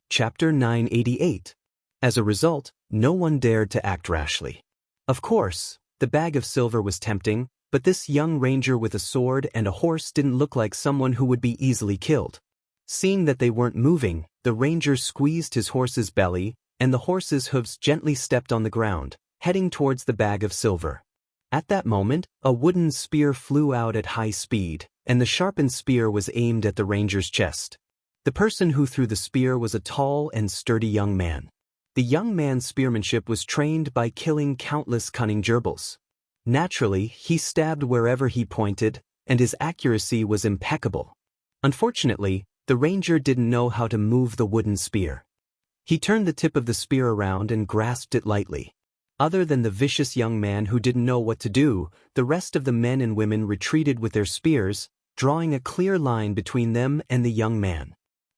Chapter 988. As a result, no one dared to act rashly. Of course, the bag of silver was tempting, but this young ranger with a sword and a horse didn't look like someone who would be easily killed. Seeing that they weren't moving, the ranger squeezed his horse's belly, and the horse's hooves gently stepped on the ground, heading towards the bag of silver. At that moment, a wooden spear flew out at high speed, and the sharpened spear was aimed at the ranger's chest. The person who threw the spear was a tall and sturdy young man. The young man's spearmanship was trained by killing countless cunning gerbils. Naturally, he stabbed wherever he pointed, and his accuracy was impeccable. Unfortunately, the ranger didn't know how to move the wooden spear. He turned the tip of the spear around and grasped it lightly. Other than the vicious young man who didn't know what to do, the rest of the men and women retreated with their spears, drawing a clear line between them and the young man.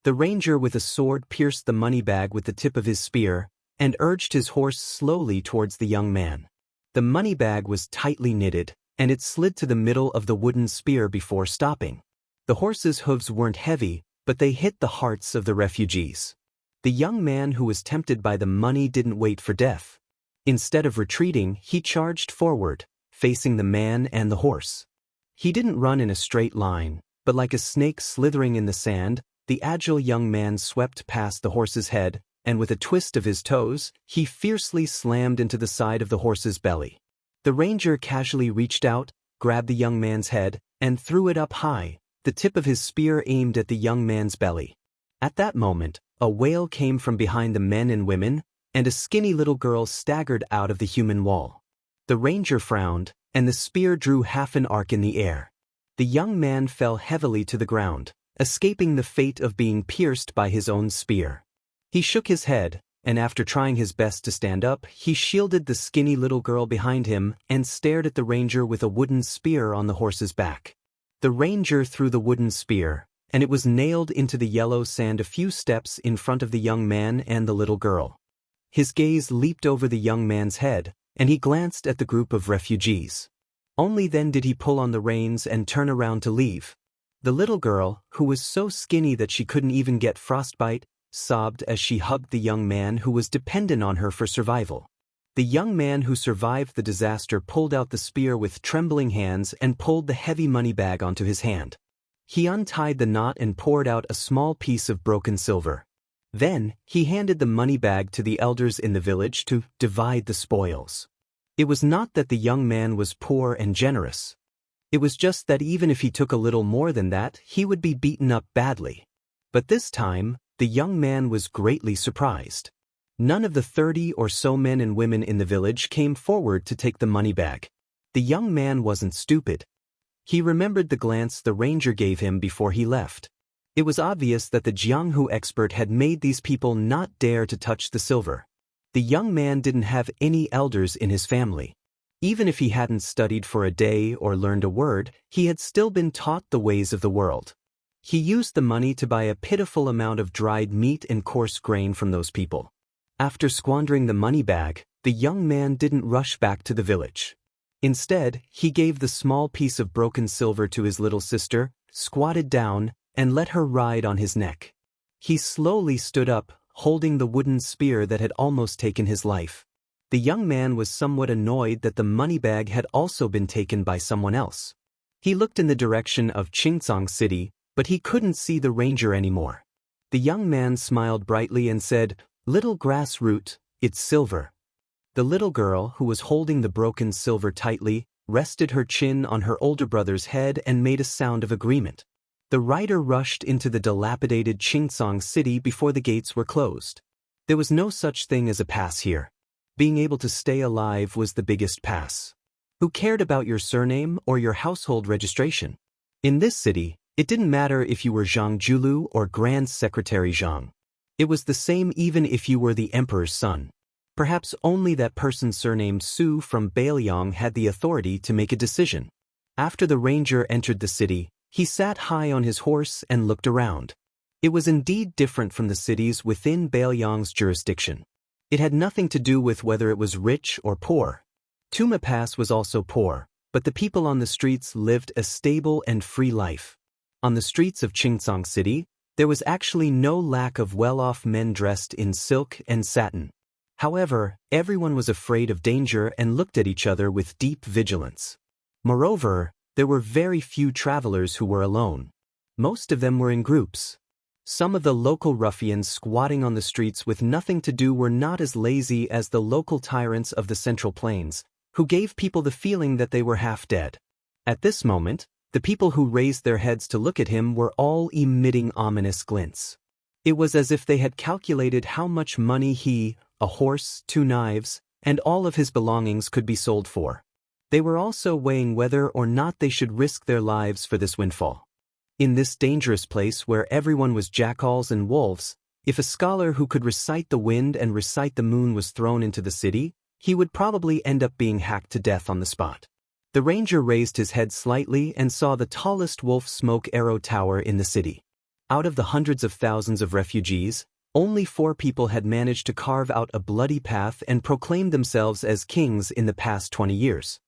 The ranger with a sword pierced the money bag with the tip of his spear, and urged his horse slowly towards the young man. The money bag was tightly knitted, and it slid to the middle of the wooden spear before stopping. The horse's hooves weren't heavy, but they hit the hearts of the refugees. The young man who was tempted by the money didn't wait for death. Instead of retreating, he charged forward, facing the man and the horse. He didn't run in a straight line, but like a snake slithering in the sand, the agile young man swept past the horse's head, and with a twist of his toes, he fiercely slammed into the side of the horse's belly. The ranger casually reached out, grabbed the young man's head, and threw it up high, the tip of his spear aimed at the young man's belly. At that moment, a wail came from behind the men and women, and a skinny little girl staggered out of the human wall. The ranger frowned, and the spear drew half an arc in the air. The young man fell heavily to the ground, escaping the fate of being pierced by his own spear. He shook his head, and after trying his best to stand up, he shielded the skinny little girl behind him and stared at the ranger with a wooden spear on the horse's back. The ranger threw the wooden spear, and it was nailed into the yellow sand a few steps in front of the young man and the little girl. His gaze leaped over the young man's head, and he glanced at the group of refugees. Only then did he pull on the reins and turn around to leave. The little girl, who was so skinny that she couldn't even get frostbite, sobbed as she hugged the young man who was dependent on her for survival. The young man who survived the disaster pulled out the spear with trembling hands and pulled the heavy money bag onto his hand. He untied the knot and poured out a small piece of broken silver. Then, he handed the money bag to the elders in the village to divide the spoils. It was not that the young man was poor and generous. It was just that even if he took a little more than that, he would be beaten up badly. But this time, the young man was greatly surprised. None of the 30 or so men and women in the village came forward to take the money bag. The young man wasn't stupid. He remembered the glance the ranger gave him before he left. It was obvious that the Jianghu expert had made these people not dare to touch the silver. The young man didn't have any elders in his family. Even if he hadn't studied for a day or learned a word, he had still been taught the ways of the world. He used the money to buy a pitiful amount of dried meat and coarse grain from those people. After squandering the money bag, the young man didn't rush back to the village. Instead, he gave the small piece of broken silver to his little sister, squatted down, and let her ride on his neck. He slowly stood up, holding the wooden spear that had almost taken his life. The young man was somewhat annoyed that the money bag had also been taken by someone else. He looked in the direction of Xianxia City, but he couldn't see the ranger anymore. The young man smiled brightly and said, "Little grass root, it's silver." The little girl, who was holding the broken silver tightly, rested her chin on her older brother's head and made a sound of agreement. The rider rushed into the dilapidated Xianxia City before the gates were closed. There was no such thing as a pass here. Being able to stay alive was the biggest pass. Who cared about your surname or your household registration? In this city, it didn't matter if you were Zhang Julu or Grand Secretary Zhang. It was the same even if you were the emperor's son. Perhaps only that person surnamed Su from Bailiang had the authority to make a decision. After the ranger entered the city, he sat high on his horse and looked around. It was indeed different from the cities within Bailiang's jurisdiction. It had nothing to do with whether it was rich or poor. Tuma Pass was also poor, but the people on the streets lived a stable and free life. On the streets of Xianxia City, There was actually no lack of well-off men dressed in silk and satin. However, everyone was afraid of danger and looked at each other with deep vigilance. Moreover, there were very few travelers who were alone. Most of them were in groups. Some of the local ruffians squatting on the streets with nothing to do were not as lazy as the local tyrants of the Central Plains, who gave people the feeling that they were half dead. At this moment, the people who raised their heads to look at him were all emitting ominous glints. It was as if they had calculated how much money he, a horse, 2 knives, and all of his belongings could be sold for. They were also weighing whether or not they should risk their lives for this windfall. In this dangerous place where everyone was jackals and wolves, if a scholar who could recite the wind and recite the moon was thrown into the city, he would probably end up being hacked to death on the spot. The ranger raised his head slightly and saw the tallest wolf smoke arrow tower in the city. Out of the hundreds of thousands of refugees, only 4 people had managed to carve out a bloody path and proclaimed themselves as kings in the past 20 years.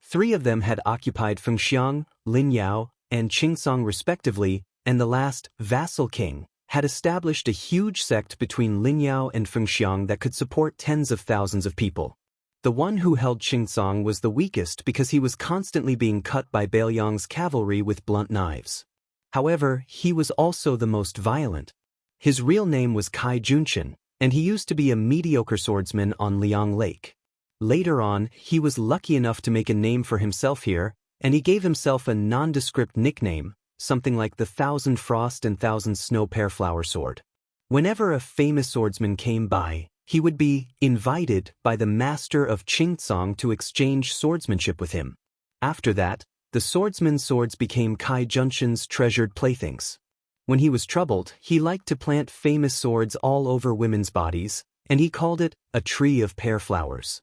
3 of them had occupied Fengxiang, Linyao, and Qingsong respectively, and the last, vassal king, had established a huge sect between Linyao and Fengxiang that could support tens of thousands of people. The one who held Qingsong was the weakest because he was constantly being cut by Bailiang's cavalry with blunt knives. However, he was also the most violent. His real name was Kai Junshin, and he used to be a mediocre swordsman on Liang Lake. Later on, he was lucky enough to make a name for himself here, and he gave himself a nondescript nickname, something like the 1000 Frost and 1000 Snow Pearflower Sword. Whenever a famous swordsman came by, he would be invited by the master of Qingsong to exchange swordsmanship with him. After that, the swordsman's swords became Kai Junshin's treasured playthings. When he was troubled, he liked to plant famous swords all over women's bodies, and he called it a tree of pear flowers.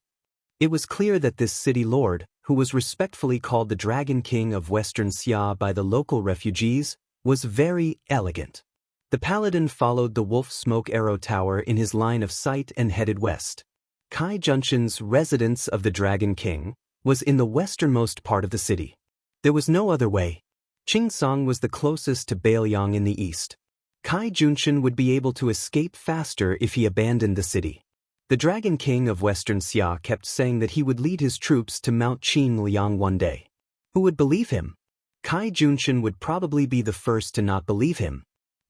It was clear that this city lord, who was respectfully called the Dragon King of Western Xia by the local refugees, was very elegant. The paladin followed the wolf smoke arrow tower in his line of sight and headed west. Kai Junshin's residence of the Dragon King was in the westernmost part of the city. There was no other way. Qingsong was the closest to Bailiang in the east. Kai Junshin would be able to escape faster if he abandoned the city. The Dragon King of Western Xia kept saying that he would lead his troops to Mount Qinliang one day. Who would believe him? Kai Junshin would probably be the first to not believe him.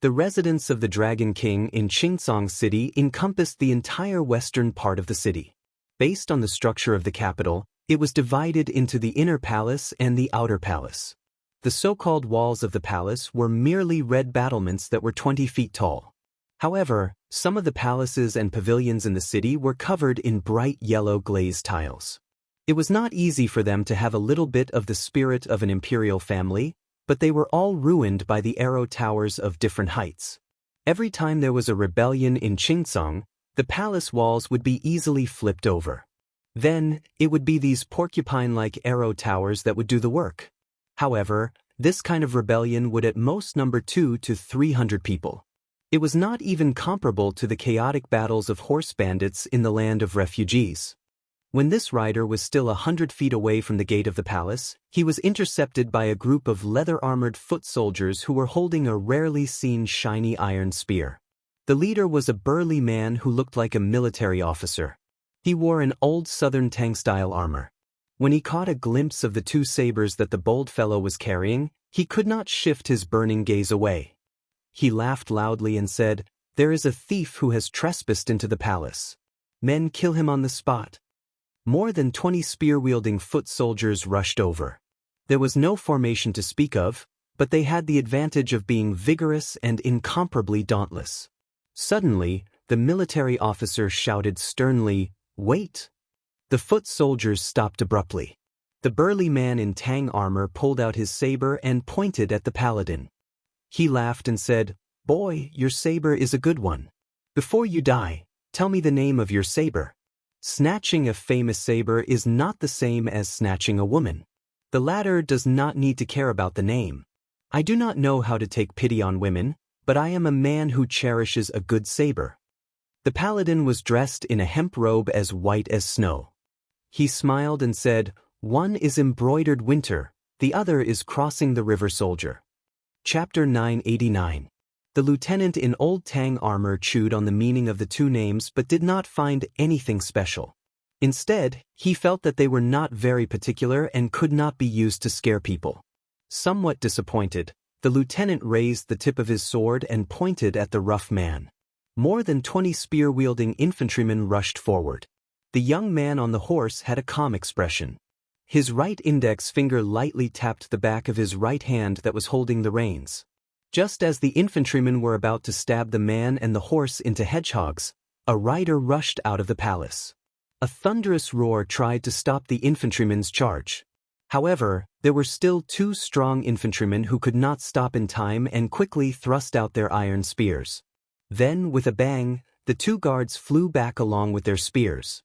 The residence of the Dragon King in Qingsong City encompassed the entire western part of the city. Based on the structure of the capital, it was divided into the inner palace and the outer palace. The so-called walls of the palace were merely red battlements that were 20 feet tall. However, some of the palaces and pavilions in the city were covered in bright yellow glazed tiles. It was not easy for them to have a little bit of the spirit of an imperial family, but they were all ruined by the arrow towers of different heights. Every time there was a rebellion in Qingsong, the palace walls would be easily flipped over. Then, it would be these porcupine-like arrow towers that would do the work. However, this kind of rebellion would at most number 200 to 300 people. It was not even comparable to the chaotic battles of horse bandits in the land of refugees. When this rider was still 100 feet away from the gate of the palace, he was intercepted by a group of leather-armored foot soldiers who were holding a rarely seen shiny iron spear. The leader was a burly man who looked like a military officer. He wore an old southern Tang-style armor. When he caught a glimpse of the 2 sabers that the bold fellow was carrying, he could not shift his burning gaze away. He laughed loudly and said, "There is a thief who has trespassed into the palace. Men kill him on the spot." More than 20 spear-wielding foot soldiers rushed over. There was no formation to speak of, but they had the advantage of being vigorous and incomparably dauntless. Suddenly, the military officer shouted sternly, "Wait!" The foot soldiers stopped abruptly. The burly man in Tang armor pulled out his saber and pointed at the paladin. He laughed and said, "Boy, your saber is a good one. Before you die, tell me the name of your saber." Snatching a famous saber is not the same as snatching a woman. The latter does not need to care about the name. I do not know how to take pity on women, but I am a man who cherishes a good saber. The paladin was dressed in a hemp robe as white as snow. He smiled and said, "One is embroidered winter, the other is crossing the river soldier." Chapter 989. The lieutenant in old Tang armor chewed on the meaning of the two names but did not find anything special. Instead, he felt that they were not very particular and could not be used to scare people. Somewhat disappointed, the lieutenant raised the tip of his sword and pointed at the rough man. More than 20 spear-wielding infantrymen rushed forward. The young man on the horse had a calm expression. His right index finger lightly tapped the back of his right hand that was holding the reins. Just as the infantrymen were about to stab the man and the horse into hedgehogs, a rider rushed out of the palace. A thunderous roar tried to stop the infantrymen's charge. However, there were still 2 strong infantrymen who could not stop in time and quickly thrust out their iron spears. Then, with a bang, the 2 guards flew back along with their spears.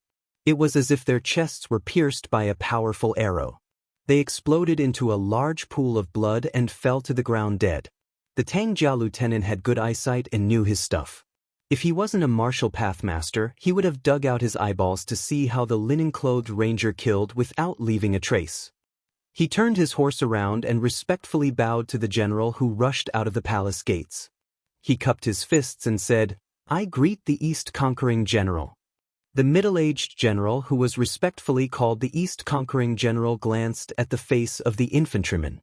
It was as if their chests were pierced by a powerful arrow. They exploded into a large pool of blood and fell to the ground dead. The Tangjia lieutenant had good eyesight and knew his stuff. If he wasn't a martial pathmaster, he would have dug out his eyeballs to see how the linen-clothed ranger killed without leaving a trace. He turned his horse around and respectfully bowed to the general who rushed out of the palace gates. He cupped his fists and said, "I greet the East Conquering General." The middle-aged general, who was respectfully called the East Conquering General, glanced at the face of the infantryman.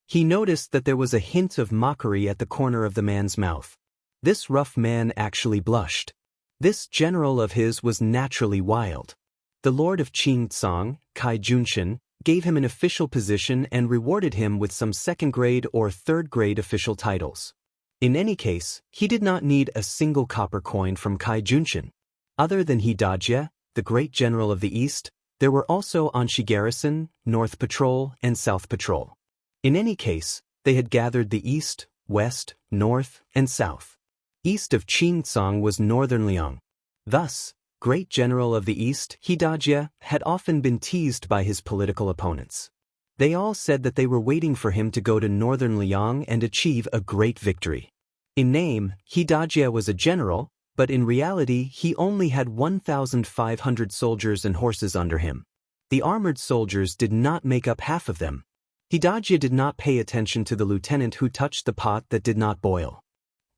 He noticed that there was a hint of mockery at the corner of the man's mouth. This rough man actually blushed. This general of his was naturally wild. The Lord of Qingtsang, Kai Junshin, gave him an official position and rewarded him with some second-grade or third-grade official titles. In any case, he did not need a single copper coin from Kai Junshin. Other than Hidajia, the great general of the East, there were also Anshi Garrison, North Patrol, and South Patrol. In any case, they had gathered the East, West, North, and South. East of Qingtsang was Northern Liang. Thus, great general of the East, Hidajia, had often been teased by his political opponents. They all said that they were waiting for him to go to Northern Liang and achieve a great victory. In name, Hidajia was a general, but in reality he only had 1,500 soldiers and horses under him. The armored soldiers did not make up half of them. Hidajia did not pay attention to the lieutenant who touched the pot that did not boil.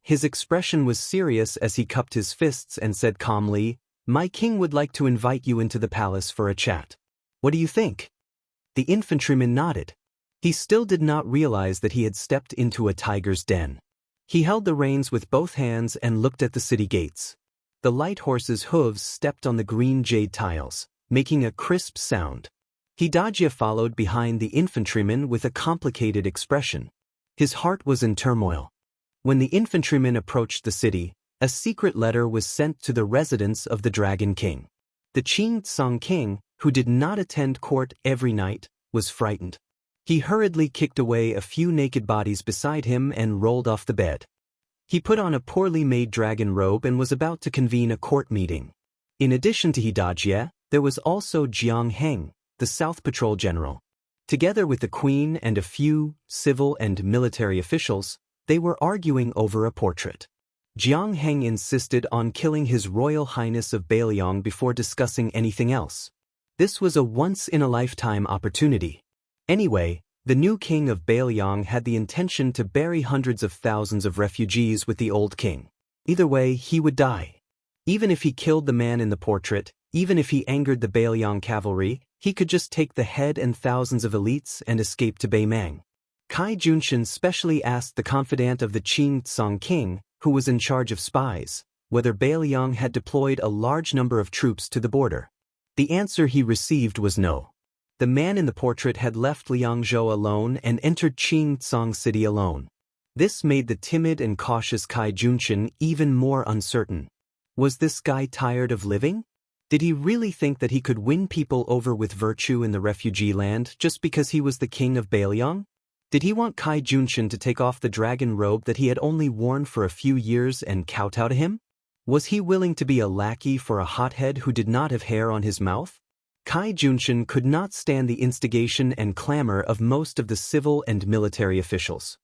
His expression was serious as he cupped his fists and said calmly, "My king would like to invite you into the palace for a chat. What do you think?" The infantryman nodded. He still did not realize that he had stepped into a tiger's den. He held the reins with both hands and looked at the city gates. The light horse's hooves stepped on the green jade tiles, making a crisp sound. Hidajia followed behind the infantryman with a complicated expression. His heart was in turmoil. When the infantryman approached the city, a secret letter was sent to the residence of the Dragon King. The Qingtsang king, who did not attend court every night, was frightened. He hurriedly kicked away a few naked bodies beside him and rolled off the bed. He put on a poorly made dragon robe and was about to convene a court meeting. In addition to Hidajia, there was also Jiang Heng, the South Patrol general. Together with the queen and a few civil and military officials, they were arguing over a portrait. Jiang Heng insisted on killing His Royal Highness of Bailiang before discussing anything else. This was a once-in-a-lifetime opportunity. Anyway, the new king of Bailiang had the intention to bury hundreds of thousands of refugees with the old king. Either way, he would die. Even if he killed the man in the portrait, even if he angered the Bailiang cavalry, he could just take the head and thousands of elites and escape to Beimang. Kai Junshin specially asked the confidant of the Qingtsang king, who was in charge of spies, whether Bailiang had deployed a large number of troops to the border. The answer he received was no. The man in the portrait had left Liangzhou alone and entered Qingtsang city alone. This made the timid and cautious Kai Junshin even more uncertain. Was this guy tired of living? Did he really think that he could win people over with virtue in the refugee land just because he was the king of Bailiang? Did he want Kai Junshin to take off the dragon robe that he had only worn for a few years and kowtow to him? Was he willing to be a lackey for a hothead who did not have hair on his mouth? Kai Junshin could not stand the instigation and clamor of most of the civil and military officials.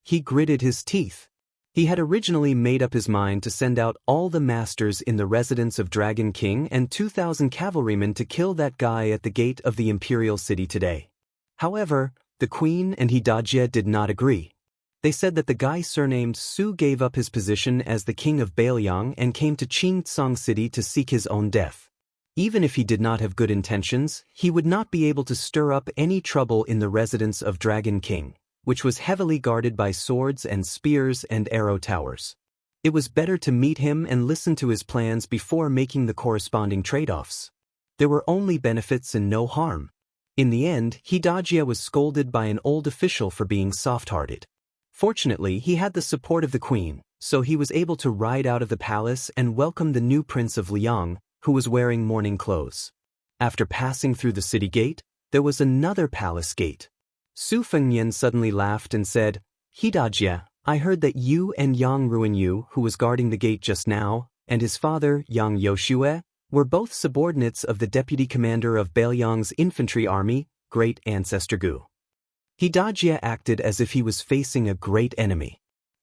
He gritted his teeth. He had originally made up his mind to send out all the masters in the residence of Dragon King and 2,000 cavalrymen to kill that guy at the gate of the imperial city today. However, the queen and Hidajia did not agree. They said that the guy surnamed Su gave up his position as the king of Bailiang and came to Qingtsang City to seek his own death. Even if he did not have good intentions, he would not be able to stir up any trouble in the residence of Dragon King, which was heavily guarded by swords and spears and arrow towers. It was better to meet him and listen to his plans before making the corresponding trade-offs. There were only benefits and no harm. In the end, Hidajia was scolded by an old official for being soft-hearted. Fortunately, he had the support of the queen, so he was able to ride out of the palace and welcome the new prince of Liang, who was wearing mourning clothes. After passing through the city gate, there was another palace gate. Su Fengnian suddenly laughed and said, "Hidajia, I heard that you and Yang Ruinyu, who was guarding the gate just now, and his father, Yang Yoshue, were both subordinates of the deputy commander of Bailiang's infantry army, Great Ancestor Gu." Hidajia acted as if he was facing a great enemy.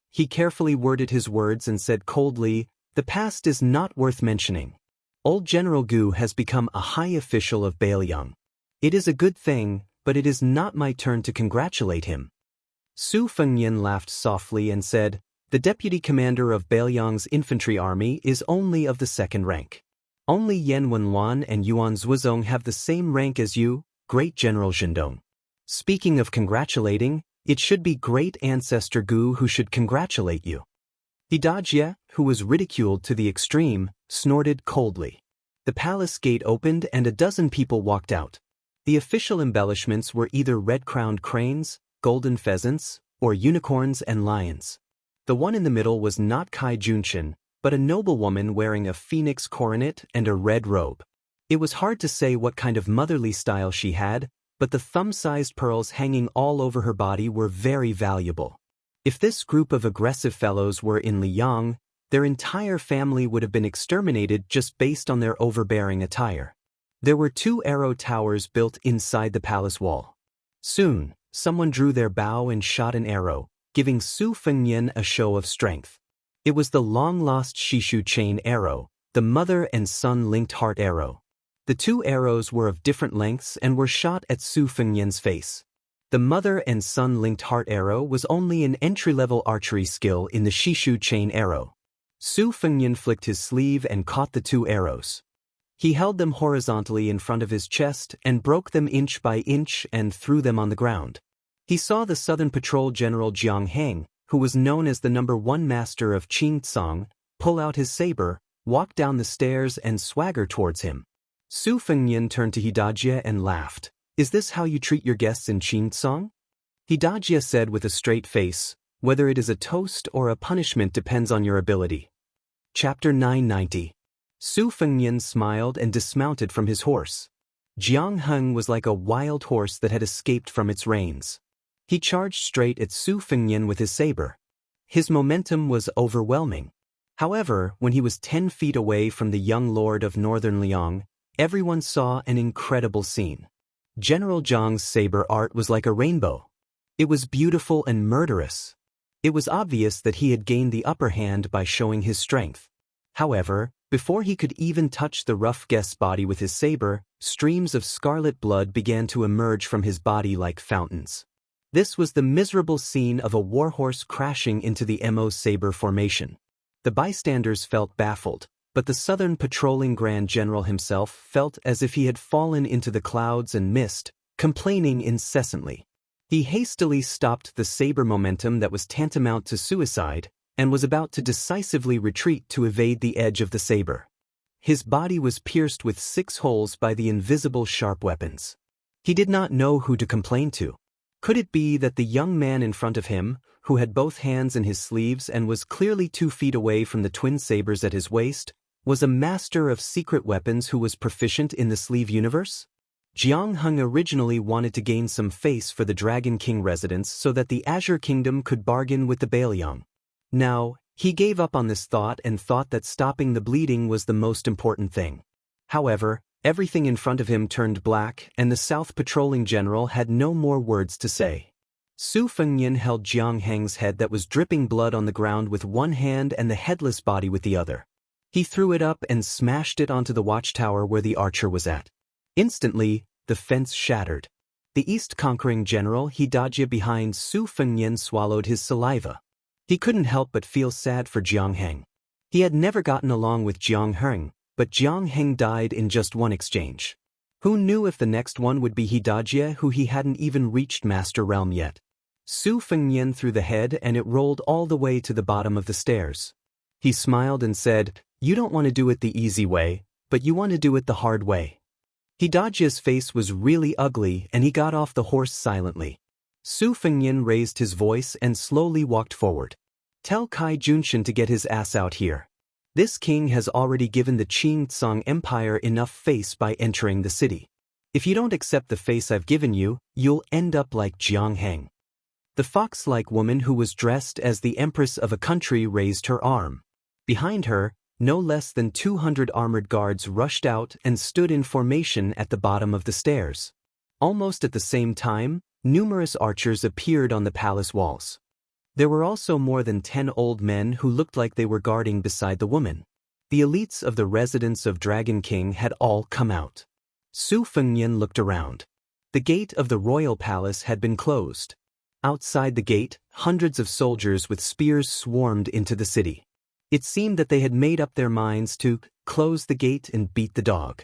He carefully worded his words and said coldly, "The past is not worth mentioning. Old General Gu has become a high official of Bailiang. It is a good thing, but it is not my turn to congratulate him." Su Fengnian laughed softly and said, "The deputy commander of Bailiang's infantry army is only of the second rank. Only Yan Wenluan and Yuan Zhuozong have the same rank as you, Great General Zhendong. Speaking of congratulating, it should be Great Ancestor Gu who should congratulate you." Hidajia, who was ridiculed to the extreme, snorted coldly. The palace gate opened and a dozen people walked out. The official embellishments were either red-crowned cranes, golden pheasants, or unicorns and lions. The one in the middle was not Kai Junshin, but a noblewoman wearing a phoenix coronet and a red robe. It was hard to say what kind of motherly style she had, but the thumb-sized pearls hanging all over her body were very valuable. If this group of aggressive fellows were in Liang, their entire family would have been exterminated just based on their overbearing attire. There were 2 arrow towers built inside the palace wall. Soon, someone drew their bow and shot an arrow, giving Su Fengnian a show of strength. It was the long-lost Shishu chain arrow, the mother and son linked heart arrow. The 2 arrows were of different lengths and were shot at Su Fengnian's face. The mother and son linked heart arrow was only an entry-level archery skill in the Shishu chain arrow. Su Fengnian flicked his sleeve and caught the 2 arrows. He held them horizontally in front of his chest and broke them inch by inch and threw them on the ground. He saw the Southern Patrol General Jiang Heng, who was known as the #1 master of Qingtsang, pull out his saber, walk down the stairs and swagger towards him. Su Fengnian turned to Hidajia and laughed. "Is this how you treat your guests in Qingtsang?" Hidajia said with a straight face, "Whether it is a toast or a punishment depends on your ability." Chapter 990. Su Fengnian smiled and dismounted from his horse. Jiang Heng was like a wild horse that had escaped from its reins. He charged straight at Su Fengnian with his saber. His momentum was overwhelming. However, when he was 10 feet away from the young lord of northern Liang, everyone saw an incredible scene. General Zhang's saber art was like a rainbow. It was beautiful and murderous. It was obvious that he had gained the upper hand by showing his strength. However, before he could even touch the rough guest's body with his saber, streams of scarlet blood began to emerge from his body like fountains. This was the miserable scene of a warhorse crashing into the Mo saber formation. The bystanders felt baffled, but the Southern Patrolling Grand General himself felt as if he had fallen into the clouds and mist, complaining incessantly. He hastily stopped the saber momentum that was tantamount to suicide, and was about to decisively retreat to evade the edge of the saber. His body was pierced with 6 holes by the invisible sharp weapons. He did not know who to complain to. Could it be that the young man in front of him, who had both hands in his sleeves and was clearly 2 feet away from the twin sabers at his waist, was a master of secret weapons who was proficient in the sleeve universe? Jiang Heng originally wanted to gain some face for the Dragon King residence so that the Azure Kingdom could bargain with the Bailiang. Now, he gave up on this thought and thought that stopping the bleeding was the most important thing. However, everything in front of him turned black and the South Patrolling General had no more words to say. Su Fengnian held Jiang Heng's head that was dripping blood on the ground with one hand and the headless body with the other. He threw it up and smashed it onto the watchtower where the archer was at. Instantly, the fence shattered. The east-conquering general Hidajia behind Su Fengnian swallowed his saliva. He couldn't help but feel sad for Jiang Heng. He had never gotten along with Jiang Heng, but Jiang Heng died in just one exchange. Who knew if the next one would be Hidajia, who he hadn't even reached Master Realm yet? Su Fengnian threw the head and it rolled all the way to the bottom of the stairs. He smiled and said, "You don't want to do it the easy way, but you want to do it the hard way." Hidajia's face was really ugly and he got off the horse silently. Su Fengnian raised his voice and slowly walked forward. "Tell Kai Junshin to get his ass out here. This king has already given the Qingtsong Empire enough face by entering the city. If you don't accept the face I've given you, you'll end up like Jiang Heng." The fox-like woman who was dressed as the empress of a country raised her arm. Behind her, no less than 200 armored guards rushed out and stood in formation at the bottom of the stairs. Almost at the same time, numerous archers appeared on the palace walls. There were also more than 10 old men who looked like they were guarding beside the woman. The elites of the residence of Dragon King had all come out. Su Fengnian looked around. The gate of the royal palace had been closed. Outside the gate, hundreds of soldiers with spears swarmed into the city. It seemed that they had made up their minds to close the gate and beat the dog.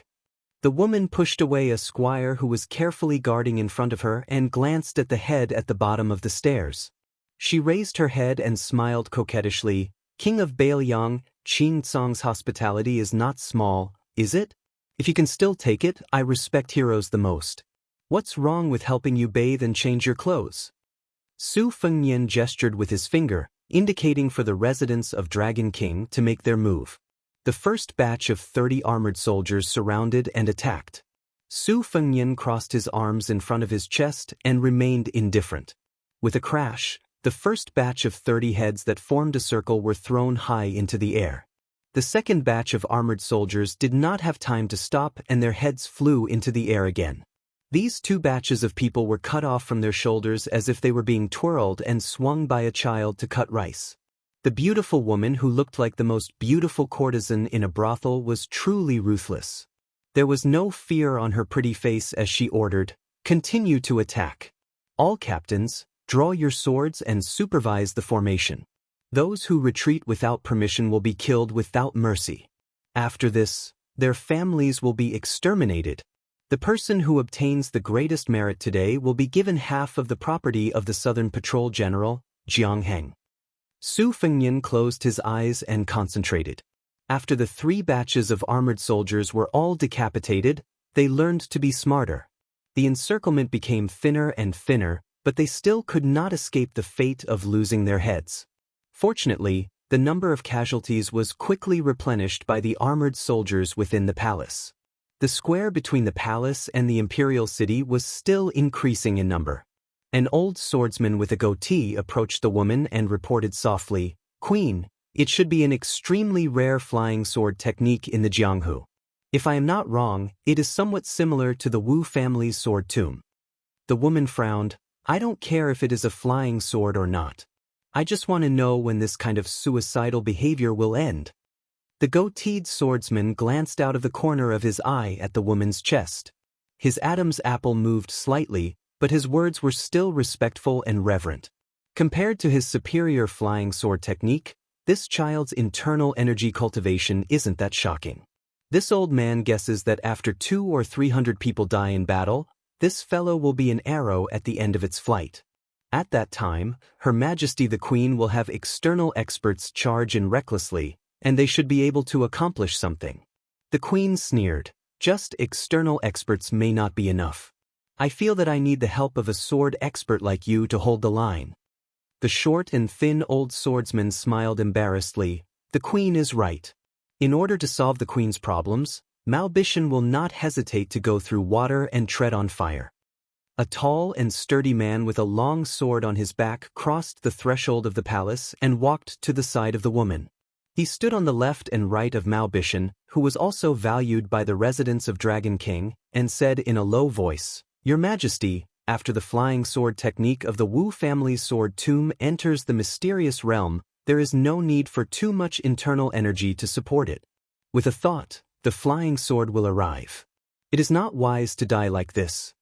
The woman pushed away a squire who was carefully guarding in front of her and glanced at the head at the bottom of the stairs. She raised her head and smiled coquettishly. "King of Bailiang, Qingtsong's hospitality is not small, is it? If you can still take it, I respect heroes the most. What's wrong with helping you bathe and change your clothes?" Su Fengnian gestured with his finger, indicating for the residents of Dragon King to make their move. The first batch of 30 armored soldiers surrounded and attacked. Su Fengnian crossed his arms in front of his chest and remained indifferent. With a crash, the first batch of 30 heads that formed a circle were thrown high into the air. The second batch of armored soldiers did not have time to stop and their heads flew into the air again. These two batches of people were cut off from their shoulders as if they were being twirled and swung by a child to cut rice. The beautiful woman who looked like the most beautiful courtesan in a brothel was truly ruthless. There was no fear on her pretty face as she ordered, "Continue to attack. All captains, draw your swords and supervise the formation. Those who retreat without permission will be killed without mercy. After this, their families will be exterminated. The person who obtains the greatest merit today will be given half of the property of the Southern Patrol General, Jiang Heng." Su Fengnian closed his eyes and concentrated. After the 3 batches of armored soldiers were all decapitated, they learned to be smarter. The encirclement became thinner and thinner, but they still could not escape the fate of losing their heads. Fortunately, the number of casualties was quickly replenished by the armored soldiers within the palace. The square between the palace and the imperial city was still increasing in number. An old swordsman with a goatee approached the woman and reported softly, "Queen, it should be an extremely rare flying sword technique in the Jianghu. If I am not wrong, it is somewhat similar to the Wu family's sword tomb." The woman frowned. "I don't care if it is a flying sword or not. I just want to know when this kind of suicidal behavior will end." The goateed swordsman glanced out of the corner of his eye at the woman's chest. His Adam's apple moved slightly, but his words were still respectful and reverent. Compared to his superior flying sword technique, this child's internal energy cultivation isn't that shocking. This old man guesses that after 200 or 300 people die in battle, this fellow will be an arrow at the end of its flight. At that time, Her Majesty the Queen will have external experts charge in recklessly, and they should be able to accomplish something. The Queen sneered, "Just external experts may not be enough. I feel that I need the help of a sword expert like you to hold the line." The short and thin old swordsman smiled embarrassedly. "The Queen is right. In order to solve the Queen's problems, Mao Bishan will not hesitate to go through water and tread on fire." A tall and sturdy man with a long sword on his back crossed the threshold of the palace and walked to the side of the woman. He stood on the left and right of Mao Bishan, who was also valued by the residents of Dragon King, and said in a low voice, "Your Majesty, after the flying sword technique of the Wu family's sword tomb enters the mysterious realm, there is no need for too much internal energy to support it. With a thought, the flying sword will arrive. It is not wise to die like this."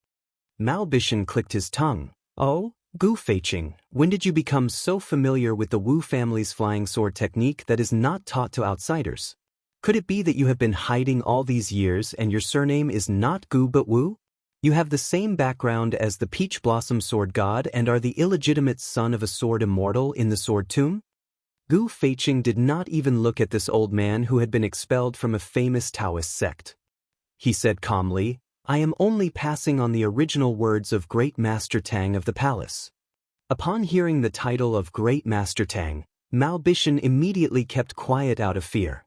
Mao Bishan clicked his tongue. Oh, Gu Feiqing, when did you become so familiar with the Wu family's flying sword technique that is not taught to outsiders? Could it be that you have been hiding all these years and your surname is not Gu but Wu? You have the same background as the Peach Blossom Sword God and are the illegitimate son of a sword immortal in the Sword Tomb? Gu Feiqing did not even look at this old man who had been expelled from a famous Taoist sect. He said calmly, I am only passing on the original words of Great Master Tang of the palace. Upon hearing the title of Great Master Tang, Mao Bishan immediately kept quiet out of fear.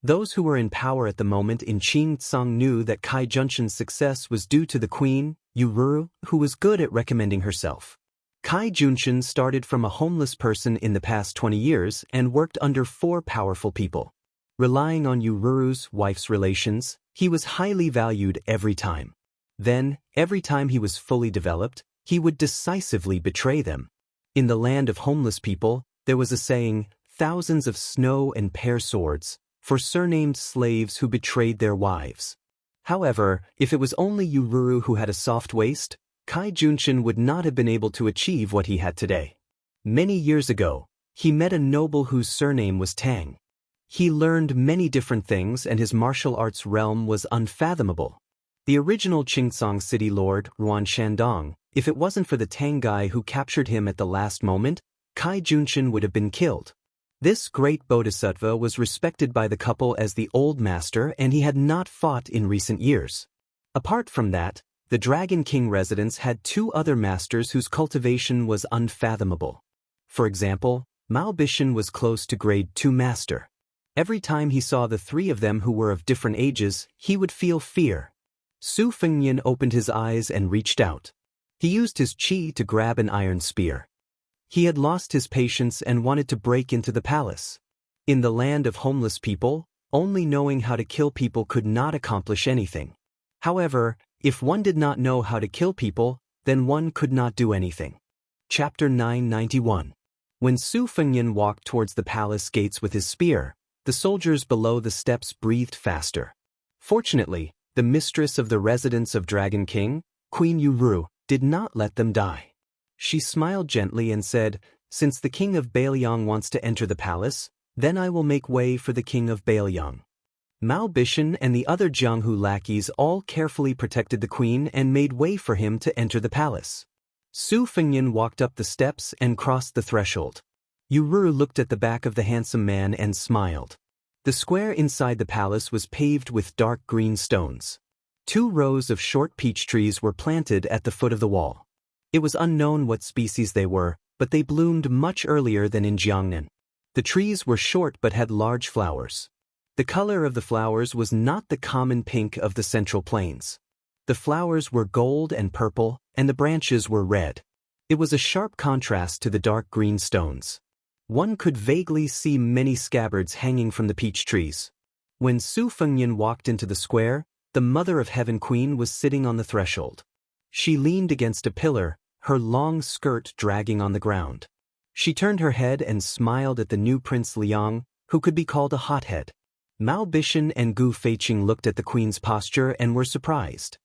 Those who were in power at the moment in Qingcang knew that Kai Junshan's success was due to the queen, Yururu, who was good at recommending herself. Kai Junshan started from a homeless person in the past 20 years and worked under 4 powerful people. Relying on Yururu's wife's relations, he was highly valued every time. Then, every time he was fully developed, he would decisively betray them. In the land of homeless people, there was a saying, thousands of snow and pear swords, for surnamed slaves who betrayed their wives. However, if it was only Yururu who had a soft waist, Kai Junshan would not have been able to achieve what he had today. Many years ago, he met a noble whose surname was Tang. He learned many different things and his martial arts realm was unfathomable. The original Qingcang city lord, Ruan Shandong, if it wasn't for the Tang guy who captured him at the last moment, Kai Junshan would have been killed. This great bodhisattva was respected by the couple as the old master and he had not fought in recent years. Apart from that, the Dragon King residence had 2 other masters whose cultivation was unfathomable. For example, Mao Bishan was close to grade 2 master. Every time he saw the 3 of them who were of different ages, he would feel fear. Su Fengyan opened his eyes and reached out. He used his qi to grab an iron spear. He had lost his patience and wanted to break into the palace. In the land of homeless people, only knowing how to kill people could not accomplish anything. However, if one did not know how to kill people, then one could not do anything. Chapter 991. When Su Fengyan walked towards the palace gates with his spear, the soldiers below the steps breathed faster. Fortunately, the mistress of the residence of Dragon King, Queen Yururu, did not let them die. She smiled gently and said, since the king of Bailiang wants to enter the palace, then I will make way for the king of Bailiang. Mao Bishan and the other Jianghu lackeys all carefully protected the queen and made way for him to enter the palace. Su Fengyan walked up the steps and crossed the threshold. Yururu looked at the back of the handsome man and smiled. The square inside the palace was paved with dark green stones. 2 rows of short peach trees were planted at the foot of the wall. It was unknown what species they were, but they bloomed much earlier than in Jiangnan. The trees were short but had large flowers. The color of the flowers was not the common pink of the Central Plains. The flowers were gold and purple, and the branches were red. It was a sharp contrast to the dark green stones. One could vaguely see many scabbards hanging from the peach trees. When Su Fengyan walked into the square, the Mother of Heaven Queen was sitting on the threshold. She leaned against a pillar, her long skirt dragging on the ground. She turned her head and smiled at the new Prince Liang, who could be called a hothead. Mao Bishan and Gu Feiqing looked at the queen's posture and were surprised.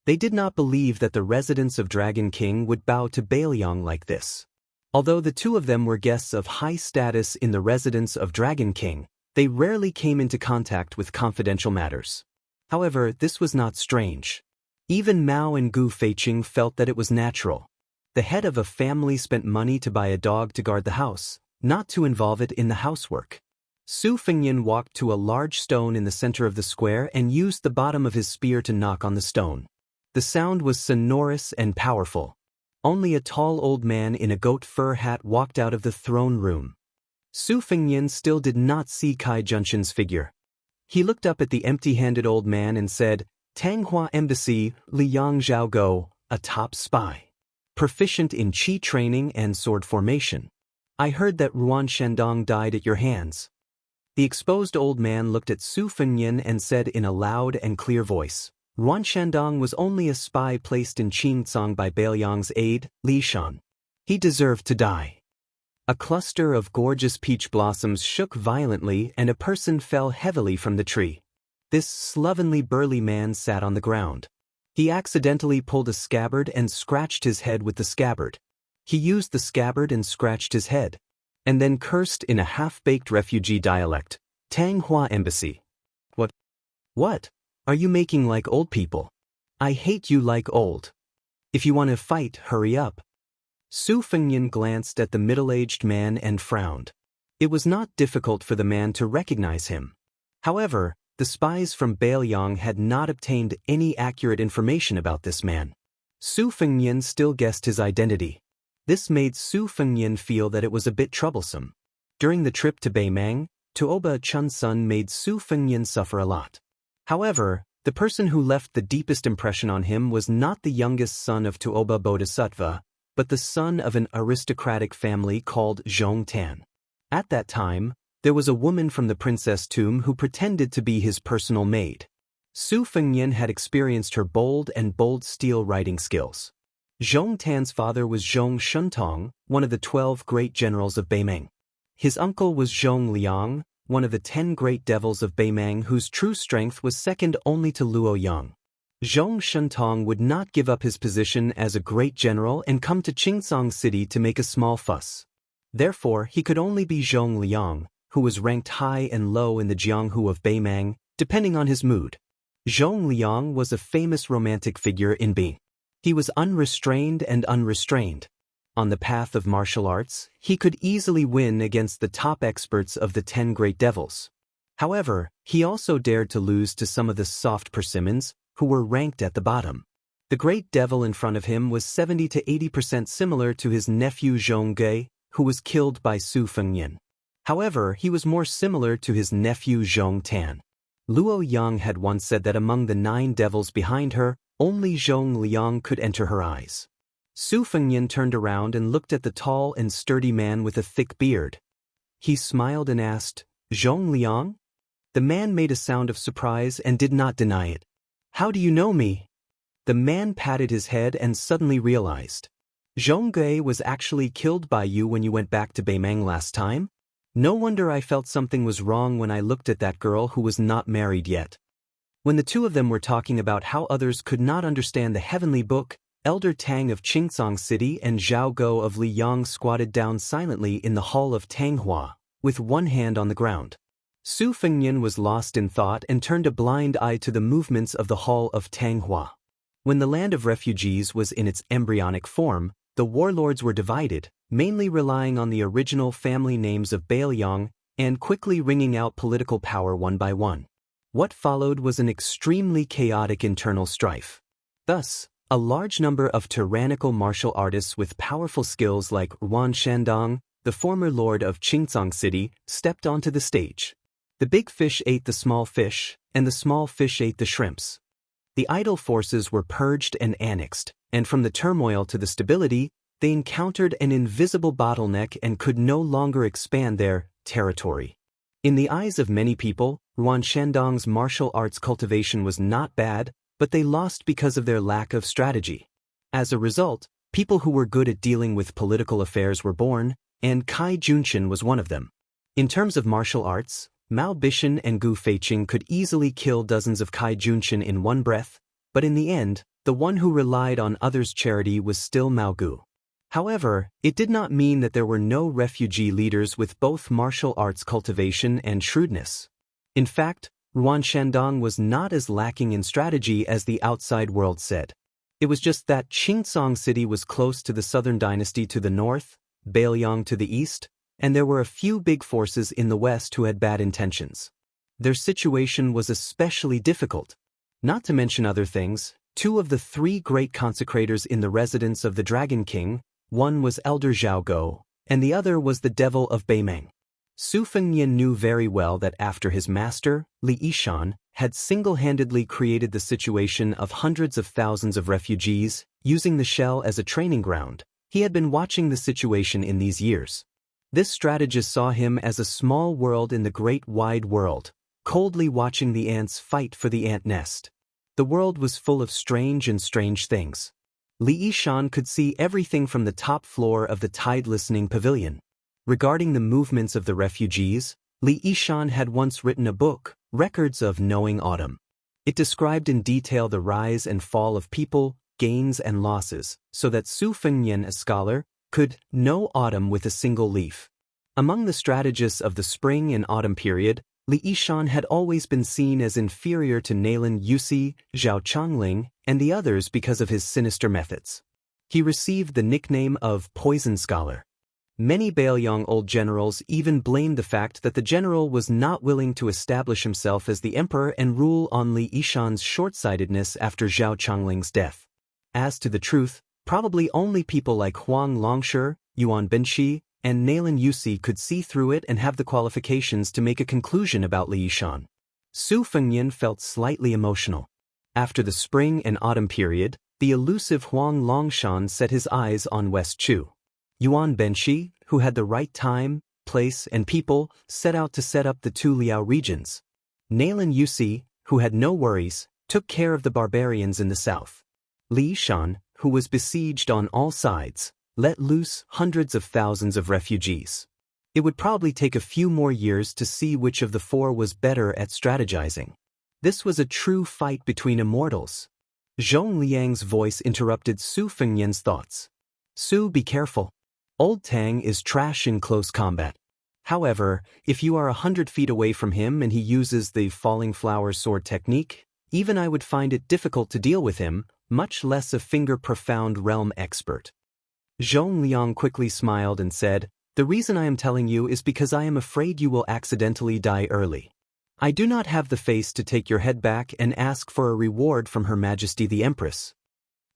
They did not believe that the residents of Dragon King would bow to Bailiang like this. Although the 2 of them were guests of high status in the residence of Dragon King, they rarely came into contact with confidential matters. However, this was not strange. Even Mao and Gu Feiqing felt that it was natural. The head of a family spent money to buy a dog to guard the house, not to involve it in the housework. Su Fengyan walked to a large stone in the center of the square and used the bottom of his spear to knock on the stone. The sound was sonorous and powerful. Only a tall old man in a goat fur hat walked out of the throne room. Su Fengyan still did not see Kai Junshan's figure. He looked up at the empty-handed old man and said, Tanghua Embassy, Liang Zhaogo, a top spy. Proficient in qi training and sword formation. I heard that Ruan Shandong died at your hands. The exposed old man looked at Su Fengyan and said in a loud and clear voice, Ruan Shandong was only a spy placed in Qingcang by Bailiang's aide, Li Shan. He deserved to die. A cluster of gorgeous peach blossoms shook violently and a person fell heavily from the tree. This slovenly burly man sat on the ground. He accidentally pulled a scabbard and scratched his head with the scabbard. He used the scabbard and scratched his head, and then cursed in a half-baked refugee dialect, Tanghua Embassy. What? Are you making like old people? I hate you like old. If you want to fight, hurry up. Su Fengnian glanced at the middle-aged man and frowned. It was not difficult for the man to recognize him. However, the spies from Bailiang had not obtained any accurate information about this man. Su Fengnian still guessed his identity. This made Su Fengnian feel that it was a bit troublesome. During the trip to Beimang, Tuoba Chunsun made Su Fengnian suffer a lot. However, the person who left the deepest impression on him was not the youngest son of Tuoba Bodhisattva, but the son of an aristocratic family called Zhongtan. At that time, there was a woman from the princess tomb who pretended to be his personal maid. Su Fengnian had experienced her bold steel writing skills. Zhongtan's father was Zhong Shuntong, one of the 12 great generals of Beimang. His uncle was Zhong Liang, one of the 10 great devils of Beimang whose true strength was second only to Luo Yang. Zhong Shuntong would not give up his position as a great general and come to Qingsong City to make a small fuss. Therefore, he could only be Zhong Liang, who was ranked high and low in the Jianghu of Beimang, depending on his mood. Zhong Liang was a famous romantic figure in Beijing. He was unrestrained and unrestrained. On the path of martial arts, he could easily win against the top experts of the 10 great devils. However, he also dared to lose to some of the soft persimmons, who were ranked at the bottom. The great devil in front of him was 70 to 80% similar to his nephew Zhong Ge, who was killed by Su Fengnian. However, he was more similar to his nephew Zhong Tan. Luo Yang had once said that among the 9 devils behind her, only Zhong Liang could enter her eyes. Su Fengnian turned around and looked at the tall and sturdy man with a thick beard. He smiled and asked, "Zhong Liang?" The man made a sound of surprise and did not deny it. "How do you know me?" The man patted his head and suddenly realized. "Zhong Ge was actually killed by you when you went back to Beimang last time? No wonder I felt something was wrong when I looked at that girl who was not married yet." When the two of them were talking about how others could not understand the heavenly book, Elder Tang of Qingsong City and Zhao Go of Liyang squatted down silently in the hall of Tanghua, with one hand on the ground. Su Fengnian was lost in thought and turned a blind eye to the movements of the hall of Tanghua. When the land of refugees was in its embryonic form, the warlords were divided, mainly relying on the original family names of Bailiang and quickly wringing out political power one by one. What followed was an extremely chaotic internal strife. Thus, a large number of tyrannical martial artists with powerful skills like Ruan Shandong, the former lord of Qingsong City, stepped onto the stage. The big fish ate the small fish, and the small fish ate the shrimps. The idle forces were purged and annexed, and from the turmoil to the stability, they encountered an invisible bottleneck and could no longer expand their territory. In the eyes of many people, Ruan Shandong's martial arts cultivation was not bad, but they lost because of their lack of strategy. As a result, people who were good at dealing with political affairs were born, and Kai Junshin was one of them. In terms of martial arts, Mao Bishan and Gu Feiqing could easily kill dozens of Kai Junshin in one breath, but in the end, the one who relied on others' charity was still Mao Gu. However, it did not mean that there were no refugee leaders with both martial arts cultivation and shrewdness. In fact, Ruan Shandong was not as lacking in strategy as the outside world said. It was just that Qingsong City was close to the southern dynasty to the north, Bailiang to the east, and there were a few big forces in the west who had bad intentions. Their situation was especially difficult. Not to mention other things, 2 of the 3 great consecrators in the residence of the Dragon King, one was Elder Zhao Go, and the other was the devil of Beimang. Su Fengnian knew very well that after his master, Li Yishan, had single-handedly created the situation of hundreds of thousands of refugees, using the shell as a training ground, he had been watching the situation in these years. This strategist saw him as a small world in the great wide world, coldly watching the ants fight for the ant nest. The world was full of strange things. Li Yishan could see everything from the top floor of the tide-listening pavilion. Regarding the movements of the refugees, Li Yishan had once written a book, Records of Knowing Autumn. It described in detail the rise and fall of people, gains and losses, so that Su Fengnian, a scholar, could know autumn with a single leaf. Among the strategists of the spring and autumn period, Li Yishan had always been seen as inferior to Nailan Yusi, Zhao Chongling, and the others because of his sinister methods. He received the nickname of Poison Scholar. Many Baoyong old generals even blamed the fact that the general was not willing to establish himself as the emperor and rule on Li Yishan's short-sightedness after Zhao Chongling's death. As to the truth, probably only people like Huang Longshi, Yuan Benshi, and Nailan Yusi could see through it and have the qualifications to make a conclusion about Li Yishan. Su Fengnian felt slightly emotional. After the spring and autumn period, the elusive Huang Longshan set his eyes on West Chu. Yuan Benshi, who had the right time, place, and people, set out to set up the two Liao regions. Nailan Yusi, who had no worries, took care of the barbarians in the south. Li Yishan, who was besieged on all sides, let loose hundreds of thousands of refugees. It would probably take a few more years to see which of the four was better at strategizing. This was a true fight between immortals. Zhong Liang's voice interrupted Su Fengnian's thoughts. Su, be careful. Old Tang is trash in close combat. However, if you are 100 feet away from him and he uses the falling flower sword technique, even I would find it difficult to deal with him, much less a finger-profound realm expert. Zhong Liang quickly smiled and said, "The reason I am telling you is because I am afraid you will accidentally die early. I do not have the face to take your head back and ask for a reward from Her Majesty the Empress."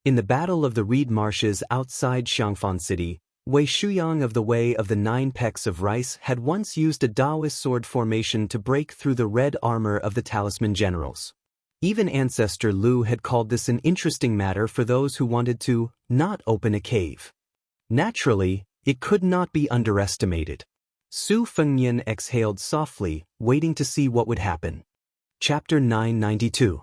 In the Battle of the Reed Marshes outside Xiangfan City, Wei Shuyang of the Way of the Nine Pecks of Rice had once used a Daoist sword formation to break through the red armor of the Talisman Generals. Even Ancestor Lu had called this an interesting matter for those who wanted to not open a cave. Naturally, it could not be underestimated. Su Fengnian exhaled softly, waiting to see what would happen. Chapter 992.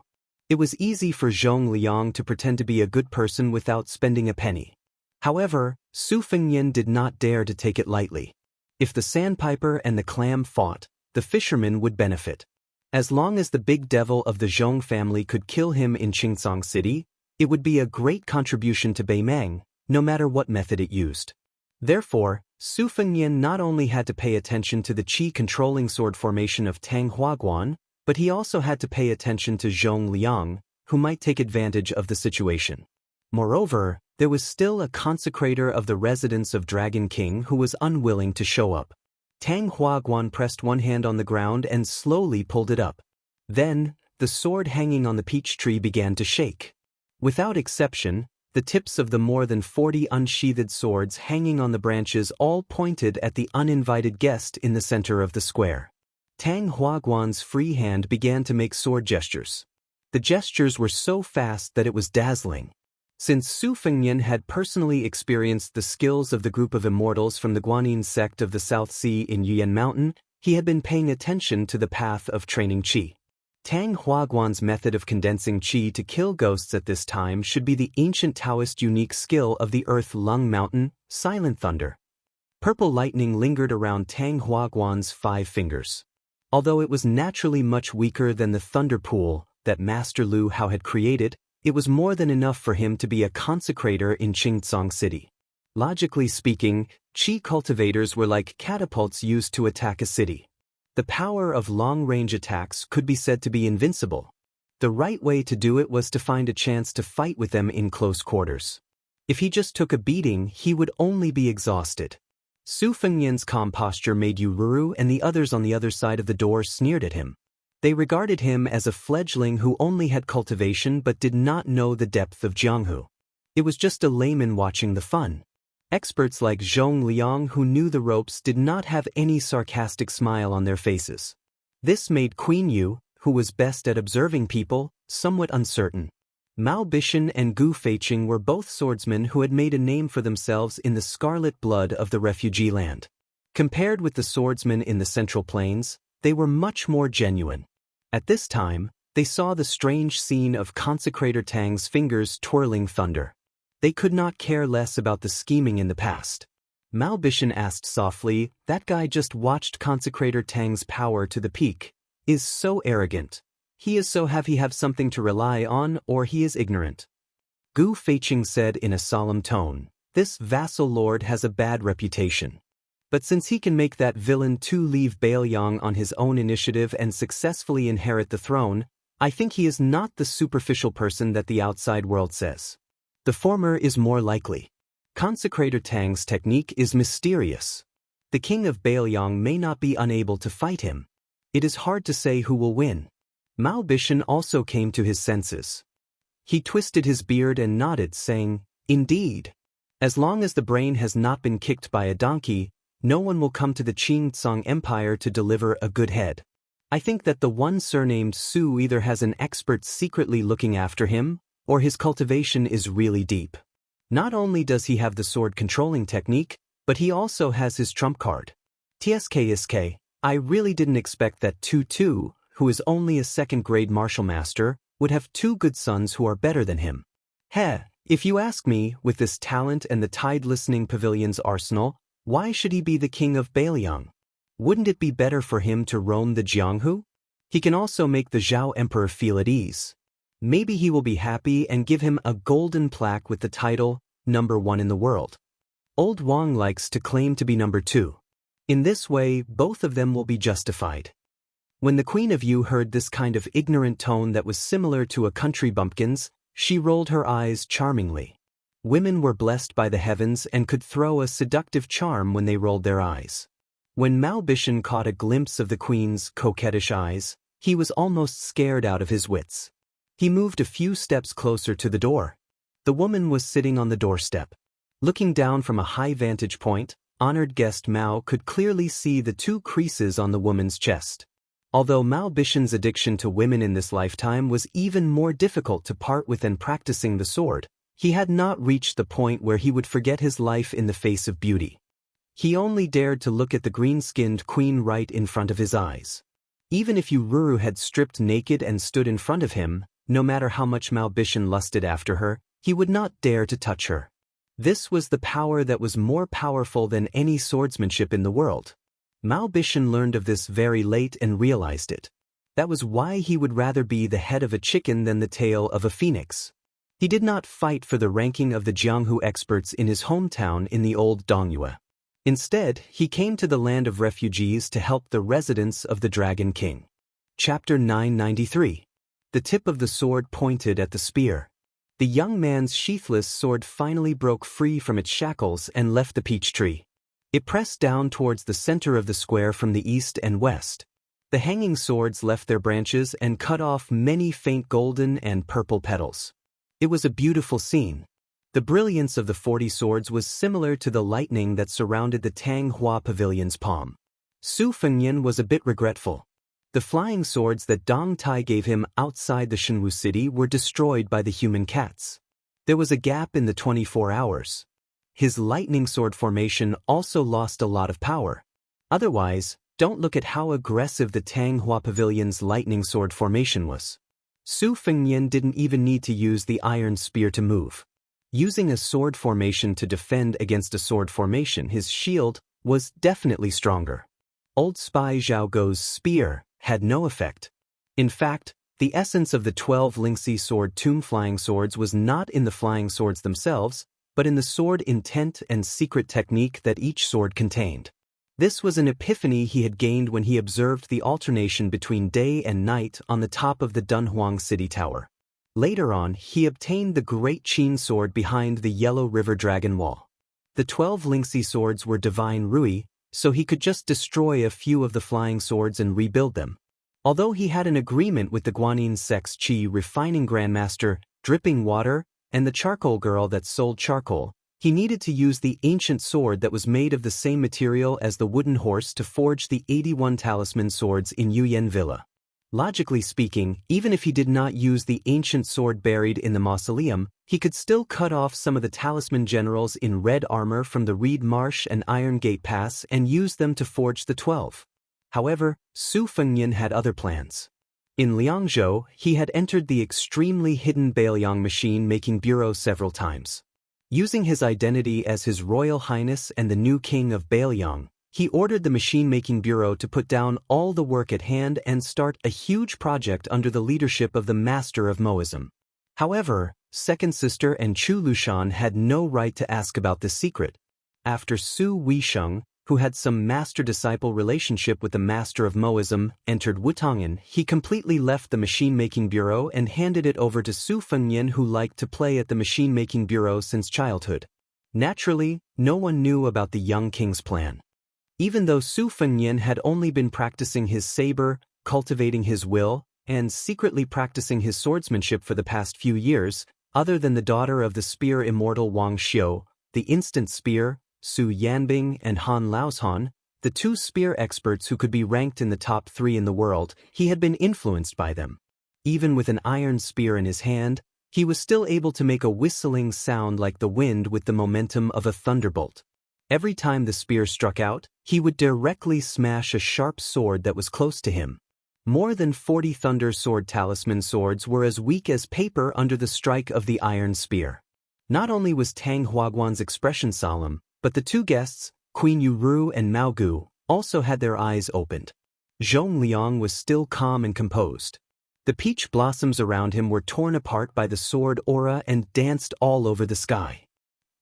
It was easy for Zhong Liang to pretend to be a good person without spending a penny. However, Su Fengnian did not dare to take it lightly. If the sandpiper and the clam fought, the fisherman would benefit. As long as the big devil of the Zhong family could kill him in Qingsong City, it would be a great contribution to Beimeng, no matter what method it used. Therefore, Su Fengnian not only had to pay attention to the qi-controlling sword formation of Tang Huaguan, but he also had to pay attention to Zhong Liang, who might take advantage of the situation. Moreover, there was still a consecrator of the residence of Dragon King who was unwilling to show up. Tang Huaguan pressed one hand on the ground and slowly pulled it up. Then, the sword hanging on the peach tree began to shake. Without exception, the tips of the more than 40 unsheathed swords hanging on the branches all pointed at the uninvited guest in the center of the square. Tang Huaguan's free hand began to make sword gestures. The gestures were so fast that it was dazzling. Since Su Fengnian had personally experienced the skills of the group of immortals from the Guanyin sect of the South Sea in Yuan Mountain, he had been paying attention to the path of training qi. Tang Huaguan's method of condensing qi to kill ghosts at this time should be the ancient Taoist unique skill of the Earth Lung Mountain, Silent Thunder. Purple lightning lingered around Tang Huaguan's 5 fingers. Although it was naturally much weaker than the thunder pool that Master Lu Hao had created, it was more than enough for him to be a consecrator in Qingsong City. Logically speaking, qi cultivators were like catapults used to attack a city. The power of long-range attacks could be said to be invincible. The right way to do it was to find a chance to fight with them in close quarters. If he just took a beating, he would only be exhausted. Su Fengnian's calm posture made Yu Ruru and the others on the other side of the door sneered at him. They regarded him as a fledgling who only had cultivation but did not know the depth of Jianghu. It was just a layman watching the fun. Experts like Zhong Liang who knew the ropes did not have any sarcastic smile on their faces. This made Queen Yu, who was best at observing people, somewhat uncertain. Mao Bishan and Gu Feiqing were both swordsmen who had made a name for themselves in the scarlet blood of the refugee land. Compared with the swordsmen in the Central Plains, they were much more genuine. At this time, they saw the strange scene of Consecrator Tang's fingers twirling thunder. They could not care less about the scheming in the past. Mao Bishan asked softly, "That guy just watched Consecrator Tang's power to the peak. Is so arrogant. he is so happy have something to rely on, or he is ignorant. Gu Feiqing said in a solemn tone, "This vassal lord has a bad reputation. But since he can make that villain Tu leave Bailiang on his own initiative and successfully inherit the throne, I think he is not the superficial person that the outside world says. The former is more likely. Consecrator Tang's technique is mysterious. The king of Bailiang may not be unable to fight him. It is hard to say who will win." Mao Bishan also came to his senses. He twisted his beard and nodded, saying, "Indeed. As long as the brain has not been kicked by a donkey, no one will come to the Qingtsong Empire to deliver a good head. I think that the one surnamed Su either has an expert secretly looking after him, or his cultivation is really deep. Not only does he have the sword controlling technique, but he also has his trump card. TSK, I really didn't expect that Tu, who is only a second-grade martial master, would have two good sons who are better than him. If you ask me, with this talent and the tide-listening pavilion's arsenal, why should he be the king of Bailiang? Wouldn't it be better for him to roam the Jianghu? He can also make the Zhao Emperor feel at ease. Maybe he will be happy and give him a golden plaque with the title, #1 in the world. Old Wang likes to claim to be #2. In this way, both of them will be justified." When the Queen of Yu heard this kind of ignorant tone that was similar to a country bumpkin's, she rolled her eyes charmingly. Women were blessed by the heavens and could throw a seductive charm when they rolled their eyes. When Mao Bishan caught a glimpse of the Queen's coquettish eyes, he was almost scared out of his wits. He moved a few steps closer to the door. The woman was sitting on the doorstep. Looking down from a high vantage point, honored guest Mao could clearly see the two creases on the woman's chest. Although Mao Bishan's addiction to women in this lifetime was even more difficult to part with than practicing the sword, he had not reached the point where he would forget his life in the face of beauty. He only dared to look at the green-skinned queen right in front of his eyes. Even if Yururu had stripped naked and stood in front of him, no matter how much Mao Bishan lusted after her, he would not dare to touch her. This was the power that was more powerful than any swordsmanship in the world. Mao Bishan learned of this very late and realized it. That was why he would rather be the head of a chicken than the tail of a phoenix. He did not fight for the ranking of the Jianghu experts in his hometown in the old Dongyue. Instead, he came to the land of refugees to help the residents of the Dragon King. Chapter 993. The tip of the sword pointed at the spear. The young man's sheathless sword finally broke free from its shackles and left the peach tree. It pressed down towards the center of the square from the east and west. The hanging swords left their branches and cut off many faint golden and purple petals. It was a beautiful scene. The brilliance of the 40 swords was similar to the lightning that surrounded the Tang Hua Pavilion's palm. Su Fengyan was a bit regretful. The flying swords that Dong Tai gave him outside the Shenwu city were destroyed by the human cats. There was a gap in the 24 hours. His lightning sword formation also lost a lot of power. Otherwise, don't look at how aggressive the Tang Hua Pavilion's lightning sword formation was. Su Fengyan didn't even need to use the iron spear to move. Using a sword formation to defend against a sword formation, his shield was definitely stronger. Old spy Zhao Gou's spear had no effect. In fact, the essence of the 12 Lingxi sword tomb flying swords was not in the flying swords themselves, but in the sword intent and secret technique that each sword contained. This was an epiphany he had gained when he observed the alternation between day and night on the top of the Dunhuang city tower. Later on, he obtained the Great Qin sword behind the Yellow River Dragon Wall. The 12 Lingxi swords were divine Rui, so he could just destroy a few of the flying swords and rebuild them. Although he had an agreement with the Guanyin Sect's Qi refining grandmaster, Dripping Water, and the charcoal girl that sold charcoal, he needed to use the ancient sword that was made of the same material as the wooden horse to forge the 81 talisman swords in Yuyan Villa. Logically speaking, even if he did not use the ancient sword buried in the mausoleum, he could still cut off some of the talisman generals in red armor from the Reed Marsh and Iron Gate Pass and use them to forge the 12. However, Su Fengyan had other plans. In Liangzhou, he had entered the extremely hidden Bailiang machine-making bureau several times. Using his identity as His Royal Highness and the new King of Bailiang, He ordered the machine-making bureau to put down all the work at hand and start a huge project under the leadership of the master of Moism. However, second sister and Chu Lushan had no right to ask about this secret. After Su Weisheng, who had some master-disciple relationship with the master of Moism, entered Wutong'an, he completely left the machine-making bureau and handed it over to Su Fengyan, who liked to play at the machine-making bureau since childhood. Naturally, no one knew about the young king's plan. Even though Su Fengyan had only been practicing his saber, cultivating his will, and secretly practicing his swordsmanship for the past few years, other than the daughter of the spear immortal Wang Xiu, the instant spear, Su Yanbing and Han Laoshan, the two spear experts who could be ranked in the top 3 in the world, he had been influenced by them. Even with an iron spear in his hand, he was still able to make a whistling sound like the wind with the momentum of a thunderbolt. Every time the spear struck out, he would directly smash a sharp sword that was close to him. More than 40 Thunder Sword talisman swords were as weak as paper under the strike of the iron spear. Not only was Tang Huaguan's expression solemn, but the two guests, Queen Yuru and Mao Gu, also had their eyes opened. Zhong Liang was still calm and composed. The peach blossoms around him were torn apart by the sword aura and danced all over the sky.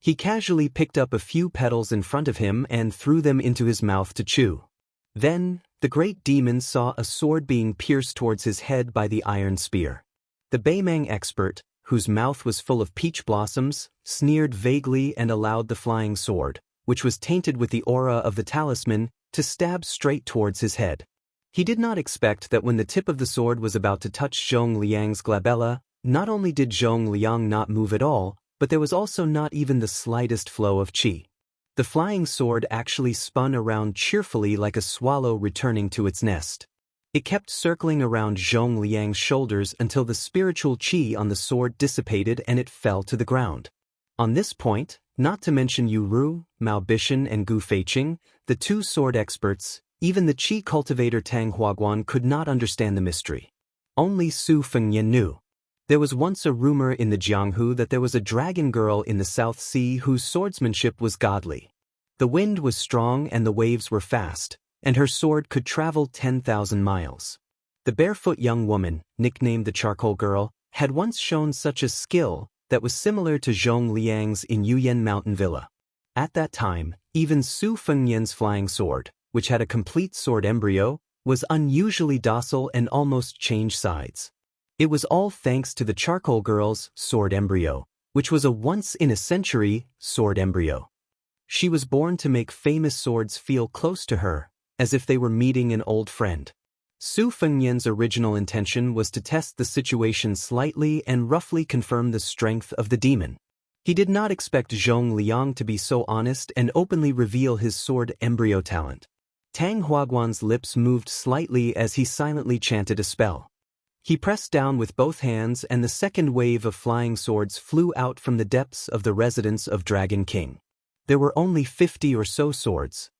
He casually picked up a few petals in front of him and threw them into his mouth to chew. Then, the great demon saw a sword being pierced towards his head by the iron spear. The Beimang expert, whose mouth was full of peach blossoms, sneered vaguely and allowed the flying sword, which was tainted with the aura of the talisman, to stab straight towards his head. He did not expect that when the tip of the sword was about to touch Zhong Liang's glabella, not only did Zhong Liang not move at all, but there was also not even the slightest flow of qi. The flying sword actually spun around cheerfully like a swallow returning to its nest. It kept circling around Zhong Liang's shoulders until the spiritual qi on the sword dissipated and it fell to the ground. On this point, not to mention Yu Ru, Mao Bishan and Gu Feiqing, the two sword experts, even the qi cultivator Tang Huaguan could not understand the mystery. Only Su Fengyan knew. There was once a rumor in the Jianghu that there was a dragon girl in the South Sea whose swordsmanship was godly. The wind was strong and the waves were fast, and her sword could travel 10,000 miles. The barefoot young woman, nicknamed the Charcoal Girl, had once shown such a skill that was similar to Zhong Liang's in Yuyan Mountain Villa. At that time, even Su Fengyan's flying sword, which had a complete sword embryo, was unusually docile and almost changed sides. It was all thanks to the Charcoal Girl's sword embryo, which was a once-in-a-century sword embryo. She was born to make famous swords feel close to her, as if they were meeting an old friend. Su Fengyan's original intention was to test the situation slightly and roughly confirm the strength of the demon. He did not expect Zhong Liang to be so honest and openly reveal his sword embryo talent. Tang Huaguan's lips moved slightly as he silently chanted a spell. He pressed down with both hands and the second wave of flying swords flew out from the depths of the residence of Dragon King. There were only 50 or so swords.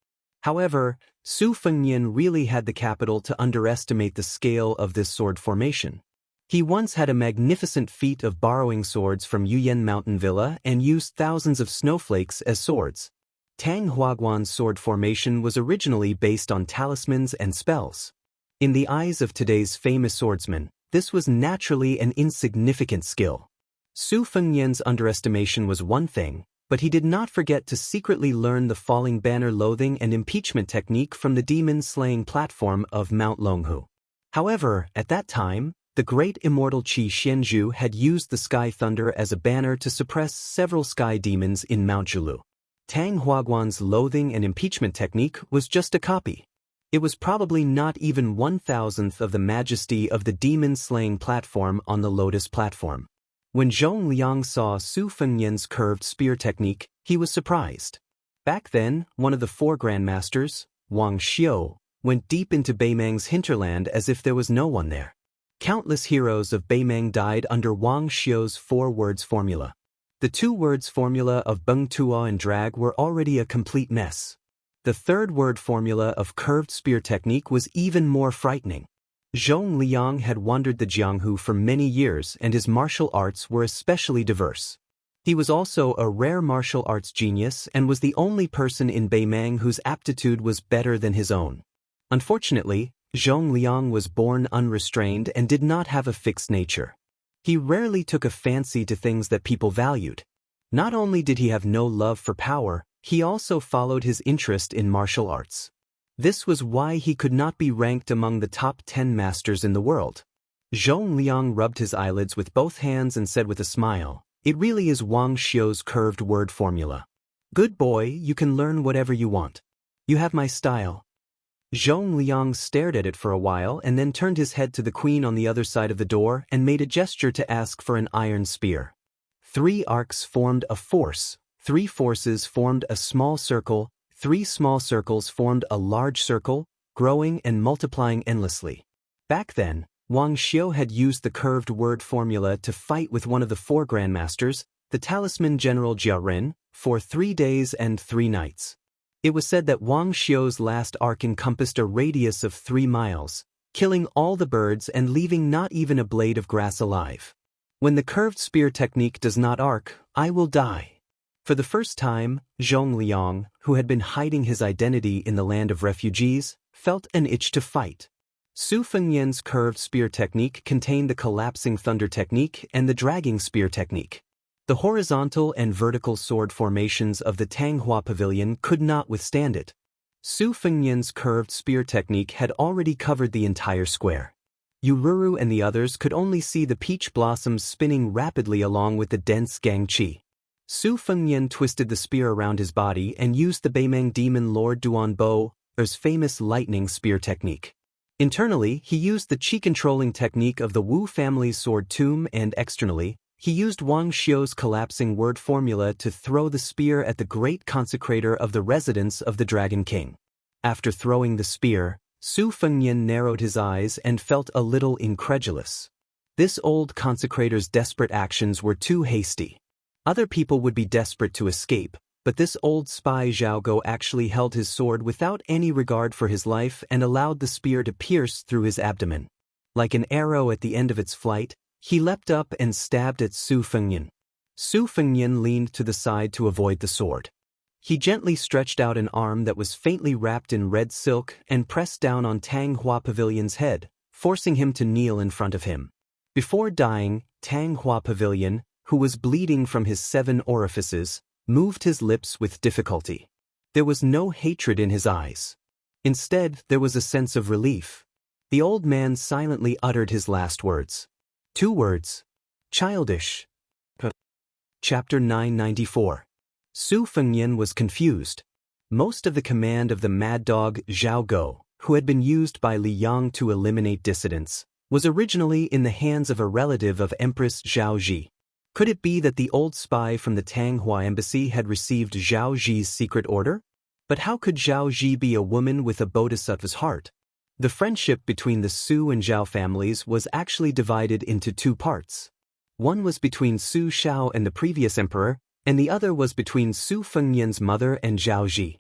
However, Su Fengyan really had the capital to underestimate the scale of this sword formation. He once had a magnificent feat of borrowing swords from Yuyan Mountain Villa and used thousands of snowflakes as swords. Tang Huaguan's sword formation was originally based on talismans and spells. In the eyes of today's famous swordsmen, this was naturally an insignificant skill. Su Fengyan's underestimation was one thing, but he did not forget to secretly learn the falling banner loathing and impeachment technique from the demon-slaying platform of Mount Longhu. However, at that time, the great immortal Qi Xianzhu had used the sky thunder as a banner to suppress several sky demons in Mount Zhulu. Tang Huaguan's loathing and impeachment technique was just a copy. It was probably not even 1,000th of the majesty of the demon-slaying platform on the Lotus platform. When Zhong Liang saw Su Fengyan's curved spear technique, he was surprised. Back then, one of the 4 grandmasters, Wang Xiu, went deep into Beimang's hinterland as if there was no one there. Countless heroes of Beimang died under Wang Xiu's 4-words formula. The 2-words formula of Beng Tuo and Drag were already a complete mess. The 3rd-word formula of curved spear technique was even more frightening. Zhong Liang had wandered the Jianghu for many years and his martial arts were especially diverse. He was also a rare martial arts genius and was the only person in Beimang whose aptitude was better than his own. Unfortunately, Zhong Liang was born unrestrained and did not have a fixed nature. He rarely took a fancy to things that people valued. Not only did he have no love for power, he also followed his interest in martial arts. This was why he could not be ranked among the top 10 masters in the world. Zhong Liang rubbed his eyelids with both hands and said with a smile, "It really is Wang Xiu's curved word formula. Good boy, you can learn whatever you want. You have my style." Zhong Liang stared at it for a while and then turned his head to the queen on the other side of the door and made a gesture to ask for an iron spear. 3 arcs formed a force, 3 forces formed a small circle, 3 small circles formed a large circle, growing and multiplying endlessly. Back then, Wang Xiu had used the curved word formula to fight with one of the 4 grandmasters, the talisman general Jia Ren, for 3 days and 3 nights. It was said that Wang Xiu's last arc encompassed a radius of 3 miles, killing all the birds and leaving not even a blade of grass alive. When the curved spear technique does not arc, I will die. For the first time, Zhong Liang, who had been hiding his identity in the land of refugees, felt an itch to fight. Su Fengyan's curved spear technique contained the collapsing thunder technique and the dragging spear technique. The horizontal and vertical sword formations of the Tanghua Pavilion could not withstand it. Su Fengyan's curved spear technique had already covered the entire square. Yururu and the others could only see the peach blossoms spinning rapidly along with the dense gangqi. Su Fengyan twisted the spear around his body and used the Beimang demon Lord Duanbo's famous lightning spear technique. Internally, he used the qi-controlling technique of the Wu family's sword tomb, and externally, he used Wang Xiu's collapsing word formula to throw the spear at the great consecrator of the residence of the Dragon King. After throwing the spear, Su Fengyan narrowed his eyes and felt a little incredulous. This old consecrator's desperate actions were too hasty. Other people would be desperate to escape, but this old spy Zhao Go actually held his sword without any regard for his life and allowed the spear to pierce through his abdomen. Like an arrow at the end of its flight, he leapt up and stabbed at Su Fengyan. Su Fengyan leaned to the side to avoid the sword. He gently stretched out an arm that was faintly wrapped in red silk and pressed down on Tang Hua Pavilion's head, forcing him to kneel in front of him. Before dying, Tang Hua Pavilion, who was bleeding from his 7 orifices, moved his lips with difficulty. There was no hatred in his eyes. Instead, there was a sense of relief. The old man silently uttered his last words. 2 words. Childish. Chapter 994. Su Fengyan was confused. Most of the command of the mad dog Zhao Go, who had been used by Li Yang to eliminate dissidents, was originally in the hands of a relative of Empress Zhao Ji. Could it be that the old spy from the Tanghua embassy had received Zhao Ji's secret order? But how could Zhao Ji be a woman with a bodhisattva's heart? The friendship between the Su and Zhao families was actually divided into 2 parts. One was between Su Shao and the previous emperor, and the other was between Su Fengyan's mother and Zhao Ji.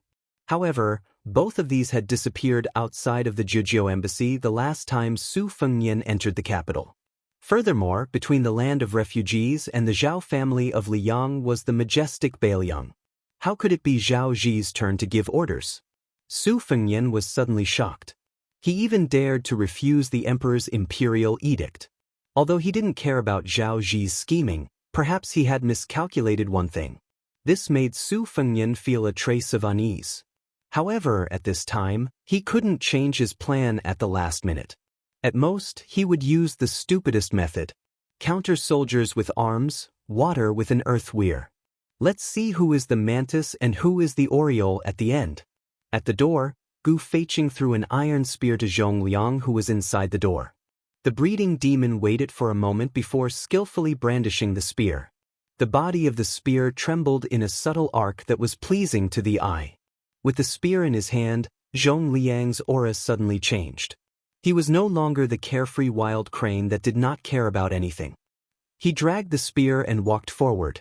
However, both of these had disappeared outside of the Jiuzhou embassy the last time Su Fengyan entered the capital. Furthermore, between the land of refugees and the Zhao family of Liyang was the majestic Bailiang. How could it be Zhao Ji's turn to give orders? Su Fengyan was suddenly shocked. He even dared to refuse the emperor's imperial edict. Although he didn't care about Zhao Ji's scheming, perhaps he had miscalculated one thing. This made Su Fengyan feel a trace of unease. However, at this time, he couldn't change his plan at the last minute. At most, he would use the stupidest method. Counter soldiers with arms, water with an earth weir. Let's see who is the mantis and who is the oriole at the end. At the door, Gu Feiqing threw an iron spear to Zhong Liang, who was inside the door. The breeding demon waited for a moment before skillfully brandishing the spear. The body of the spear trembled in a subtle arc that was pleasing to the eye. With the spear in his hand, Zhong Liang's aura suddenly changed. He was no longer the carefree wild crane that did not care about anything. He dragged the spear and walked forward.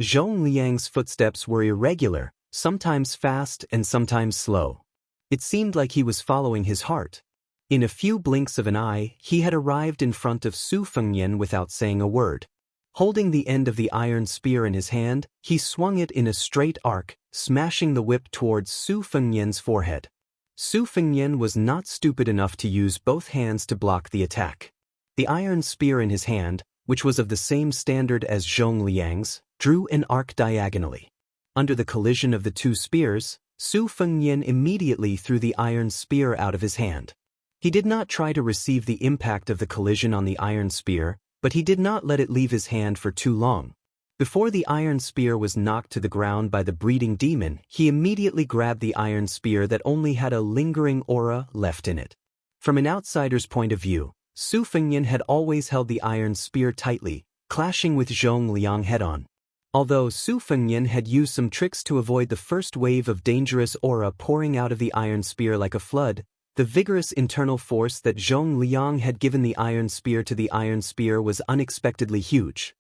Zhong Liang's footsteps were irregular, sometimes fast and sometimes slow. It seemed like he was following his heart. In a few blinks of an eye, he had arrived in front of Su Fengyan without saying a word. Holding the end of the iron spear in his hand, he swung it in a straight arc, smashing the whip towards Su Fengnian's forehead. Su Fengnian was not stupid enough to use both hands to block the attack. The iron spear in his hand, which was of the same standard as Zhong Liang's, drew an arc diagonally. Under the collision of the two spears, Su Fengnian immediately threw the iron spear out of his hand. He did not try to receive the impact of the collision on the iron spear, but he did not let it leave his hand for too long. Before the iron spear was knocked to the ground by the breeding demon, he immediately grabbed the iron spear that only had a lingering aura left in it. From an outsider's point of view, Su Fengnian had always held the iron spear tightly, clashing with Zhong Liang head-on. Although Su Fengnian had used some tricks to avoid the first wave of dangerous aura pouring out of the iron spear like a flood, the vigorous internal force that Zhong Liang had given the iron spear to the iron spear was unexpectedly huge.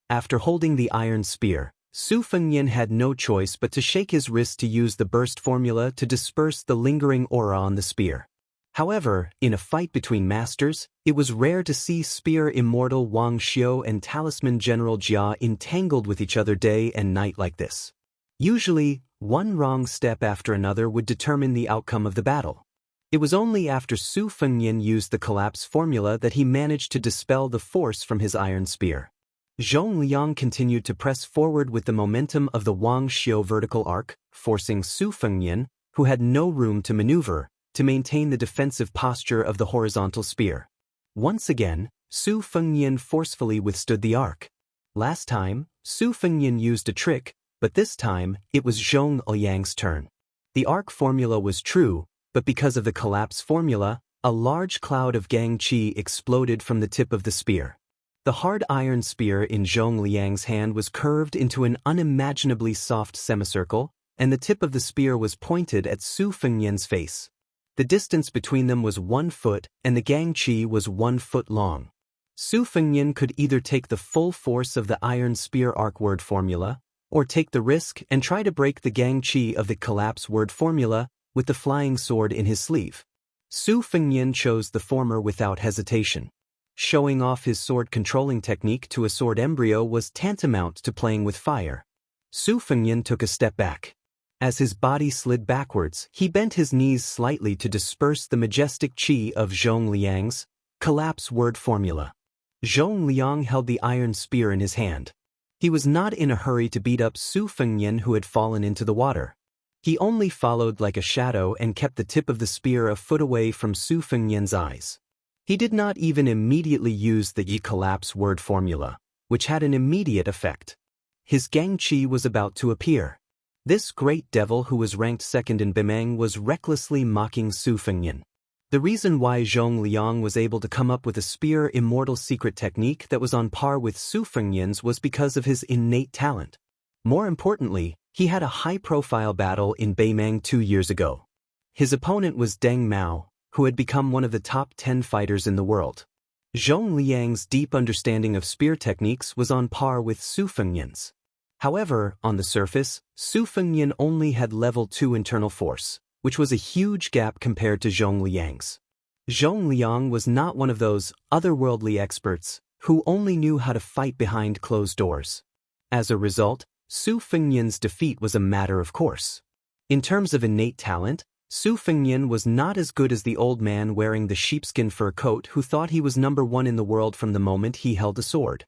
After holding the iron spear, Su Fengnian had no choice but to shake his wrist to use the burst formula to disperse the lingering aura on the spear. However, in a fight between masters, it was rare to see spear immortal Wang Xiu and talisman General Jia entangled with each other day and night like this. Usually, one wrong step after another would determine the outcome of the battle. It was only after Su Fengnian used the collapse formula that he managed to dispel the force from his iron spear. Zhong Liang continued to press forward with the momentum of the Wang Xiu vertical arc, forcing Su Fengnian, who had no room to maneuver, to maintain the defensive posture of the horizontal spear. Once again, Su Fengnian forcefully withstood the arc. Last time, Su Fengnian used a trick, but this time, it was Zhong Liang's turn. The arc formula was true, but because of the collapse formula, a large cloud of Gang Qi exploded from the tip of the spear. The hard iron spear in Zhong Liang's hand was curved into an unimaginably soft semicircle, and the tip of the spear was pointed at Su Fengnian's face. The distance between them was 1 foot, and the Gang Qi was 1 foot long. Su Fengnian could either take the full force of the iron spear arc word formula, or take the risk and try to break the Gang Qi of the collapse word formula with the flying sword in his sleeve. Su Fengnian chose the former without hesitation. Showing off his sword controlling technique to a sword embryo was tantamount to playing with fire. Su Fengnian took a step back. As his body slid backwards, he bent his knees slightly to disperse the majestic qi of Zhong Liang's collapse word formula. Zhong Liang held the iron spear in his hand. He was not in a hurry to beat up Su Fengnian, who had fallen into the water. He only followed like a shadow and kept the tip of the spear a foot away from Su Fengnian's eyes. He did not even immediately use the Yi collapse word formula, which had an immediate effect. His Gang Qi was about to appear. This great devil, who was ranked second in Bimeng, was recklessly mocking Su Fengnian. The reason why Zhong Liang was able to come up with a spear immortal secret technique that was on par with Su Fengnian's was because of his innate talent. More importantly, he had a high-profile battle in Beimeng 2 years ago. His opponent was Deng Mao, who had become one of the top 10 fighters in the world. Zhong Liang's deep understanding of spear techniques was on par with Su Fengnian's. However, on the surface, Su Fengnian only had level 2 internal force, which was a huge gap compared to Zhong Liang's. Zhong Liang was not one of those otherworldly experts who only knew how to fight behind closed doors. As a result, Su Fengnian's defeat was a matter of course. In terms of innate talent, Su Fengnian was not as good as the old man wearing the sheepskin fur coat who thought he was number 1 in the world from the moment he held a sword.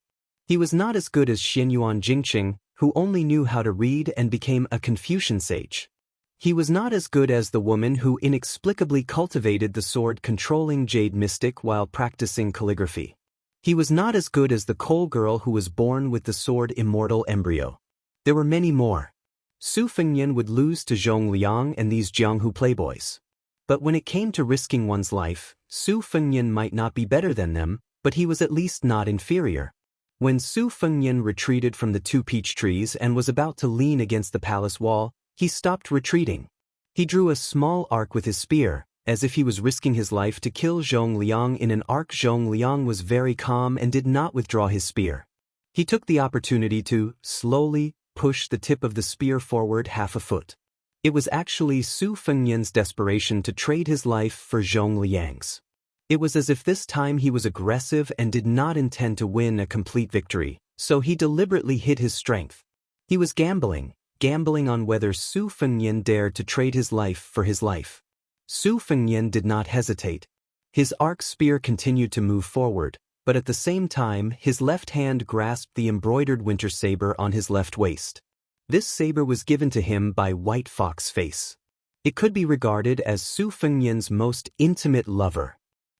He was not as good as Xianyuan Jingqing, who only knew how to read and became a Confucian sage. He was not as good as the woman who inexplicably cultivated the sword-controlling jade mystic while practicing calligraphy. He was not as good as the coal girl who was born with the sword immortal embryo. There were many more. Su Fengnian would lose to Zhong Liang and these Jianghu playboys. But when it came to risking one's life, Su Fengnian might not be better than them, but he was at least not inferior. When Su Fengnian retreated from the 2 peach trees and was about to lean against the palace wall, he stopped retreating. He drew a small arc with his spear, as if he was risking his life to kill Zhong Liang in an arc. Zhong Liang was very calm and did not withdraw his spear. He took the opportunity to slowly push the tip of the spear forward half a foot. It was actually Su Fengnian's desperation to trade his life for Zhong Liang's. It was as if this time he was aggressive and did not intend to win a complete victory, So he deliberately hid his strength. He was gambling on whether Su Fengnian dared to trade his life for his life. Su Fengnian did not hesitate. His arc spear continued to move forward, but at the same time his left hand grasped the embroidered winter saber on his left waist. This saber was given to him by White Fox Face. It could be regarded as Su Fengnian's most intimate lover.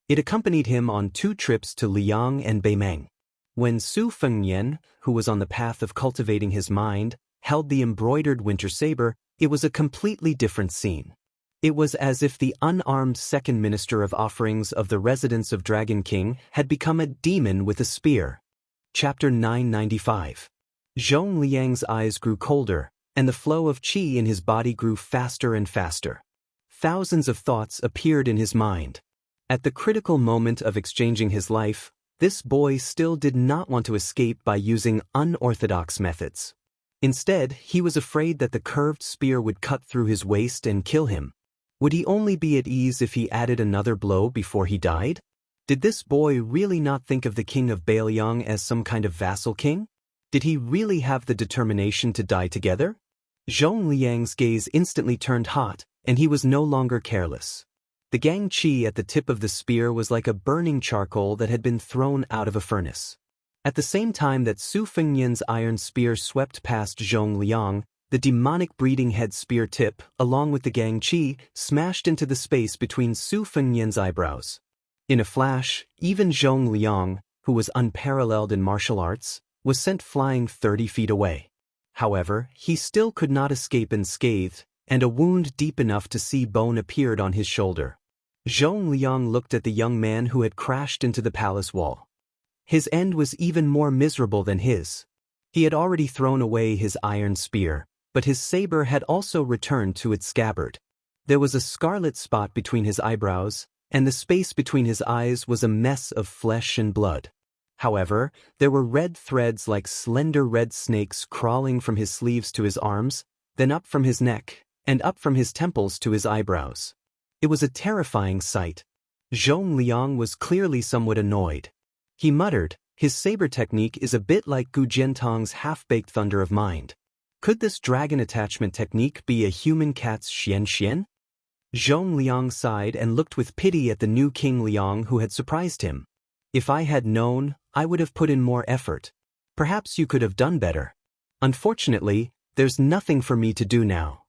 It accompanied him on 2 trips to Liang and Beimeng. When Su Fengnian, who was on the path of cultivating his mind, held the embroidered winter saber, it was a completely different scene. It was as if the unarmed second minister of offerings of the residence of Dragon King had become a demon with a spear. Chapter 995. Zhong Liang's eyes grew colder, and the flow of qi in his body grew faster and faster. Thousands of thoughts appeared in his mind. At the critical moment of exchanging his life, this boy still did not want to escape by using unorthodox methods. Instead, he was afraid that the curved spear would cut through his waist and kill him. Would he only be at ease if he added another blow before he died? Did this boy really not think of the king of Bailiang as some kind of vassal king? Did he really have the determination to die together? Zhong Liang's gaze instantly turned hot, and he was no longer careless. The gang qi at the tip of the spear was like a burning charcoal that had been thrown out of a furnace. At the same time that Su Fengnian's iron spear swept past Zhong Liang, the demonic breeding head spear tip, along with the gang qi, smashed into the space between Su Fengnian's eyebrows. In a flash, even Zhong Liang, who was unparalleled in martial arts, was sent flying 30 feet away. However, he still could not escape unscathed, and a wound deep enough to see bone appeared on his shoulder. Zhong Liang looked at the young man who had crashed into the palace wall. His end was even more miserable than his. He had already thrown away his iron spear, but his saber had also returned to its scabbard. There was a scarlet spot between his eyebrows, and the space between his eyes was a mess of flesh and blood. However, there were red threads like slender red snakes crawling from his sleeves to his arms, then up from his neck, and up from his temples to his eyebrows. It was a terrifying sight. Zhong Liang was clearly somewhat annoyed. He muttered, "His saber technique is a bit like Gu Jiantong's half-baked thunder of mind. Could this dragon attachment technique be a human cat's Xianxia?" Zhong Liang sighed and looked with pity at the new King Liang who had surprised him. "If I had known, I would have put in more effort. Perhaps you could have done better. Unfortunately, there's nothing for me to do now."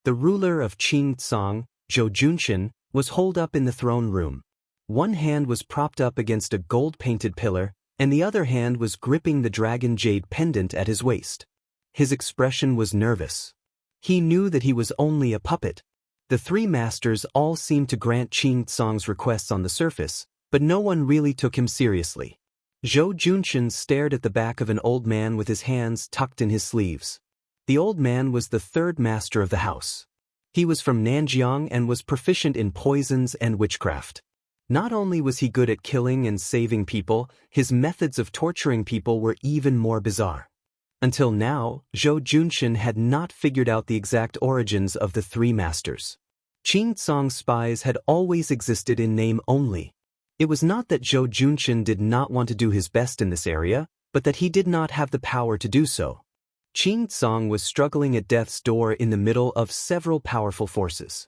The ruler of Qingcang, Zhou Junshin, was holed up in the throne room. One hand was propped up against a gold-painted pillar, and the other hand was gripping the dragon jade pendant at his waist. His expression was nervous. He knew that he was only a puppet. The 3 masters all seemed to grant Qingcang's requests on the surface, but no one really took him seriously. Zhou Junshin stared at the back of an old man with his hands tucked in his sleeves. The old man was the 3rd master of the house. He was from Nanjiang and was proficient in poisons and witchcraft. Not only was he good at killing and saving people, his methods of torturing people were even more bizarre. Until now, Zhou Junshin had not figured out the exact origins of the 3 masters. Qingcang spies had always existed in name only. It was not that Zhou Junshin did not want to do his best in this area, but that he did not have the power to do so. Qingcang was struggling at death's door in the middle of several powerful forces.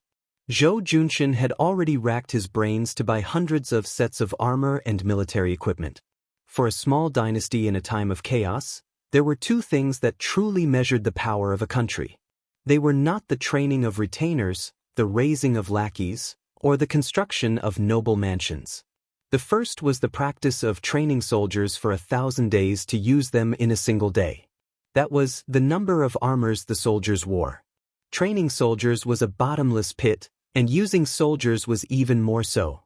Zhou Junshin had already racked his brains to buy hundreds of sets of armor and military equipment. For a small dynasty in a time of chaos, there were 2 things that truly measured the power of a country. They were not the training of retainers, the raising of lackeys, or the construction of noble mansions. The first was the practice of training soldiers for 1,000 days to use them in a single day. That was the number of armors the soldiers wore. Training soldiers was a bottomless pit, and using soldiers was even more so.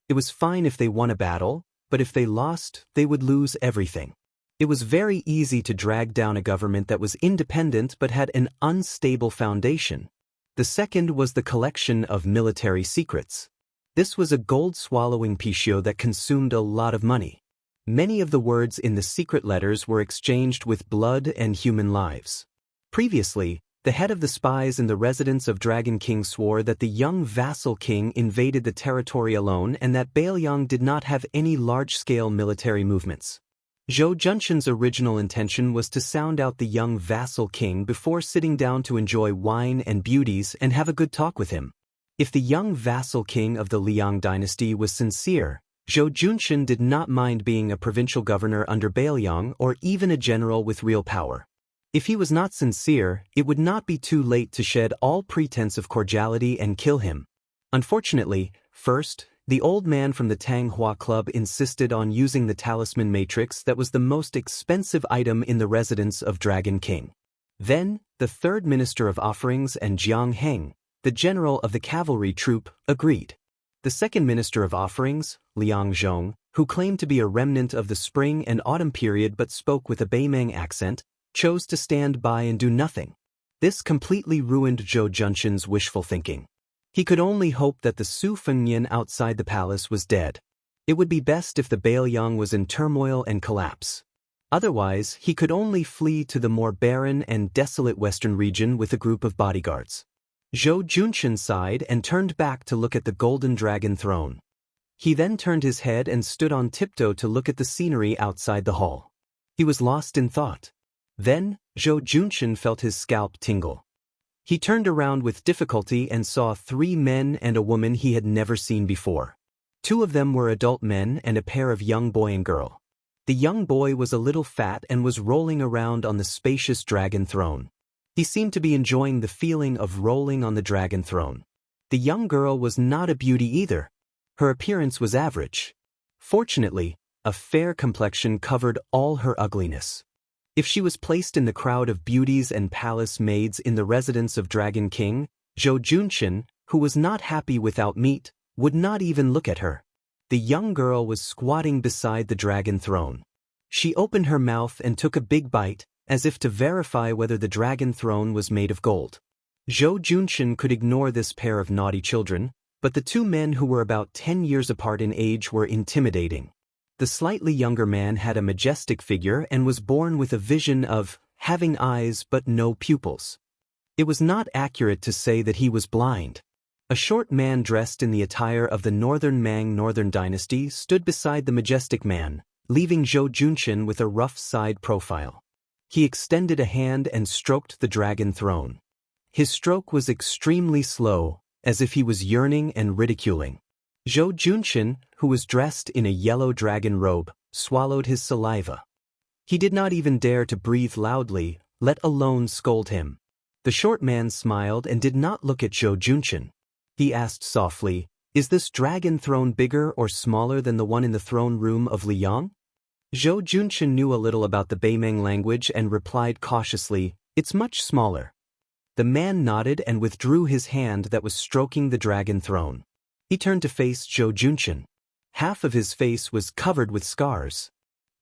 It was fine if they won a battle, but if they lost, they would lose everything. It was very easy to drag down a government that was independent but had an unstable foundation. The second was the collection of military secrets. This was a gold-swallowing picio that consumed a lot of money. Many of the words in the secret letters were exchanged with blood and human lives. Previously, the head of the spies in the residence of Dragon King swore that the young vassal king invaded the territory alone and that Bailiang did not have any large-scale military movements. Zhou Junshan's original intention was to sound out the young vassal king before sitting down to enjoy wine and beauties and have a good talk with him. If the young vassal king of the Liang dynasty was sincere, Zhou Junshan did not mind being a provincial governor under Bailiang or even a general with real power. If he was not sincere, it would not be too late to shed all pretense of cordiality and kill him. Unfortunately, first, the old man from the Tang Hua Club insisted on using the talisman matrix that was the most expensive item in the residence of Dragon King. Then, the third minister of offerings and Jiang Heng, the general of the cavalry troop, agreed. The second minister of offerings, Liang Zhong, who claimed to be a remnant of the spring and autumn period but spoke with a Beimeng accent, chose to stand by and do nothing. This completely ruined Zhou Junshan's wishful thinking. He could only hope that the Su Fengnian outside the palace was dead. It would be best if the Bailiang was in turmoil and collapse. Otherwise, he could only flee to the more barren and desolate western region with a group of bodyguards. Zhou Junshan sighed and turned back to look at the golden dragon throne. He then turned his head and stood on tiptoe to look at the scenery outside the hall. He was lost in thought. Then, Zhou Junshan felt his scalp tingle. He turned around with difficulty and saw 3 men and a woman he had never seen before. 2 of them were adult men and a pair of young boy and girl. The young boy was a little fat and was rolling around on the spacious dragon throne. He seemed to be enjoying the feeling of rolling on the dragon throne. The young girl was not a beauty either. Her appearance was average. Fortunately, a fair complexion covered all her ugliness. If she was placed in the crowd of beauties and palace maids in the residence of Dragon King, Zhou Junshan, who was not happy without meat, would not even look at her. The young girl was squatting beside the dragon throne. She opened her mouth and took a big bite, as if to verify whether the dragon throne was made of gold. Zhou Junshan could ignore this pair of naughty children, but the 2 men who were about 10 years apart in age were intimidating. The slightly younger man had a majestic figure and was born with a vision of having eyes but no pupils. It was not accurate to say that he was blind. A short man dressed in the attire of the Northern Mang Northern Dynasty stood beside the majestic man, leaving Zhou Junshan with a rough side profile. He extended a hand and stroked the dragon throne. His stroke was extremely slow, as if he was yearning and ridiculing. Zhou Junshan, who was dressed in a yellow dragon robe, swallowed his saliva. He did not even dare to breathe loudly, let alone scold him. The short man smiled and did not look at Zhou Junshan. He asked softly, "Is this dragon throne bigger or smaller than the one in the throne room of Liang?" Zhou Junshan knew a little about the Beimeng language and replied cautiously, "It's much smaller." The man nodded and withdrew his hand that was stroking the dragon throne. He turned to face Zhou Junshan. Half of his face was covered with scars.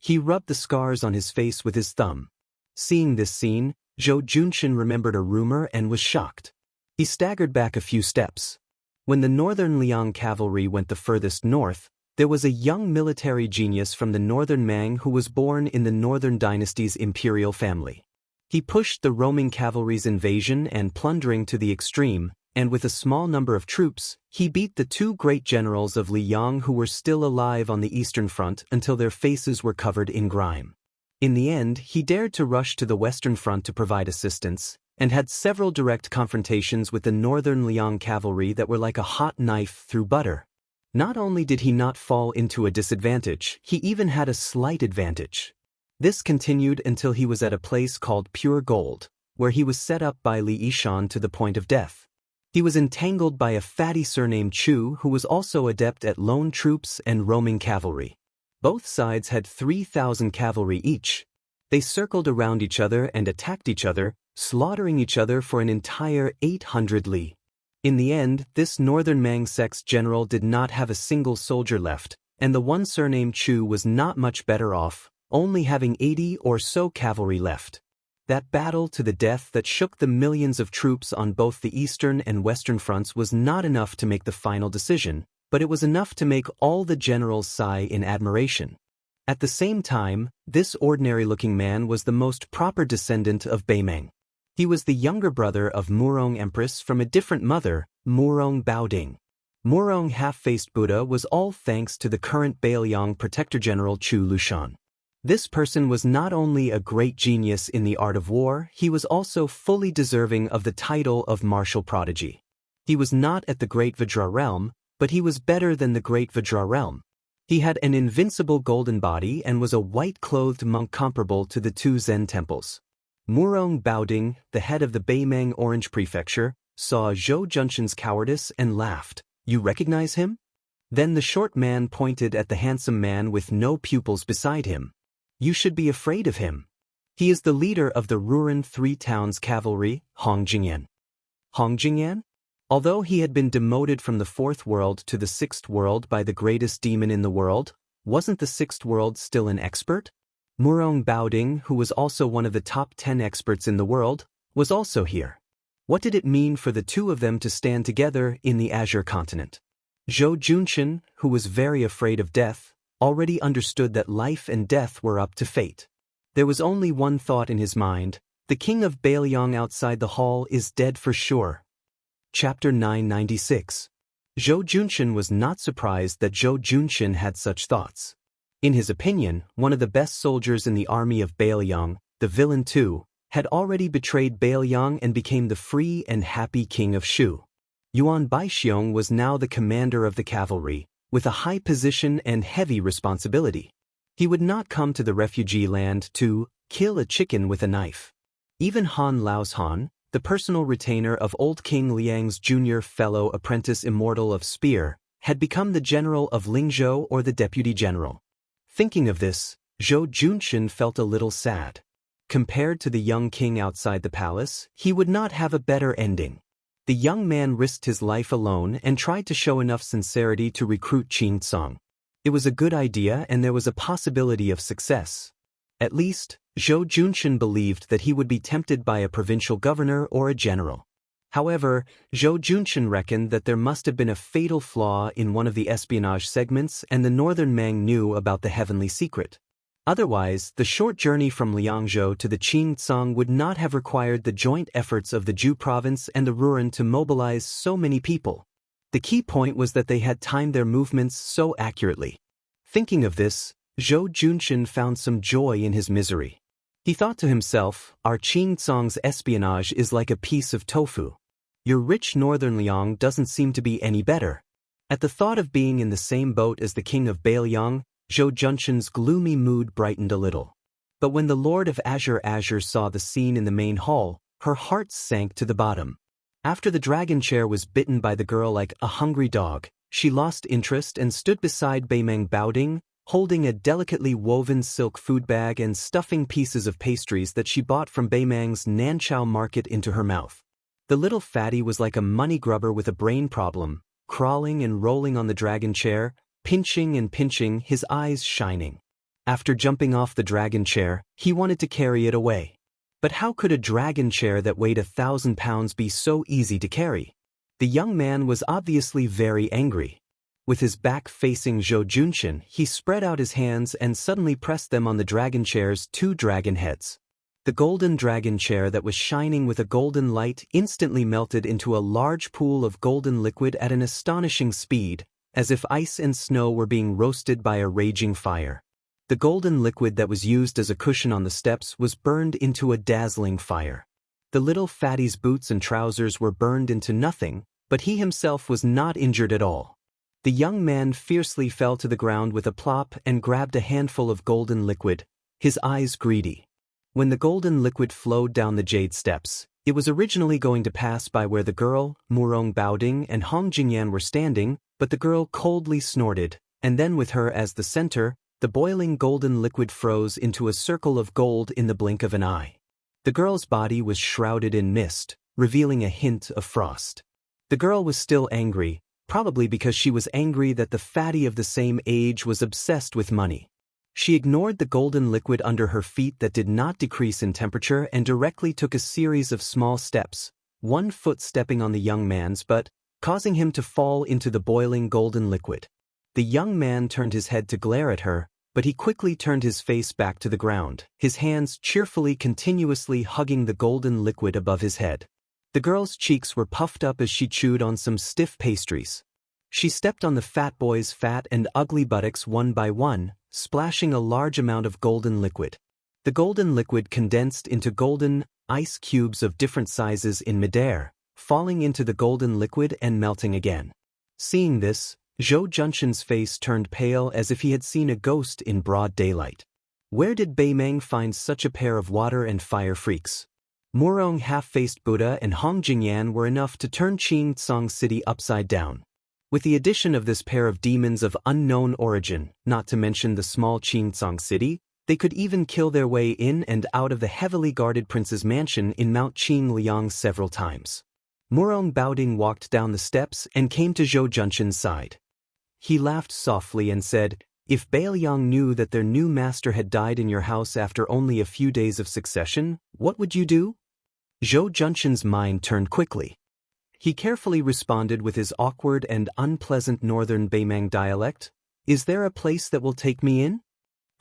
He rubbed the scars on his face with his thumb. Seeing this scene, Zhou Junshan remembered a rumor and was shocked. He staggered back a few steps. When the northern Liang cavalry went the furthest north, there was a young military genius from the northern Mang who was born in the northern dynasty's imperial family. He pushed the roaming cavalry's invasion and plundering to the extreme, and with a small number of troops, he beat the 2 great generals of Liang who were still alive on the eastern front until their faces were covered in grime. In the end, he dared to rush to the western front to provide assistance, and had several direct confrontations with the northern Liang cavalry that were like a hot knife through butter. Not only did he not fall into a disadvantage, he even had a slight advantage. This continued until he was at a place called Pure Gold, where he was set up by Li Yishan to the point of death. He was entangled by a fatty surnamed Chu who was also adept at lone troops and roaming cavalry. Both sides had 3,000 cavalry each. They circled around each other and attacked each other, slaughtering each other for an entire 800 li. In the end, this northern Mang sect's general did not have a single soldier left, and the one surnamed Chu was not much better off, only having 80 or so cavalry left. That battle to the death that shook the millions of troops on both the eastern and western fronts was not enough to make the final decision, but it was enough to make all the generals sigh in admiration. At the same time, this ordinary-looking man was the most proper descendant of Beimeng. He was the younger brother of Murong Empress from a different mother, Murong Baoding. Murong half-faced Buddha was all thanks to the current Bailiang Protector General Chu Lushan. This person was not only a great genius in the art of war, he was also fully deserving of the title of martial prodigy. He was not at the Great Vajra realm, but he was better than the Great Vajra realm. He had an invincible golden body and was a white-clothed monk comparable to the two Zen temples. Murong Baoding, the head of the Beimang Orange Prefecture, saw Zhou Junshan's cowardice and laughed. "You recognize him?" Then the short man pointed at the handsome man with no pupils beside him. "You should be afraid of him. He is the leader of the Ruran Three Towns Cavalry, Hong Jingyan." Hong Jingyan? Although he had been demoted from the fourth world to the sixth world by the greatest demon in the world, wasn't the sixth world still an expert? Murong Baoding, who was also one of the top 10 experts in the world, was also here. What did it mean for the two of them to stand together in the Azure continent? Zhou Junshan, who was very afraid of death, already understood that life and death were up to fate. There was only one thought in his mind: the king of Bailiang outside the hall is dead for sure. Chapter 996. Zhou Junshan was not surprised that Zhou Junshan had such thoughts. In his opinion, one of the best soldiers in the army of Bailiang, the villain too, had already betrayed Bailiang and became the free and happy king of Shu. Yuan Baixiong was now the commander of the cavalry, with a high position and heavy responsibility. He would not come to the refugee land to kill a chicken with a knife. Even Han Laoshan, the personal retainer of old King Liang's junior fellow apprentice Immortal of Spear, had become the general of Lingzhou or the deputy general. Thinking of this, Zhou Junshan felt a little sad. Compared to the young king outside the palace, he would not have a better ending. The young man risked his life alone and tried to show enough sincerity to recruit Qin Tsang. It was a good idea and there was a possibility of success. At least, Zhou Junshan believed that he would be tempted by a provincial governor or a general. However, Zhou Junshan reckoned that there must have been a fatal flaw in one of the espionage segments and the northern Mang knew about the heavenly secret. Otherwise, the short journey from Liangzhou to the Qin Tsang would not have required the joint efforts of the Zhu province and the Ruran to mobilize so many people. The key point was that they had timed their movements so accurately. Thinking of this, Zhou Junshan found some joy in his misery. He thought to himself, our Qin Tsang's espionage is like a piece of tofu. Your rich northern Liang doesn't seem to be any better. At the thought of being in the same boat as the king of Bailiang, Zhou Junshan's gloomy mood brightened a little. But when the Lord of Azure saw the scene in the main hall, her heart sank to the bottom. After the dragon chair was bitten by the girl like a hungry dog, she lost interest and stood beside Beimang Baoding, holding a delicately woven silk food bag and stuffing pieces of pastries that she bought from Beimang's Nanchao market into her mouth. The little fatty was like a money grubber with a brain problem, crawling and rolling on the dragon chair, pinching and pinching, his eyes shining. After jumping off the dragon chair, he wanted to carry it away. But how could a dragon chair that weighed 1,000 pounds be so easy to carry? The young man was obviously very angry. With his back facing Zhou Junshan, he spread out his hands and suddenly pressed them on the dragon chair's two dragon heads. The golden dragon chair that was shining with a golden light instantly melted into a large pool of golden liquid at an astonishing speed, as if ice and snow were being roasted by a raging fire. The golden liquid that was used as a cushion on the steps was burned into a dazzling fire. The little fatty's boots and trousers were burned into nothing, but he himself was not injured at all. The young man fiercely fell to the ground with a plop and grabbed a handful of golden liquid, his eyes greedy. When the golden liquid flowed down the jade steps, it was originally going to pass by where the girl, Murong Baoding and Hong Jingyan were standing, but the girl coldly snorted, and then with her as the center, the boiling golden liquid froze into a circle of gold in the blink of an eye. The girl's body was shrouded in mist, revealing a hint of frost. The girl was still angry, probably because she was angry that the fatty of the same age was obsessed with money. She ignored the golden liquid under her feet that did not decrease in temperature and directly took a series of small steps, one foot stepping on the young man's butt, causing him to fall into the boiling golden liquid. The young man turned his head to glare at her, but he quickly turned his face back to the ground, his hands cheerfully continuously hugging the golden liquid above his head. The girl's cheeks were puffed up as she chewed on some stiff pastries. She stepped on the fat boy's fat and ugly buttocks one by one, splashing a large amount of golden liquid. The golden liquid condensed into golden ice cubes of different sizes in midair, falling into the golden liquid and melting again. Seeing this, Zhou Junshan's face turned pale as if he had seen a ghost in broad daylight. Where did Beimeng find such a pair of water and fire freaks? Murong half-faced Buddha and Hong Jingyan were enough to turn Qingcang City upside down. With the addition of this pair of demons of unknown origin, not to mention the small Qingcang City, they could even kill their way in and out of the heavily guarded prince's mansion in Mount Qingliang several times. Murong Baoding walked down the steps and came to Zhou Junshan's side. He laughed softly and said, "If Bailiang knew that their new master had died in your house after only a few days of succession, what would you do?" Zhou Junshan's mind turned quickly. He carefully responded with his awkward and unpleasant northern Beimeng dialect, "Is there a place that will take me in?"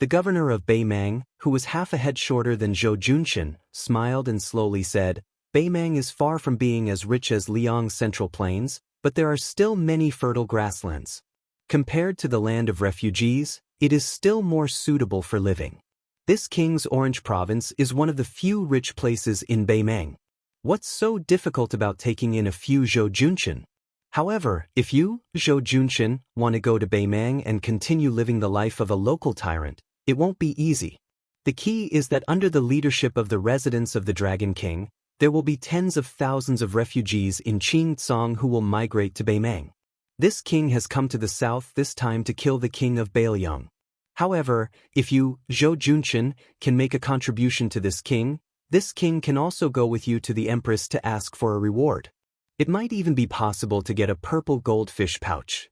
The governor of Beimeng, who was half a head shorter than Zhou Junshan, smiled and slowly said, "Beimeng is far from being as rich as Liang's central plains, but there are still many fertile grasslands. Compared to the land of refugees, it is still more suitable for living. This King's Orange Province is one of the few rich places in Beimeng. What's so difficult about taking in a few Zhou Junshan? However, if you, Zhou Junshan, want to go to Beimeng and continue living the life of a local tyrant, it won't be easy. The key is that under the leadership of the residents of the Dragon King, there will be tens of thousands of refugees in Qingcang who will migrate to Beimeng. This king has come to the south this time to kill the king of Bailiang. However, if you, Zhou Junshan, can make a contribution to this king can also go with you to the empress to ask for a reward. It might even be possible to get a purple goldfish pouch.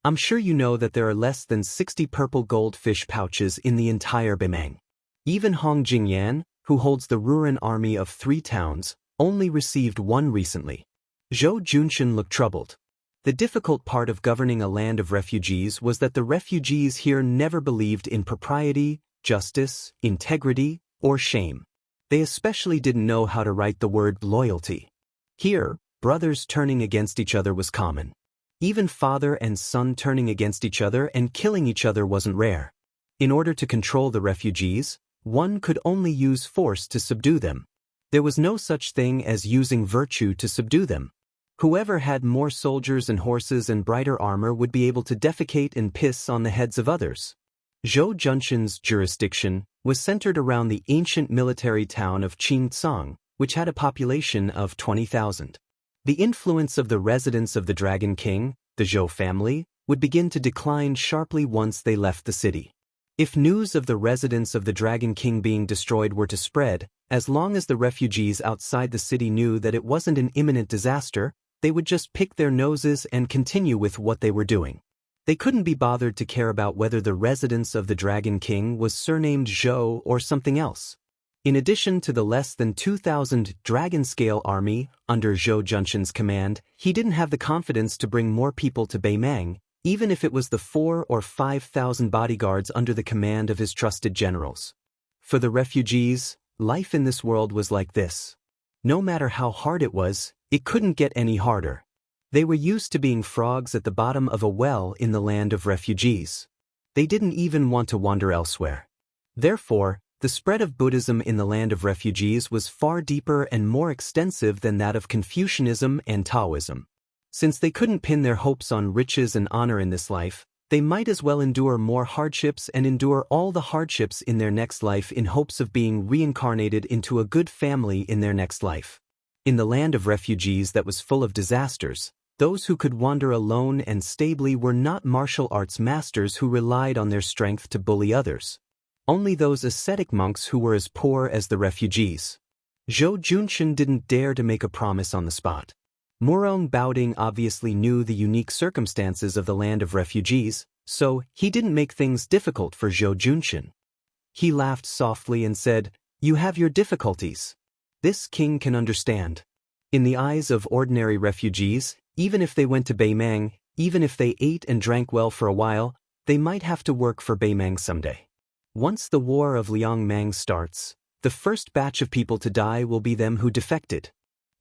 I'm sure you know that there are less than 60 purple goldfish pouches in the entire Beimeng. Even Hong Jingyan, who holds the Ruren army of 3 towns, only received one recently." Zhou Junshan looked troubled. The difficult part of governing a land of refugees was that the refugees here never believed in propriety, justice, integrity, or shame. They especially didn't know how to write the word loyalty. Here, brothers turning against each other was common. Even father and son turning against each other and killing each other wasn't rare. In order to control the refugees, one could only use force to subdue them. There was no such thing as using virtue to subdue them. Whoever had more soldiers and horses and brighter armor would be able to defecate and piss on the heads of others. Zhou Junshan's jurisdiction was centered around the ancient military town of Qingcang, which had a population of 20,000. The influence of the residents of the Dragon King, the Zhou family, would begin to decline sharply once they left the city. If news of the residents of the Dragon King being destroyed were to spread, as long as the refugees outside the city knew that it wasn't an imminent disaster, they would just pick their noses and continue with what they were doing. They couldn't be bothered to care about whether the residence of the Dragon King was surnamed Zhou or something else. In addition to the less than 2,000 dragon-scale army under Zhou Junshan's command, he didn't have the confidence to bring more people to Beimeng, even if it was the 4,000 or 5,000 bodyguards under the command of his trusted generals. For the refugees, life in this world was like this. No matter how hard it was, it couldn't get any harder. They were used to being frogs at the bottom of a well in the land of refugees. They didn't even want to wander elsewhere. Therefore, the spread of Buddhism in the land of refugees was far deeper and more extensive than that of Confucianism and Taoism. Since they couldn't pin their hopes on riches and honor in this life, they might as well endure more hardships and endure all the hardships in their next life in hopes of being reincarnated into a good family in their next life. In the land of refugees that was full of disasters, those who could wander alone and stably were not martial arts masters who relied on their strength to bully others. Only those ascetic monks who were as poor as the refugees. Zhou Junshan didn't dare to make a promise on the spot. Murong Baoding obviously knew the unique circumstances of the land of refugees, so he didn't make things difficult for Zhou Junshan. He laughed softly and said, "You have your difficulties. This king can understand. In the eyes of ordinary refugees, even if they went to Beimeng, even if they ate and drank well for a while, they might have to work for Beimeng someday. Once the War of Liangmang starts, the first batch of people to die will be them who defected.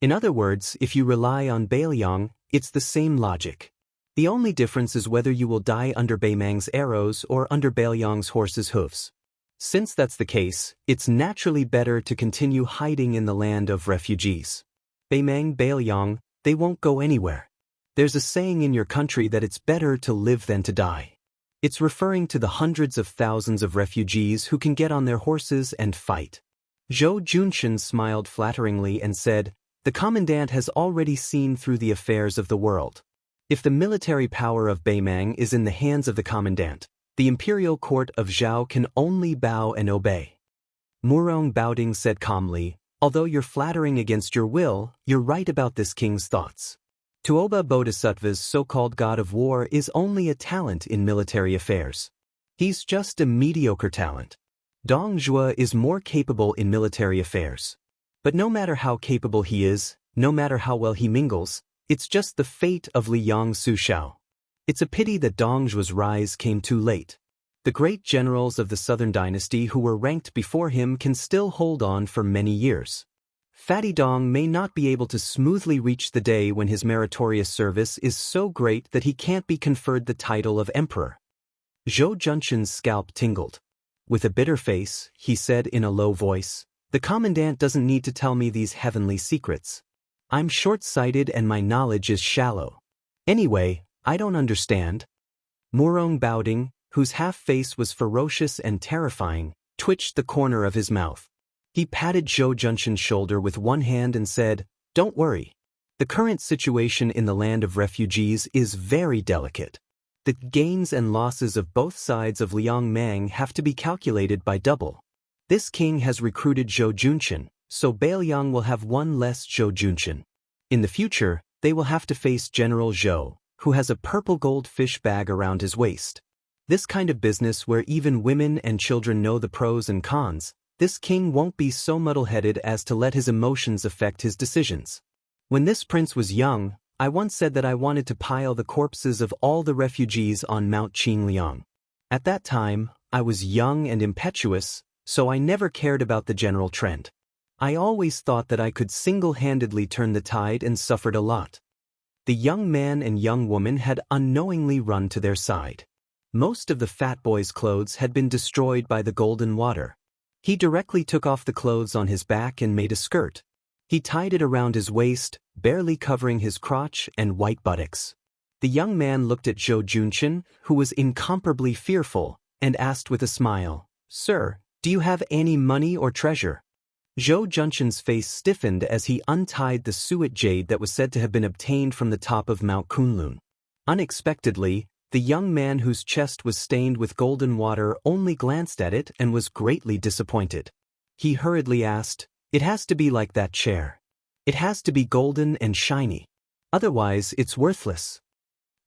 In other words, if you rely on Bailiang, it's the same logic. The only difference is whether you will die under Beimang's arrows or under Baoyang's horse's hooves. Since that's the case, it's naturally better to continue hiding in the land of refugees. Beimang, Baoyang, they won't go anywhere. There's a saying in your country that it's better to live than to die. It's referring to the hundreds of thousands of refugees who can get on their horses and fight. Zhou Junshan smiled flatteringly and said, "The commandant has already seen through the affairs of the world. If the military power of Beimang is in the hands of the commandant, the imperial court of Zhao can only bow and obey." Murong Baoding said calmly, "Although you're flattering against your will, you're right about this king's thoughts. Tuoba Bodhisattva's so-called god of war is only a talent in military affairs. He's just a mediocre talent. Dong Zhuo is more capable in military affairs. But no matter how capable he is, no matter how well he mingles, it's just the fate of Liang Sushao. It's a pity that Dong Zhuo's rise came too late. The great generals of the Southern Dynasty who were ranked before him can still hold on for many years. Fatty Dong may not be able to smoothly reach the day when his meritorious service is so great that he can't be conferred the title of emperor." Zhou Junshan's scalp tingled. With a bitter face, he said in a low voice, "The commandant doesn't need to tell me these heavenly secrets. I'm short-sighted and my knowledge is shallow. Anyway, I don't understand." Murong Baoding, whose half-face was ferocious and terrifying, twitched the corner of his mouth. He patted Zhou Junshan's shoulder with one hand and said, "Don't worry. The current situation in the land of refugees is very delicate. The gains and losses of both sides of Liangmang have to be calculated by double. This king has recruited Zhou Junshan, so Baoyang will have one less Zhou Junshan. In the future, they will have to face General Zhou, who has a purple gold fish bag around his waist. This kind of business where even women and children know the pros and cons, this king won't be so muddle-headed as to let his emotions affect his decisions. When this prince was young, I once said that I wanted to pile the corpses of all the refugees on Mount Qingliang. At that time, I was young and impetuous, so I never cared about the general trend. I always thought that I could single-handedly turn the tide and suffered a lot." The young man and young woman had unknowingly run to their side. Most of the fat boy's clothes had been destroyed by the golden water. He directly took off the clothes on his back and made a skirt. He tied it around his waist, barely covering his crotch and white buttocks. The young man looked at Zhou Junshan, who was incomparably fearful, and asked with a smile, "Sir, do you have any money or treasure?" Zhou Junshan's face stiffened as he untied the suet jade that was said to have been obtained from the top of Mount Kunlun. Unexpectedly, the young man whose chest was stained with golden water only glanced at it and was greatly disappointed. He hurriedly asked, "It has to be like that chair. It has to be golden and shiny. Otherwise, it's worthless."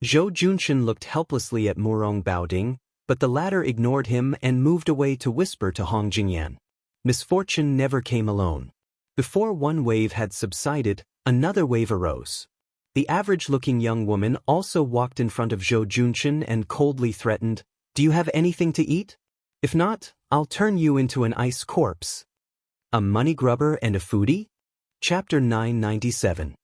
Zhou Junshan looked helplessly at Murong Baoding, but the latter ignored him and moved away to whisper to Hong Jingyan. Misfortune never came alone. Before one wave had subsided, another wave arose. The average-looking young woman also walked in front of Zhou Junshan and coldly threatened, "Do you have anything to eat? If not, I'll turn you into an ice corpse." A money grubber and a foodie? Chapter 997.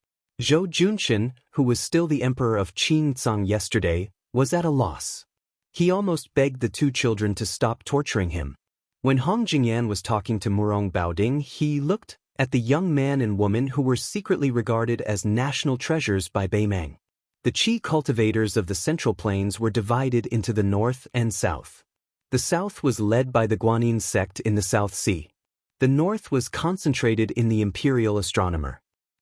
Zhou Junshan, who was still the emperor of Qinzang yesterday, was at a loss. He almost begged the two children to stop torturing him. When Hong Jingyan was talking to Murong Baoding, he looked at the young man and woman who were secretly regarded as national treasures by Beimang. The Qi cultivators of the Central Plains were divided into the north and south. The south was led by the Guanyin sect in the South Sea. The north was concentrated in the imperial astronomer.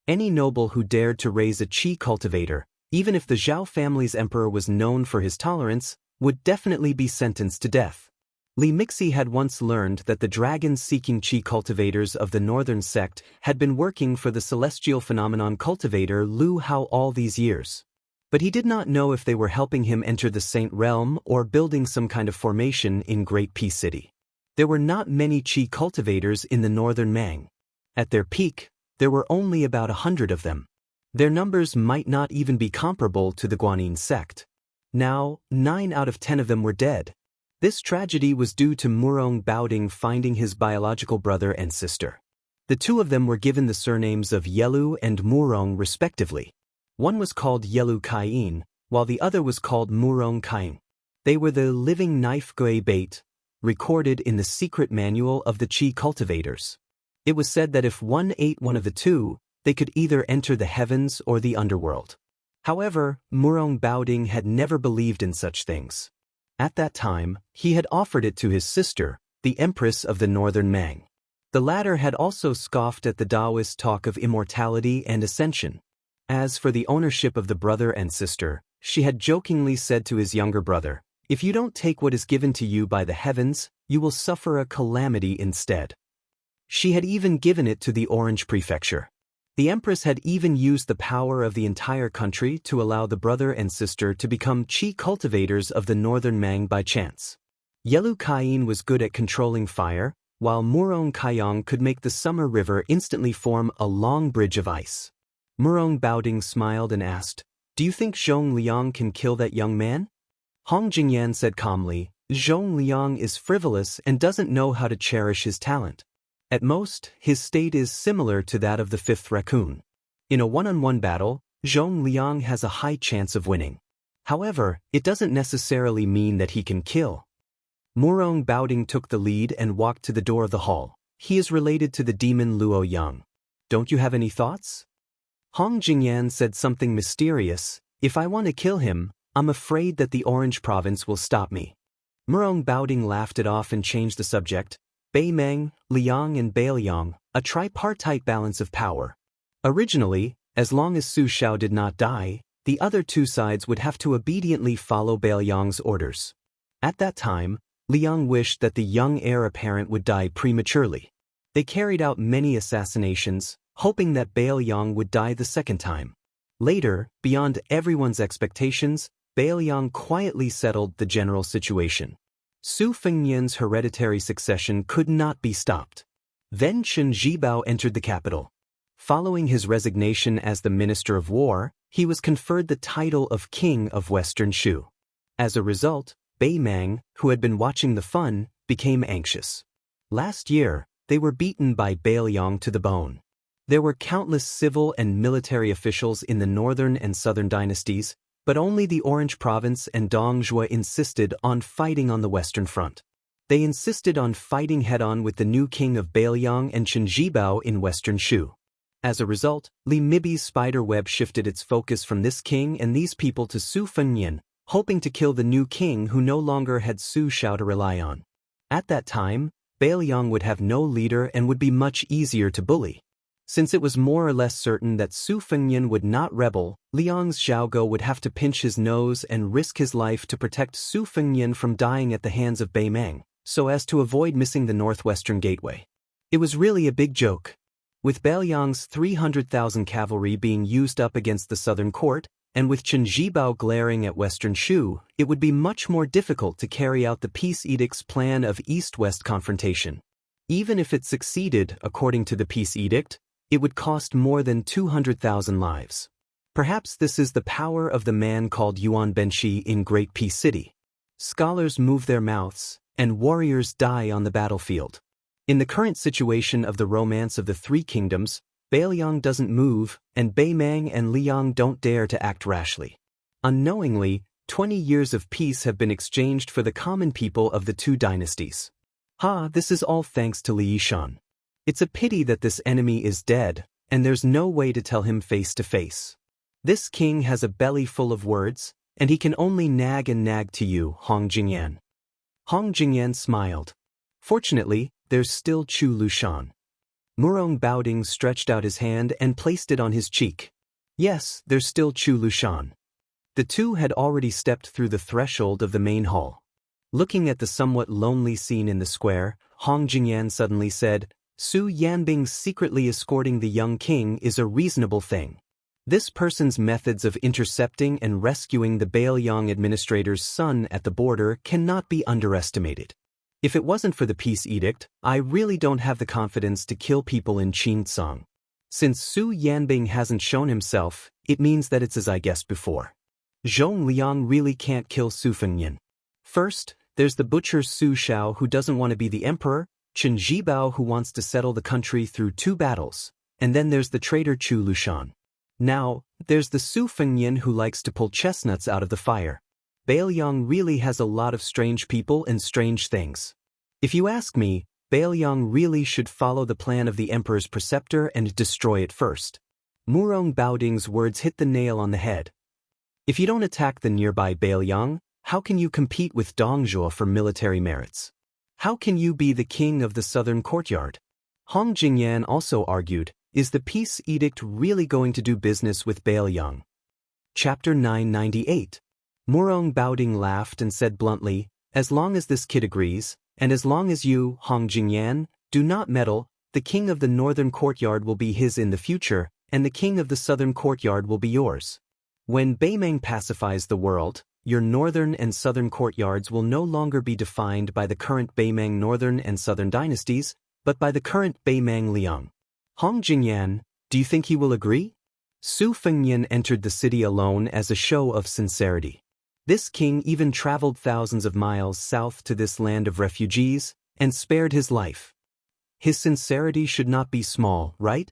Any noble who dared to raise a Qi cultivator, even if the Zhao family's emperor was known for his tolerance, would definitely be sentenced to death. Li Mixi had once learned that the dragon-seeking Qi cultivators of the northern sect had been working for the celestial phenomenon cultivator Lu Hao all these years. But he did not know if they were helping him enter the Saint Realm or building some kind of formation in Great Peace City. There were not many Qi cultivators in the northern Mang. At their peak, there were only about 100 of them. Their numbers might not even be comparable to the Guanyin sect. Now, 9 out of 10 of them were dead. This tragedy was due to Murong Baoding finding his biological brother and sister. The two of them were given the surnames of Yelu and Murong respectively. One was called Yelu Kaiyin, while the other was called Murong Kaing. They were the living knife gui bait, recorded in the secret manual of the Qi cultivators. It was said that if one ate one of the two, they could either enter the heavens or the underworld. However, Murong Baoding had never believed in such things. At that time, he had offered it to his sister, the Empress of the Northern Mang. The latter had also scoffed at the Daoist talk of immortality and ascension. As for the ownership of the brother and sister, she had jokingly said to his younger brother, "If you don't take what is given to you by the heavens, you will suffer a calamity instead." She had even given it to the Orange Prefecture. The Empress had even used the power of the entire country to allow the brother and sister to become Qi cultivators of the Northern Mang by chance. Yelu Kain was good at controlling fire, while Murong Kayang could make the summer river instantly form a long bridge of ice. Murong Baoding smiled and asked, "Do you think Zhong Liang can kill that young man?" Hong Jingyan said calmly, "Zhong Liang is frivolous and doesn't know how to cherish his talent. At most, his state is similar to that of the fifth raccoon. In a one-on-one battle, Zhong Liang has a high chance of winning. However, it doesn't necessarily mean that he can kill." Murong Baoding took the lead and walked to the door of the hall. "He is related to the demon Luo Yang. Don't you have any thoughts?" Hong Jingyan said something mysterious, "If I want to kill him, I'm afraid that the Orange Province will stop me." Murong Baoding laughed it off and changed the subject. Bei Meng, Liang and Bailiang, a tripartite balance of power. Originally, as long as Su Shao did not die, the other two sides would have to obediently follow Bailiang's orders. At that time, Liang wished that the young heir apparent would die prematurely. They carried out many assassinations, hoping that Bailiang would die the second time. Later, beyond everyone's expectations, Bailiang quietly settled the general situation. Su Fengnian's hereditary succession could not be stopped. Then Chen Zhibao entered the capital. Following his resignation as the Minister of War, he was conferred the title of King of Western Shu. As a result, Bei Mang, who had been watching the fun, became anxious. Last year, they were beaten by Bailiang to the bone. There were countless civil and military officials in the northern and southern dynasties, but only the Orange Province and Dongzhuo insisted on fighting on the Western Front. They insisted on fighting head-on with the new king of Bailiang and Chen Zhibao in Western Shu. As a result, Li Mibi's spider web shifted its focus from this king and these people to Su Fengnian, hoping to kill the new king who no longer had Su Shao to rely on. At that time, Bailiang would have no leader and would be much easier to bully. Since it was more or less certain that Su Fengnian would not rebel, Liang's Xiaogo would have to pinch his nose and risk his life to protect Su Fengnian from dying at the hands of Bei Meng, so as to avoid missing the northwestern gateway. It was really a big joke. With Bailiang's 300,000 cavalry being used up against the southern court, and with Chen Zhibao glaring at Western Shu, it would be much more difficult to carry out the Peace Edict's plan of East-West confrontation. Even if it succeeded, according to the Peace Edict, it would cost more than 200,000 lives. Perhaps this is the power of the man called Yuan Benshi in Great Peace City. Scholars move their mouths, and warriors die on the battlefield. In the current situation of the romance of the Three Kingdoms, Bailiang doesn't move, and Bei Meng and Liang don't dare to act rashly. Unknowingly, 20 years of peace have been exchanged for the common people of the two dynasties. This is all thanks to Li Yishan. It's a pity that this enemy is dead, and there's no way to tell him face to face. This king has a belly full of words, and he can only nag and nag to you, Hong Jingyan. Hong Jingyan smiled. Fortunately, there's still Chu Lushan. Murong Baoding stretched out his hand and placed it on his cheek. Yes, there's still Chu Lushan. The two had already stepped through the threshold of the main hall. Looking at the somewhat lonely scene in the square, Hong Jingyan suddenly said, "Su Yanbing secretly escorting the young king is a reasonable thing. This person's methods of intercepting and rescuing the Bailiang administrator's son at the border cannot be underestimated. If it wasn't for the peace edict, I really don't have the confidence to kill people in Qintsang. Since Su Yanbing hasn't shown himself, it means that it's as I guessed before. Zhong Liang really can't kill Su Fengnian. First, there's the butcher Su Shao who doesn't want to be the emperor, Chen Zhibao who wants to settle the country through 2 battles, and then there's the traitor Chu Lushan. Now, there's the Su Fengnian who likes to pull chestnuts out of the fire. Bailiang really has a lot of strange people and strange things. If you ask me, Bailiang really should follow the plan of the emperor's preceptor and destroy it first. Murong Baoding's words hit the nail on the head. If you don't attack the nearby Bailiang, how can you compete with Dongzhuo for military merits? How can you be the king of the southern courtyard? Hong Jingyan also argued, is the peace edict really going to do business with Bailiang? Chapter 998. Murong Baoding laughed and said bluntly, as long as this kid agrees, and as long as you, Hong Jingyan, do not meddle, the king of the northern courtyard will be his in the future, and the king of the southern courtyard will be yours. When Beimeng pacifies the world, your northern and southern courtyards will no longer be defined by the current Beimeng northern and southern dynasties, but by the current Beimeng Liang. Hong Jingyan, do you think he will agree? Su Fengnian entered the city alone as a show of sincerity. This king even traveled thousands of miles south to this land of refugees, and spared his life. His sincerity should not be small, right?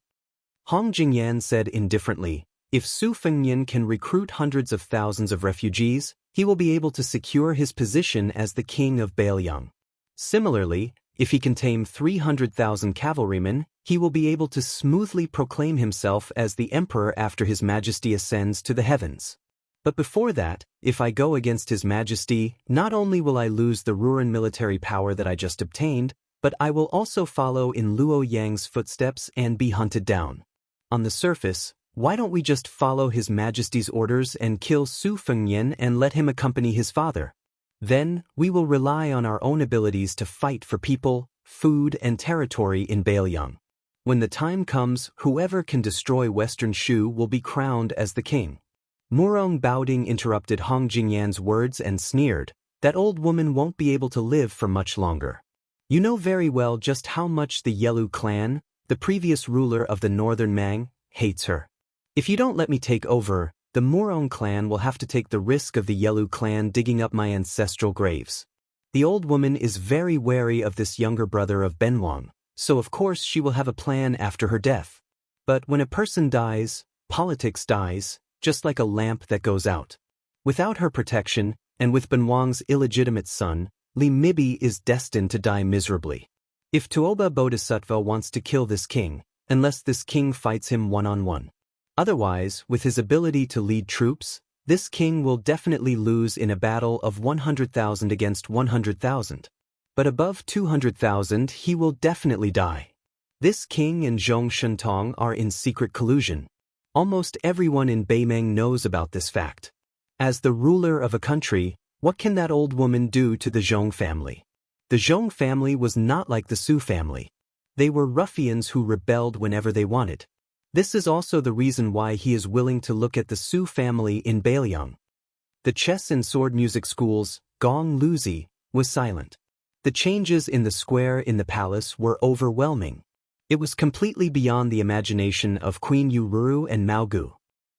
Hong Jingyan said indifferently, if Su Fengnian can recruit hundreds of thousands of refugees, he will be able to secure his position as the king of Bailiang. Similarly, if he can tame 300,000 cavalrymen, he will be able to smoothly proclaim himself as the emperor after his majesty ascends to the heavens. But before that, if I go against his majesty, not only will I lose the Ruran military power that I just obtained, but I will also follow in Luo Yang's footsteps and be hunted down. On the surface, why don't we just follow his majesty's orders and kill Su Fengnian and let him accompany his father? Then, we will rely on our own abilities to fight for people, food and territory in Bailiang. When the time comes, whoever can destroy Western Shu will be crowned as the king. Murong Baoding interrupted Hong Jingyan's words and sneered, that old woman won't be able to live for much longer. You know very well just how much the Yelu clan, the previous ruler of the northern Mang, hates her. If you don't let me take over, the Murong clan will have to take the risk of the Yelu clan digging up my ancestral graves. The old woman is very wary of this younger brother of Benwang, so of course she will have a plan after her death. But when a person dies, politics dies, just like a lamp that goes out. Without her protection, and with Benwang's illegitimate son, Li Mibi is destined to die miserably. If Tuoba Bodhisattva wants to kill this king, unless this king fights him one-on-one. Otherwise, with his ability to lead troops, this king will definitely lose in a battle of 100,000 against 100,000. But above 200,000 he will definitely die. This king and Zhong Shentong are in secret collusion. Almost everyone in Beimeng knows about this fact. As the ruler of a country, what can that old woman do to the Zhong family? The Zhong family was not like the Su family. They were ruffians who rebelled whenever they wanted. This is also the reason why he is willing to look at the Su family in Bailiang. The chess and sword music schools, Gong Luzi, was silent. The changes in the square in the palace were overwhelming. It was completely beyond the imagination of Queen Yururu and Mao Gu.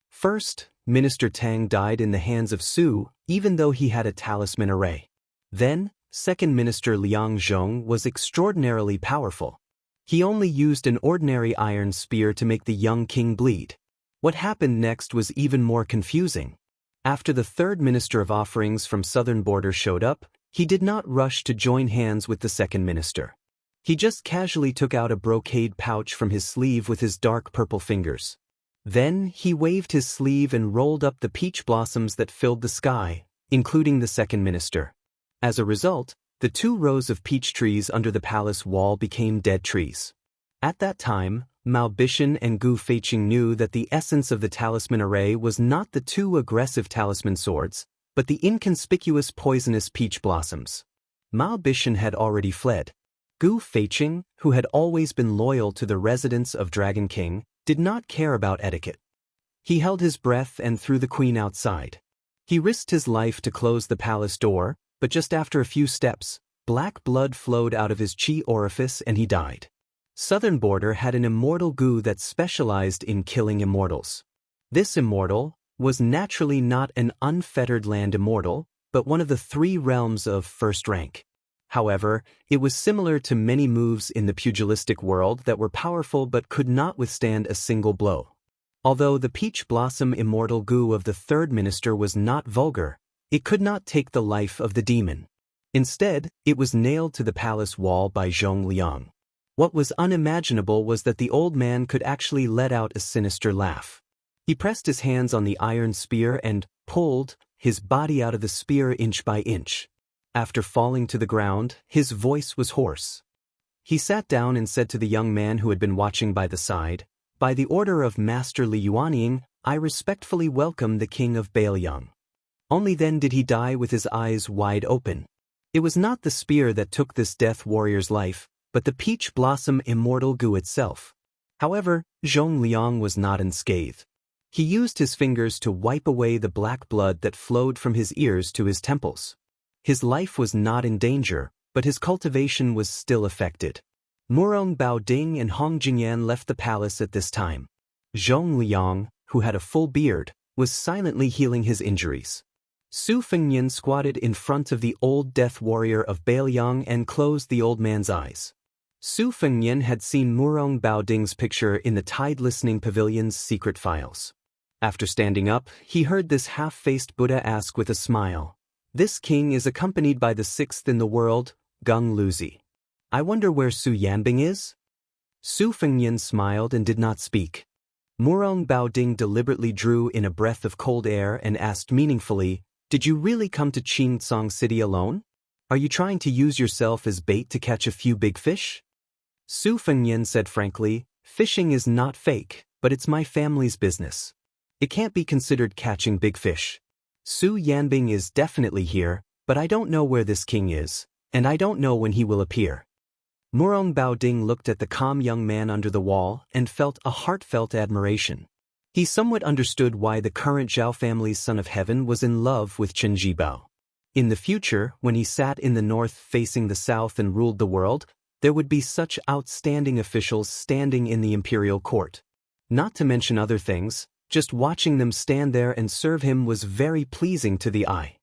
First, Minister Tang died in the hands of Su, even though he had a talisman array. Then, Second Minister Liang Zhong was extraordinarily powerful. He only used an ordinary iron spear to make the young king bleed. What happened next was even more confusing. After the third minister of offerings from southern border showed up, he did not rush to join hands with the second minister. He just casually took out a brocade pouch from his sleeve with his dark purple fingers. Then he waved his sleeve and rolled up the peach blossoms that filled the sky, including the second minister. As a result, the 2 rows of peach trees under the palace wall became dead trees. At that time, Mao Bishan and Gu Feiqing knew that the essence of the talisman array was not the 2 aggressive talisman swords, but the inconspicuous poisonous peach blossoms. Mao Bishan had already fled. Gu Feiqing, who had always been loyal to the residents of Dragon King, did not care about etiquette. He held his breath and threw the queen outside. He risked his life to close the palace door, but just after a few steps, black blood flowed out of his chi orifice and he died. Southern Border had an immortal Gu that specialized in killing immortals. This immortal was naturally not an unfettered land immortal, but one of the 3 realms of first rank. However, it was similar to many moves in the pugilistic world that were powerful but could not withstand a single blow. Although the peach blossom immortal goo of the third minister was not vulgar, it could not take the life of the demon. Instead, it was nailed to the palace wall by Zhong Liang. What was unimaginable was that the old man could actually let out a sinister laugh. He pressed his hands on the iron spear and pulled his body out of the spear inch by inch. After falling to the ground, his voice was hoarse. He sat down and said to the young man who had been watching by the side, "By the order of Master Li Yuanying, I respectfully welcome the king of Bailiang." Only then did he die with his eyes wide open. It was not the spear that took this death warrior's life, but the peach blossom immortal goo itself. However, Zhong Liang was not unscathed. He used his fingers to wipe away the black blood that flowed from his ears to his temples. His life was not in danger, but his cultivation was still affected. Murong Baoding and Hong Jingyan left the palace at this time. Zhong Liang, who had a full beard, was silently healing his injuries. Su Fengnian squatted in front of the old death warrior of Bailiang and closed the old man's eyes. Su Fengnian had seen Murong Baoding's picture in the Tide Listening Pavilion's secret files. After standing up, he heard this half-faced Buddha ask with a smile, "This king is accompanied by the sixth in the world, Gung Luzi. I wonder where Su Yanbing is?" Su Fengnian smiled and did not speak. Murong Baoding deliberately drew in a breath of cold air and asked meaningfully, "Did you really come to Qingcang City alone? Are you trying to use yourself as bait to catch a few big fish?" Su Fengnian said frankly, "Fishing is not fake, but it's my family's business. It can't be considered catching big fish. Su Yanbing is definitely here, but I don't know where this king is, and I don't know when he will appear." Murong Baoding looked at the calm young man under the wall and felt a heartfelt admiration. He somewhat understood why the current Zhao family's son of heaven was in love with Chen Jibao. In the future, when he sat in the north facing the south and ruled the world, there would be such outstanding officials standing in the imperial court. Not to mention other things, just watching them stand there and serve him was very pleasing to the eye.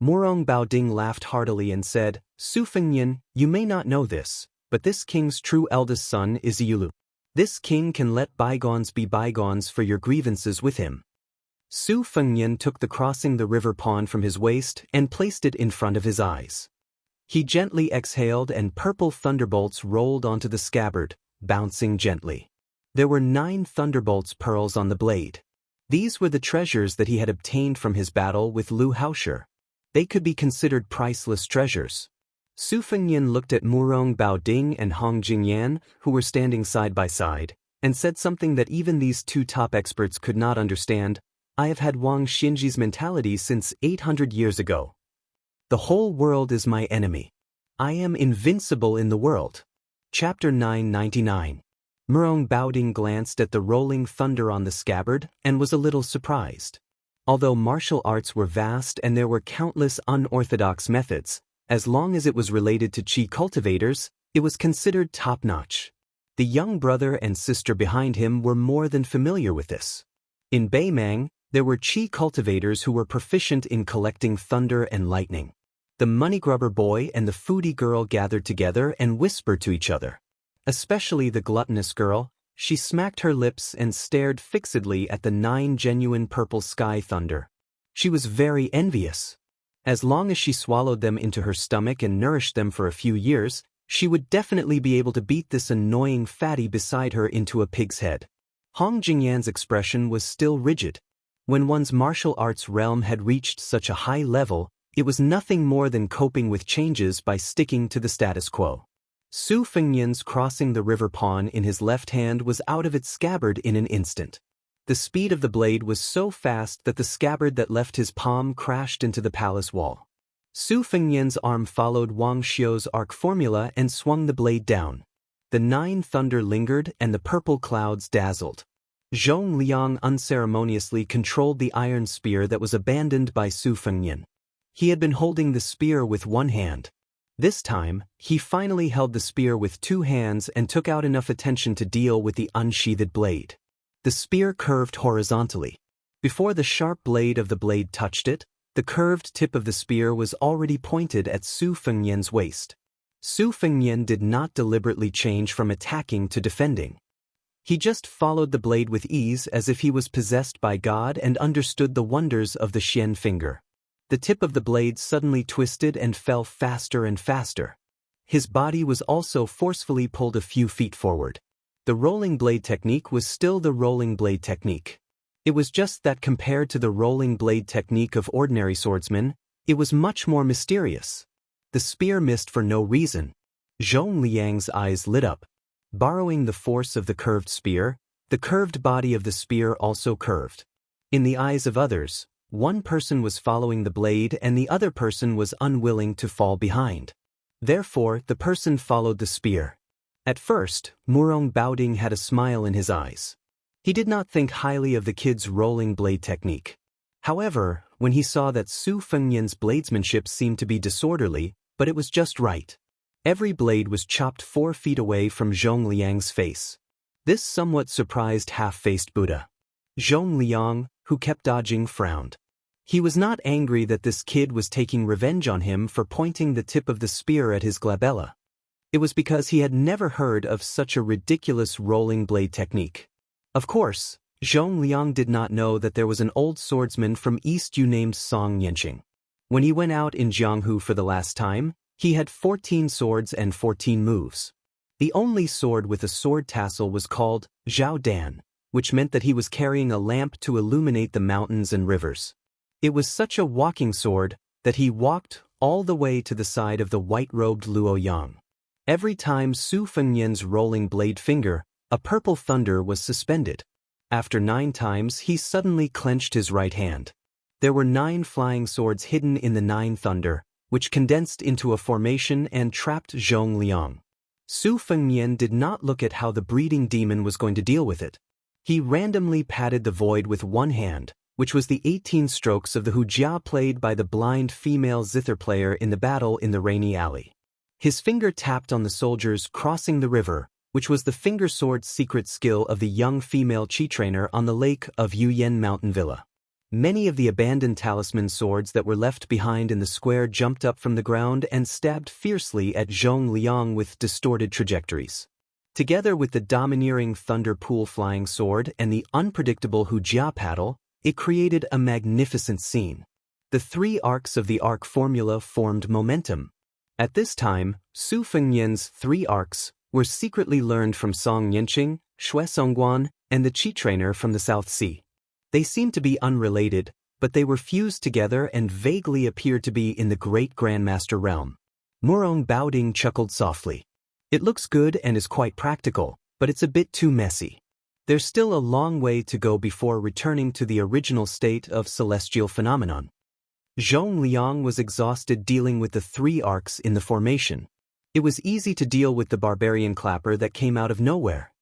Murong Baoding laughed heartily and said, "Su Fengnian, you may not know this, but this king's true eldest son is Yulu. This king can let bygones be bygones for your grievances with him." Su Fengnian took the crossing the river pawn from his waist and placed it in front of his eyes. He gently exhaled and purple thunderbolts rolled onto the scabbard, bouncing gently. There were 9 thunderbolts pearls on the blade. These were the treasures that he had obtained from his battle with Lu Haoshi. They could be considered priceless treasures. Su Fengnian looked at Murong Baoding and Hong Jingyan, who were standing side by side, and said something that even these 2 top experts could not understand. "I have had Wang Xinji's mentality since 800 years ago. The whole world is my enemy. I am invincible in the world." Chapter 999. Murong Baoding glanced at the rolling thunder on the scabbard and was a little surprised. Although martial arts were vast and there were countless unorthodox methods, as long as it was related to qi cultivators, it was considered top-notch. The young brother and sister behind him were more than familiar with this. In Beimang, there were qi cultivators who were proficient in collecting thunder and lightning. The money-grubber boy and the foodie girl gathered together and whispered to each other. Especially the gluttonous girl, she smacked her lips and stared fixedly at the 9 genuine purple sky thunder. She was very envious. As long as she swallowed them into her stomach and nourished them for a few years, she would definitely be able to beat this annoying fatty beside her into a pig's head. Hong Jingyan's expression was still rigid. When one's martial arts realm had reached such a high level, it was nothing more than coping with changes by sticking to the status quo. Su Fengnian's crossing the river pawn in his left hand was out of its scabbard in an instant. The speed of the blade was so fast that the scabbard that left his palm crashed into the palace wall. Su Fengnian's arm followed Wang Xiu's arc formula and swung the blade down. The 9 thunder lingered and the purple clouds dazzled. Zhong Liang unceremoniously controlled the iron spear that was abandoned by Su Fengnian. He had been holding the spear with one hand. This time, he finally held the spear with 2 hands and took out enough attention to deal with the unsheathed blade. The spear curved horizontally. Before the sharp blade of the blade touched it, the curved tip of the spear was already pointed at Su Fengnian's waist. Su Fengnian did not deliberately change from attacking to defending. He just followed the blade with ease as if he was possessed by God and understood the wonders of the Xian finger. The tip of the blade suddenly twisted and fell faster and faster. His body was also forcefully pulled a few feet forward. The rolling blade technique was still the rolling blade technique. It was just that compared to the rolling blade technique of ordinary swordsmen, it was much more mysterious. The spear missed for no reason. Zhong Liang's eyes lit up. Borrowing the force of the curved spear, the curved body of the spear also curved. In the eyes of others, one person was following the blade and the other person was unwilling to fall behind. Therefore, the person followed the spear. At first, Murong Baoding had a smile in his eyes. He did not think highly of the kid's rolling blade technique. However, when he saw that Su Fengnian's bladesmanship seemed to be disorderly, but it was just right. Every blade was chopped 4 feet away from Zhong Liang's face. This somewhat surprised half-faced Buddha. Zhong Liang, who kept dodging, frowned. He was not angry that this kid was taking revenge on him for pointing the tip of the spear at his glabella. It was because he had never heard of such a ridiculous rolling blade technique. Of course, Zhong Liang did not know that there was an old swordsman from East Yu named Song Yanqing. When he went out in Jianghu for the last time, he had 14 swords and 14 moves. The only sword with a sword tassel was called Zhao Dan, which meant that he was carrying a lamp to illuminate the mountains and rivers. It was such a walking sword that he walked all the way to the side of the white-robed Luo Yang. Every time Su Fengnian's rolling blade finger, a purple thunder was suspended. After 9 times, he suddenly clenched his right hand. There were 9 flying swords hidden in the 9 thunder, which condensed into a formation and trapped Zhong Liang. Su Fengnian did not look at how the breeding demon was going to deal with it. He randomly patted the void with one hand, which was the 18 strokes of the hujia played by the blind female zither player in the battle in the rainy alley. His finger tapped on the soldiers crossing the river, which was the finger sword secret skill of the young female chi trainer on the lake of Yuyen Mountain Villa. Many of the abandoned talisman swords that were left behind in the square jumped up from the ground and stabbed fiercely at Zhong Liang with distorted trajectories. Together with the domineering thunder pool flying sword and the unpredictable hujia paddle, it created a magnificent scene. The 3 arcs of the arc formula formed momentum. At this time, Su Fengnian's 3 arcs were secretly learned from Song Yanqing, Xue Songguan, and the Chi trainer from the South Sea. They seemed to be unrelated, but they were fused together and vaguely appeared to be in the great Grandmaster realm. Murong Baoding chuckled softly. It looks good and is quite practical, but it's a bit too messy. There's still a long way to go before returning to the original state of celestial phenomenon. Zhong Liang was exhausted dealing with the 3 arcs in the formation. It was easy to deal with the barbarian clapper that came out of nowhere.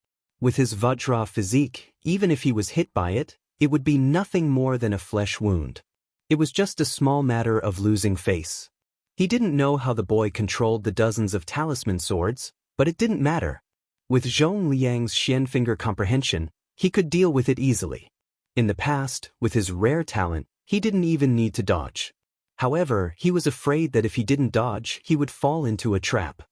With his Vajra physique, even if he was hit by it, it would be nothing more than a flesh wound. It was just a small matter of losing face. He didn't know how the boy controlled the dozens of talisman swords, but it didn't matter. With Zhong Liang's Xian finger comprehension, he could deal with it easily. In the past, with his rare talent, he didn't even need to dodge. However, he was afraid that if he didn't dodge, he would fall into a trap.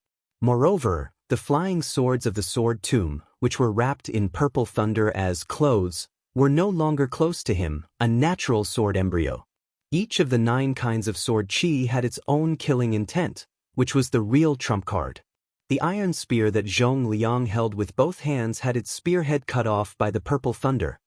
Moreover, the flying swords of the sword tomb, which were wrapped in purple thunder as clothes, were no longer close to him, a natural sword embryo. Each of the 9 kinds of sword chi had its own killing intent, which was the real trump card. The iron spear that Zhong Liang held with both hands had its spearhead cut off by the purple thunder.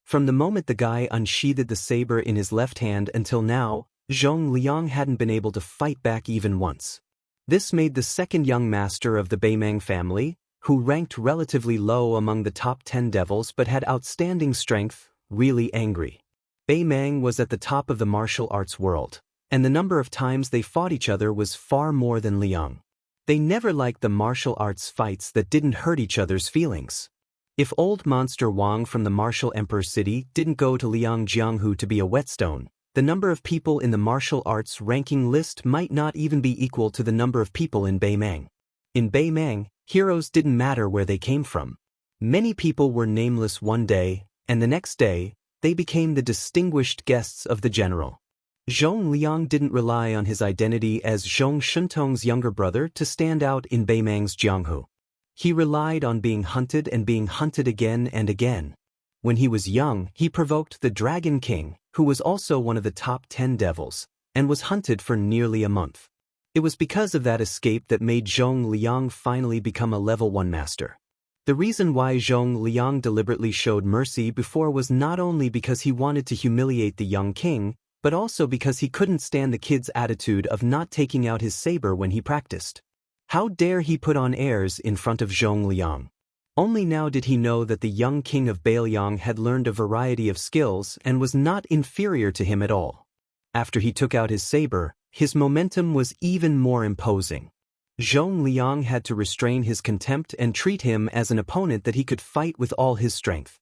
From the moment the guy unsheathed the saber in his left hand until now, Zhong Liang hadn't been able to fight back even once. This made the second young master of the Beimang family, who ranked relatively low among the top 10 devils but had outstanding strength, really angry. Beimang was at the top of the martial arts world, and the number of times they fought each other was far more than Liang. They never liked the martial arts fights that didn't hurt each other's feelings. If old monster Wang from the martial emperor city didn't go to Liang Jianghu to be a whetstone, the number of people in the martial arts ranking list might not even be equal to the number of people in Beimang. In Beimang, heroes didn't matter where they came from. Many people were nameless one day, and the next day, they became the distinguished guests of the general. Zhong Liang didn't rely on his identity as Zhong Shentong's younger brother to stand out in Beimang's Jianghu. He relied on being hunted and being hunted again and again. When he was young, he provoked the Dragon King, who was also one of the top 10 devils, and was hunted for nearly a month. It was because of that escape that made Zhong Liang finally become a level 1 master. The reason why Zhong Liang deliberately showed mercy before was not only because he wanted to humiliate the young king, but also because he couldn't stand the kid's attitude of not taking out his saber when he practiced. How dare he put on airs in front of Zhong Liang? Only now did he know that the young king of Bailiang had learned a variety of skills and was not inferior to him at all. After he took out his saber, his momentum was even more imposing. Zhong Liang had to restrain his contempt and treat him as an opponent that he could fight with all his strength.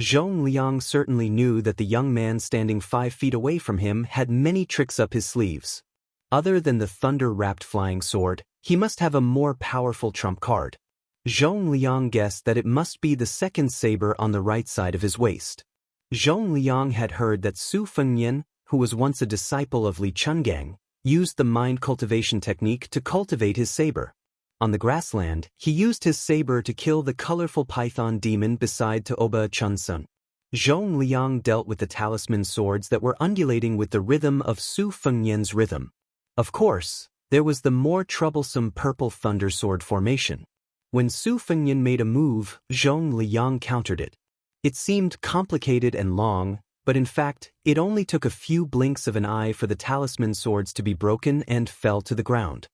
Zhong Liang certainly knew that the young man standing 5 feet away from him had many tricks up his sleeves. Other than the thunder-wrapped flying sword, he must have a more powerful trump card. Zhong Liang guessed that it must be the second saber on the right side of his waist. Zhong Liang had heard that Su Fengyan, who was once a disciple of Li Chungang, used the mind cultivation technique to cultivate his saber. On the grassland, he used his saber to kill the colorful python demon beside Taoba Chunsun. Zhong Liang dealt with the talisman swords that were undulating with the rhythm of Su Fengyan's rhythm. Of course, there was the more troublesome purple thunder sword formation. When Su Fengyan made a move, Zhong Liang countered it. It seemed complicated and long, but in fact, it only took a few blinks of an eye for the talisman swords to be broken and fell to the ground.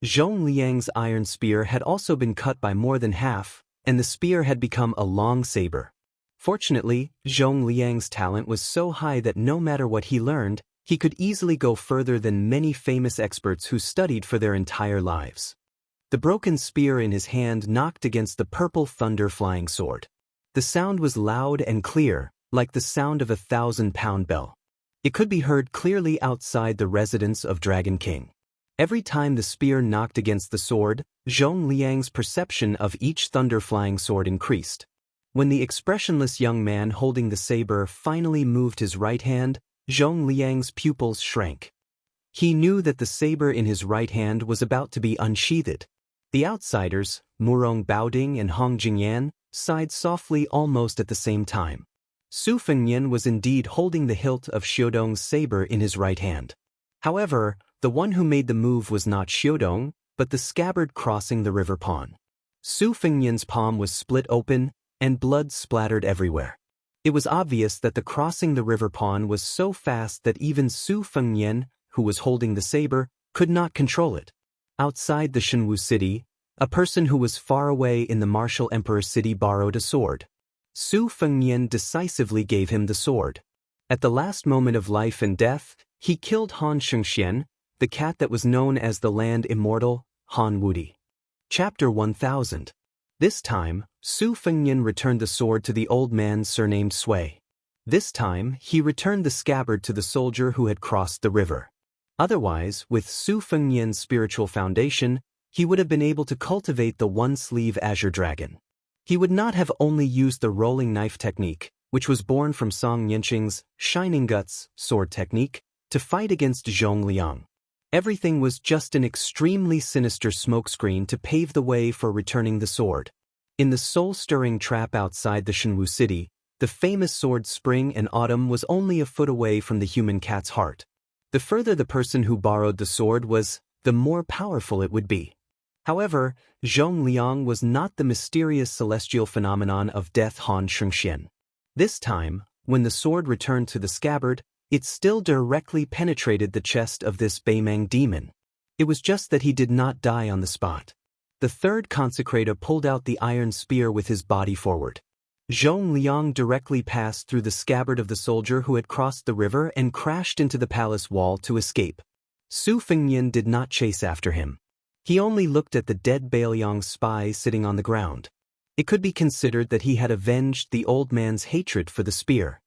Zhong Liang's iron spear had also been cut by more than half, and the spear had become a long saber. Fortunately, Zhong Liang's talent was so high that no matter what he learned, he could easily go further than many famous experts who studied for their entire lives. The broken spear in his hand knocked against the purple thunder flying sword. The sound was loud and clear, like the sound of a 1,000-pound bell. It could be heard clearly outside the residence of Dragon King. Every time the spear knocked against the sword, Zhong Liang's perception of each thunder-flying sword increased. When the expressionless young man holding the saber finally moved his right hand, Zhong Liang's pupils shrank. He knew that the saber in his right hand was about to be unsheathed. The outsiders, Murong Baoding and Hong Jingyan, sighed softly almost at the same time. Su Fengyan was indeed holding the hilt of Xiudong's saber in his right hand. However, the one who made the move was not Xiudong, but the scabbard crossing the river pawn. Su Fengyan's palm was split open, and blood splattered everywhere. It was obvious that the crossing the river pawn was so fast that even Su Fengyan, who was holding the saber, could not control it. Outside the Shenwu city, a person who was far away in the martial emperor city borrowed a sword. Su Fengyan decisively gave him the sword. At the last moment of life and death, he killed Han Xianxia, the cat that was known as the land immortal, Han Wudi. Chapter 1000. This time, Su Fengyan returned the sword to the old man surnamed Sui. This time, he returned the scabbard to the soldier who had crossed the river. Otherwise, with Su Fengyan's spiritual foundation, he would have been able to cultivate the one-sleeve azure dragon. He would not have only used the rolling knife technique, which was born from Song Yanqing's Shining Guts sword technique, to fight against Zhong Liang. Everything was just an extremely sinister smokescreen to pave the way for returning the sword. In the soul-stirring trap outside the Shenwu city, the famous sword Spring and Autumn was only a foot away from the human cat's heart. The further the person who borrowed the sword was, the more powerful it would be. However, Zhong Liang was not the mysterious celestial phenomenon of death Han Xianxia. This time, when the sword returned to the scabbard, it still directly penetrated the chest of this Beimang demon. It was just that he did not die on the spot. The third consecrator pulled out the iron spear with his body forward. Zhong Liang directly passed through the scabbard of the soldier who had crossed the river and crashed into the palace wall to escape. Su Fengyan did not chase after him. He only looked at the dead Bailiang spy sitting on the ground. It could be considered that he had avenged the old man's hatred for the spear.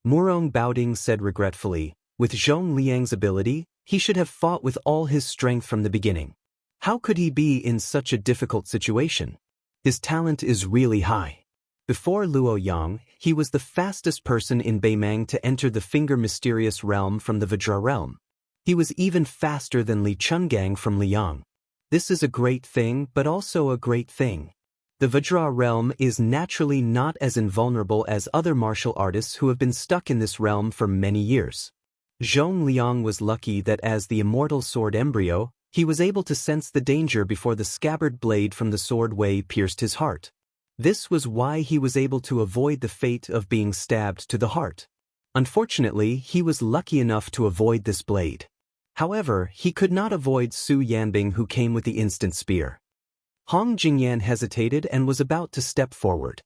Murong Baoding said regretfully, with Zhong Liang's ability, he should have fought with all his strength from the beginning. How could he be in such a difficult situation? His talent is really high. Before Luo Yang, he was the fastest person in Beimang to enter the Finger Mysterious Realm from the Vajra realm. He was even faster than Li Chungang from Liang. This is a great thing, but also a great thing. The Vajra realm is naturally not as invulnerable as other martial artists who have been stuck in this realm for many years. Zhong Liang was lucky that as the immortal sword embryo, he was able to sense the danger before the scabbard blade from the sword Wei pierced his heart. This was why he was able to avoid the fate of being stabbed to the heart. Unfortunately, he was lucky enough to avoid this blade. However, he could not avoid Su Yanbing, who came with the instant spear. Hong Jingyan hesitated and was about to step forward.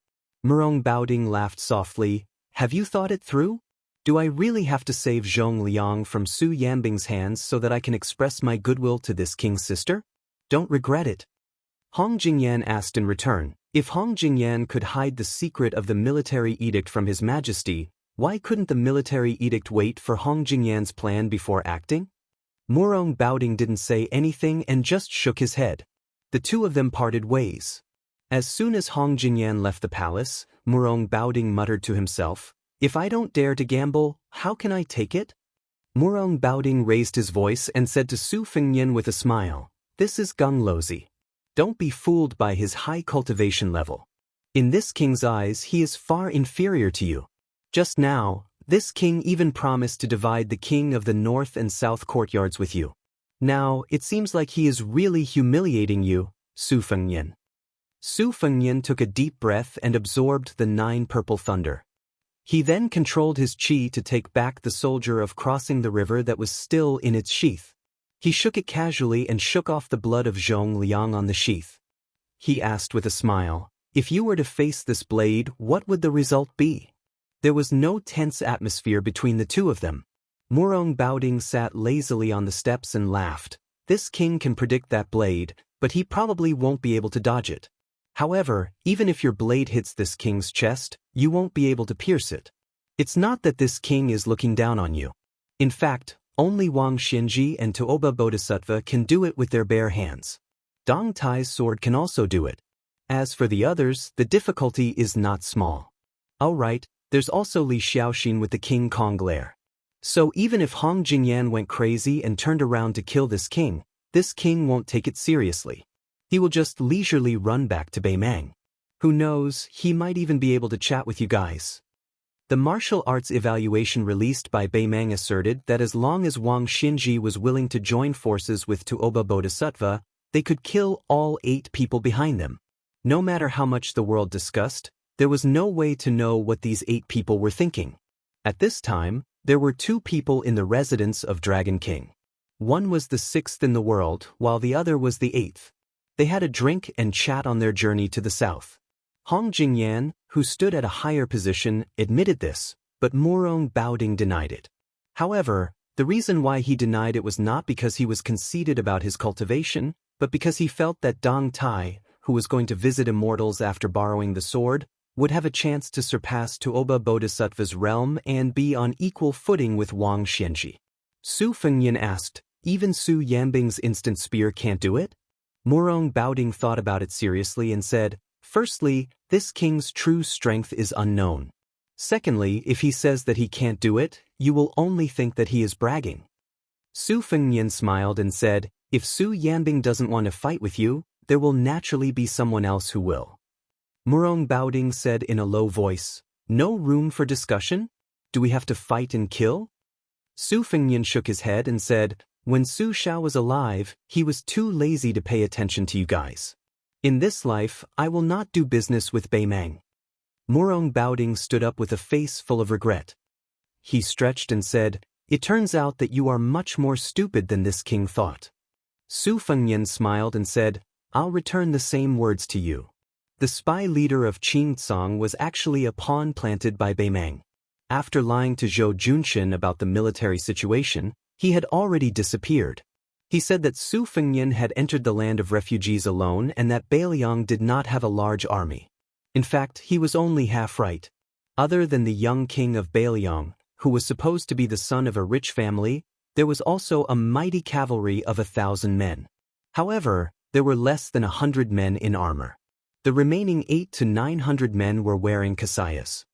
Murong Baoding laughed softly. Have you thought it through? Do I really have to save Zhong Liang from Su Yanbing's hands so that I can express my goodwill to this king's sister? Don't regret it. Hong Jingyan asked in return. If Hong Jingyan could hide the secret of the military edict from His Majesty, why couldn't the military edict wait for Hong Jingyan's plan before acting? Murong Baoding didn't say anything and just shook his head. The two of them parted ways. As soon as Hong Jingyan left the palace, Murong Baoding muttered to himself, "If I don't dare to gamble, how can I take it?" Murong Baoding raised his voice and said to Su Fengnian with a smile, "This is Gung Lozi. Don't be fooled by his high cultivation level. In this king's eyes, he is far inferior to you. Just now, this king even promised to divide the king of the north and south courtyards with you. Now, it seems like he is really humiliating you, Su Fengnian." Su Fengnian took a deep breath and absorbed the 9 purple thunder. He then controlled his qi to take back the soldier of crossing the river that was still in its sheath. He shook it casually and shook off the blood of Zhong Liang on the sheath. He asked with a smile, "If you were to face this blade, what would the result be?" There was no tense atmosphere between the two of them. Murong Baoding sat lazily on the steps and laughed. This king can predict that blade, but he probably won't be able to dodge it. However, even if your blade hits this king's chest, you won't be able to pierce it. It's not that this king is looking down on you. In fact, only Wang Xianji and Tuoba Bodhisattva can do it with their bare hands. Dong Tai's sword can also do it. As for the others, the difficulty is not small. Alright, there's also Li Xiaoxin with the King Kong glare. So even if Hong Jingyan went crazy and turned around to kill this king won't take it seriously. He will just leisurely run back to Beimang. Who knows, he might even be able to chat with you guys. The martial arts evaluation released by Beimang asserted that as long as Wang Xinji was willing to join forces with Tuoba Bodhisattva, they could kill all 8 people behind them. No matter how much the world discussed, there was no way to know what these 8 people were thinking. At this time, there were 2 people in the residence of Dragon King. One was the 6th in the world, while the other was the 8th. They had a drink and chat on their journey to the south. Hong Jingyan, who stood at a higher position, admitted this, but Murong Baoding denied it. However, the reason why he denied it was not because he was conceited about his cultivation, but because he felt that Dong Tai, who was going to visit immortals after borrowing the sword, would have a chance to surpass Tuoba Bodhisattva's realm and be on equal footing with Wang Xianji. Su Fengnian asked, "Even Su Yanbing's instant spear can't do it?" Murong Baoding thought about it seriously and said, "Firstly, this king's true strength is unknown. Secondly, if he says that he can't do it, you will only think that he is bragging." Su Fengnian smiled and said, "If Su Yanbing doesn't want to fight with you, there will naturally be someone else who will." Murong Baoding said in a low voice, "No room for discussion? Do we have to fight and kill?" Su Fengnian shook his head and said, "When Su Shao was alive, he was too lazy to pay attention to you guys. In this life, I will not do business with Beimang." Murong Baoding stood up with a face full of regret. He stretched and said, "It turns out that you are much more stupid than this king thought." Su Fengnian smiled and said, "I'll return the same words to you. The spy leader of Qingcang was actually a pawn planted by Beimang. After lying to Zhou Junshin about the military situation, he had already disappeared. He said that Su Fengnian had entered the land of refugees alone and that Beiliang did not have a large army. In fact, he was only half right. Other than the young king of Beiliang, who was supposed to be the son of a rich family, there was also a mighty cavalry of 1,000 men. However, there were less than 100 men in armor. The remaining 800 to 900 men were wearing kasayas.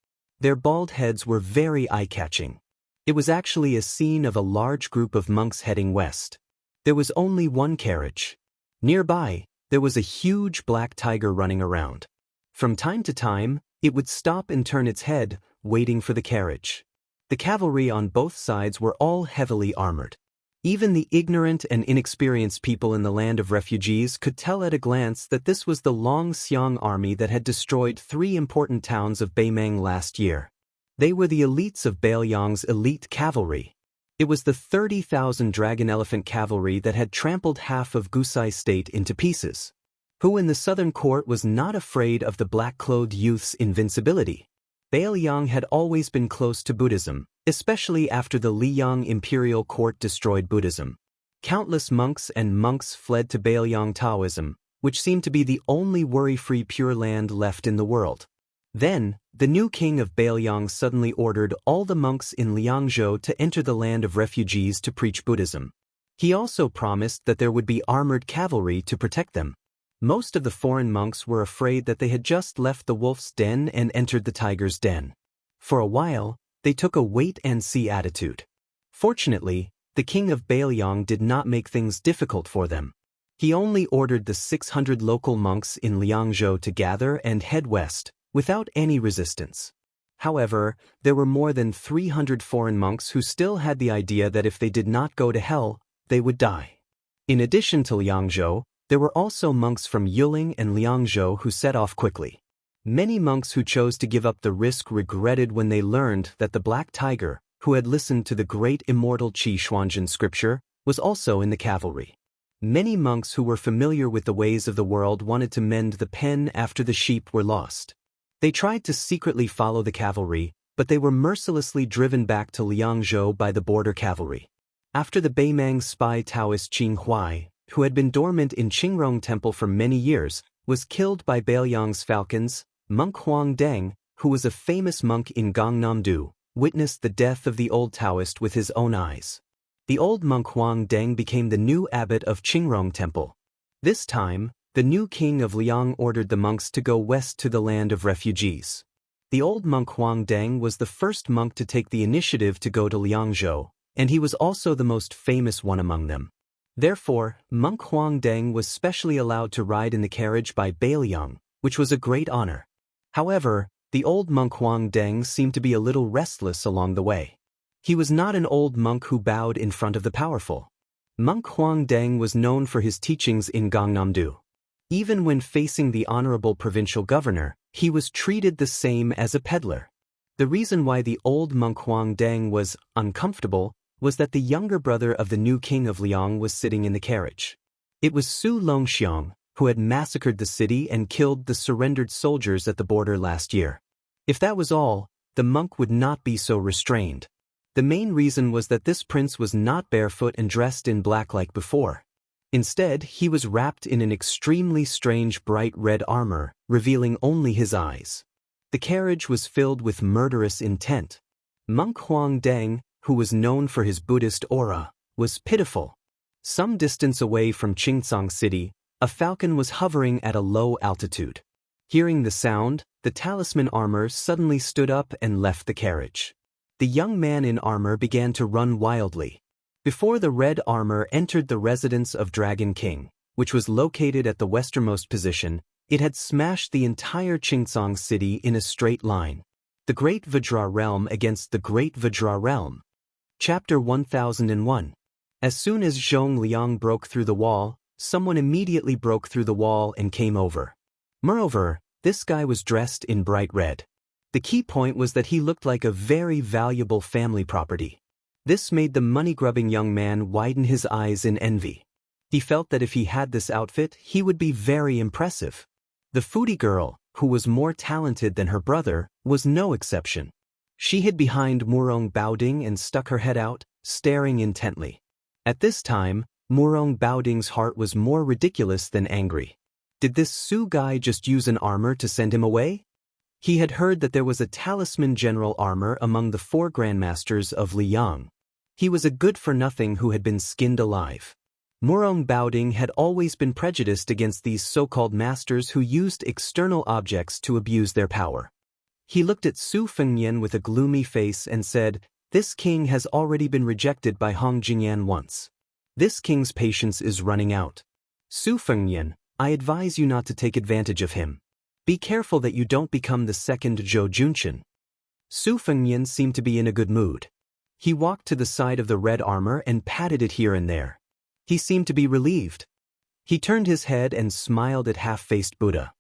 Their bald heads were very eye-catching. It was actually a scene of a large group of monks heading west. There was only one carriage. Nearby, there was a huge black tiger running around. From time to time, it would stop and turn its head, waiting for the carriage. The cavalry on both sides were all heavily armored. Even the ignorant and inexperienced people in the land of refugees could tell at a glance that this was the Longxiang army that had destroyed 3 important towns of Beimang last year. They were the elites of Bailiang's elite cavalry. It was the 30,000 dragon elephant cavalry that had trampled half of Gusai state into pieces. Who in the southern court was not afraid of the black-clothed youth's invincibility? Bailiang had always been close to Buddhism, especially after the Liyang imperial court destroyed Buddhism. Countless monks and monks fled to Bailiang Taoism, which seemed to be the only worry-free pure land left in the world. Then, the new king of Bailiang suddenly ordered all the monks in Liangzhou to enter the land of refugees to preach Buddhism. He also promised that there would be armored cavalry to protect them. Most of the foreign monks were afraid that they had just left the wolf's den and entered the tiger's den. For a while, they took a wait-and-see attitude. Fortunately, the king of Bailiang did not make things difficult for them. He only ordered the 600 local monks in Liangzhou to gather and head west, without any resistance. However, there were more than 300 foreign monks who still had the idea that if they did not go to hell, they would die. In addition to Liangzhou, there were also monks from Yuling and Liangzhou who set off quickly. Many monks who chose to give up the risk regretted when they learned that the Black Tiger, who had listened to the great immortal Qi Xuanzhen scripture, was also in the cavalry. Many monks who were familiar with the ways of the world wanted to mend the pen after the sheep were lost. They tried to secretly follow the cavalry, but they were mercilessly driven back to Liangzhou by the border cavalry. After the Beimang spy Taoist Qing Huai, who had been dormant in Qingrong Temple for many years, was killed by Bailiang's falcons, monk Huang Deng, who was a famous monk in Gangnam-do, witnessed the death of the old Taoist with his own eyes. The old monk Huang Deng became the new abbot of Qingrong Temple. This time, the new king of Liang ordered the monks to go west to the land of refugees. The old monk Huang Deng was the first monk to take the initiative to go to Liangzhou, and he was also the most famous one among them. Therefore, monk Huang Deng was specially allowed to ride in the carriage by Bailiang, which was a great honor. However, the old monk Huang Deng seemed to be a little restless along the way. He was not an old monk who bowed in front of the powerful. Monk Huang Deng was known for his teachings in Gangnam-do. Even when facing the honorable provincial governor, he was treated the same as a peddler. The reason why the old monk Huang Deng was uncomfortable was that the younger brother of the new king of Liang was sitting in the carriage. It was Su Longxiang, who had massacred the city and killed the surrendered soldiers at the border last year. If that was all, the monk would not be so restrained. The main reason was that this prince was not barefoot and dressed in black like before. Instead, he was wrapped in an extremely strange bright red armor, revealing only his eyes. The carriage was filled with murderous intent. Monk Huang Deng, who was known for his Buddhist aura, was pitiful. Some distance away from Qingcang City, a falcon was hovering at a low altitude. Hearing the sound, the talisman armor suddenly stood up and left the carriage. The young man in armor began to run wildly. Before the red armor entered the residence of Dragon King, which was located at the westernmost position, it had smashed the entire Qingcang City in a straight line. The Great Vajra Realm against the Great Vajra Realm. Chapter 1001. As soon as Zhong Liang broke through the wall, someone immediately broke through the wall and came over. Moreover, this guy was dressed in bright red. The key point was that he looked like a very valuable family property. This made the money-grubbing young man widen his eyes in envy. He felt that if he had this outfit, he would be very impressive. The foodie girl, who was more talented than her brother, was no exception. She hid behind Murong Baoding and stuck her head out, staring intently. At this time, Murong Baoding's heart was more ridiculous than angry. Did this Su guy just use an armor to send him away? He had heard that there was a talisman general armor among the 4 grandmasters of Liang. He was a good-for-nothing who had been skinned alive. Murong Baoding had always been prejudiced against these so-called masters who used external objects to abuse their power. He looked at Su Fengnian with a gloomy face and said, "This king has already been rejected by Hong Jingyan once. This king's patience is running out. Su Fengnian, I advise you not to take advantage of him." Be careful that you don't become the second Zhou Junqian. Su Fengnian seemed to be in a good mood. He walked to the side of the red armor and patted it here and there. He seemed to be relieved. He turned his head and smiled at half-faced Buddha.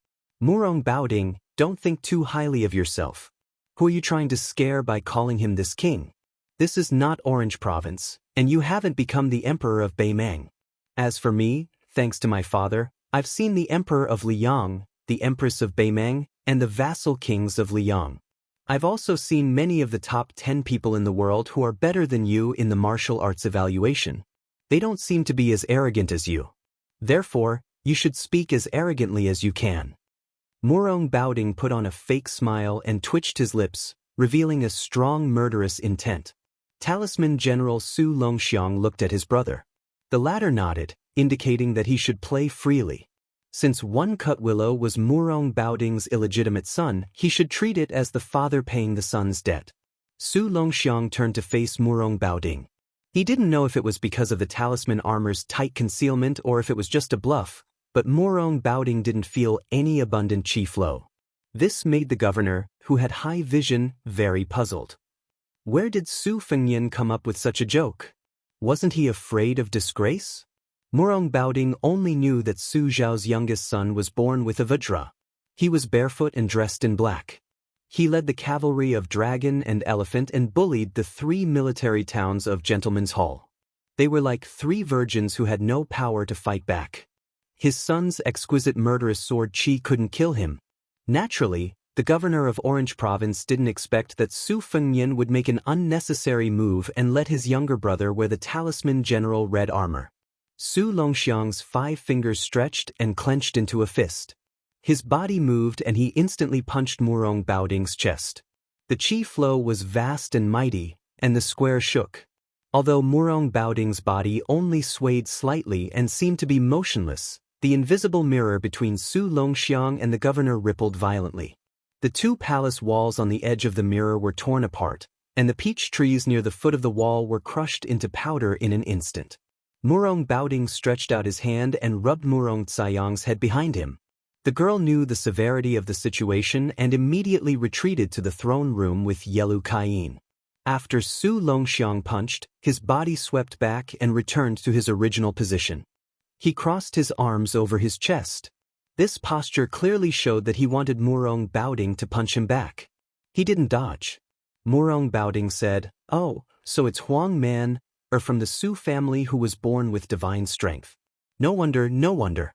Murong Baoding, don't think too highly of yourself. Who are you trying to scare by calling him this king? This is not Orange Province, and you haven't become the Emperor of Beimang. As for me, thanks to my father, I've seen the Emperor of Liang, the Empress of Beimang, and the vassal kings of Liang. I've also seen many of the top 10 people in the world who are better than you in the martial arts evaluation. They don't seem to be as arrogant as you. Therefore, you should speak as arrogantly as you can. Murong Baoding put on a fake smile and twitched his lips, revealing a strong murderous intent. Talisman General Su Longxiang looked at his brother. The latter nodded, indicating that he should play freely. Since one Cutwillow was Murong Baoding's illegitimate son, he should treat it as the father paying the son's debt. Su Longxiang turned to face Murong Baoding. He didn't know if it was because of the talisman armor's tight concealment or if it was just a bluff, but Murong Baoding didn't feel any abundant chi flow. This made the governor, who had high vision, very puzzled. Where did Su Fengnian come up with such a joke? Wasn't he afraid of disgrace? Murong Baoding only knew that Su Zhao's youngest son was born with a vajra. He was barefoot and dressed in black. He led the cavalry of Dragon and Elephant and bullied the 3 military towns of Gentleman's Hall. They were like 3 virgins who had no power to fight back. His son's exquisite murderous sword chi couldn't kill him. Naturally, the governor of Orange Province didn't expect that Su Fengnian would make an unnecessary move and let his younger brother wear the Talisman General red armor. Su Longxiang's 5 fingers stretched and clenched into a fist. His body moved and he instantly punched Murong Baoding's chest. The chi flow was vast and mighty, and the square shook. Although Murong Baoding's body only swayed slightly and seemed to be motionless, the invisible mirror between Su Longxiang and the governor rippled violently. The 2 palace walls on the edge of the mirror were torn apart, and the peach trees near the foot of the wall were crushed into powder in an instant. Murong Baoding stretched out his hand and rubbed Murong Caiyang's head behind him. The girl knew the severity of the situation and immediately retreated to the throne room with Yelu Kaiyin. After Su Longxiang punched, his body swept back and returned to his original position. He crossed his arms over his chest. This posture clearly showed that he wanted Murong Baoding to punch him back. He didn't dodge. Murong Baoding said, "Oh, so it's Huang Man, or from the Su family who was born with divine strength. No wonder, no wonder."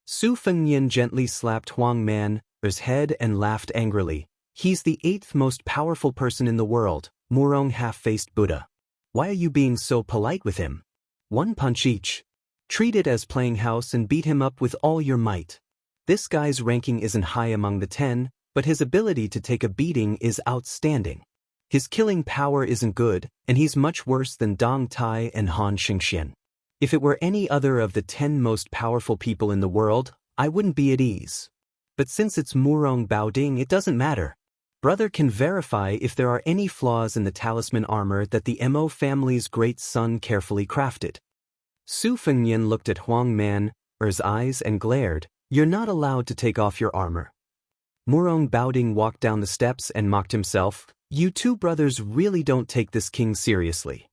Su Fengnian gently slapped Huang Man's head and laughed angrily. "He's the 8th most powerful person in the world, Murong half-faced Buddha. Why are you being so polite with him? 1 punch each. Treat it as playing house and beat him up with all your might. This guy's ranking isn't high among the 10, but his ability to take a beating is outstanding. His killing power isn't good, and he's much worse than Dong Tai and Han Xingxian. If it were any other of the 10 most powerful people in the world, I wouldn't be at ease. But since it's Murong Baoding, it doesn't matter. Brother can verify if there are any flaws in the talisman armor that the Mo family's great son carefully crafted." Su Fengnian looked at Huang Man's eyes and glared, "You're not allowed to take off your armor." Murong Baoding walked down the steps and mocked himself, "You 2 brothers really don't take this king seriously."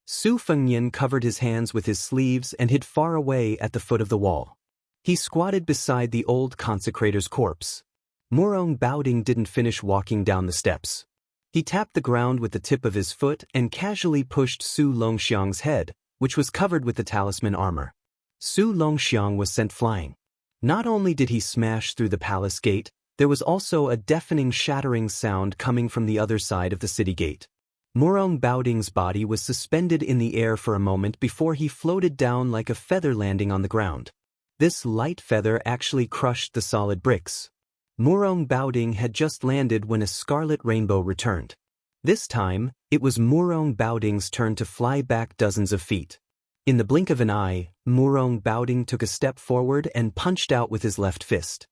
Su Fengnian covered his hands with his sleeves and hid far away at the foot of the wall. He squatted beside the old consecrator's corpse. Murong Baoding didn't finish walking down the steps. He tapped the ground with the tip of his foot and casually pushed Su Longxiang's head, which was covered with the talisman armor. Su Longxiang was sent flying. Not only did he smash through the palace gate, there was also a deafening shattering sound coming from the other side of the city gate. Murong Baoding's body was suspended in the air for a moment before he floated down like a feather landing on the ground. This light feather actually crushed the solid bricks. Murong Baoding had just landed when a scarlet rainbow returned. This time, it was Murong Baoding's turn to fly back dozens of feet. In the blink of an eye, Murong Baoding took a step forward and punched out with his left fist.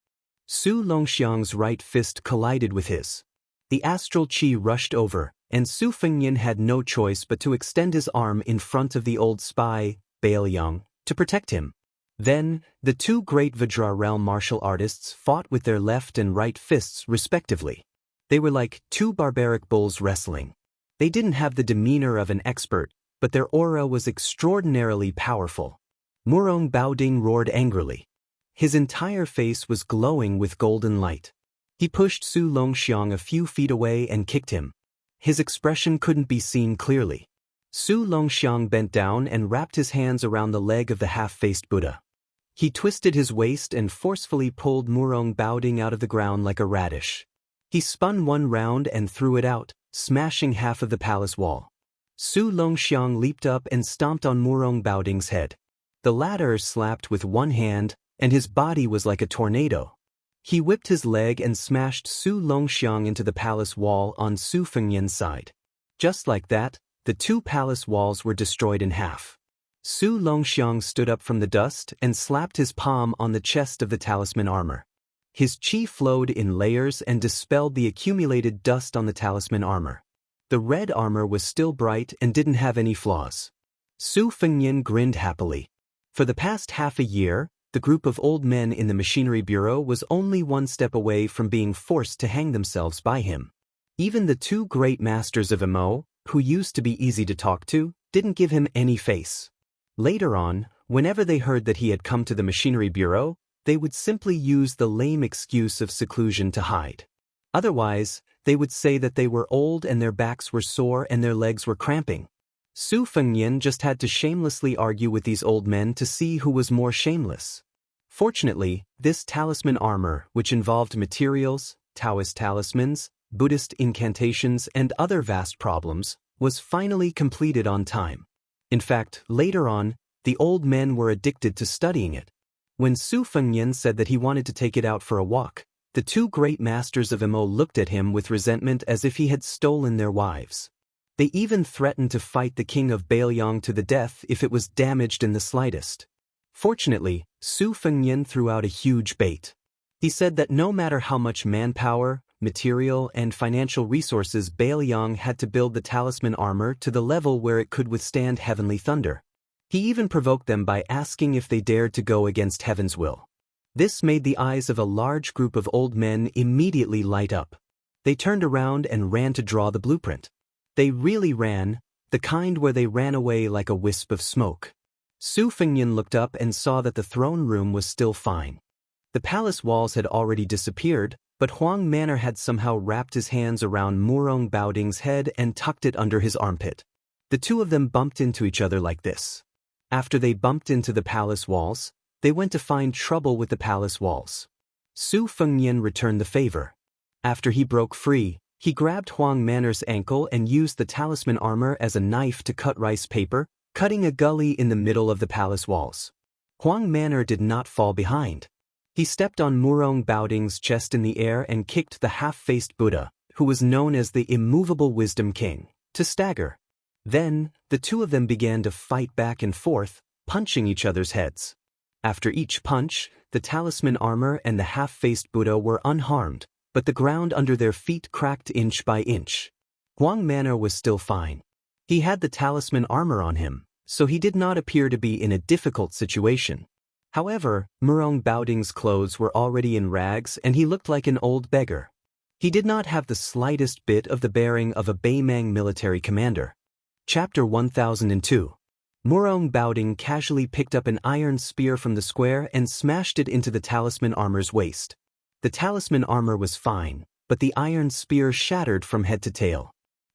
Su Longxiang's right fist collided with his. The astral chi rushed over, and Su Fengnian had no choice but to extend his arm in front of the old spy, Bailiang, to protect him. Then, the two great Vajra realm martial artists fought with their left and right fists respectively. They were like two barbaric bulls wrestling. They didn't have the demeanor of an expert, but their aura was extraordinarily powerful. Murong Baoding roared angrily. His entire face was glowing with golden light. He pushed Su Longxiang a few feet away and kicked him. His expression couldn't be seen clearly. Su Longxiang bent down and wrapped his hands around the leg of the half-faced Buddha. He twisted his waist and forcefully pulled Murong Baoding out of the ground like a radish. He spun one round and threw it out, smashing half of the palace wall. Su Longxiang leaped up and stomped on Murong Baoding's head. The latter slapped with one hand, and his body was like a tornado. He whipped his leg and smashed Su Longxiang into the palace wall on Su Fengyan's side. Just like that, the two palace walls were destroyed in half. Su Longxiang stood up from the dust and slapped his palm on the chest of the talisman armor. His chi flowed in layers and dispelled the accumulated dust on the talisman armor. The red armor was still bright and didn't have any flaws. Su Fengyan grinned happily. For the past half a year, the group of old men in the Machinery Bureau was only one step away from being forced to hang themselves by him. Even the two great masters of Imo, who used to be easy to talk to, didn't give him any face. Later on, whenever they heard that he had come to the Machinery Bureau, they would simply use the lame excuse of seclusion to hide. Otherwise, they would say that they were old and their backs were sore and their legs were cramping. Su Fengyan just had to shamelessly argue with these old men to see who was more shameless. Fortunately, this talisman armor, which involved materials, Daoist talismans, Buddhist incantations, and other vast problems, was finally completed on time. In fact, later on, the old men were addicted to studying it. When Su Fengyan said that he wanted to take it out for a walk, the two great masters of Imo looked at him with resentment as if he had stolen their wives. They even threatened to fight the king of Baoyang to the death if it was damaged in the slightest. Fortunately, Su Fengyan threw out a huge bait. He said that no matter how much manpower, material, and financial resources Baoyang had to build the talisman armor to the level where it could withstand heavenly thunder. He even provoked them by asking if they dared to go against heaven's will. This made the eyes of a large group of old men immediately light up. They turned around and ran to draw the blueprint. They really ran, the kind where they ran away like a wisp of smoke. Su Fengyan looked up and saw that the throne room was still fine. The palace walls had already disappeared, but Huang Manor had somehow wrapped his hands around Murong Baoding's head and tucked it under his armpit. The two of them bumped into each other like this. After they bumped into the palace walls, they went to find trouble with the palace walls. Su Fengyan returned the favor. After he broke free, he grabbed Huang Manor's ankle and used the talisman armor as a knife to cut rice paper, cutting a gully in the middle of the palace walls. Huang Manor did not fall behind. He stepped on Murong Baoding's chest in the air and kicked the half-faced Buddha, who was known as the immovable wisdom king, to stagger. Then, the two of them began to fight back and forth, punching each other's heads. After each punch, the talisman armor and the half-faced Buddha were unharmed, but the ground under their feet cracked inch by inch. Huang Manor was still fine. He had the talisman armor on him, so he did not appear to be in a difficult situation. However, Murong Baoding's clothes were already in rags and he looked like an old beggar. He did not have the slightest bit of the bearing of a Baimang military commander. Chapter 1002. Murong Baoding casually picked up an iron spear from the square and smashed it into the talisman armor's waist. The talisman armor was fine, but the iron spear shattered from head to tail.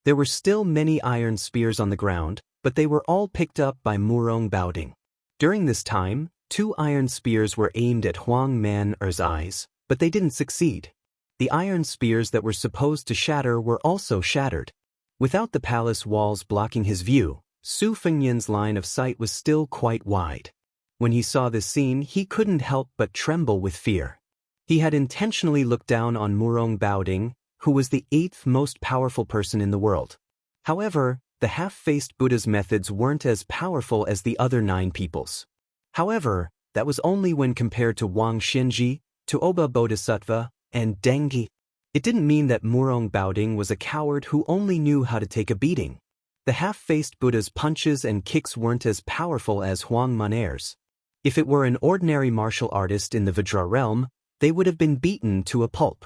There were still many iron spears on the ground, but they were all picked up by Murong Baoding. During this time, 2 iron spears were aimed at Huang Manor's eyes, but they didn't succeed. The iron spears that were supposed to shatter were also shattered. Without the palace walls blocking his view, Su Fengyan's line of sight was still quite wide. When he saw this scene, he couldn't help but tremble with fear. He had intentionally looked down on Murong Baoding, who was the 8th most powerful person in the world. However, the half-faced Buddha's methods weren't as powerful as the other 9 people's. However, that was only when compared to Wang Xinji, to Oba Bodhisattva, and Dengi. It didn't mean that Murong Baoding was a coward who only knew how to take a beating. The half-faced Buddha's punches and kicks weren't as powerful as Huang Manor's. If it were an ordinary martial artist in the Vajra realm, they would have been beaten to a pulp.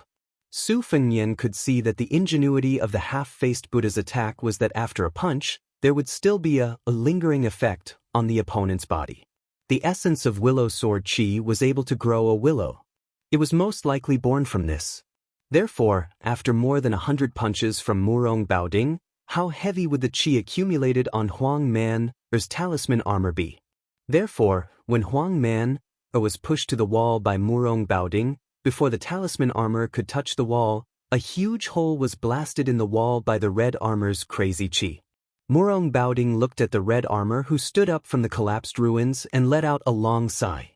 Su Fengnian could see that the ingenuity of the half-faced Buddha's attack was that after a punch, there would still be a lingering effect on the opponent's body. The essence of willow sword chi was able to grow a willow. It was most likely born from this. Therefore, after more than 100 punches from Murong Baoding, how heavy would the chi accumulated on Huang Man's talisman armor be? Therefore, when Huang Man was pushed to the wall by Murong Baoding, before the talisman armor could touch the wall, a huge hole was blasted in the wall by the red armor's crazy chi. Murong Baoding looked at the red armor who stood up from the collapsed ruins and let out a long sigh.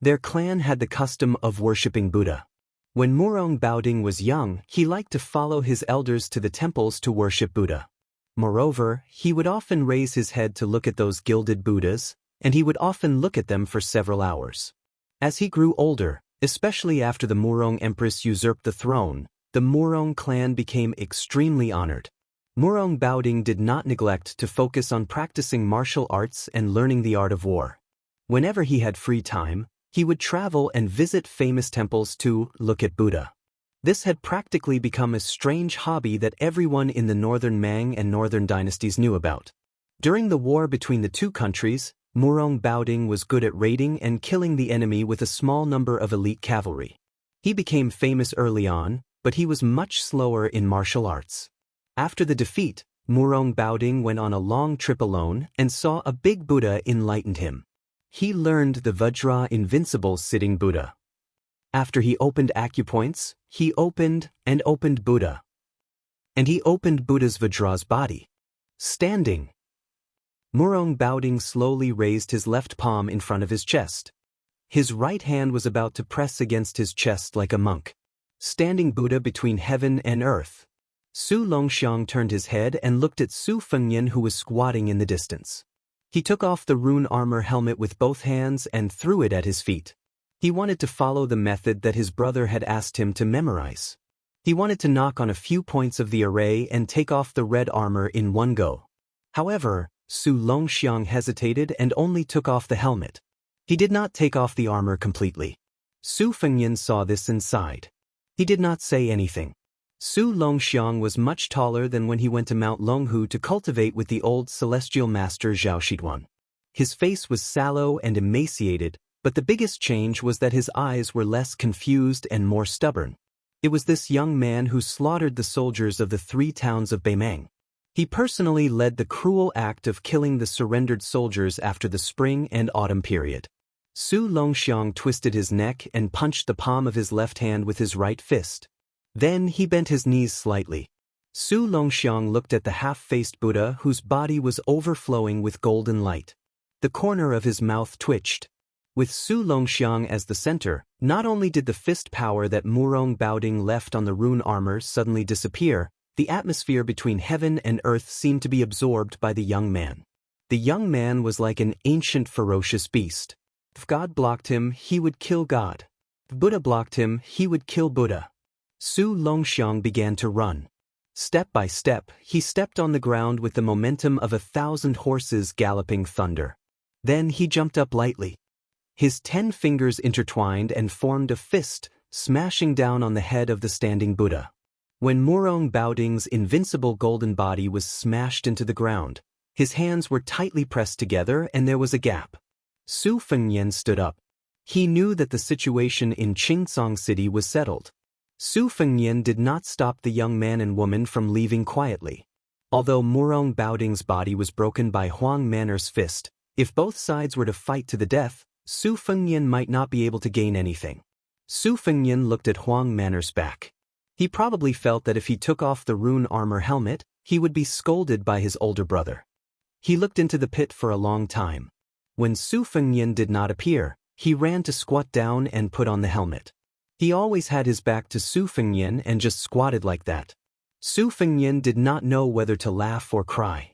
Their clan had the custom of worshipping Buddha. When Murong Baoding was young, he liked to follow his elders to the temples to worship Buddha. Moreover, he would often raise his head to look at those gilded Buddhas, and he would often look at them for several hours. As he grew older, especially after the Murong Empress usurped the throne, the Murong clan became extremely honored. Murong Baoding did not neglect to focus on practicing martial arts and learning the art of war. Whenever he had free time, he would travel and visit famous temples to look at Buddha. This had practically become a strange hobby that everyone in the northern Mang and northern dynasties knew about. During the war between the two countries, Murong Baoding was good at raiding and killing the enemy with a small number of elite cavalry. He became famous early on, but he was much slower in martial arts. After the defeat, Murong Baoding went on a long trip alone and saw a big Buddha enlightened him. He learned the Vajra invincible sitting Buddha. After he opened acupoints, he opened Buddha. And he opened Buddha's Vajra's body. Standing. Murong Baoding slowly raised his left palm in front of his chest. His right hand was about to press against his chest like a monk. Standing Buddha between heaven and earth. Su Longxiang turned his head and looked at Su Fengnian who was squatting in the distance. He took off the rune armor helmet with both hands and threw it at his feet. He wanted to follow the method that his brother had asked him to memorize. He wanted to knock on a few points of the array and take off the red armor in one go. However, Su Longxiang hesitated and only took off the helmet. He did not take off the armor completely. Su Fengnian saw this and sighed. He did not say anything. Su Longxiang was much taller than when he went to Mount Longhu to cultivate with the old celestial master Zhao Shiguan. His face was sallow and emaciated, but the biggest change was that his eyes were less confused and more stubborn. It was this young man who slaughtered the soldiers of the 3 towns of Beimang. He personally led the cruel act of killing the surrendered soldiers after the spring and autumn period. Su Longxiang twisted his neck and punched the palm of his left hand with his right fist. Then he bent his knees slightly. Su Longxiang looked at the half-faced Buddha whose body was overflowing with golden light. The corner of his mouth twitched. With Su Longxiang as the center, not only did the fist power that Murong Baoding left on the rune armor suddenly disappear, the atmosphere between heaven and earth seemed to be absorbed by the young man. The young man was like an ancient ferocious beast. If God blocked him, he would kill God. If Buddha blocked him, he would kill Buddha. Su Longxiang began to run. Step by step, he stepped on the ground with the momentum of 1,000 horses galloping thunder. Then he jumped up lightly. His 10 fingers intertwined and formed a fist, smashing down on the head of the standing Buddha. When Murong Baoding's invincible golden body was smashed into the ground, his hands were tightly pressed together and there was a gap. Su Fengnian stood up. He knew that the situation in Qingsong City was settled. Su Fengnian did not stop the young man and woman from leaving quietly. Although Murong Baoding's body was broken by Huang Man'er's fist, if both sides were to fight to the death, Su Fengnian might not be able to gain anything. Su Fengnian looked at Huang Man'er's back. He probably felt that if he took off the rune armor helmet, he would be scolded by his older brother. He looked into the pit for a long time. When Su Fengnian did not appear, he ran to squat down and put on the helmet. He always had his back to Su Fengnian and just squatted like that. Su Fengnian did not know whether to laugh or cry.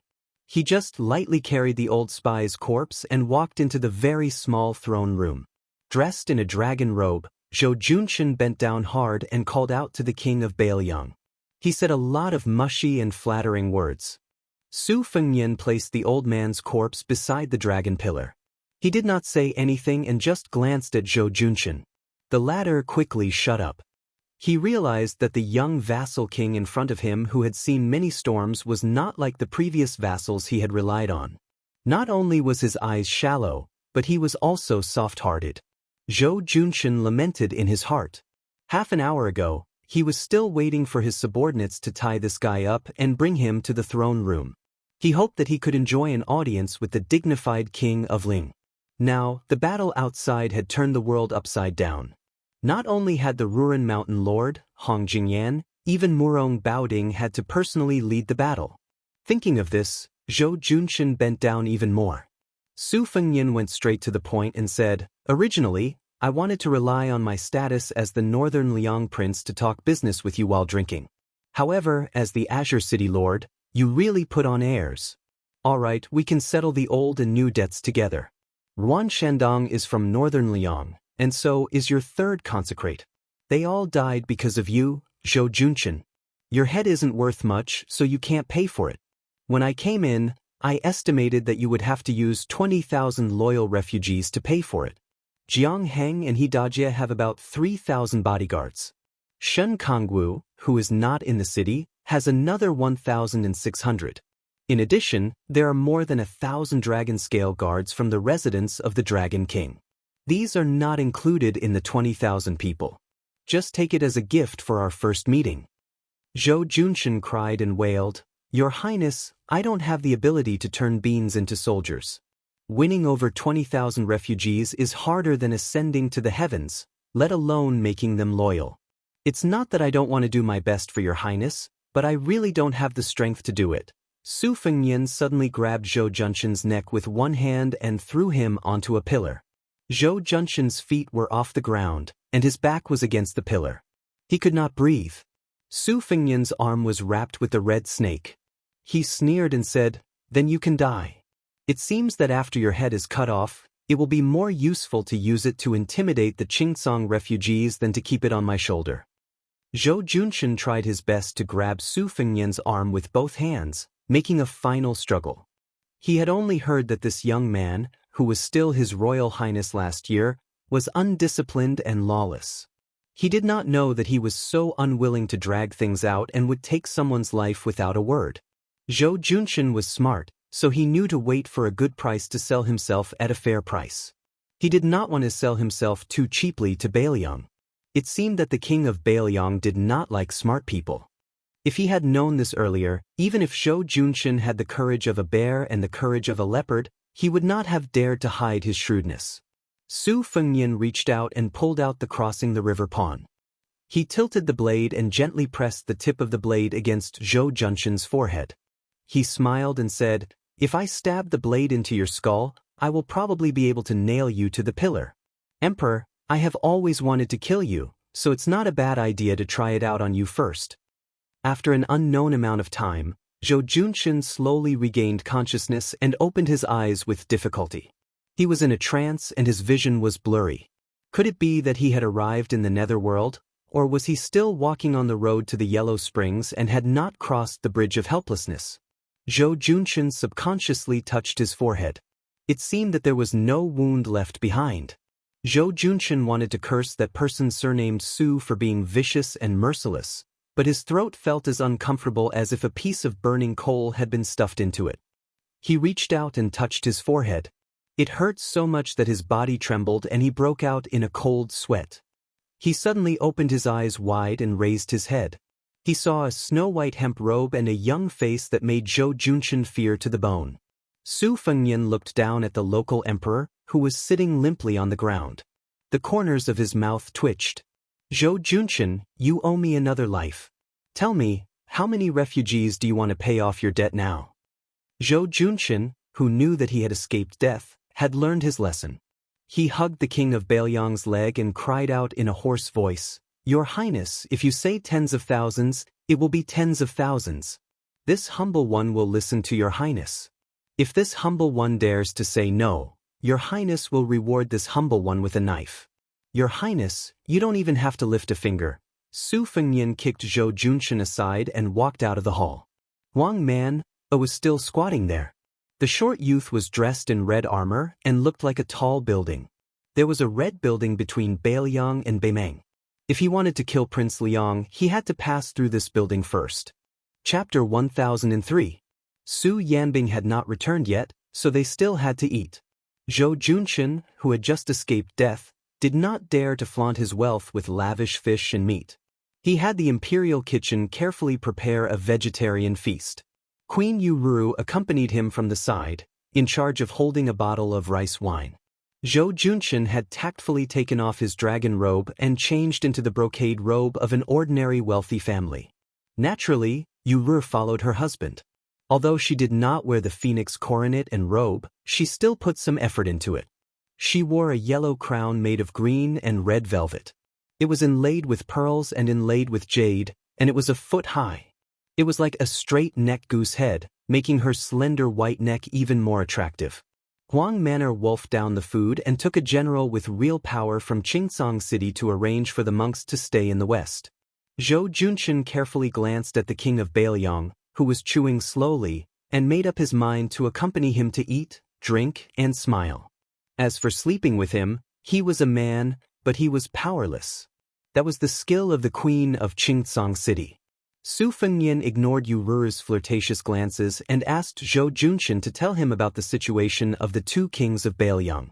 He just lightly carried the old spy's corpse and walked into the very small throne room. Dressed in a dragon robe, Zhou Junshin bent down hard and called out to the king of Bailiang. He said a lot of mushy and flattering words. Su Fengnian placed the old man's corpse beside the dragon pillar. He did not say anything and just glanced at Zhou Junshin. The latter quickly shut up. He realized that the young vassal king in front of him who had seen many storms was not like the previous vassals he had relied on. Not only was his eyes shallow, but he was also soft-hearted. Zhou Junshin lamented in his heart. Half an hour ago, he was still waiting for his subordinates to tie this guy up and bring him to the throne room. He hoped that he could enjoy an audience with the dignified king of Ling. Now, the battle outside had turned the world upside down. Not only had the Ruren Mountain Lord, Hong Jingyan, even Murong Baoding had to personally lead the battle. Thinking of this, Zhou Junshin bent down even more. Su Fengnian went straight to the point and said, "Originally, I wanted to rely on my status as the Northern Liang Prince to talk business with you while drinking. However, as the Azure City Lord, you really put on airs. All right, we can settle the old and new debts together. Ruan Shandong is from Northern Liang, and so is your third consecrate. They all died because of you, Zhou Junshin. Your head isn't worth much, so you can't pay for it. When I came in, I estimated that you would have to use 20,000 loyal refugees to pay for it. Jiang Heng and He Dajie have about 3,000 bodyguards. Shen Kongwu, who is not in the city, has another 1,600. In addition, there are more than 1,000 dragon scale guards from the residence of the Dragon King. These are not included in the 20,000 people. Just take it as a gift for our first meeting." Zhou Junshin cried and wailed, "Your Highness, I don't have the ability to turn beans into soldiers. Winning over 20,000 refugees is harder than ascending to the heavens, let alone making them loyal. It's not that I don't want to do my best for your Highness, but I really don't have the strength to do it." Su Fengnian suddenly grabbed Zhou Junshin's neck with one hand and threw him onto a pillar. Zhou Junshin's feet were off the ground, and his back was against the pillar. He could not breathe. Su Fengnian's arm was wrapped with the red snake. He sneered and said, "Then you can die. It seems that after your head is cut off, it will be more useful to use it to intimidate the Qingsong refugees than to keep it on my shoulder." Zhou Junshin tried his best to grab Su Fengnian's arm with both hands, making a final struggle. He had only heard that this young man, who was still His Royal Highness last year, was undisciplined and lawless. He did not know that he was so unwilling to drag things out and would take someone's life without a word. Zhou Junshin was smart, so he knew to wait for a good price to sell himself at a fair price. He did not want to sell himself too cheaply to Bailiang. It seemed that the king of Bailiang did not like smart people. If he had known this earlier, even if Zhou Junshin had the courage of a bear and the courage of a leopard, he would not have dared to hide his shrewdness. Su Fengnian reached out and pulled out the crossing the river pawn. He tilted the blade and gently pressed the tip of the blade against Zhou Junshin's forehead. He smiled and said, "If I stab the blade into your skull, I will probably be able to nail you to the pillar. Emperor, I have always wanted to kill you, so it's not a bad idea to try it out on you first." After an unknown amount of time, Zhou Junshin slowly regained consciousness and opened his eyes with difficulty. He was in a trance and his vision was blurry. Could it be that he had arrived in the netherworld, or was he still walking on the road to the Yellow Springs and had not crossed the Bridge of Helplessness? Zhou Junshin subconsciously touched his forehead. It seemed that there was no wound left behind. Zhou Junshin wanted to curse that person surnamed Su for being vicious and merciless, but his throat felt as uncomfortable as if a piece of burning coal had been stuffed into it. He reached out and touched his forehead. It hurt so much that his body trembled and he broke out in a cold sweat. He suddenly opened his eyes wide and raised his head. He saw a snow-white hemp robe and a young face that made Zhou Junshin fear to the bone. Su Fengnian looked down at the local emperor, who was sitting limply on the ground. The corners of his mouth twitched. "Zhou Junshin, you owe me another life. Tell me, how many refugees do you want to pay off your debt now?" Zhou Junshin, who knew that he had escaped death, had learned his lesson. He hugged the king of Bailiang's leg and cried out in a hoarse voice, "Your Highness, if you say tens of thousands, it will be tens of thousands. This humble one will listen to your Highness. If this humble one dares to say no, your Highness will reward this humble one with a knife. Your Highness, you don't even have to lift a finger." Su Fengnian kicked Zhou Junshin aside and walked out of the hall. Wang Man was still squatting there. The short youth was dressed in red armor and looked like a tall building. There was a red building between Bailiang and Beimeng. If he wanted to kill Prince Liang, he had to pass through this building first. Chapter 1003. Su Yanbing had not returned yet, so they still had to eat. Zhou Junchen, who had just escaped death, did not dare to flaunt his wealth with lavish fish and meat. He had the imperial kitchen carefully prepare a vegetarian feast. Queen Yuru accompanied him from the side, in charge of holding a bottle of rice wine. Zhou Junchen had tactfully taken off his dragon robe and changed into the brocade robe of an ordinary wealthy family. Naturally, Yuru followed her husband. Although she did not wear the phoenix coronet and robe, she still put some effort into it. She wore a yellow crown made of green and red velvet. It was inlaid with pearls and inlaid with jade, and it was a foot high. It was like a straight-neck goose head, making her slender white neck even more attractive. Huang Manor wolfed down the food and took a general with real power from Qingsong City to arrange for the monks to stay in the west. Zhou Junchen carefully glanced at the king of Bailiang, who was chewing slowly, and made up his mind to accompany him to eat, drink, and smile. As for sleeping with him, he was a man, but he was powerless. That was the skill of the queen of Qingsong City. Su Fengnian ignored Yuru's flirtatious glances and asked Zhou Junchen to tell him about the situation of the two kings of Bailiang.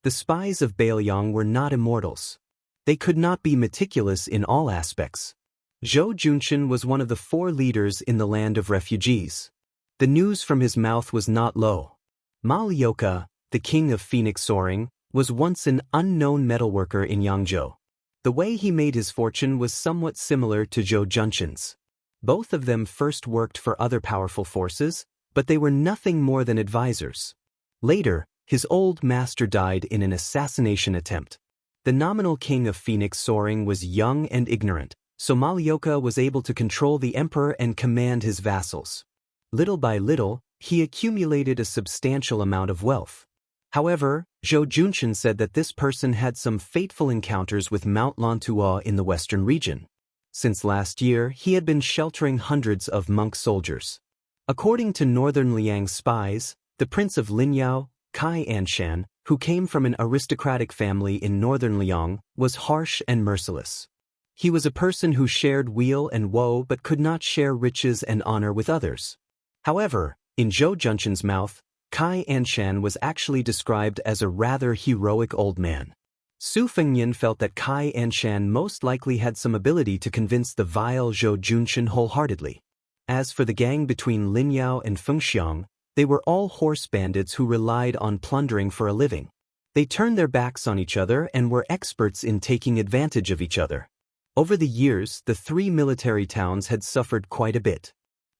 The spies of Bailiang were not immortals. They could not be meticulous in all aspects. Zhou Junchen was one of the 4 leaders in the land of refugees. The news from his mouth was not low. Ma Lioka, the king of Phoenix Soaring, was once an unknown metalworker in Yangzhou. The way he made his fortune was somewhat similar to Zhou Junchen's. Both of them first worked for other powerful forces, but they were nothing more than advisors. Later, his old master died in an assassination attempt. The nominal king of Phoenix Soaring was young and ignorant, so Ma Lioka was able to control the emperor and command his vassals. Little by little, he accumulated a substantial amount of wealth. However, Zhou Junchen said that this person had some fateful encounters with Mount Lantuo in the western region. Since last year, he had been sheltering hundreds of monk soldiers. According to Northern Liang spies, the prince of Linyao, Kai Anshan, who came from an aristocratic family in northern Liang, was harsh and merciless. He was a person who shared weal and woe but could not share riches and honor with others. However, in Zhou Junchen's mouth, Kai Anshan was actually described as a rather heroic old man. Su Fengnian felt that Kai Anshan most likely had some ability to convince the vile Zhou Junchen wholeheartedly. As for the gang between Linyao and Fengxiang, they were all horse bandits who relied on plundering for a living. They turned their backs on each other and were experts in taking advantage of each other. Over the years, the 3 military towns had suffered quite a bit.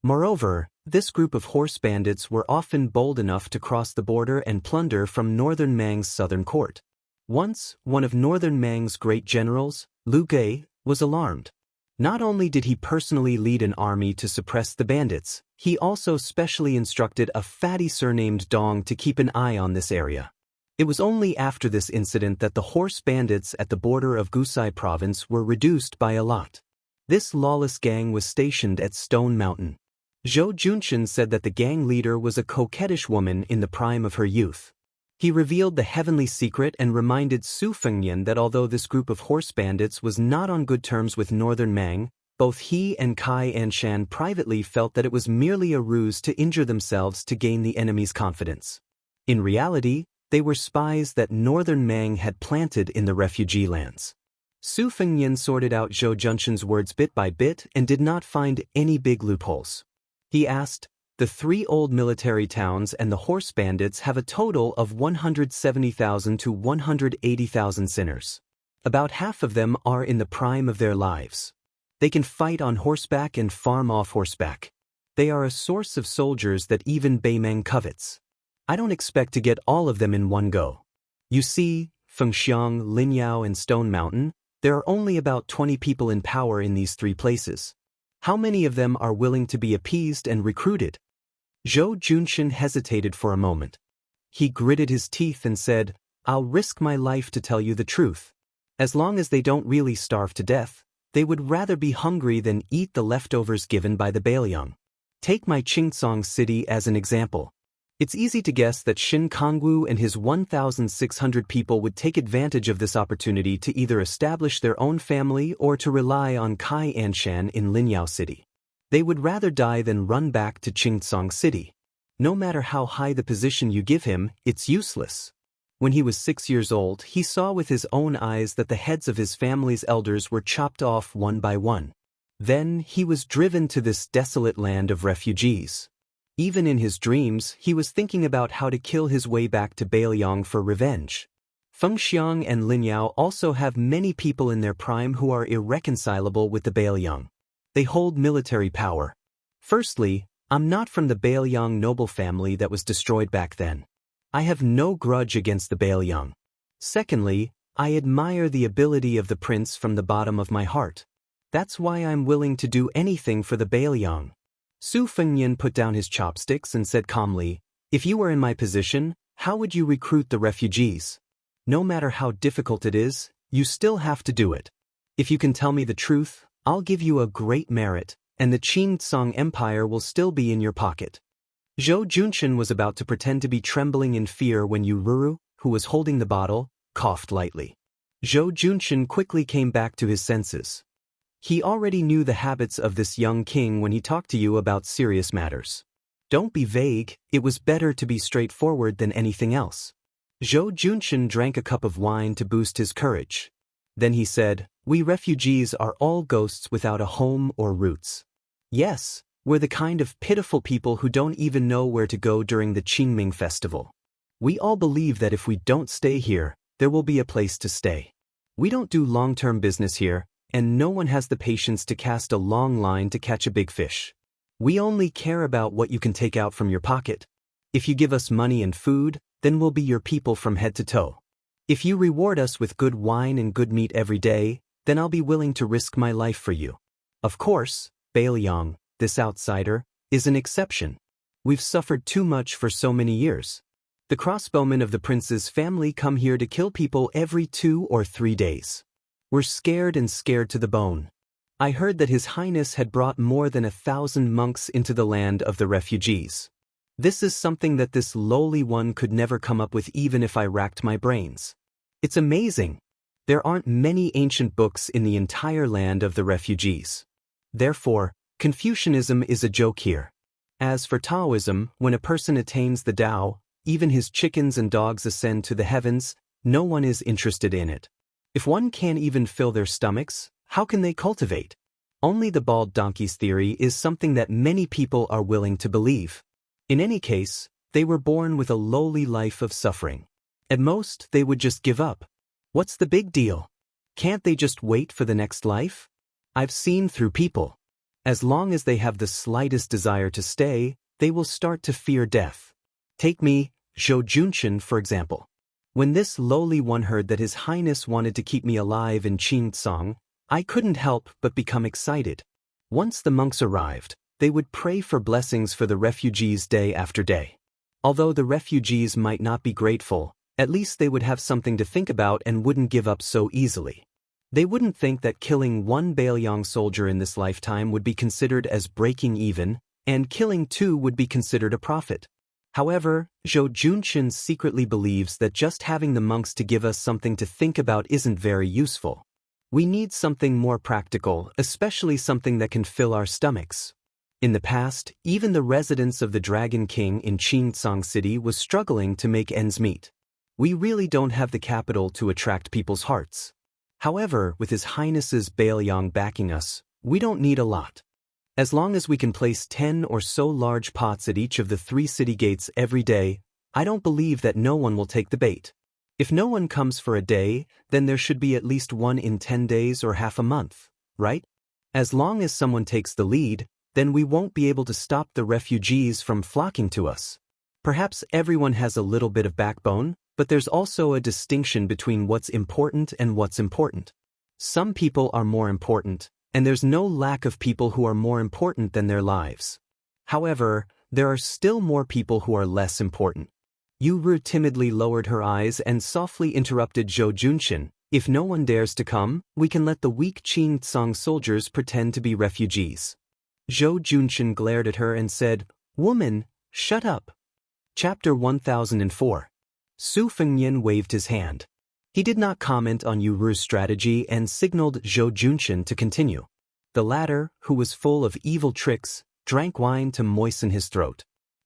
Moreover, this group of horse bandits were often bold enough to cross the border and plunder from Northern Mang's southern court. Once, one of Northern Mang's great generals, Lu Gui, was alarmed. Not only did he personally lead an army to suppress the bandits, he also specially instructed a fatty surnamed Dong to keep an eye on this area. It was only after this incident that the horse bandits at the border of Gusai province were reduced by a lot. This lawless gang was stationed at Stone Mountain. Zhou Junchen said that the gang leader was a coquettish woman in the prime of her youth. He revealed the heavenly secret and reminded Su Fengnian that although this group of horse bandits was not on good terms with Northern Mang, both he and Kai Anshan privately felt that it was merely a ruse to injure themselves to gain the enemy's confidence. In reality, they were spies that Northern Mang had planted in the refugee lands. Su Fengnian sorted out Zhou Junchen's words bit by bit and did not find any big loopholes. He asked, "The 3 old military towns and the horse bandits have a total of 170,000 to 180,000 sinners. About half of them are in the prime of their lives. They can fight on horseback and farm off horseback. They are a source of soldiers that even Beimeng covets. I don't expect to get all of them in one go. You see, Fengxiang, Linyao, and Stone Mountain, there are only about 20 people in power in these 3 places. How many of them are willing to be appeased and recruited?" Zhou Junchen hesitated for a moment. He gritted his teeth and said, "I'll risk my life to tell you the truth. As long as they don't really starve to death, they would rather be hungry than eat the leftovers given by the Bailiang. Take my Qingsong city as an example. It's easy to guess that Xin Kongwu and his 1,600 people would take advantage of this opportunity to either establish their own family or to rely on Kai Anshan in Linyao City. They would rather die than run back to Qingcang City. No matter how high the position you give him, it's useless. When he was 6 years old, he saw with his own eyes that the heads of his family's elders were chopped off one by one. Then he was driven to this desolate land of refugees. Even in his dreams, he was thinking about how to kill his way back to Beiliang for revenge. Fengxiang and Linyao also have many people in their prime who are irreconcilable with the Beiliang. They hold military power. Firstly, I'm not from the Beiliang noble family that was destroyed back then. I have no grudge against the Beiliang. Secondly, I admire the ability of the prince from the bottom of my heart. That's why I'm willing to do anything for the Beiliang. Su Fengnian put down his chopsticks and said calmly, "If you were in my position, how would you recruit the refugees? No matter how difficult it is, you still have to do it. If you can tell me the truth, I'll give you a great merit, and the Qingcang Empire will still be in your pocket." Zhou Junshin was about to pretend to be trembling in fear when Yu Ruru, who was holding the bottle, coughed lightly. Zhou Junshin quickly came back to his senses. He already knew the habits of this young king when he talked to you about serious matters. Don't be vague, it was better to be straightforward than anything else. Zhou Junshin drank a cup of wine to boost his courage. Then he said, "We refugees are all ghosts without a home or roots. Yes, we're the kind of pitiful people who don't even know where to go during the Qingming festival. We all believe that if we don't stay here, there will be a place to stay. We don't do long-term business here, and no one has the patience to cast a long line to catch a big fish. We only care about what you can take out from your pocket. If you give us money and food, then we'll be your people from head to toe. If you reward us with good wine and good meat every day, then I'll be willing to risk my life for you. Of course, Beiliang, this outsider, is an exception. We've suffered too much for so many years. The crossbowmen of the prince's family come here to kill people every 2 or 3 days. We're scared and scared to the bone. I heard that His Highness had brought more than 1,000 monks into the land of the refugees. This is something that this lowly one could never come up with even if I racked my brains. It's amazing. There aren't many ancient books in the entire land of the refugees. Therefore, Confucianism is a joke here. As for Taoism, when a person attains the Tao, even his chickens and dogs ascend to the heavens, no one is interested in it. If one can't even fill their stomachs, how can they cultivate? Only the bald donkey's theory is something that many people are willing to believe. In any case, they were born with a lowly life of suffering. At most, they would just give up. What's the big deal? Can't they just wait for the next life? I've seen through people. As long as they have the slightest desire to stay, they will start to fear death. Take me, Zhou Junshin, for example. When this lowly one heard that His Highness wanted to keep me alive in Qingcang, I couldn't help but become excited. Once the monks arrived, they would pray for blessings for the refugees day after day. Although the refugees might not be grateful, at least they would have something to think about and wouldn't give up so easily. They wouldn't think that killing one Beiliang soldier in this lifetime would be considered as breaking even, and killing 2 would be considered a profit. However, Zhou Junshin secretly believes that just having the monks to give us something to think about isn't very useful. We need something more practical, especially something that can fill our stomachs. In the past, even the residents of the Dragon King in Qingcang City was struggling to make ends meet. We really don't have the capital to attract people's hearts. However, with His Highness's Beiliang backing us, we don't need a lot. As long as we can place 10 or so large pots at each of the 3 city gates every day, I don't believe that no one will take the bait. If no one comes for a day, then there should be at least one in 10 days or half a month, right? As long as someone takes the lead, then we won't be able to stop the refugees from flocking to us. Perhaps everyone has a little bit of backbone, but there's also a distinction between what's important and what's important. Some people are more important, and there's no lack of people who are more important than their lives. However, there are still more people who are less important. Yu Ru timidly lowered her eyes and softly interrupted Zhou Junshin. If no one dares to come, we can let the weak Qingcang soldiers pretend to be refugees. Zhou Junshin glared at her and said, "Woman, shut up. Chapter 1004. Su Fengnian waved his hand. He did not comment on Yu Ru's strategy and signaled Zhou Junshan to continue. The latter, who was full of evil tricks, drank wine to moisten his throat.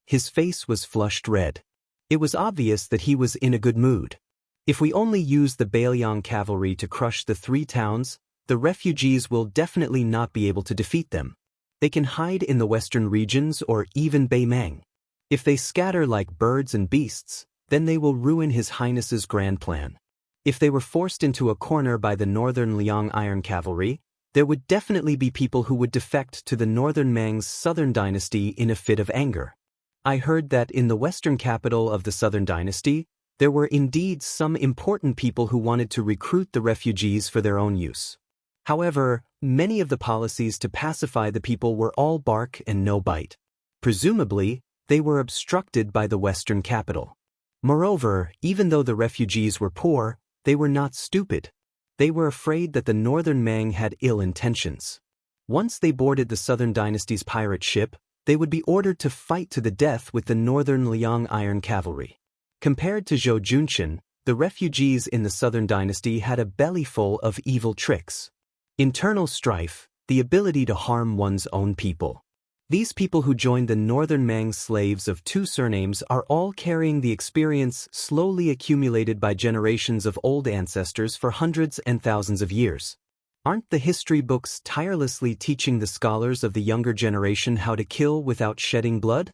His face was flushed red. It was obvious that he was in a good mood. If we only use the Bailiang cavalry to crush the 3 towns, the refugees will definitely not be able to defeat them. They can hide in the western regions or even Beimang. If they scatter like birds and beasts, then they will ruin His Highness's grand plan. If they were forced into a corner by the northern Liang Iron Cavalry, there would definitely be people who would defect to the northern Mang's southern dynasty in a fit of anger. I heard that in the western capital of the southern dynasty, there were indeed some important people who wanted to recruit the refugees for their own use. However, many of the policies to pacify the people were all bark and no bite. Presumably, they were obstructed by the western capital. Moreover, even though the refugees were poor, they were not stupid. They were afraid that the northern Mang had ill intentions. Once they boarded the southern dynasty's pirate ship, they would be ordered to fight to the death with the northern Liang Iron Cavalry. Compared to Zhou Junshan, the refugees in the southern dynasty had a bellyful of evil tricks. Internal strife, the ability to harm one's own people. These people who joined the northern Mang slaves of 2 surnames are all carrying the experience slowly accumulated by generations of old ancestors for hundreds and thousands of years. Aren't the history books tirelessly teaching the scholars of the younger generation how to kill without shedding blood?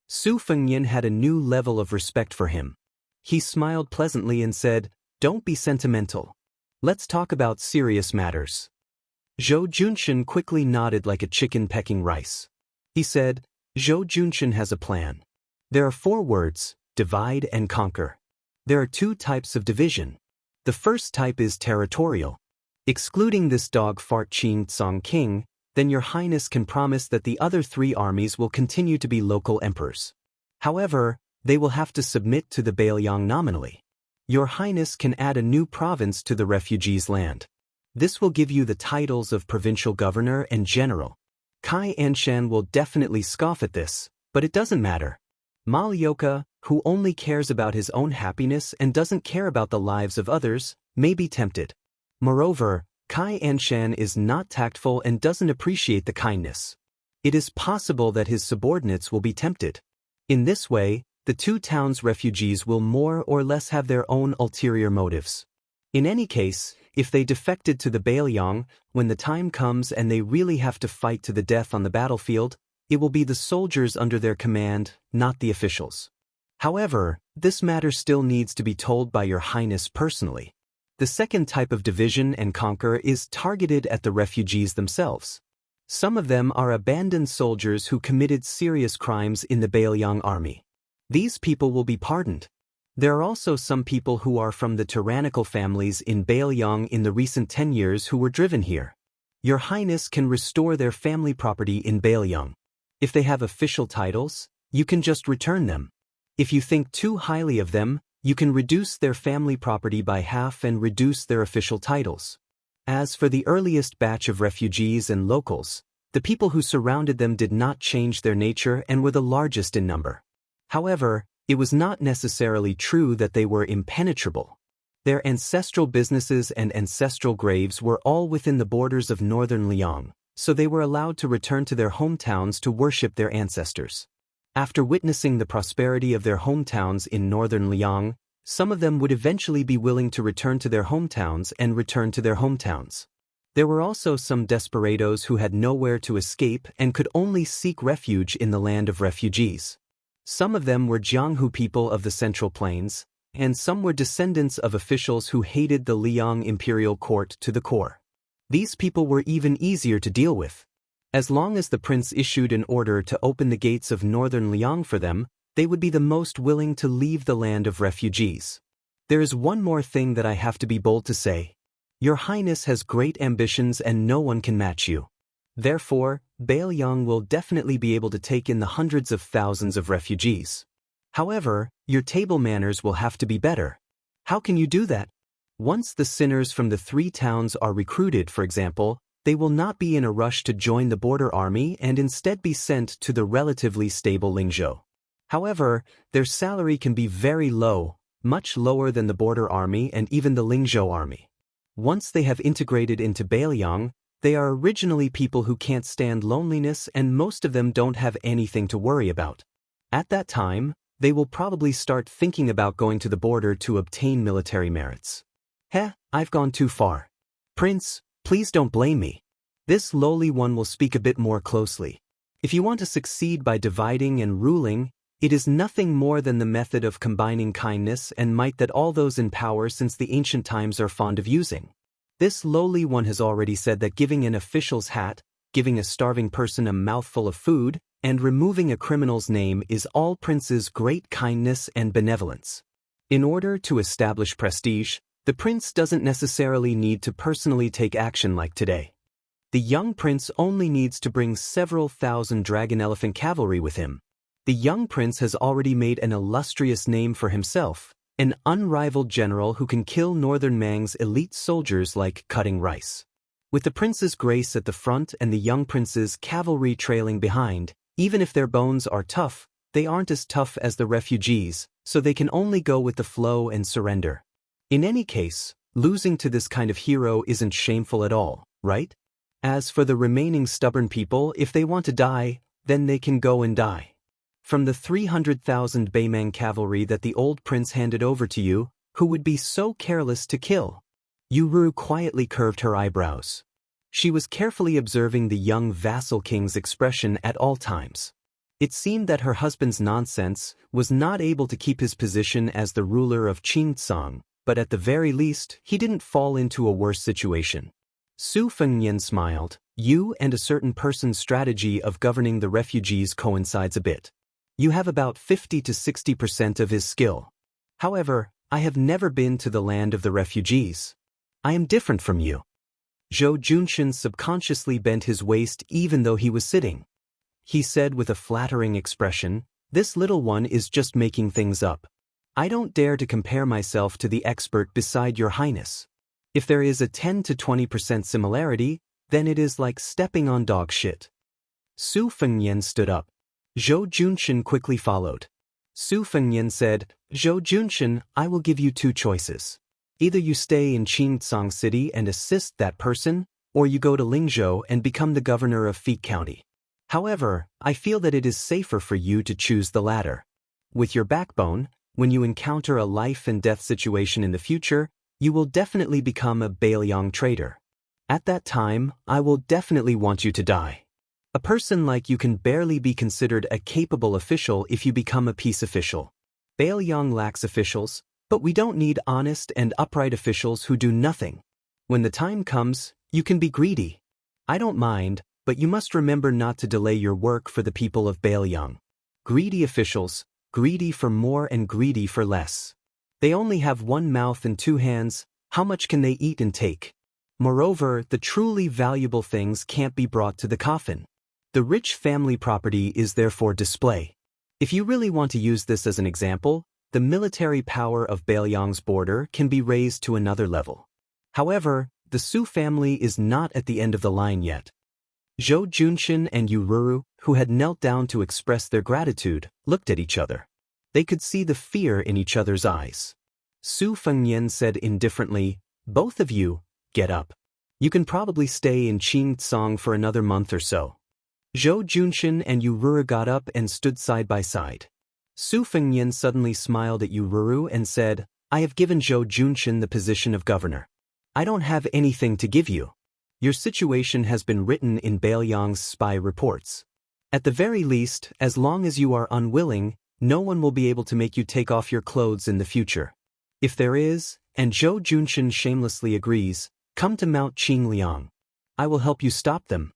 Su Fengnian had a new level of respect for him. He smiled pleasantly and said, "Don't be sentimental. Let's talk about serious matters." Zhou Junshan quickly nodded like a chicken pecking rice. He said, "Zhou Junshan has a plan. There are 4 words, divide and conquer. There are 2 types of division. The first type is territorial. Excluding this dog fart Qing Tsong king, then your highness can promise that the other 3 armies will continue to be local emperors. However, they will have to submit to the Bailiang nominally. Your highness can add a new province to the refugees' land. This will give you the titles of provincial governor and general. Kai Anshan will definitely scoff at this, but it doesn't matter. Malyoka, who only cares about his own happiness and doesn't care about the lives of others, may be tempted. Moreover, Kai Anshan is not tactful and doesn't appreciate the kindness. It is possible that his subordinates will be tempted. In this way, the 2 towns' refugees will more or less have their own ulterior motives. In any case, if they defected to the Bailiang, when the time comes and they really have to fight to the death on the battlefield, it will be the soldiers under their command, not the officials. However, this matter still needs to be told by your highness personally. The second type of division and conquer is targeted at the refugees themselves. Some of them are abandoned soldiers who committed serious crimes in the Bailiang army. These people will be pardoned. There are also some people who are from the tyrannical families in Bailiang in the recent 10 years who were driven here. Your highness can restore their family property in Bailiang. If they have official titles, you can just return them. If you think too highly of them, you can reduce their family property by half and reduce their official titles. As for the earliest batch of refugees and locals, the people who surrounded them did not change their nature and were the largest in number. However, it was not necessarily true that they were impenetrable. Their ancestral businesses and ancestral graves were all within the borders of northern Liang, so they were allowed to return to their hometowns to worship their ancestors. After witnessing the prosperity of their hometowns in northern Liang, some of them would eventually be willing to return to their hometowns and return to their hometowns. There were also some desperados who had nowhere to escape and could only seek refuge in the land of refugees. Some of them were Jianghu people of the Central Plains, and some were descendants of officials who hated the Liang imperial court to the core. These people were even easier to deal with. As long as the prince issued an order to open the gates of northern Liang for them, they would be the most willing to leave the land of refugees. There is one more thing that I have to be bold to say. Your highness has great ambitions and no one can match you. Therefore, Bailiang will definitely be able to take in the hundreds of thousands of refugees. However, your table manners will have to be better. How can you do that? Once the sinners from the 3 towns are recruited, for example, they will not be in a rush to join the border army and instead be sent to the relatively stable Lingzhou. However, their salary can be very low, much lower than the border army and even the Lingzhou army. Once they have integrated into Beiliang, they are originally people who can't stand loneliness, and most of them don't have anything to worry about. At that time, they will probably start thinking about going to the border to obtain military merits. I've gone too far. Prince, please don't blame me. This lowly one will speak a bit more closely. If you want to succeed by dividing and ruling, it is nothing more than the method of combining kindness and might that all those in power since the ancient times are fond of using. This lowly one has already said that giving an official's hat, giving a starving person a mouthful of food, and removing a criminal's name is all Prince's great kindness and benevolence. In order to establish prestige, the prince doesn't necessarily need to personally take action like today. The young prince only needs to bring several thousand dragon elephant cavalry with him. The young prince has already made an illustrious name for himself, an unrivaled general who can kill Northern Mang's elite soldiers like cutting rice. With the prince's grace at the front and the young prince's cavalry trailing behind, even if their bones are tough, they aren't as tough as the refugees, so they can only go with the flow and surrender. In any case, losing to this kind of hero isn't shameful at all, right? As for the remaining stubborn people, if they want to die, then they can go and die. From the 300,000 Beimang cavalry that the old prince handed over to you, who would be so careless to kill? Yuru quietly curved her eyebrows. She was carefully observing the young vassal king's expression at all times. It seemed that her husband's nonsense was not able to keep his position as the ruler of Qingtsang, but at the very least, he didn't fall into a worse situation. Su Fengnian smiled. You and a certain person's strategy of governing the refugees coincides a bit. You have about 50 to 60% of his skill. However, I have never been to the land of the refugees. I am different from you. Zhou Junshin subconsciously bent his waist even though he was sitting. He said with a flattering expression, "This little one is just making things up. I don't dare to compare myself to the expert beside your highness. If there is a 10 to 20% similarity, then it is like stepping on dog shit." Su Fengnian stood up. Zhou Junshin quickly followed. Su Fengnian said, "Zhou Junshin, I will give you two choices. Either you stay in Qingtsang City and assist that person, or you go to Lingzhou and become the governor of Feet County. However, I feel that it is safer for you to choose the latter. With your backbone, when you encounter a life and death situation in the future, you will definitely become a Beiliang traitor. At that time, I will definitely want you to die. A person like you can barely be considered a capable official if you become a peace official. Beiliang lacks officials, but we don't need honest and upright officials who do nothing. When the time comes, you can be greedy. I don't mind, but you must remember not to delay your work for the people of Beiliang. Greedy officials, greedy for more and greedy for less. They only have one mouth and two hands. How much can they eat and take? Moreover, the truly valuable things can't be brought to the coffin. The rich family property is there for display. If you really want to use this as an example, the military power of Beiliang's border can be raised to another level. However, the Su family is not at the end of the line yet. Zhou Junshin and Yururu, who had knelt down to express their gratitude, looked at each other. They could see the fear in each other's eyes. Su Fengnian said indifferently, "Both of you, get up. You can probably stay in Qingtsang for another month or so." Zhou Junshin and Yururu got up and stood side by side. Su Fengnian suddenly smiled at Yururu and said, "I have given Zhou Junshin the position of governor. I don't have anything to give you. Your situation has been written in Beiliang's spy reports. At the very least, as long as you are unwilling, no one will be able to make you take off your clothes in the future. If there is, and Zhou Junshin shamelessly agrees, come to Mount Qingliang. I will help you stop them."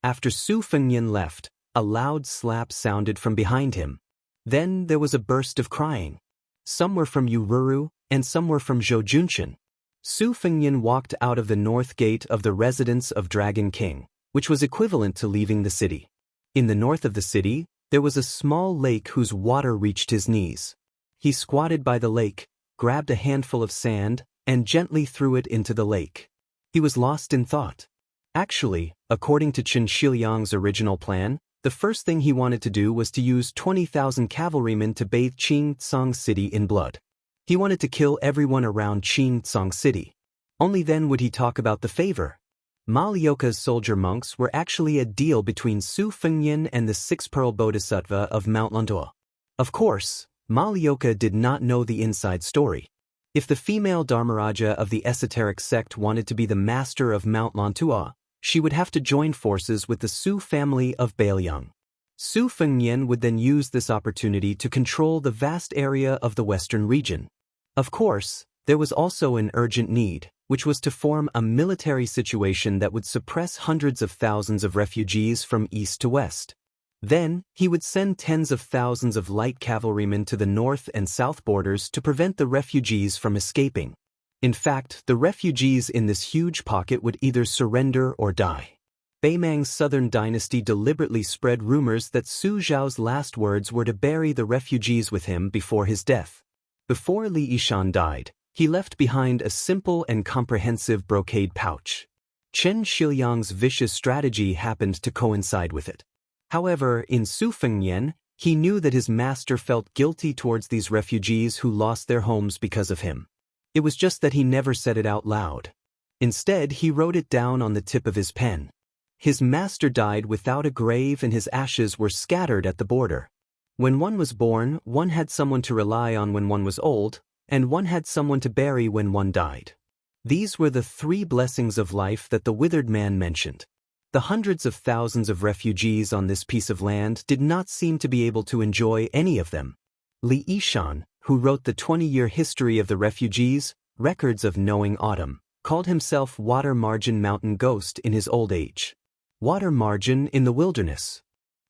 After Su Fengnian left, a loud slap sounded from behind him. Then there was a burst of crying. Some were from Yururu, and some were from Zhou Junshin. Su Fengnian walked out of the north gate of the residence of Dragon King, which was equivalent to leaving the city. In the north of the city, there was a small lake whose water reached his knees. He squatted by the lake, grabbed a handful of sand, and gently threw it into the lake. He was lost in thought. Actually, according to Qin Shiliang's original plan, The first thing he wanted to do was to use 20,000 cavalrymen to bathe Qingcang City in blood. He wanted to kill everyone around Qingcang City. Only then would he talk about the favor. Malyoka's soldier monks were actually a deal between Su Fengyan and the six-pearl bodhisattva of Mount Lantua. Of course, Malyoka did not know the inside story. If the female Dharmaraja of the esoteric sect wanted to be the master of Mount Lantua, she would have to join forces with the Su family of Bailiang. Su Fengyan would then use this opportunity to control the vast area of the western region. Of course, there was also an urgent need, which was to form a military situation that would suppress hundreds of thousands of refugees from east to west. Then, he would send tens of thousands of light cavalrymen to the north and south borders to prevent the refugees from escaping. In fact, the refugees in this huge pocket would either surrender or die. Beimang's southern dynasty deliberately spread rumors that Su Zhao's last words were to bury the refugees with him before his death. Before Li Yishan died, he left behind a simple and comprehensive brocade pouch. Chen Shiliang's vicious strategy happened to coincide with it. However, in Su Fengyan, he knew that his master felt guilty towards these refugees who lost their homes because of him. It was just that he never said it out loud. Instead, he wrote it down on the tip of his pen. His master died without a grave and his ashes were scattered at the border. When one was born, one had someone to rely on when one was old, and one had someone to bury when one died. These were the three blessings of life that the withered man mentioned. The hundreds of thousands of refugees on this piece of land did not seem to be able to enjoy any of them. Li Yishan, who wrote the 20-year history of the refugees, Records of Knowing Autumn, called himself Water Margin Mountain Ghost in his old age. Water margin in the wilderness.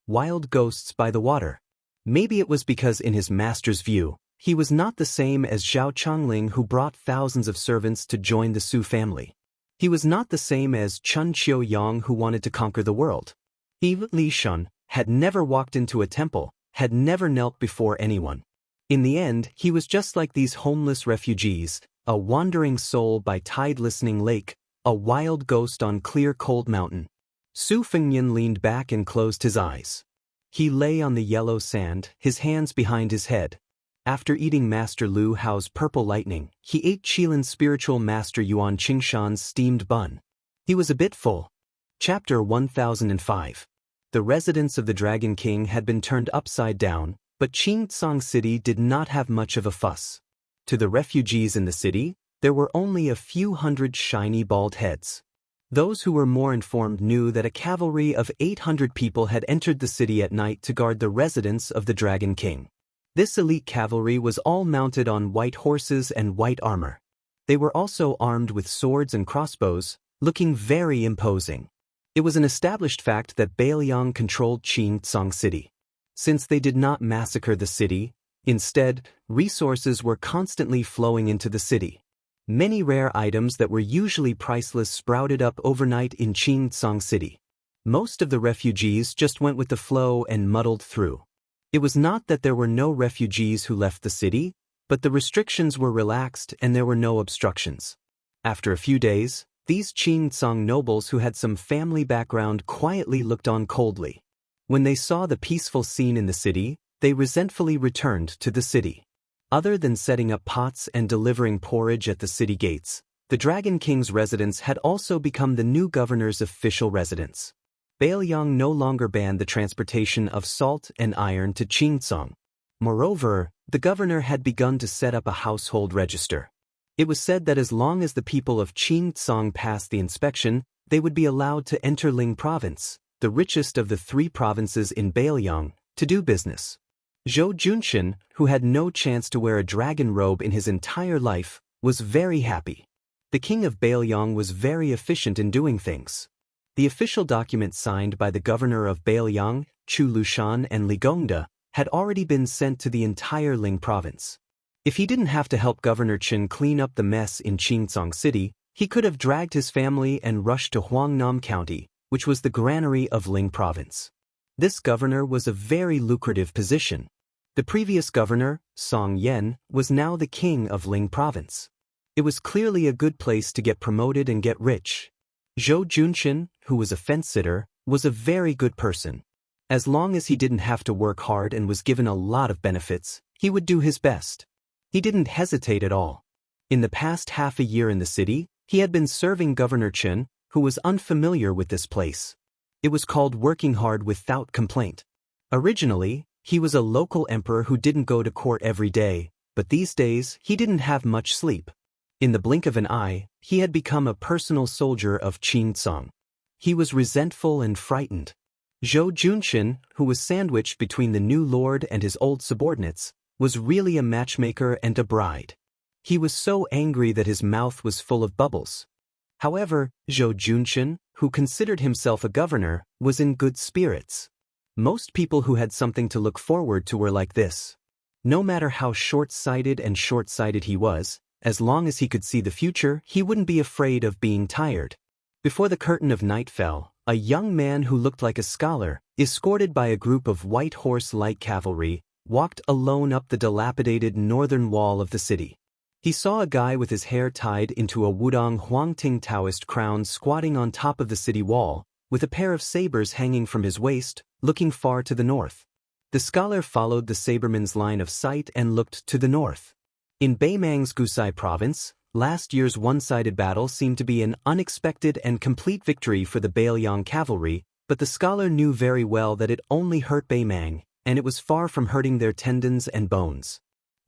Wild ghosts by the water. Maybe it was because in his master's view, he was not the same as Zhao Chongling who brought thousands of servants to join the Su family. He was not the same as Chun Qiu-yang who wanted to conquer the world. Li Shun had never walked into a temple, had never knelt before anyone. In the end, he was just like these homeless refugees, a wandering soul by tide-listening lake, a wild ghost on clear cold mountain. Su Fengyan leaned back and closed his eyes. He lay on the yellow sand, his hands behind his head. After eating Master Lu Hao's purple lightning, he ate Qilin's spiritual master Yuan Qingshan's steamed bun. He was a bit full. Chapter 1005. The residence of the Dragon King had been turned upside down, but Qingcang City did not have much of a fuss. To the refugees in the city, there were only a few hundred shiny bald heads. Those who were more informed knew that a cavalry of 800 people had entered the city at night to guard the residence of the Dragon King. This elite cavalry was all mounted on white horses and white armor. They were also armed with swords and crossbows, looking very imposing. It was an established fact that Bailiang controlled Qingcang City. Since they did not massacre the city, instead, resources were constantly flowing into the city. Many rare items that were usually priceless sprouted up overnight in Qingcang City. Most of the refugees just went with the flow and muddled through. It was not that there were no refugees who left the city, but the restrictions were relaxed and there were no obstructions. After a few days, these Qingcang nobles who had some family background quietly looked on coldly. When they saw the peaceful scene in the city, they resentfully returned to the city. Other than setting up pots and delivering porridge at the city gates, the Dragon King's residence had also become the new governor's official residence. Bailiang no longer banned the transportation of salt and iron to Qingcang. Moreover, the governor had begun to set up a household register. It was said that as long as the people of Qingcang passed the inspection, they would be allowed to enter Ling Province, the richest of the 3 provinces in Bailiang, to do business. Zhou Junshin, who had no chance to wear a dragon robe in his entire life, was very happy. The king of Bailiang was very efficient in doing things. The official document signed by the governor of Bailiang, Chu Lushan and Li Gongda, had already been sent to the entire Ling province. If he didn't have to help Governor Chen clean up the mess in Qingcang City, he could have dragged his family and rushed to Huangnam County, which was the granary of Ling province. This governor was a very lucrative position. The previous governor, Song Yan, was now the king of Ling province. It was clearly a good place to get promoted and get rich. Zhou Junshin, who was a fence-sitter, was a very good person. As long as he didn't have to work hard and was given a lot of benefits, he would do his best. He didn't hesitate at all. In the past half a year in the city, he had been serving Governor Chen, who was unfamiliar with this place. It was called working hard without complaint. Originally, he was a local emperor who didn't go to court every day, but these days he didn't have much sleep. In the blink of an eye, he had become a personal soldier of Qingcang. He was resentful and frightened. Zhou Junqin, who was sandwiched between the new lord and his old subordinates, was really a matchmaker and a bride. He was so angry that his mouth was full of bubbles. However, Zhou Junqin, who considered himself a governor, was in good spirits. Most people who had something to look forward to were like this. No matter how short-sighted he was, as long as he could see the future, he wouldn't be afraid of being tired. Before the curtain of night fell, a young man who looked like a scholar, escorted by a group of white horse light cavalry, walked alone up the dilapidated northern wall of the city. He saw a guy with his hair tied into a Wudong Huangting Daoist crown squatting on top of the city wall, with a pair of sabers hanging from his waist, looking far to the north. The scholar followed the saberman's line of sight and looked to the north. In Beimang's Gusai province, last year's one-sided battle seemed to be an unexpected and complete victory for the Beiliang cavalry, but the scholar knew very well that it only hurt Beimang, and it was far from hurting their tendons and bones.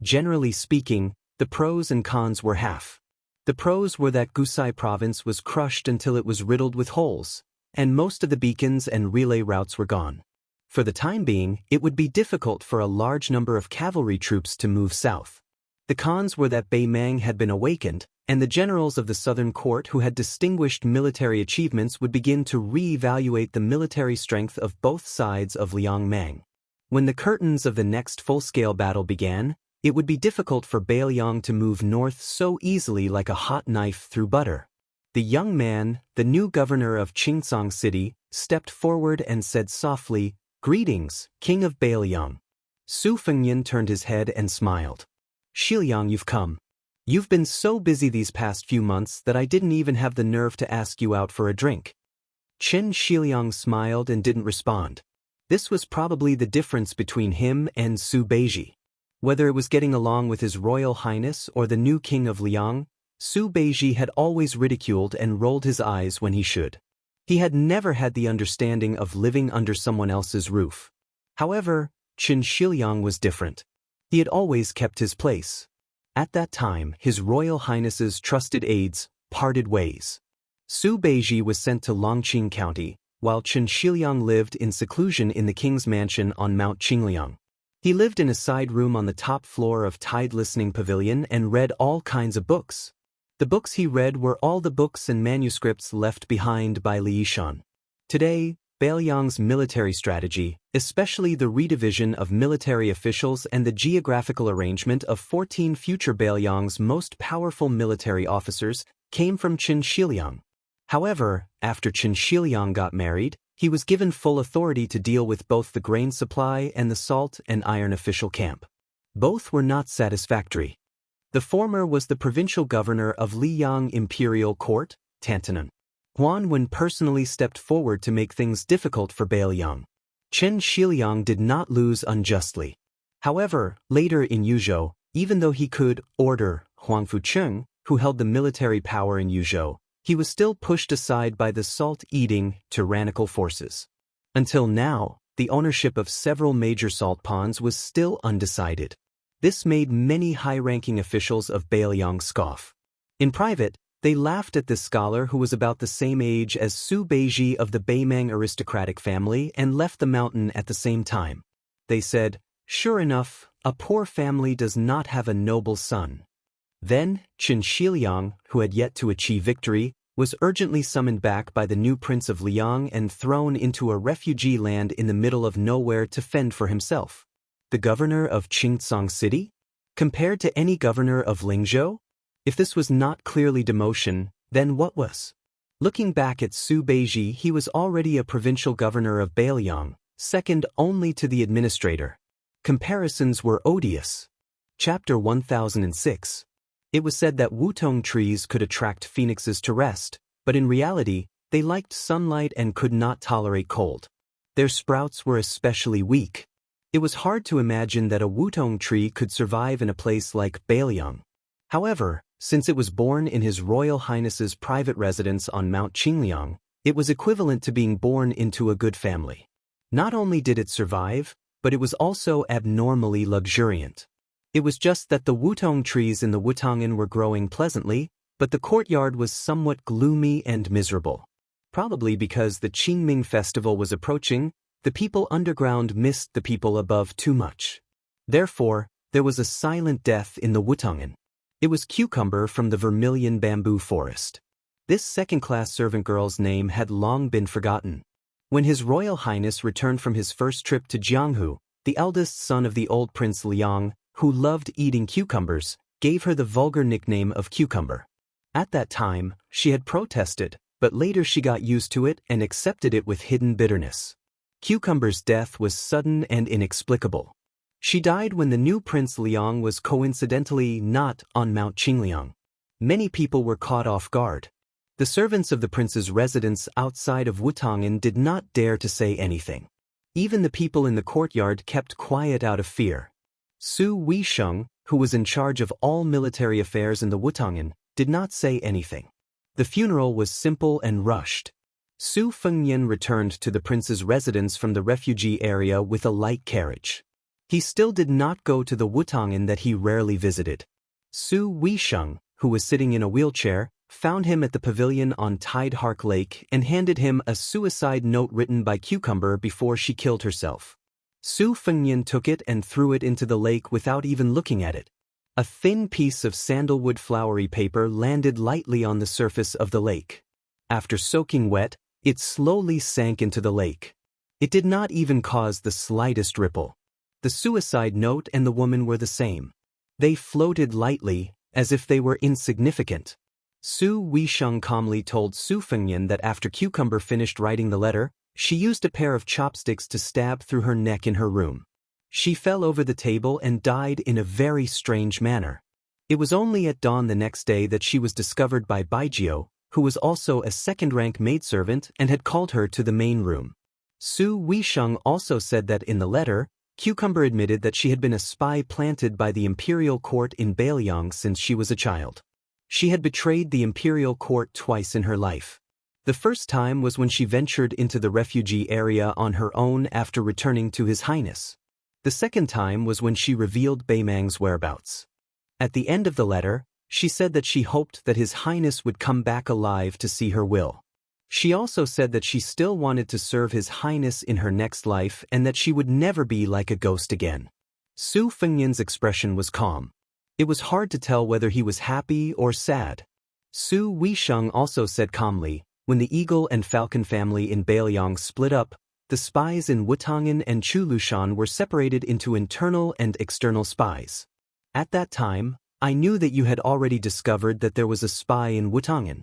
Generally speaking, the pros and cons were half. The pros were that Gusai province was crushed until it was riddled with holes, and most of the beacons and relay routes were gone. For the time being, it would be difficult for a large number of cavalry troops to move south. The cons were that Beimang had been awakened, and the generals of the southern court who had distinguished military achievements would begin to re-evaluate the military strength of both sides of Liangmang. When the curtains of the next full-scale battle began, it would be difficult for Beiliang to move north so easily like a hot knife through butter. The young man, the new governor of Qingcang City, stepped forward and said softly, "Greetings, King of Beiliang." Su Fengyan turned his head and smiled. "Xiliang, you've come. You've been so busy these past few months that I didn't even have the nerve to ask you out for a drink." Chen Xiliang smiled and didn't respond. This was probably the difference between him and Su Beiji. Whether it was getting along with His Royal Highness or the new King of Liang, Su Beiji had always ridiculed and rolled his eyes when he should. He had never had the understanding of living under someone else's roof. However, Chen Xiliang was different. He had always kept his place. At that time, His Royal Highness's trusted aides parted ways. Su Beiji was sent to Longqing County, while Chen Xiliang lived in seclusion in the king's mansion on Mount Qingliang. He lived in a side room on the top floor of Tide Listening Pavilion and read all kinds of books. The books he read were all the books and manuscripts left behind by Li Yishan. Today, Beiliang's military strategy, especially the redivision of military officials and the geographical arrangement of 14 future Beiliang's most powerful military officers, came from Chen Xiliang. However, after Chen Xiliang got married, he was given full authority to deal with both the grain supply and the salt and iron official camp. Both were not satisfactory. The former was the provincial governor of Liyang Imperial Court, Tantanan. Huan Wen personally stepped forward to make things difficult for Beiliang. Chen Xiliang did not lose unjustly. However, later in Yuzhou, even though he could order Huang Fucheng, who held the military power in Yuzhou, he was still pushed aside by the salt-eating, tyrannical forces. Until now, the ownership of several major salt ponds was still undecided. This made many high-ranking officials of Beiliang scoff. In private, they laughed at this scholar who was about the same age as Su Beiji of the Beimang aristocratic family and left the mountain at the same time. They said, "Sure enough, a poor family does not have a noble son." Then, Chen Xiliang, who had yet to achieve victory, was urgently summoned back by the new prince of Liang and thrown into a refugee land in the middle of nowhere to fend for himself. The governor of Qingcang City? Compared to any governor of Lingzhou? If this was not clearly demotion, then what was? Looking back at Su Beiji, he was already a provincial governor of Beiliang, second only to the administrator. Comparisons were odious. Chapter 1006. It was said that wutong trees could attract phoenixes to rest, but in reality, they liked sunlight and could not tolerate cold. Their sprouts were especially weak. It was hard to imagine that a wutong tree could survive in a place like Bailiang. However, since it was born in His Royal Highness's private residence on Mount Qingliang, it was equivalent to being born into a good family. Not only did it survive, but it was also abnormally luxuriant. It was just that the wutong trees in the Wutong'an were growing pleasantly, but the courtyard was somewhat gloomy and miserable. Probably because the Qingming festival was approaching, the people underground missed the people above too much. Therefore, there was a silent death in the Wutong'an. It was Cucumber from the Vermilion Bamboo Forest. This second-class servant girl's name had long been forgotten. When His Royal Highness returned from his first trip to Jianghu, the eldest son of the old Prince Liang, who loved eating cucumbers, gave her the vulgar nickname of Cucumber. At that time, she had protested, but later she got used to it and accepted it with hidden bitterness. Cucumber's death was sudden and inexplicable. She died when the new Prince Liang was coincidentally not on Mount Qingliang. Many people were caught off guard. The servants of the prince's residence outside of Wutong'an did not dare to say anything. Even the people in the courtyard kept quiet out of fear. Su Weisheng, who was in charge of all military affairs in the Wutong'an, did not say anything. The funeral was simple and rushed. Su Fengnian returned to the prince's residence from the refugee area with a light carriage. He still did not go to the Wutong'an that he rarely visited. Su Weisheng, who was sitting in a wheelchair, found him at the pavilion on Tidehark Lake and handed him a suicide note written by Cucumber before she killed herself. Su Fengnian took it and threw it into the lake without even looking at it. A thin piece of sandalwood flowery paper landed lightly on the surface of the lake. After soaking wet, it slowly sank into the lake. It did not even cause the slightest ripple. The suicide note and the woman were the same. They floated lightly, as if they were insignificant. Su Weisheng calmly told Su Fengnian that after Cucumber finished writing the letter, she used a pair of chopsticks to stab through her neck in her room. She fell over the table and died in a very strange manner. It was only at dawn the next day that she was discovered by Baijio, who was also a second-rank maidservant and had called her to the main room. Su Weisheng also said that in the letter, Cucumber admitted that she had been a spy planted by the imperial court in Bailiang since she was a child. She had betrayed the imperial court twice in her life. The first time was when she ventured into the refugee area on her own after returning to His Highness. The second time was when she revealed Beimang's whereabouts. At the end of the letter, she said that she hoped that His Highness would come back alive to see her will. She also said that she still wanted to serve His Highness in her next life and that she would never be like a ghost again. Su Fengnian's expression was calm. It was hard to tell whether he was happy or sad. Su Weisheng also said calmly, when the Eagle and Falcon family in Bailiang split up, the spies in Wutong'an and Chulushan were separated into internal and external spies. At that time, I knew that you had already discovered that there was a spy in Wutong'an.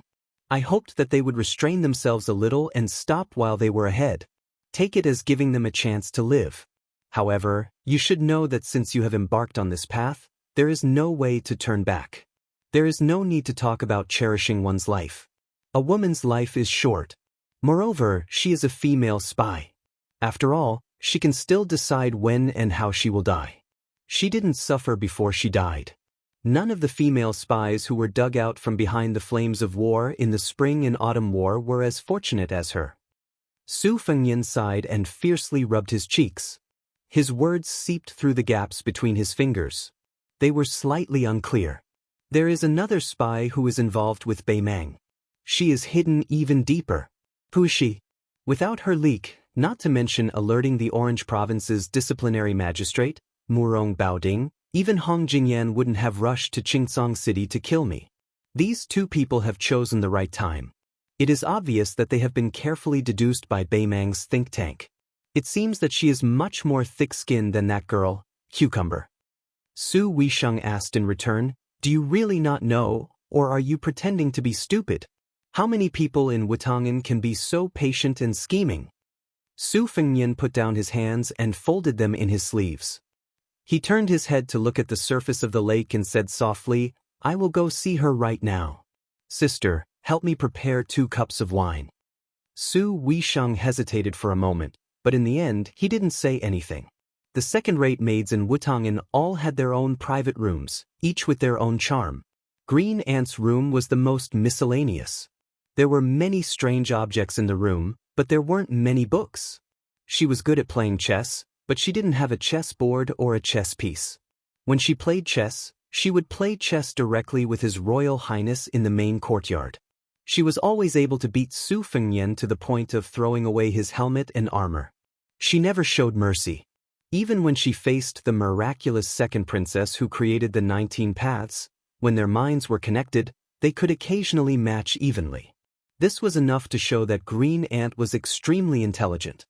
I hoped that they would restrain themselves a little and stop while they were ahead. Take it as giving them a chance to live. However, you should know that since you have embarked on this path, there is no way to turn back. There is no need to talk about cherishing one's life. A woman's life is short. Moreover, she is a female spy. After all, she can still decide when and how she will die. She didn't suffer before she died. None of the female spies who were dug out from behind the flames of war in the Spring and Autumn War were as fortunate as her. Su Fengnian sighed and fiercely rubbed his cheeks. His words seeped through the gaps between his fingers. They were slightly unclear. There is another spy who is involved with Beimang. She is hidden even deeper. Who is she? Without her leak, not to mention alerting the Orange Province's disciplinary magistrate, Murong Baoding, even Hong Jingyan wouldn't have rushed to Qingsong City to kill me. These two people have chosen the right time. It is obvious that they have been carefully deduced by Beimang's think tank. It seems that she is much more thick-skinned than that girl, Cucumber. Su Weisheng asked in return, do you really not know, or are you pretending to be stupid? How many people in Wutong'an can be so patient and scheming? Su Fengnian put down his hands and folded them in his sleeves. He turned his head to look at the surface of the lake and said softly, I will go see her right now. Sister, help me prepare 2 cups of wine. Su Weisheng hesitated for a moment, but in the end he didn't say anything. The second-rate maids in Wutangen all had their own private rooms, each with their own charm. Green Ant's room was the most miscellaneous. There were many strange objects in the room, but there weren't many books. She was good at playing chess, but she didn't have a chessboard or a chess piece. When she played chess, she would play chess directly with His Royal Highness in the main courtyard. She was always able to beat Su Fengnian to the point of throwing away his helmet and armor. She never showed mercy. Even when she faced the miraculous second princess who created the 19 paths, when their minds were connected, they could occasionally match evenly. This was enough to show that Green Ant was extremely intelligent.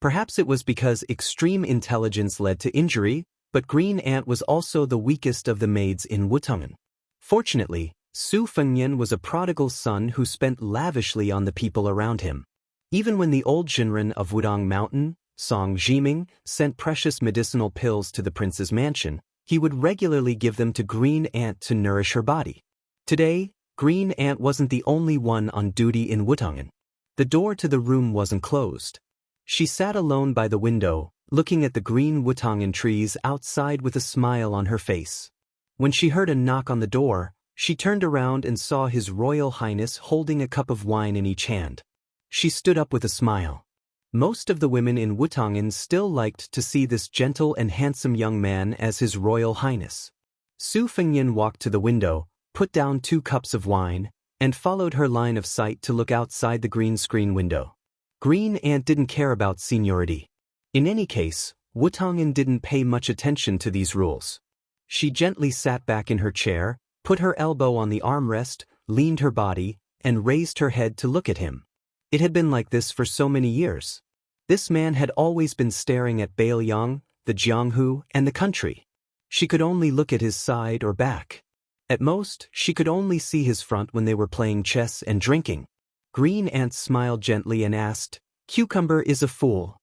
Perhaps it was because extreme intelligence led to injury, but Green Ant was also the weakest of the maids in Wutangen. Fortunately, Su Fengnian was a prodigal son who spent lavishly on the people around him. Even when the old Jinren of Wudang Mountain, Song Jiming, sent precious medicinal pills to the prince's mansion, he would regularly give them to Green Ant to nourish her body. Today, Green Ant wasn't the only one on duty in Wutangen. The door to the room wasn't closed. She sat alone by the window, looking at the green Wutangen trees outside with a smile on her face. When she heard a knock on the door, she turned around and saw His Royal Highness holding a cup of wine in each hand. She stood up with a smile. Most of the women in Wutangen still liked to see this gentle and handsome young man as His Royal Highness. Su Fengnian walked to the window, put down 2 cups of wine, and followed her line of sight to look outside the green screen window. Green Ant didn't care about seniority. In any case, Wutangen didn't pay much attention to these rules. She gently sat back in her chair, put her elbow on the armrest, leaned her body, and raised her head to look at him. It had been like this for so many years. This man had always been staring at Bailiang, the Jianghu, and the country. She could only look at his side or back. At most, she could only see his front when they were playing chess and drinking. Green Ant smiled gently and asked, "Cucumber is a fool.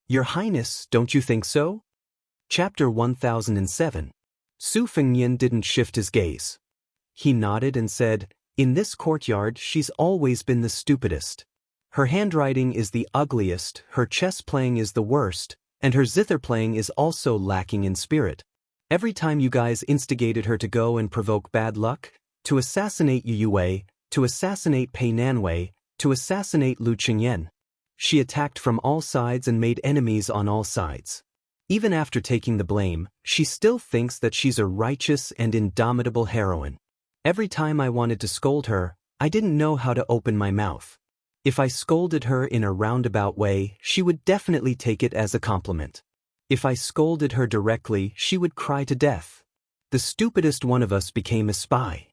Your Highness, don't you think so?" Chapter 1007. Su Fengnian didn't shift his gaze. He nodded and said, "In this courtyard she's always been the stupidest. Her handwriting is the ugliest, her chess playing is the worst, and her zither playing is also lacking in spirit. Every time you guys instigated her to go and provoke bad luck, to assassinate Yu Wei, to assassinate Pei Nanwei, to assassinate Lu Qingyan. She attacked from all sides and made enemies on all sides. Even after taking the blame, she still thinks that she's a righteous and indomitable heroine. Every time I wanted to scold her, I didn't know how to open my mouth. If I scolded her in a roundabout way, she would definitely take it as a compliment. If I scolded her directly, she would cry to death. The stupidest one of us became a spy.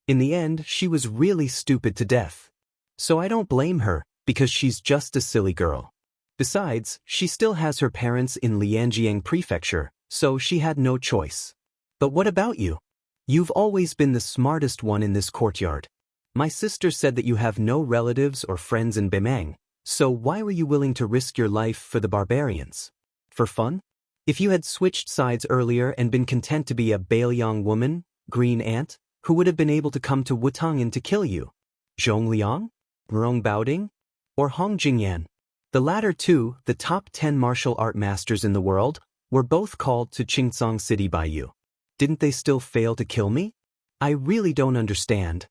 In the end, she was really stupid to death. So I don't blame her, because she's just a silly girl. Besides, she still has her parents in Lianjiang Prefecture, so she had no choice. But what about you? You've always been the smartest one in this courtyard. My sister said that you have no relatives or friends in Bemang, so why were you willing to risk your life for the barbarians? For fun? If you had switched sides earlier and been content to be a Bailiang woman, Green Ant, who would have been able to come to Wutangen to kill you? Zhongliang? Rong Baoding? Or Hong Jingyan? The latter two, the top 10 martial art masters in the world, were both called to Qingcang City by you. Didn't they still fail to kill me? I really don't understand.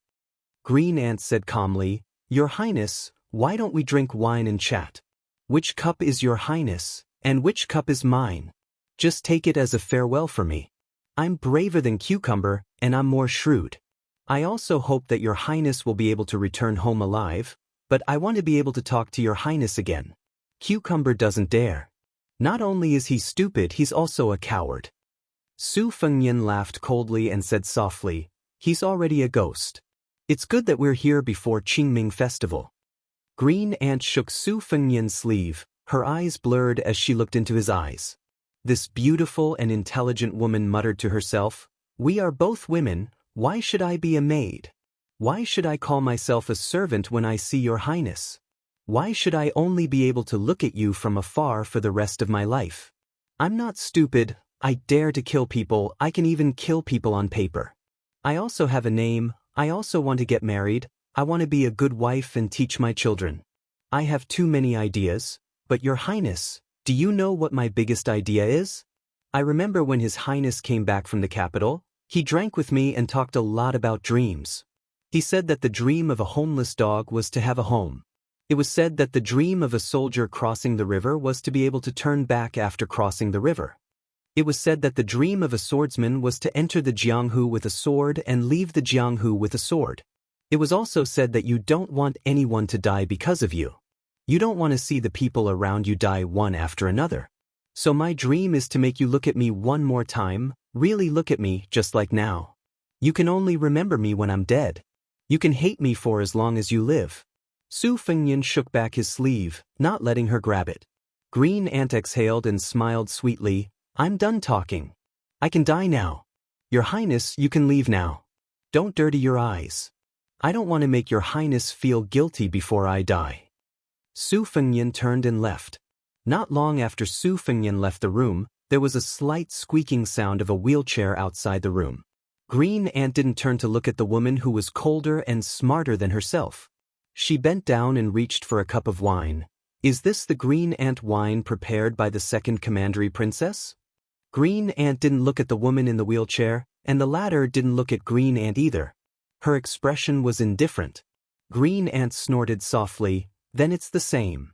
Green Ant said calmly, "Your Highness, why don't we drink wine and chat? Which cup is your Highness, and which cup is mine? Just take it as a farewell for me. I'm braver than Cucumber, and I'm more shrewd. I also hope that your Highness will be able to return home alive, but I want to be able to talk to your Highness again." Cucumber doesn't dare. Not only is he stupid, he's also a coward. Su Fengnian laughed coldly and said softly, "He's already a ghost. It's good that we're here before Qingming Festival." Green Ant shook Su Fengnian's sleeve, her eyes blurred as she looked into his eyes. This beautiful and intelligent woman muttered to herself, "We are both women, why should I be a maid? Why should I call myself a servant when I see your Highness? Why should I only be able to look at you from afar for the rest of my life? I'm not stupid, I dare to kill people, I can even kill people on paper. I also have a name, I also want to get married, I want to be a good wife and teach my children. I have too many ideas, but your Highness, Do you know what my biggest idea is? I remember when His Highness came back from the capital, he drank with me and talked a lot about dreams. He said that the dream of a homeless dog was to have a home. It was said that the dream of a soldier crossing the river was to be able to turn back after crossing the river. It was said that the dream of a swordsman was to enter the Jianghu with a sword and leave the Jianghu with a sword. It was also said that you don't want anyone to die because of you. You don't want to see the people around you die one after another. So my dream is to make you look at me one more time, really look at me just like now. You can only remember me when I'm dead. You can hate me for as long as you live. Su Fengnian shook back his sleeve, not letting her grab it. Green Ant exhaled and smiled sweetly. I'm done talking. I can die now. Your Highness, you can leave now. Don't dirty your eyes. I don't want to make Your Highness feel guilty before I die. Su Fengnian turned and left. Not long after Su Fengnian left the room, there was a slight squeaking sound of a wheelchair outside the room. Green Ant didn't turn to look at the woman who was colder and smarter than herself. She bent down and reached for a cup of wine. Is this the Green Ant wine prepared by the second Commandery Princess? Green Ant didn't look at the woman in the wheelchair, and the latter didn't look at Green Ant either. Her expression was indifferent. Green Ant snorted softly. Then it's the same.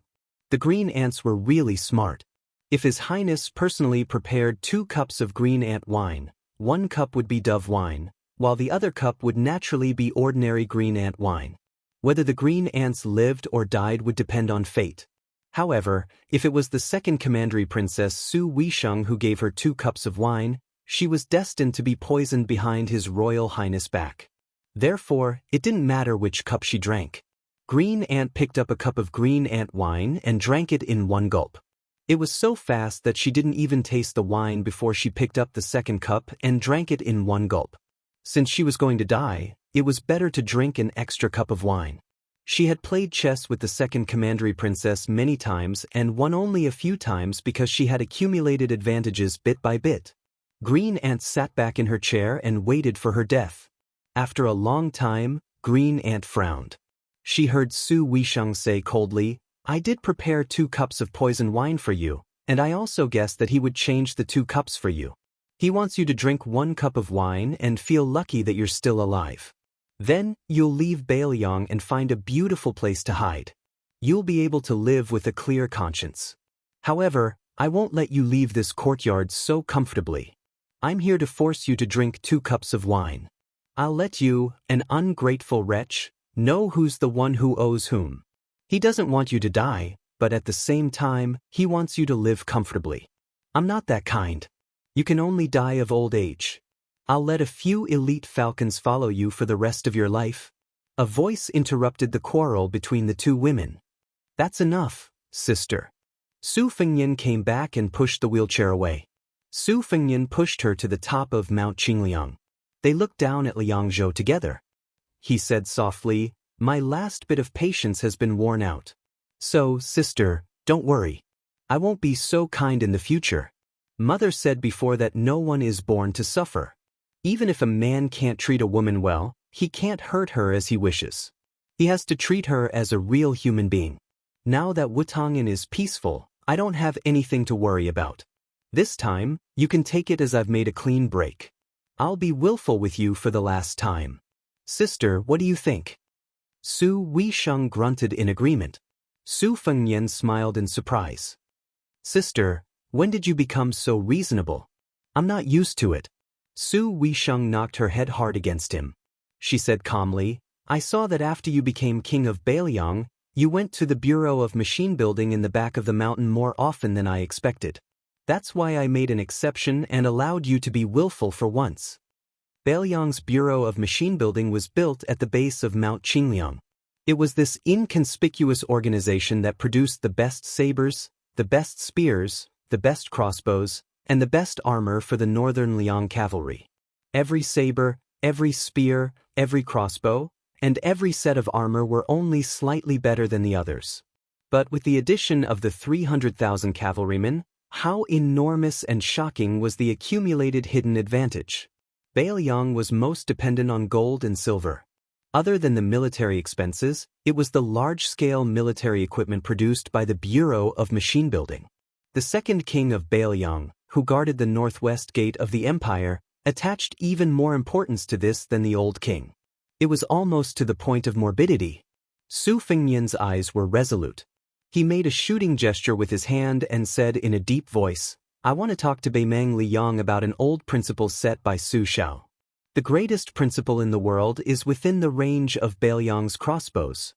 The Green Ants were really smart. If His Highness personally prepared 2 cups of Green Ant wine, 1 cup would be Dove wine, while the other cup would naturally be ordinary Green Ant wine. Whether the Green Ants lived or died would depend on fate. However, if it was the second Commandery Princess Su Weisheng who gave her 2 cups of wine, she was destined to be poisoned behind His Royal Highness' back. Therefore, it didn't matter which cup she drank. Green Ant picked up a cup of Green Ant wine and drank it in 1 gulp. It was so fast that she didn't even taste the wine before she picked up the second cup and drank it in 1 gulp. Since she was going to die, it was better to drink an extra cup of wine. She had played chess with the second Commandery Princess many times and won only a few times because she had accumulated advantages bit by bit. Green Ant sat back in her chair and waited for her death. After a long time, Green Ant frowned. She heard Su Weisheng say coldly, I did prepare 2 cups of poison wine for you, and I also guessed that he would change the 2 cups for you. He wants you to drink 1 cup of wine and feel lucky that you're still alive. Then, you'll leave Bailiang and find a beautiful place to hide. You'll be able to live with a clear conscience. However, I won't let you leave this courtyard so comfortably. I'm here to force you to drink 2 cups of wine. I'll let you, an ungrateful wretch, know who's the one who owes whom. He doesn't want you to die, but at the same time, he wants you to live comfortably. I'm not that kind. You can only die of old age. I'll let a few elite falcons follow you for the rest of your life. A voice interrupted the quarrel between the 2 women. That's enough, sister. Su Fengnian came back and pushed the wheelchair away. Su Fengnian pushed her to the top of Mount Qingliang. They looked down at Liangzhou together. He said softly, My last bit of patience has been worn out. So, sister, don't worry. I won't be so kind in the future. Mother said before that no one is born to suffer. Even if a man can't treat a woman well, he can't hurt her as he wishes. He has to treat her as a real human being. Now that Wutong'an is peaceful, I don't have anything to worry about. This time, you can take it as I've made a clean break. I'll be willful with you for the last time. Sister, what do you think? Su Weisheng grunted in agreement. Su Fengnian smiled in surprise. Sister, when did you become so reasonable? I'm not used to it. Su Weisheng knocked her head hard against him. She said calmly, I saw that after you became king of Bailiang, you went to the Bureau of Machine Building in the back of the mountain more often than I expected. That's why I made an exception and allowed you to be willful for once. Bailiang's Bureau of Machine Building was built at the base of Mount Qingliang. It was this inconspicuous organization that produced the best sabers, the best spears, the best crossbows, and the best armor for the Northern Liang cavalry. Every saber, every spear, every crossbow, and every set of armor were only slightly better than the others. But with the addition of the 300,000 cavalrymen, how enormous and shocking was the accumulated hidden advantage. Bailiang was most dependent on gold and silver. Other than the military expenses, it was the large-scale military equipment produced by the Bureau of Machine Building. The second king of Bailiang, who guarded the northwest gate of the empire, attached even more importance to this than the old king. It was almost to the point of morbidity. Su Fengnian's eyes were resolute. He made a shooting gesture with his hand and said in a deep voice, "I want to talk to Beimeng Liyang about an old principle set by Su Xiao. The greatest principle in the world is within the range of Bailiang's crossbows."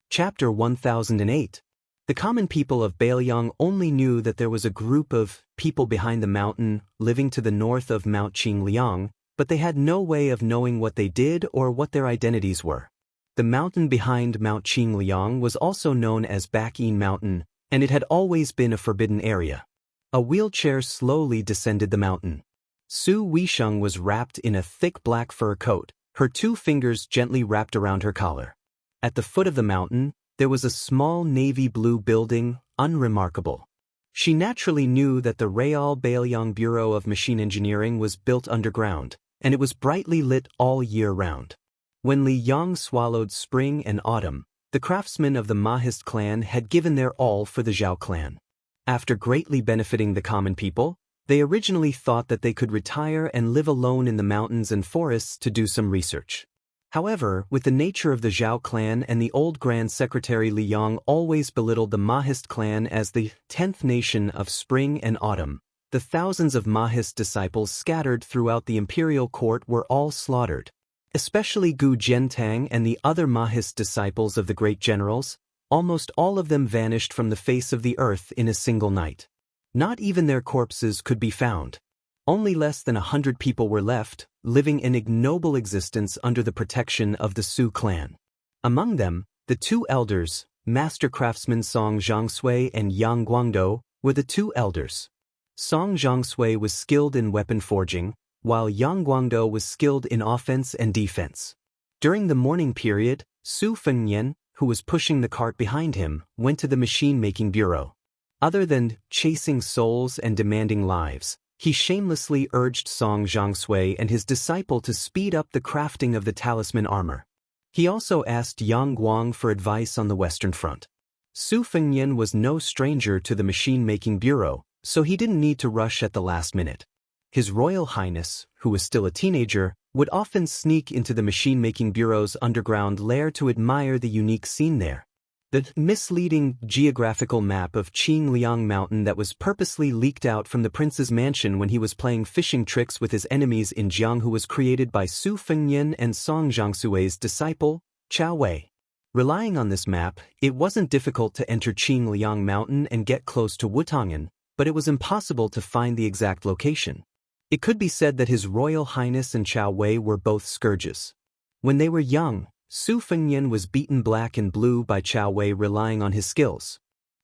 Chapter 1008. The common people of Bailiang only knew that there was a group of people behind the mountain living to the north of Mount Qingliang, but they had no way of knowing what they did or what their identities were. The mountain behind Mount Qingliang was also known as Bakyin Mountain, and it had always been a forbidden area. A wheelchair slowly descended the mountain. Su Weisheng was wrapped in a thick black fur coat, her 2 fingers gently wrapped around her collar. At the foot of the mountain, there was a small navy blue building, unremarkable. She naturally knew that the Real Bailiang Bureau of Machine Engineering was built underground, and it was brightly lit all year round. When Li Yang swallowed spring and autumn, the craftsmen of the Mahist clan had given their all for the Zhao clan. After greatly benefiting the common people, they originally thought that they could retire and live alone in the mountains and forests to do some research. However, with the nature of the Zhao clan and the old Grand Secretary Li Yang always belittled the Mahist clan as the 10th nation of spring and autumn, the thousands of Mahist disciples scattered throughout the imperial court were all slaughtered. Especially Gu Jiantang and the other Mahist disciples of the great generals, almost all of them vanished from the face of the earth in a single night. Not even their corpses could be found. Only less than 100 people were left, living an ignoble existence under the protection of the Su clan. Among them, the 2 elders, master craftsmen Song Zhangsui and Yang Guangdou, were the 2 elders. Song Zhangsui was skilled in weapon forging, while Yang Guangdou was skilled in offense and defense. During the morning period, Su Fengnian, who was pushing the cart behind him, went to the machine-making bureau. Other than chasing souls and demanding lives, he shamelessly urged Song Zhangsui and his disciple to speed up the crafting of the talisman armor. He also asked Yang Guang for advice on the Western Front. Su Fengnian was no stranger to the machine-making bureau, so he didn't need to rush at the last minute. His Royal Highness, who was still a teenager, would often sneak into the machine-making bureau's underground lair to admire the unique scene there. The misleading geographical map of Qingliang Mountain that was purposely leaked out from the prince's mansion when he was playing fishing tricks with his enemies in Jianghu was created by Su Fengnian and Song Zhangsui's disciple, Chao Wei. Relying on this map, it wasn't difficult to enter Qingliang Mountain and get close to Wutangan, but it was impossible to find the exact location. It could be said that His Royal Highness and Chao Wei were both scourges. When they were young, Su Fengnian was beaten black and blue by Chao Wei relying on his skills.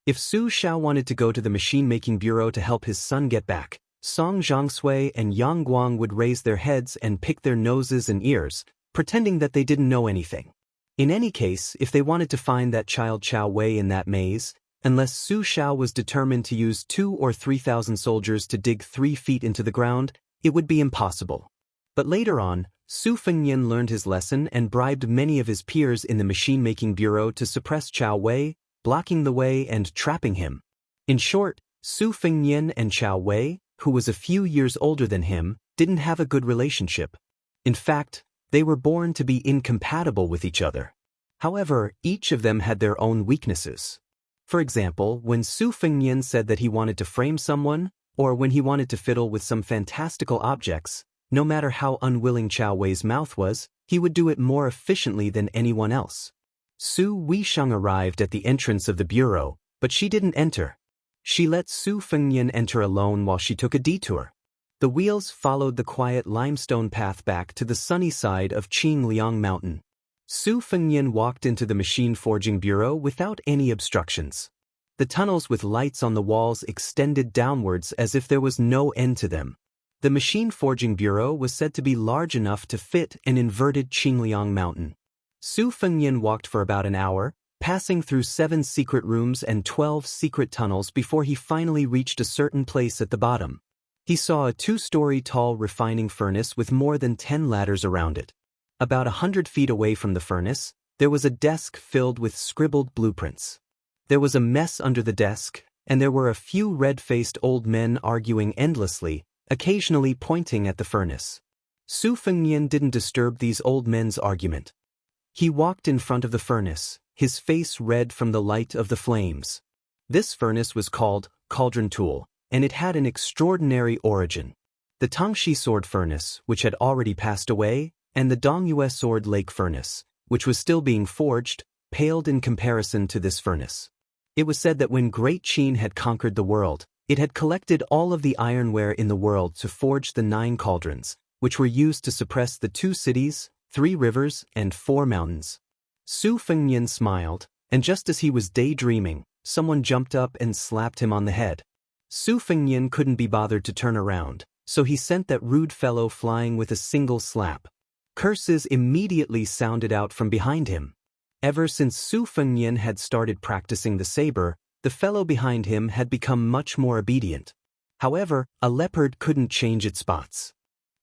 If Su Xiao wanted to go to the machine-making bureau to help his son get back, Song Zhangsui and Yang Guang would raise their heads and pick their noses and ears, pretending that they didn't know anything. In any case, if they wanted to find that child Chao Wei in that maze, unless Su Xiao was determined to use 2,000 or 3,000 soldiers to dig 3 feet into the ground, it would be impossible. But later on, Su Fengnian learned his lesson and bribed many of his peers in the machine-making bureau to suppress Chao Wei, blocking the way and trapping him. In short, Su Fengnian and Chao Wei, who was a few years older than him, didn't have a good relationship. In fact, they were born to be incompatible with each other. However, each of them had their own weaknesses. For example, when Su Fengnian said that he wanted to frame someone, or when he wanted to fiddle with some fantastical objects, no matter how unwilling Chao Wei's mouth was, he would do it more efficiently than anyone else. Su Weisheng arrived at the entrance of the bureau, but she didn't enter. She let Su Fengnian enter alone while she took a detour. The wheels followed the quiet limestone path back to the sunny side of Qingliang Mountain. Su Fengnian walked into the machine forging bureau without any obstructions. The tunnels with lights on the walls extended downwards as if there was no end to them. The machine forging bureau was said to be large enough to fit an inverted Qingliang Mountain. Su Fengnian walked for about an hour, passing through 7 secret rooms and 12 secret tunnels before he finally reached a certain place at the bottom. He saw a 2-story tall refining furnace with more than 10 ladders around it. About 100 feet away from the furnace, there was a desk filled with scribbled blueprints. There was a mess under the desk, and there were a few red-faced old men arguing endlessly, occasionally pointing at the furnace. Su Fengnian didn't disturb these old men's argument. He walked in front of the furnace, his face red from the light of the flames. This furnace was called Cauldron Tool, and it had an extraordinary origin. The Tangxi sword furnace, which had already passed away, and the Dongyue sword lake furnace, which was still being forged, paled in comparison to this furnace. It was said that when Great Qin had conquered the world, it had collected all of the ironware in the world to forge the 9 cauldrons, which were used to suppress the 2 cities, 3 rivers, and 4 mountains. Su Fengnian smiled, and just as he was daydreaming, someone jumped up and slapped him on the head. Su Fengnian couldn't be bothered to turn around, so he sent that rude fellow flying with a single slap. Curses immediately sounded out from behind him. Ever since Su Fengnian had started practicing the saber, the fellow behind him had become much more obedient. However, a leopard couldn't change its spots.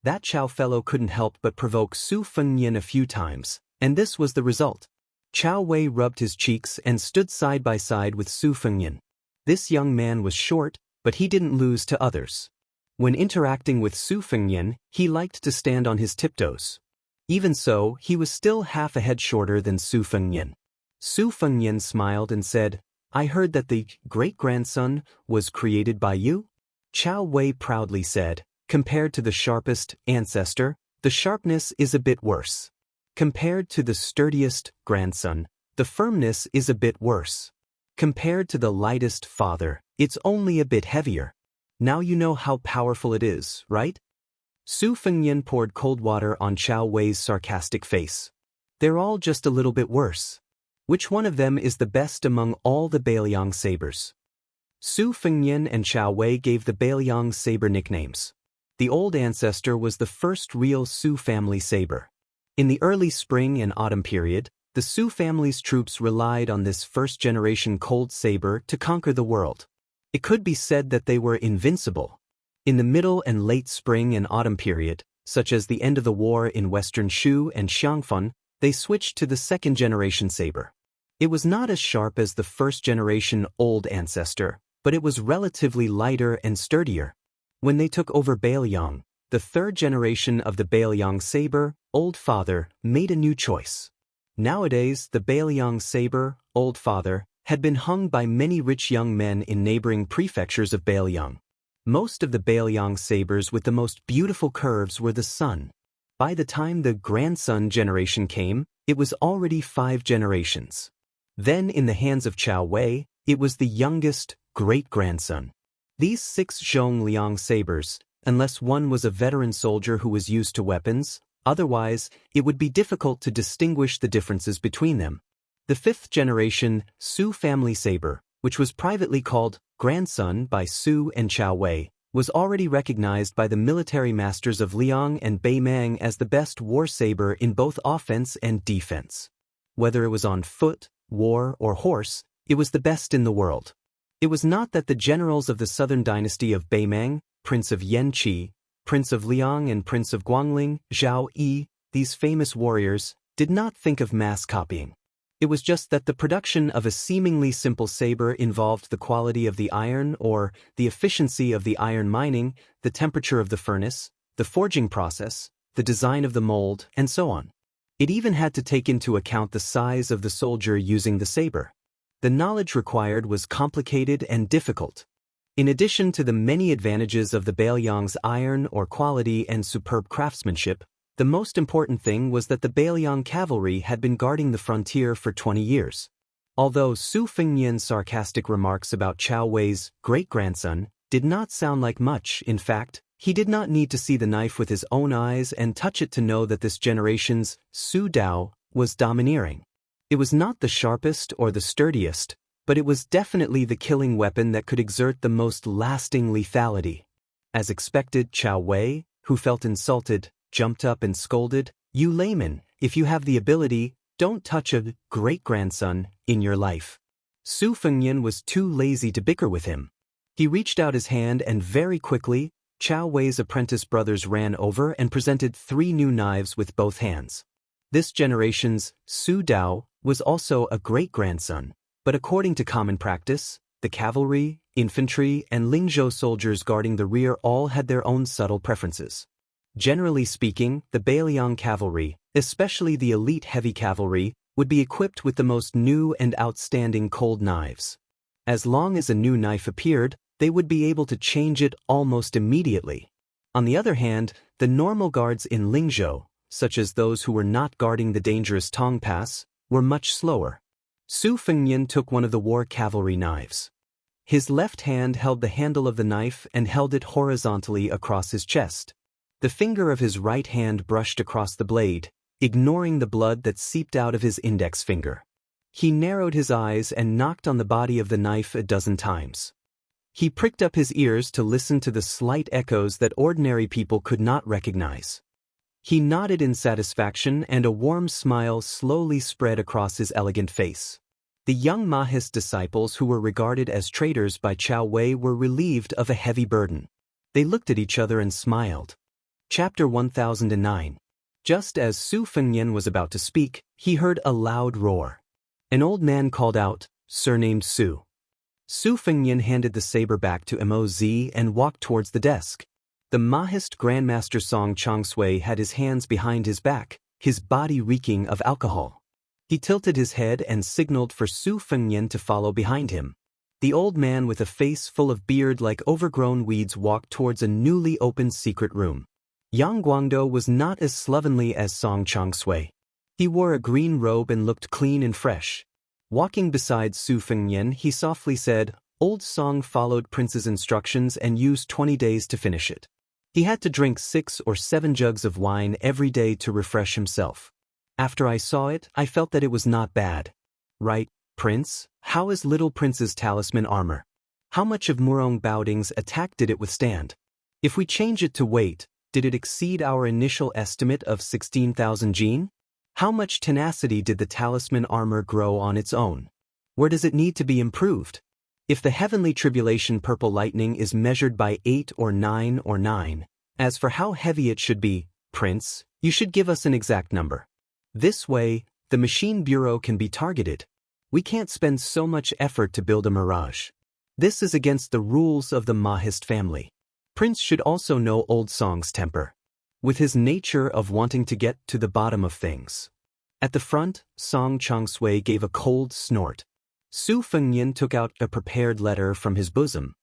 That Chao fellow couldn't help but provoke Su Fengnian a few times, and this was the result. Chao Wei rubbed his cheeks and stood side by side with Su Fengnian. This young man was short, but he didn't lose to others. When interacting with Su Fengnian, he liked to stand on his tiptoes. Even so, he was still half a head shorter than Su Fengnian. Su Fengnian smiled and said, "I heard that the great-grandson was created by you?" Chao Wei proudly said, "Compared to the sharpest ancestor, the sharpness is a bit worse. Compared to the sturdiest grandson, the firmness is a bit worse. Compared to the lightest father, it's only a bit heavier. Now you know how powerful it is, right?" Su Fengnian poured cold water on Chao Wei's sarcastic face. "They're all just a little bit worse. Which one of them is the best among all the Bailiang sabers?" Su Fengnian and Chao Wei gave the Bailiang saber nicknames. The old ancestor was the first real Su family saber. In the early spring and autumn period, the Su family's troops relied on this first-generation cold saber to conquer the world. It could be said that they were invincible. In the middle and late spring and autumn period, such as the end of the war in western Shu and Xiangfan, they switched to the second-generation saber. It was not as sharp as the first-generation old ancestor, but it was relatively lighter and sturdier. When they took over Bailiang, the third generation of the Bailiang saber, Old Father, made a new choice. Nowadays, the Bailiang saber, Old Father, had been hung by many rich young men in neighboring prefectures of Bailiang. Most of the Bailiang sabers with the most beautiful curves were the son. By the time the grandson generation came, it was already 5 generations. Then in the hands of Chao Wei, it was the youngest, great-grandson. These 6 Zhongliang sabers, unless one was a veteran soldier who was used to weapons, otherwise, it would be difficult to distinguish the differences between them. The 5th generation Su family saber, which was privately called Grandson by Su and Chao Wei, was already recognized by the military masters of Liang and Beimang as the best war saber in both offense and defense. Whether it was on foot, war, or horse, it was the best in the world. It was not that the generals of the southern dynasty of Beimang, Prince of Yanqi, Prince of Liang and Prince of Guangling, Zhao Yi, these famous warriors, did not think of mass copying. It was just that the production of a seemingly simple saber involved the quality of the iron or the efficiency of the iron mining, the temperature of the furnace, the forging process, the design of the mold, and so on. It even had to take into account the size of the soldier using the saber. The knowledge required was complicated and difficult. In addition to the many advantages of the Bailiang's iron or quality and superb craftsmanship, the most important thing was that the Bailiang cavalry had been guarding the frontier for 20 years. Although Su Fengnian's sarcastic remarks about Chao Wei's great-grandson did not sound like much, in fact, he did not need to see the knife with his own eyes and touch it to know that this generation's Su Dao was domineering. It was not the sharpest or the sturdiest, but it was definitely the killing weapon that could exert the most lasting lethality. As expected, Chao Wei, who felt insulted, jumped up and scolded, "You layman, if you have the ability, don't touch a great-grandson in your life." Su Fengnian was too lazy to bicker with him. He reached out his hand and very quickly, Chao Wei's apprentice brothers ran over and presented 3 new knives with both hands. This generation's Su Dao was also a great-grandson, but according to common practice, the cavalry, infantry, and Lingzhou soldiers guarding the rear all had their own subtle preferences. Generally speaking, the Bailiang cavalry, especially the elite heavy cavalry, would be equipped with the most new and outstanding cold knives. As long as a new knife appeared, they would be able to change it almost immediately. On the other hand, the normal guards in Lingzhou, such as those who were not guarding the dangerous Tong Pass, were much slower. Su Fengnian took one of the war cavalry knives. His left hand held the handle of the knife and held it horizontally across his chest. The finger of his right hand brushed across the blade, ignoring the blood that seeped out of his index finger. He narrowed his eyes and knocked on the body of the knife a dozen times. He pricked up his ears to listen to the slight echoes that ordinary people could not recognize. He nodded in satisfaction, and a warm smile slowly spread across his elegant face. The young Mahist disciples who were regarded as traitors by Qiao Wei were relieved of a heavy burden. They looked at each other and smiled. Chapter 1009. Just as Su Fengnian was about to speak, he heard a loud roar. An old man called out, surnamed Su. Su Fengnian handed the saber back to Moz and walked towards the desk. The Mahist Grandmaster Song Chongsui had his hands behind his back, his body reeking of alcohol. He tilted his head and signaled for Su Fengnian to follow behind him. The old man with a face full of beard like overgrown weeds walked towards a newly opened secret room. Yang Guangdou was not as slovenly as Song Chongsui. He wore a green robe and looked clean and fresh. Walking beside Su Fengnian, he softly said, "Old Song followed Prince's instructions and used 20 days to finish it. He had to drink 6 or 7 jugs of wine every day to refresh himself. After I saw it, I felt that it was not bad. Right, Prince? How is little Prince's talisman armor? How much of Murong Baoding's attack did it withstand? If we change it to weight, did it exceed our initial estimate of 16,000 jin? How much tenacity did the talisman armor grow on its own? Where does it need to be improved? If the heavenly tribulation purple lightning is measured by 8 or 9 or 9, as for how heavy it should be, Prince, you should give us an exact number. This way, the machine bureau can be targeted. We can't spend so much effort to build a mirage. This is against the rules of the Mahist family. Prince should also know Old Song's temper, with his nature of wanting to get to the bottom of things." At the front, Song Chongsui gave a cold snort. Su Fengnian took out a prepared letter from his bosom.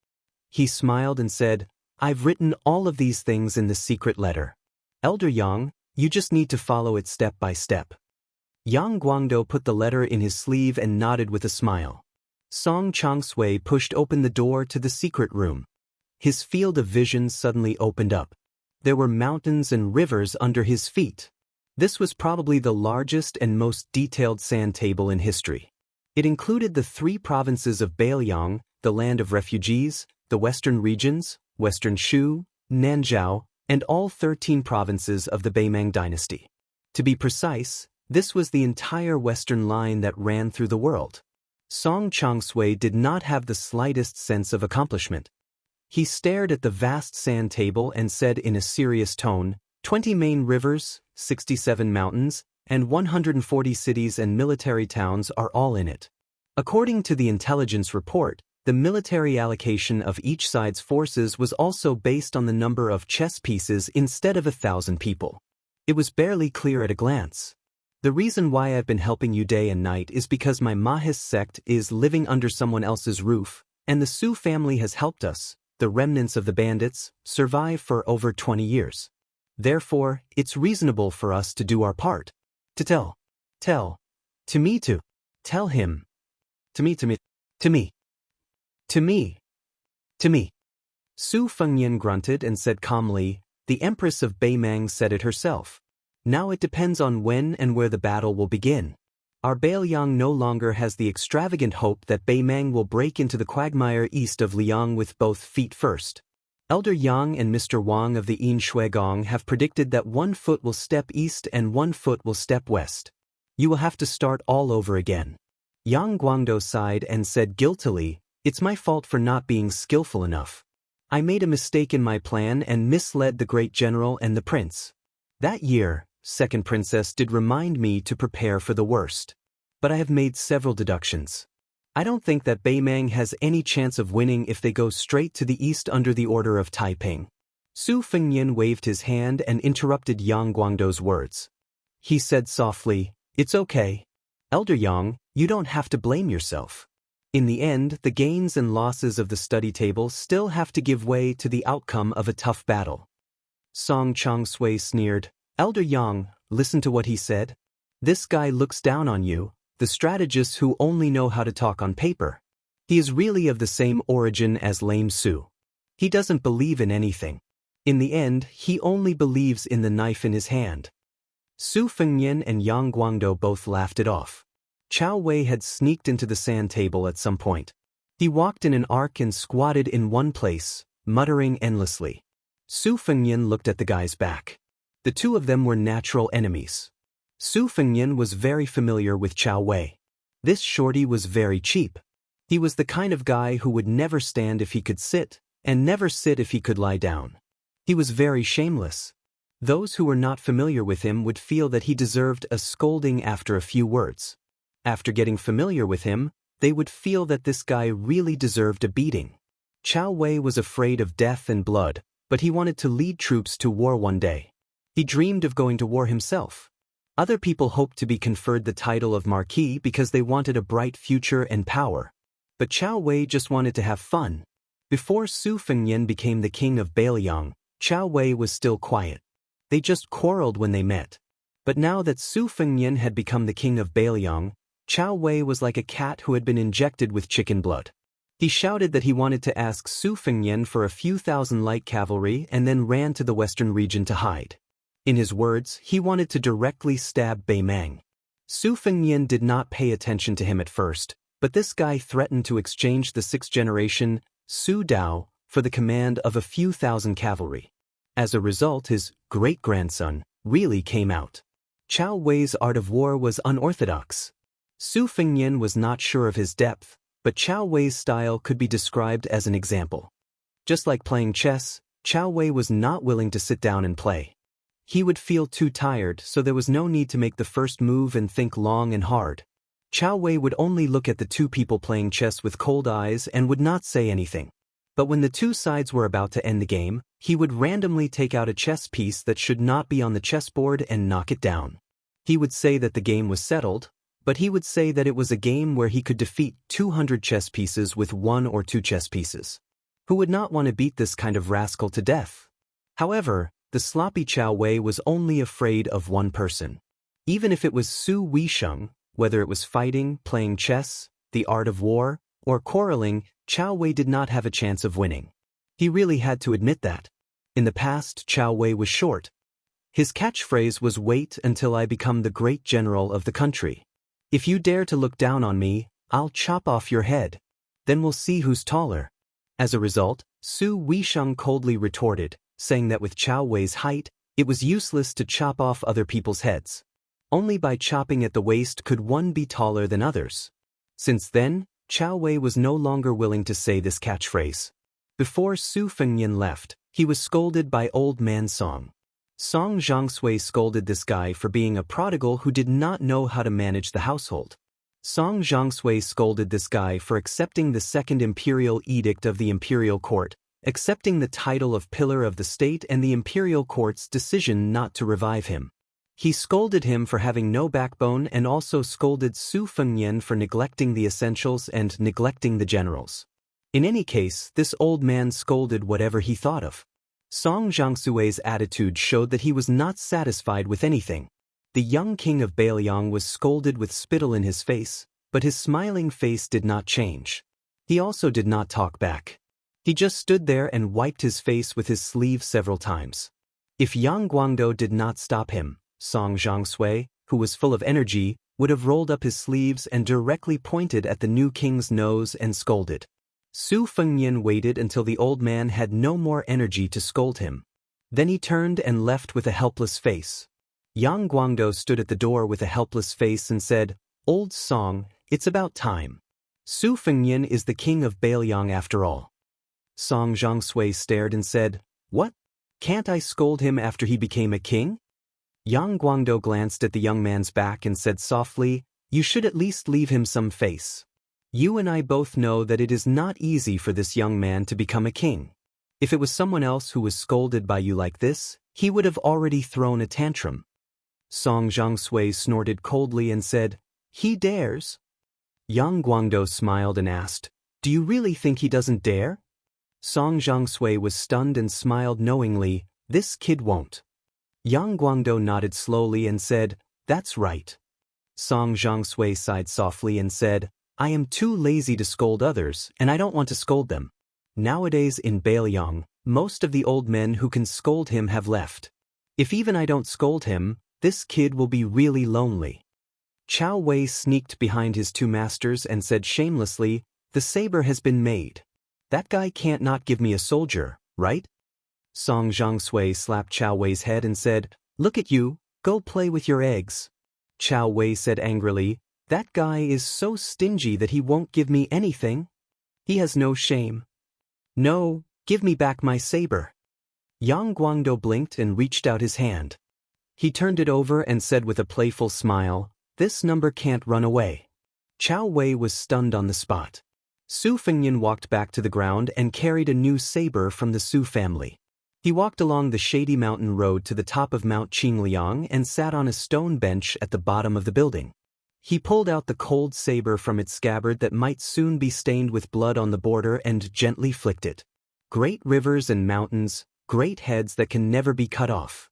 He smiled and said, "I've written all of these things in the secret letter. Elder Yang, you just need to follow it step by step." Yang Guangdou put the letter in his sleeve and nodded with a smile. Song Chongsui pushed open the door to the secret room. His field of vision suddenly opened up. There were mountains and rivers under his feet. This was probably the largest and most detailed sand table in history. It included the 3 provinces of Bailiang, the land of refugees, the western regions, Western Shu, Nanzhao, and all 13 provinces of the Beimang dynasty. To be precise, this was the entire western line that ran through the world. Song Chongsui did not have the slightest sense of accomplishment. He stared at the vast sand table and said in a serious tone, 20 main rivers, 67 mountains, and 140 cities and military towns are all in it. According to the intelligence report, the military allocation of each side's forces was also based on the number of chess pieces instead of 1,000 people. It was barely clear at a glance. The reason why I've been helping you day and night is because my Mahist sect is living under someone else's roof, and the Su family has helped us, the remnants of the bandits, survive for over 20 years. Therefore, it's reasonable for us to do our part. To tell me to tell him, to me. Su Fengnian grunted and said calmly, "The Empress of Beimang said it herself. Now it depends on when and where the battle will begin. Our Bailiang no longer has the extravagant hope that Beimang will break into the quagmire east of Liang with both feet first. Elder Yang and Mr. Wang of the Yin Shuigong have predicted that 1 foot will step east and 1 foot will step west. You will have to start all over again." Yang Guangdou sighed and said guiltily, "It's my fault for not being skillful enough. I made a mistake in my plan and misled the great general and the prince. That year, Second Princess did remind me to prepare for the worst. But I have made several deductions. I don't think that Beimang has any chance of winning if they go straight to the east under the order of Taiping. Su Fengnian waved his hand and interrupted Yang Guangdou's words. He said softly, "It's okay. Elder Yang, you don't have to blame yourself. In the end, the gains and losses of the study table still have to give way to the outcome of a tough battle." Song Changshui sneered. "Elder Yang, listen to what he said. This guy looks down on you, the strategists who only know how to talk on paper. He is really of the same origin as Lame Su. He doesn't believe in anything. In the end, he only believes in the knife in his hand." Su Fengnian and Yang Guangdou both laughed it off. Chao Wei had sneaked into the sand table at some point. He walked in an arc and squatted in one place, muttering endlessly. Su Fengnian looked at the guy's back. The two of them were natural enemies. Su Fengnian was very familiar with Chao Wei. This shorty was very cheap. He was the kind of guy who would never stand if he could sit, and never sit if he could lie down. He was very shameless. Those who were not familiar with him would feel that he deserved a scolding after a few words. After getting familiar with him, they would feel that this guy really deserved a beating. Chao Wei was afraid of death and blood, but he wanted to lead troops to war one day. He dreamed of going to war himself. Other people hoped to be conferred the title of Marquis because they wanted a bright future and power. But Chao Wei just wanted to have fun. Before Su Fengnian became the king of Beiliang, Chao Wei was still quiet. They just quarreled when they met. But now that Su Fengnian had become the king of Beiliang, Chao Wei was like a cat who had been injected with chicken blood. He shouted that he wanted to ask Su Fengnian for a few thousand light cavalry and then ran to the western region to hide. In his words, he wanted to directly stab Beimang. Su Fengnian did not pay attention to him at first, but this guy threatened to exchange the sixth generation, Su Dao, for the command of a few thousand cavalry. As a result, his great-grandson really came out. Chao Wei's art of war was unorthodox. Su Fengnian was not sure of his depth, but Chao Wei's style could be described as an example. Just like playing chess, Chao Wei was not willing to sit down and play. He would feel too tired, so there was no need to make the first move and think long and hard. Chao Wei would only look at the two people playing chess with cold eyes and would not say anything. But when the two sides were about to end the game, he would randomly take out a chess piece that should not be on the chessboard and knock it down. He would say that the game was settled, but he would say that it was a game where he could defeat 200 chess pieces with 1 or 2 chess pieces. Who would not want to beat this kind of rascal to death? However, the sloppy Chao Wei was only afraid of one person. Even if it was Su Weisheng, whether it was fighting, playing chess, the art of war, or quarreling, Chao Wei did not have a chance of winning. He really had to admit that. In the past, Chao Wei was short. His catchphrase was "Wait until I become the great general of the country. If you dare to look down on me, I'll chop off your head. Then we'll see who's taller." As a result, Su Weisheng coldly retorted, saying that with Chao Wei's height, it was useless to chop off other people's heads. Only by chopping at the waist could one be taller than others. Since then, Chao Wei was no longer willing to say this catchphrase. Before Su Fengnian left, he was scolded by Old Man Song. Song Zhangshui scolded this guy for being a prodigal who did not know how to manage the household. Song Zhangshui scolded this guy for accepting the Second Imperial Edict of the Imperial Court, accepting the title of Pillar of the State and the Imperial Court's decision not to revive him. He scolded him for having no backbone and also scolded Su Fengnian for neglecting the essentials and neglecting the generals. In any case, this old man scolded whatever he thought of. Song Zhangshui's attitude showed that he was not satisfied with anything. The young king of Beiliang was scolded with spittle in his face, but his smiling face did not change. He also did not talk back. He just stood there and wiped his face with his sleeve several times. If Yang Guangdou did not stop him, Song Zhangshui, who was full of energy, would have rolled up his sleeves and directly pointed at the new king's nose and scolded. Su Fengnian waited until the old man had no more energy to scold him. Then he turned and left with a helpless face. Yang Guangdou stood at the door with a helpless face and said, "Old Song, it's about time. Su Fengnian is the king of Beiliang after all." Song Zhangshui stared and said, "What? Can't I scold him after he became a king?" Yang Guangdou glanced at the young man's back and said softly, "You should at least leave him some face." You and I both know that it is not easy for this young man to become a king. If it was someone else who was scolded by you like this, he would have already thrown a tantrum. Song Zhangshui snorted coldly and said, "He dares?" Yang Guangdou smiled and asked, "Do you really think he doesn't dare?" Song Zhangshui was stunned and smiled knowingly, "This kid won't." Yang Guangdou nodded slowly and said, "That's right." Song Zhangshui sighed softly and said, "I am too lazy to scold others, and I don't want to scold them. Nowadays in Bailiang, most of the old men who can scold him have left. If even I don't scold him, this kid will be really lonely." Chao Wei sneaked behind his two masters and said shamelessly, "The saber has been made. That guy can't not give me a soldier, right?" Song Zhangshui slapped Chao Wei's head and said, "Look at you, go play with your eggs." Chao Wei said angrily, "That guy is so stingy that he won't give me anything. He has no shame. No, give me back my saber." Yang Guangdou blinked and reached out his hand. He turned it over and said with a playful smile, "This number can't run away." Chao Wei was stunned on the spot. Su Fengnian walked back to the ground and carried a new saber from the Su family. He walked along the shady mountain road to the top of Mount Qingliang and sat on a stone bench at the bottom of the building. He pulled out the cold saber from its scabbard that might soon be stained with blood on the border and gently flicked it. Great rivers and mountains, great heads that can never be cut off.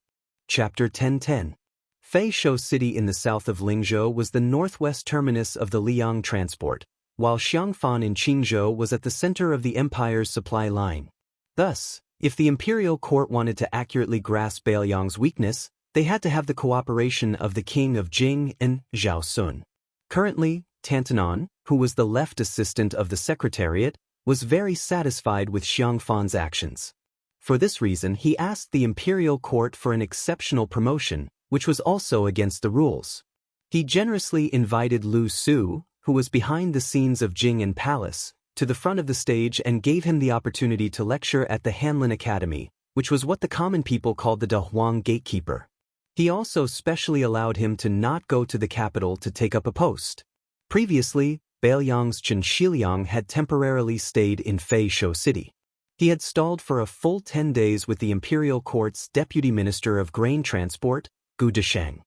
Chapter 1010. Feishou City in the south of Lingzhou was the northwest terminus of the Liang transport, while Xiangfan in Qingzhou was at the center of the empire's supply line. Thus, if the imperial court wanted to accurately grasp Bailiang's weakness, they had to have the cooperation of the king of Jing and Zhao Sun. Currently, Tantanon, who was the left assistant of the secretariat, was very satisfied with Xiangfan's actions. For this reason, he asked the imperial court for an exceptional promotion, which was also against the rules. He generously invited Lu Su, who was behind the scenes of Jing and Palace, to the front of the stage and gave him the opportunity to lecture at the Hanlin Academy, which was what the common people called the Dahuang gatekeeper. He also specially allowed him to not go to the capital to take up a post. Previously, Bailiang's Chen Shiliang had temporarily stayed in Feishou City. He had stalled for a full 10 days with the imperial court's deputy minister of grain transport, Gu Desheng.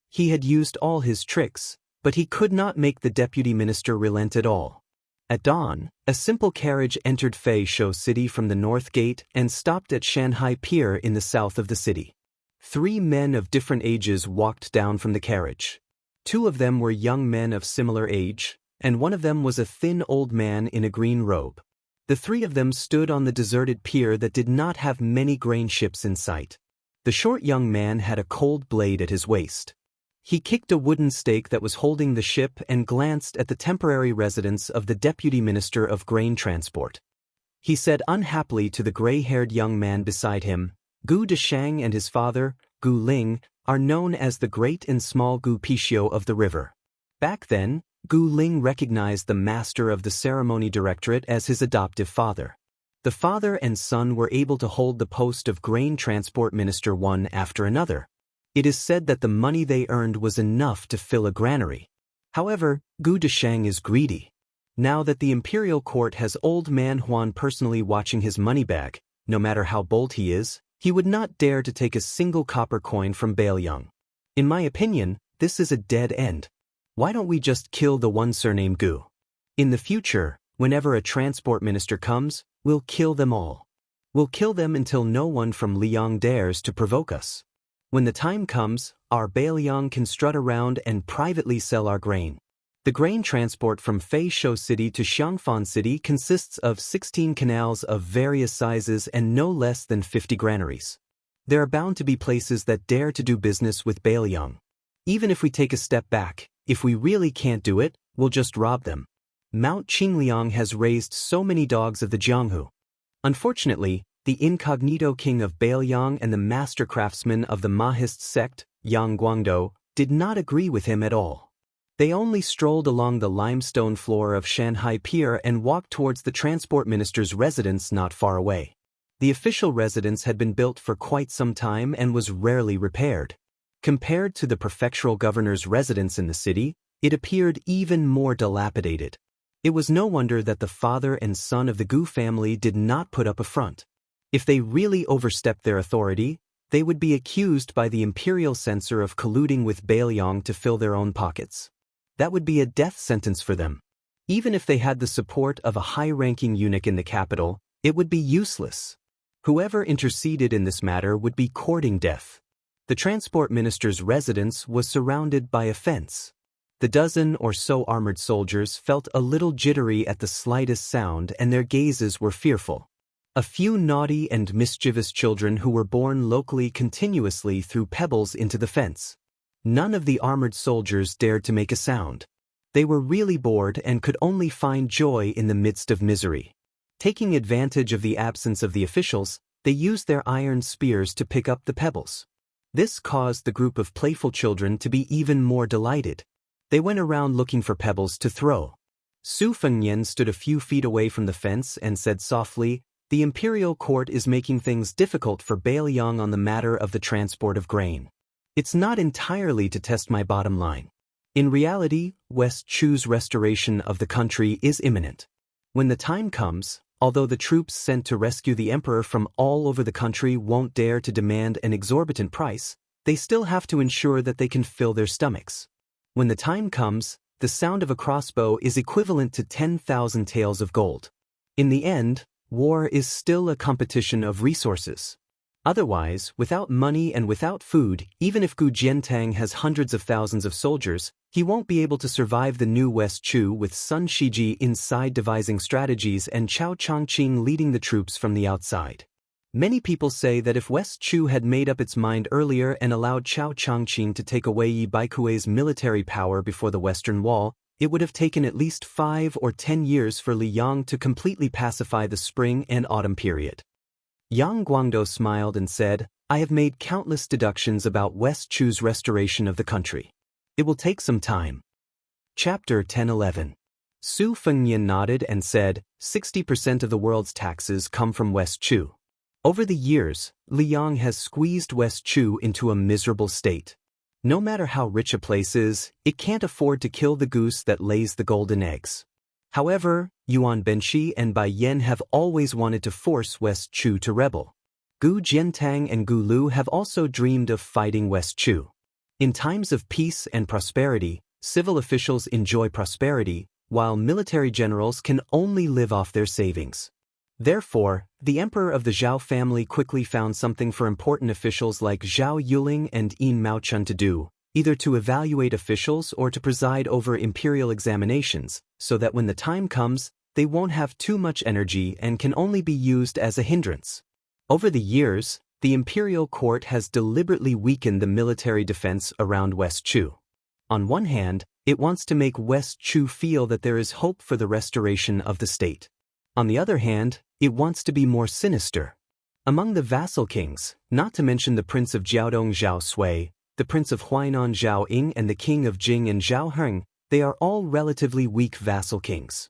He had used all his tricks, but he could not make the deputy minister relent at all. At dawn, a simple carriage entered Feishou City from the north gate and stopped at Shanhai Pier in the south of the city. 3 men of different ages walked down from the carriage. 2 of them were young men of similar age, and one of them was a thin old man in a green robe. The 3 of them stood on the deserted pier that did not have many grain ships in sight. The short young man had a cold blade at his waist. He kicked a wooden stake that was holding the ship and glanced at the temporary residence of the deputy minister of grain transport. He said unhappily to the gray-haired young man beside him, "Gu Desheng and his father, Gu Ling, are known as the great and small Gu Pishio of the river." Back then, Gu Ling recognized the master of the ceremony directorate as his adoptive father. The father and son were able to hold the post of grain transport minister one after another. It is said that the money they earned was enough to fill a granary. However, Gu Desheng is greedy. Now that the imperial court has old man Huan personally watching his money bag, no matter how bold he is, he would not dare to take a single copper coin from Bailiang. In my opinion, this is a dead end. Why don't we just kill the one surnamed Gu? In the future, whenever a transport minister comes, we'll kill them all. We'll kill them until no one from Liang dares to provoke us. When the time comes, our Bailiang can strut around and privately sell our grain. The grain transport from Feishou City to Xiangfan City consists of 16 canals of various sizes and no less than 50 granaries. There are bound to be places that dare to do business with Bailiang. Even if we take a step back, if we really can't do it, we'll just rob them. Mount Qingliang has raised so many dogs of the Jianghu. Unfortunately, the incognito king of Bailiang and the master craftsman of the Mahist sect, Yang Guangdou, did not agree with him at all. They only strolled along the limestone floor of Shanhai Pier and walked towards the transport minister's residence not far away. The official residence had been built for quite some time and was rarely repaired. Compared to the prefectural governor's residence in the city, it appeared even more dilapidated. It was no wonder that the father and son of the Gu family did not put up a front. If they really overstepped their authority, they would be accused by the imperial censor of colluding with Bailiang to fill their own pockets. That would be a death sentence for them. Even if they had the support of a high-ranking eunuch in the capital, it would be useless. Whoever interceded in this matter would be courting death. The transport minister's residence was surrounded by a fence. The dozen or so armored soldiers felt a little jittery at the slightest sound, and their gazes were fearful. A few naughty and mischievous children who were born locally continuously threw pebbles into the fence. None of the armored soldiers dared to make a sound. They were really bored and could only find joy in the midst of misery. Taking advantage of the absence of the officials, they used their iron spears to pick up the pebbles. This caused the group of playful children to be even more delighted. They went around looking for pebbles to throw. Su Fengnian stood a few feet away from the fence and said softly, "The imperial court is making things difficult for Bailiang on the matter of the transport of grain. It's not entirely to test my bottom line. In reality, West Chu's restoration of the country is imminent. When the time comes, although the troops sent to rescue the emperor from all over the country won't dare to demand an exorbitant price, they still have to ensure that they can fill their stomachs. When the time comes, the sound of a crossbow is equivalent to 10,000 taels of gold. In the end, war is still a competition of resources. Otherwise, without money and without food, even if Gu Jiantang has hundreds of thousands of soldiers, he won't be able to survive the new West Chu with Sun Shiji inside devising strategies and Chao Changqing leading the troops from the outside. Many people say that if West Chu had made up its mind earlier and allowed Chao Changqing to take away Yi Baikui's military power before the Western Wall, it would have taken at least 5 or 10 years for Liang to completely pacify the spring and autumn period. Yang Guangdou smiled and said, "I have made countless deductions about West Chu's restoration of the country. It will take some time." Chapter 10:11. Su Fengnian nodded and said, 60% of the world's taxes come from West Chu. Over the years, Liang has squeezed West Chu into a miserable state. No matter how rich a place is, it can't afford to kill the goose that lays the golden eggs. However, Yuan Benshi and Bai Yan have always wanted to force West Chu to rebel. Gu Jiantang and Gu Lu have also dreamed of fighting West Chu. In times of peace and prosperity, civil officials enjoy prosperity, while military generals can only live off their savings. Therefore, the emperor of the Zhao family quickly found something for important officials like Zhao Yuling and Yin Maochun to do, either to evaluate officials or to preside over imperial examinations, so that when the time comes, they won't have too much energy and can only be used as a hindrance. Over the years, the imperial court has deliberately weakened the military defense around West Chu. On one hand, it wants to make West Chu feel that there is hope for the restoration of the state. On the other hand, it wants to be more sinister. Among the vassal kings, not to mention the prince of Jiaodong Zhao Sui, the prince of Huainan Zhao Ying and the king of Jing and Zhao Heng, they are all relatively weak vassal kings.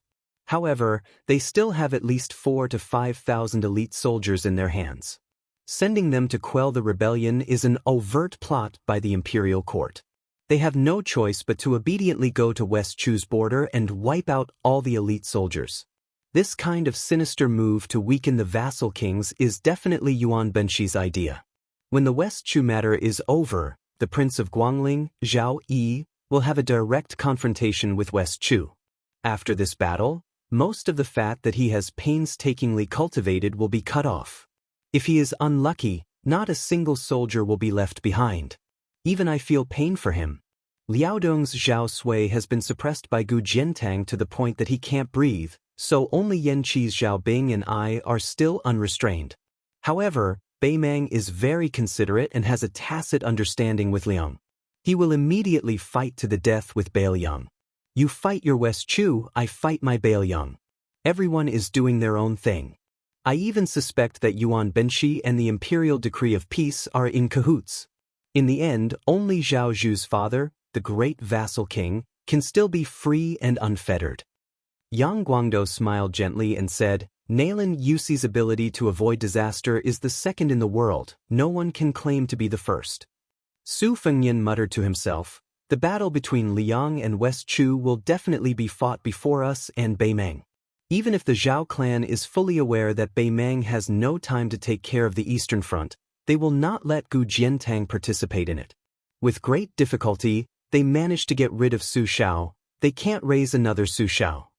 However, they still have at least 4,000 to 5,000 elite soldiers in their hands. Sending them to quell the rebellion is an overt plot by the imperial court. They have no choice but to obediently go to West Chu's border and wipe out all the elite soldiers. This kind of sinister move to weaken the vassal kings is definitely Yuan Benshi's idea. When the West Chu matter is over, the Prince of Guangling, Zhao Yi, will have a direct confrontation with West Chu. After this battle, most of the fat that he has painstakingly cultivated will be cut off. If he is unlucky, not a single soldier will be left behind. Even I feel pain for him. Liaodong's Zhao Sui has been suppressed by Gu Jiantang to the point that he can't breathe, so only Yanqi's Zhao Bing and I are still unrestrained. However, Beimang is very considerate and has a tacit understanding with Liang. He will immediately fight to the death with Bailiang. You fight your West Chu, I fight my Bailiang. Everyone is doing their own thing. I even suspect that Yuan Benshi and the imperial decree of peace are in cahoots. In the end, only Zhao Zhu's father, the great vassal king, can still be free and unfettered. Yang Guangdou smiled gently and said, Nailan Yuxi's ability to avoid disaster is the second in the world, no one can claim to be the first. Su Fengnian muttered to himself, The battle between Liang and West Chu will definitely be fought before us and Beimeng. Even if the Zhao clan is fully aware that Beimeng has no time to take care of the Eastern Front, they will not let Gu Jiantang participate in it. With great difficulty, they manage to get rid of Su Shao. They can't raise another Su Shao.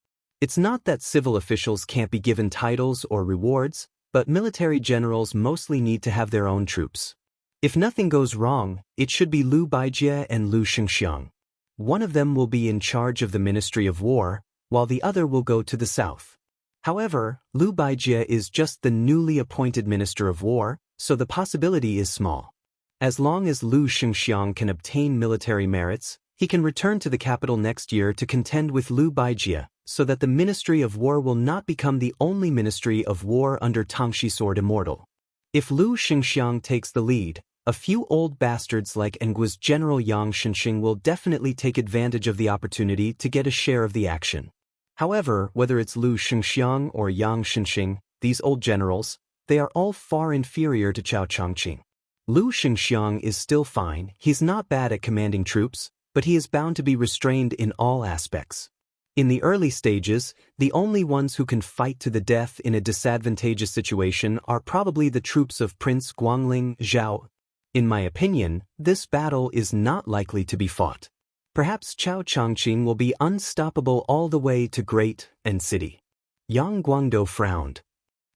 It's not that civil officials can't be given titles or rewards, but military generals mostly need to have their own troops. If nothing goes wrong, it should be Liu Baijie and Liu Xingxiang. One of them will be in charge of the Ministry of War, while the other will go to the south. However, Liu Baijie is just the newly appointed Minister of War, so the possibility is small. As long as Liu Xingxiang can obtain military merits, he can return to the capital next year to contend with Liu Baijie, so that the Ministry of War will not become the only Ministry of War under Tangxi Sword Immortal. If Liu Xingxiang takes the lead, a few old bastards like Ngu's General Yang Shenxing will definitely take advantage of the opportunity to get a share of the action. However, whether it's Liu Xingxiang or Yang Shenxing, these old generals, they are all far inferior to Cao Changqing. Liu Xingxiang is still fine, he's not bad at commanding troops, but he is bound to be restrained in all aspects. In the early stages, the only ones who can fight to the death in a disadvantageous situation are probably the troops of Prince Guangling Zhao. In my opinion, this battle is not likely to be fought. Perhaps Cao Changqing will be unstoppable all the way to Great and City. Yang Guangdou frowned.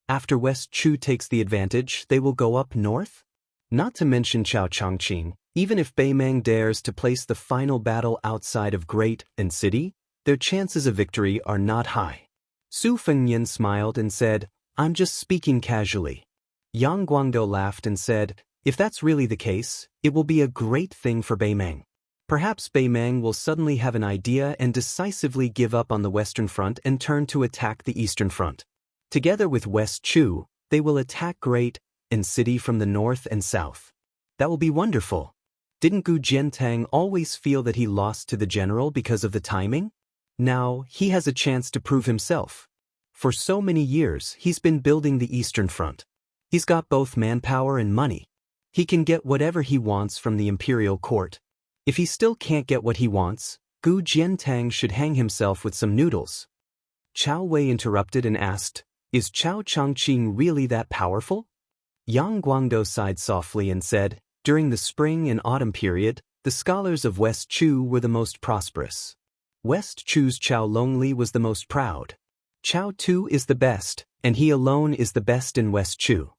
After West Chu takes the advantage, they will go up north? Not to mention Cao Changqing, even if Beimeng dares to place the final battle outside of Great and City, their chances of victory are not high. Su Fengnian smiled and said, "I'm just speaking casually." Yang Guangdou laughed and said, "If that's really the case, it will be a great thing for Beimeng. Perhaps Beimeng will suddenly have an idea and decisively give up on the Western Front and turn to attack the Eastern Front. Together with West Chu, they will attack Great and City from the north and south. That will be wonderful. Didn't Gu Jiantang always feel that he lost to the general because of the timing? Now, he has a chance to prove himself. For so many years, he's been building the Eastern Front. He's got both manpower and money. He can get whatever he wants from the imperial court. If he still can't get what he wants, Gu Jiantang should hang himself with some noodles." Cao Wei interrupted and asked, "Is Cao Changqing really that powerful?" Yang Guangdou sighed softly and said, "During the spring and autumn period, the scholars of West Chu were the most prosperous. West Chu's Cao Longli was the most proud. Cao Tu is the best, and he alone is the best in West Chu.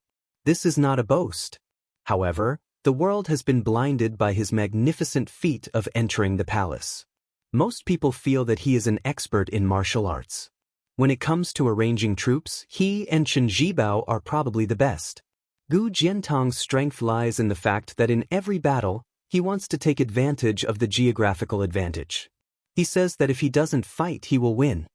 This is not a boast. However, the world has been blinded by his magnificent feat of entering the palace. Most people feel that he is an expert in martial arts. When it comes to arranging troops, he and Chen Zhibao are probably the best. Gu Jiantang's strength lies in the fact that in every battle, he wants to take advantage of the geographical advantage. He says that if he doesn't fight, he will win.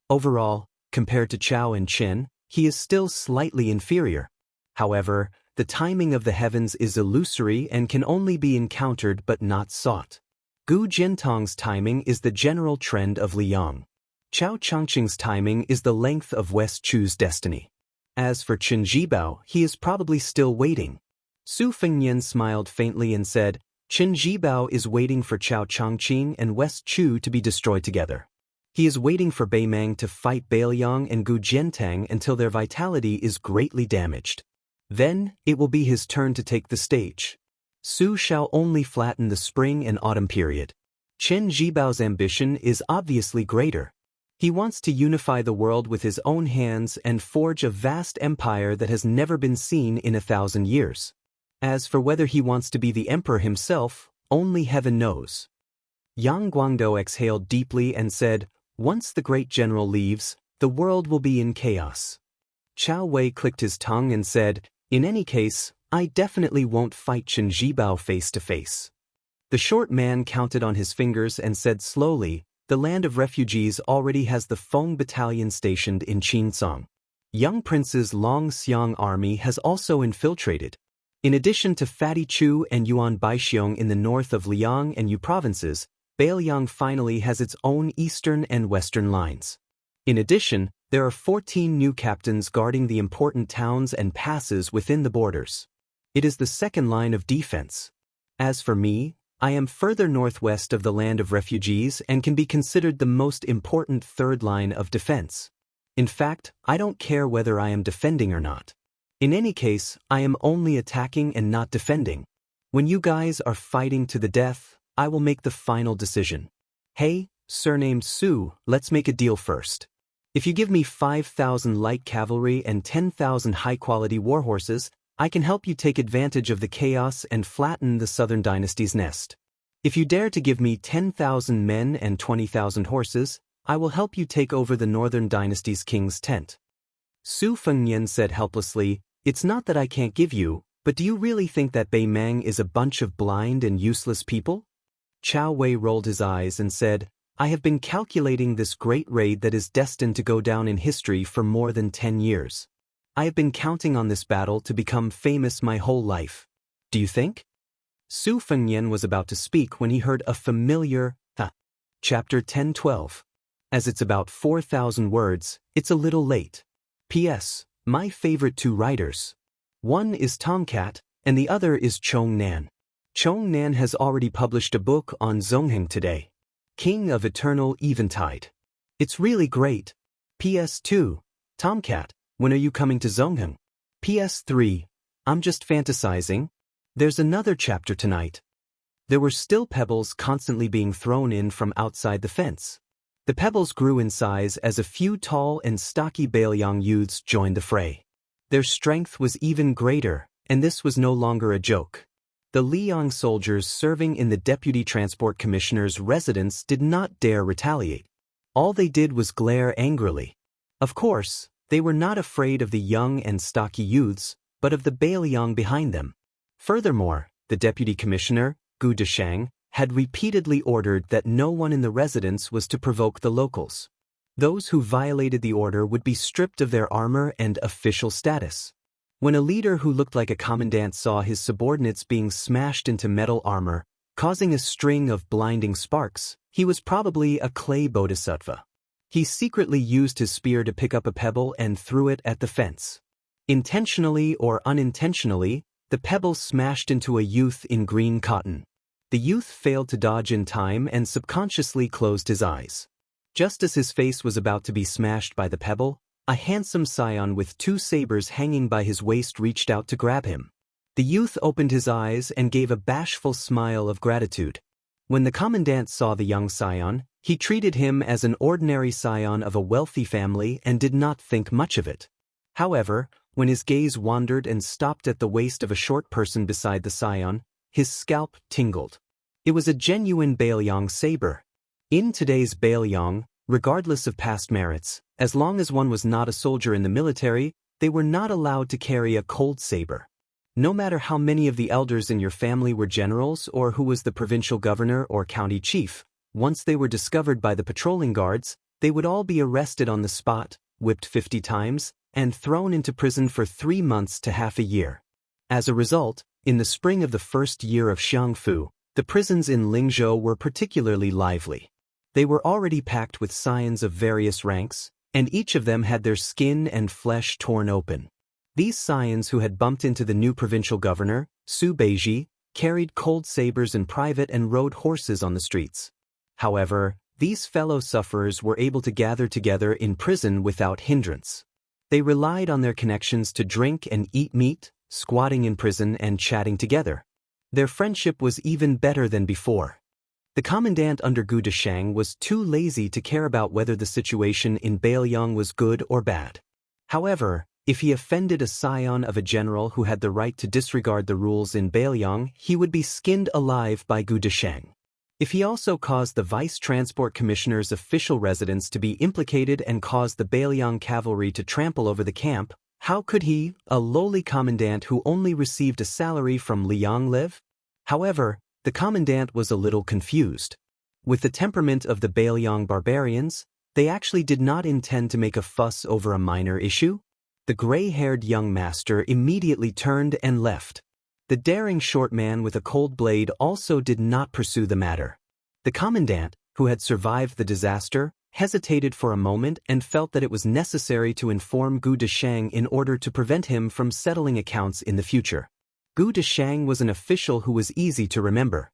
Overall, compared to Cao and Chen, he is still slightly inferior. However, the timing of the heavens is illusory and can only be encountered but not sought. Gu Jiantang's timing is the general trend of Liang. Cao Changqing's timing is the length of West Chu's destiny. As for Chen Zhibao, he is probably still waiting." Su Fengnian smiled faintly and said, "Chen Zhibao is waiting for Cao Changqing and West Chu to be destroyed together. He is waiting for Beimeng to fight Bailiang and Gu Jiantang until their vitality is greatly damaged. Then, it will be his turn to take the stage. Su shall only flatten the spring and autumn period. Chen Zhibao's ambition is obviously greater. He wants to unify the world with his own hands and forge a vast empire that has never been seen in 1,000 years. As for whether he wants to be the emperor himself, only heaven knows." Yang Guangdou exhaled deeply and said, "Once the great general leaves, the world will be in chaos." Cao Wei clicked his tongue and said, "In any case, I definitely won't fight Chen Zhibao face to face." The short man counted on his fingers and said slowly, "The land of refugees already has the Feng battalion stationed in Qinsong. Young Prince's Long Xiang army has also infiltrated. In addition to Fatty Chu and Yuan Baixiong in the north of Liang and Yu provinces, Bailiang finally has its own eastern and western lines. In addition, there are 14 new captains guarding the important towns and passes within the borders. It is the second line of defense. As for me, I am further northwest of the land of refugees and can be considered the most important third line of defense. In fact, I don't care whether I am defending or not. In any case, I am only attacking and not defending. When you guys are fighting to the death, I will make the final decision. Hey, surnamed Su, let's make a deal first. If you give me 5,000 light cavalry and 10,000 high-quality warhorses, I can help you take advantage of the chaos and flatten the Southern Dynasty's nest. If you dare to give me 10,000 men and 20,000 horses, I will help you take over the Northern Dynasty's king's tent. Su Fengnian said helplessly, "It's not that I can't give you, but do you really think that Bei Mang is a bunch of blind and useless people?" Chao Wei rolled his eyes and said, "I have been calculating this great raid that is destined to go down in history for more than 10 years. I have been counting on this battle to become famous my whole life. Do you think?" Su Fengnian was about to speak when he heard a familiar, Chapter 10:12. As it's about 4,000 words, it's a little late. P.S. My favorite two writers. One is Tomcat, and the other is Chong Nan. Chong Nan has already published a book on Zongheng today. King of Eternal Eventide. It's really great. PS2. Tomcat, when are you coming to Zongheng? PS3. I'm just fantasizing. There's another chapter tonight. There were still pebbles constantly being thrown in from outside the fence. The pebbles grew in size as a few tall and stocky Bailiang youths joined the fray. Their strength was even greater, and this was no longer a joke. The Liang soldiers serving in the Deputy Transport Commissioner's residence did not dare retaliate. All they did was glare angrily. Of course, they were not afraid of the young and stocky youths, but of the Bailiang behind them. Furthermore, the Deputy Commissioner, Gu Deshang, had repeatedly ordered that no one in the residence was to provoke the locals. Those who violated the order would be stripped of their armor and official status. When a leader who looked like a commandant saw his subordinates being smashed into metal armor, causing a string of blinding sparks, he was probably a clay bodhisattva. He secretly used his spear to pick up a pebble and threw it at the fence. Intentionally or unintentionally, the pebble smashed into a youth in green cotton. The youth failed to dodge in time and subconsciously closed his eyes. Just as his face was about to be smashed by the pebble, a handsome scion with 2 sabers hanging by his waist reached out to grab him. The youth opened his eyes and gave a bashful smile of gratitude. When the commandant saw the young scion, he treated him as an ordinary scion of a wealthy family and did not think much of it. However, when his gaze wandered and stopped at the waist of a short person beside the scion, his scalp tingled. It was a genuine Bailiang saber. In today's Bailiang, regardless of past merits, as long as one was not a soldier in the military, they were not allowed to carry a cold saber. No matter how many of the elders in your family were generals or who was the provincial governor or county chief, once they were discovered by the patrolling guards, they would all be arrested on the spot, whipped 50 times, and thrown into prison for 3 months to half a year. As a result, in the spring of the first year of Xiangfu, the prisons in Lingzhou were particularly lively. They were already packed with scions of various ranks, and each of them had their skin and flesh torn open. These scions who had bumped into the new provincial governor, Su Beiji, carried cold sabers in private and rode horses on the streets. However, these fellow sufferers were able to gather together in prison without hindrance. They relied on their connections to drink and eat meat, squatting in prison and chatting together. Their friendship was even better than before. The commandant under Gu Deshang was too lazy to care about whether the situation in Bailiang was good or bad. However, if he offended a scion of a general who had the right to disregard the rules in Bailiang, he would be skinned alive by Gu Deshang. If he also caused the Vice Transport Commissioner's official residence to be implicated and caused the Bailiang cavalry to trample over the camp, how could he, a lowly commandant who only received a salary from Liang, live? However, the commandant was a little confused. With the temperament of the Bailiang barbarians, they actually did not intend to make a fuss over a minor issue. The gray-haired young master immediately turned and left. The daring short man with a cold blade also did not pursue the matter. The commandant, who had survived the disaster, hesitated for a moment and felt that it was necessary to inform Gu Deshang in order to prevent him from settling accounts in the future. Gu Deshang was an official who was easy to remember.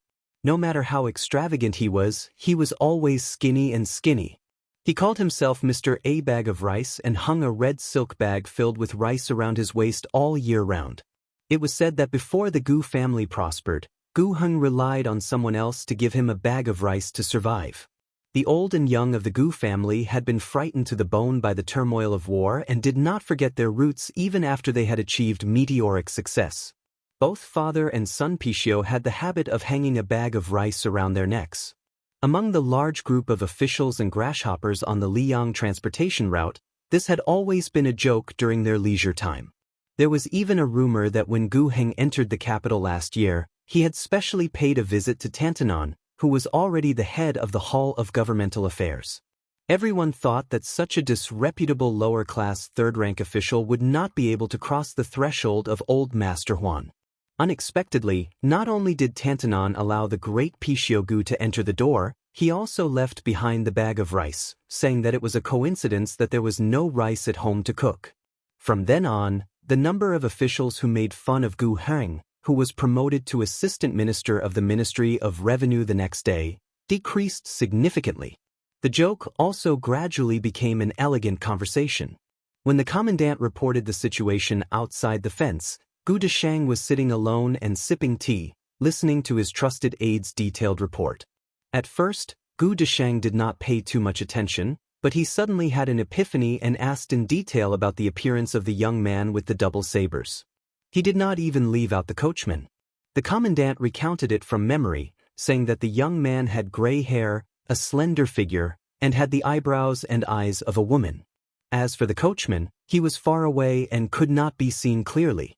No matter how extravagant he was always skinny and skinny. He called himself Mr. A Bag of Rice and hung a red silk bag filled with rice around his waist all year round. It was said that before the Gu family prospered, Gu Heng relied on someone else to give him a bag of rice to survive. The old and young of the Gu family had been frightened to the bone by the turmoil of war and did not forget their roots even after they had achieved meteoric success. Both father and son Pishio had the habit of hanging a bag of rice around their necks. Among the large group of officials and grasshoppers on the Liang transportation route, this had always been a joke during their leisure time. There was even a rumor that when Gu Heng entered the capital last year, he had specially paid a visit to Tantanon, who was already the head of the Hall of Governmental Affairs. Everyone thought that such a disreputable lower-class third-rank official would not be able to cross the threshold of Old Master Huan. Unexpectedly, not only did Tantanon allow the great Pishio Gu to enter the door, he also left behind the bag of rice, saying that it was a coincidence that there was no rice at home to cook. From then on, the number of officials who made fun of Gu Heng, who was promoted to assistant minister of the Ministry of Revenue the next day, decreased significantly. The joke also gradually became an elegant conversation. When the commandant reported the situation outside the fence, Gu Deshang was sitting alone and sipping tea, listening to his trusted aide's detailed report. At first, Gu Deshang did not pay too much attention, but he suddenly had an epiphany and asked in detail about the appearance of the young man with the double sabers. He did not even leave out the coachman. The commandant recounted it from memory, saying that the young man had gray hair, a slender figure, and had the eyebrows and eyes of a woman. As for the coachman, he was far away and could not be seen clearly.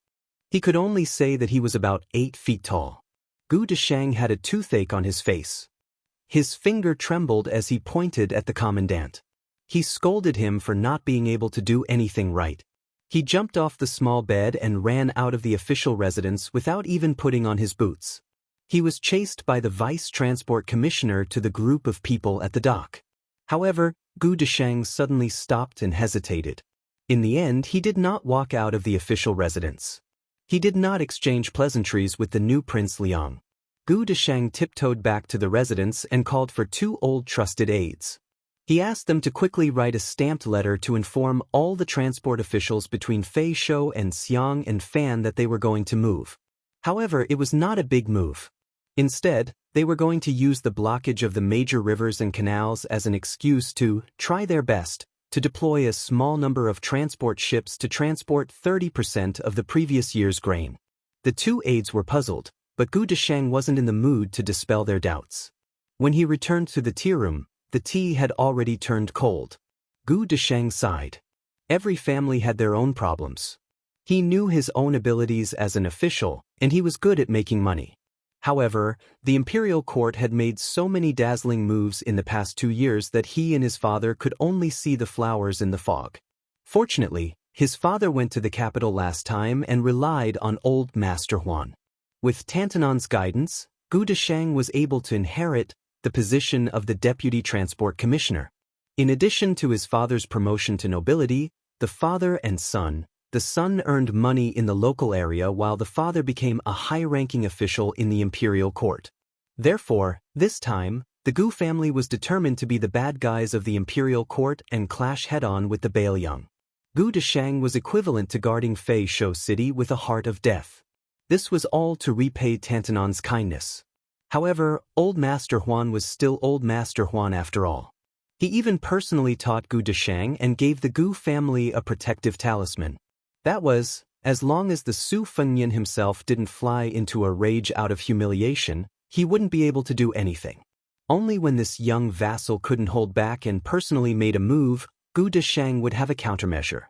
He could only say that he was about 8 feet tall. Gu Deshang had a toothache on his face. His finger trembled as he pointed at the commandant. He scolded him for not being able to do anything right. He jumped off the small bed and ran out of the official residence without even putting on his boots. He was chased by the vice transport commissioner to the group of people at the dock. However, Gu Deshang suddenly stopped and hesitated. In the end, he did not walk out of the official residence. He did not exchange pleasantries with the new Prince Liang. Gu Deshang tiptoed back to the residence and called for 2 old trusted aides. He asked them to quickly write a stamped letter to inform all the transport officials between Fei Shou and Xiang and Fan that they were going to move. However, it was not a big move. Instead, they were going to use the blockage of the major rivers and canals as an excuse to try their best to deploy a small number of transport ships to transport 30% of the previous year's grain. The 2 aides were puzzled, but Gu Deshang wasn't in the mood to dispel their doubts. When he returned to the tea room, the tea had already turned cold. Gu Deshang sighed. Every family had their own problems. He knew his own abilities as an official, and he was good at making money. However, the imperial court had made so many dazzling moves in the past 2 years that he and his father could only see the flowers in the fog. Fortunately, his father went to the capital last time and relied on Old Master Huan. With Tantanon's guidance, Gu Deshang was able to inherit the position of the Deputy Transport Commissioner. In addition to his father's promotion to nobility, the father and son, the son earned money in the local area while the father became a high-ranking official in the imperial court. Therefore, this time, the Gu family was determined to be the bad guys of the imperial court and clash head-on with the Bailiang. Gu Deshang was equivalent to guarding Fei Shou City with a heart of death. This was all to repay Tantanon's kindness. However, Old Master Huan was still Old Master Huan after all. He even personally taught Gu Deshang and gave the Gu family a protective talisman. That was, as long as the Su Fengnian himself didn't fly into a rage out of humiliation, he wouldn't be able to do anything. Only when this young vassal couldn't hold back and personally made a move, Gu Deshang would have a countermeasure.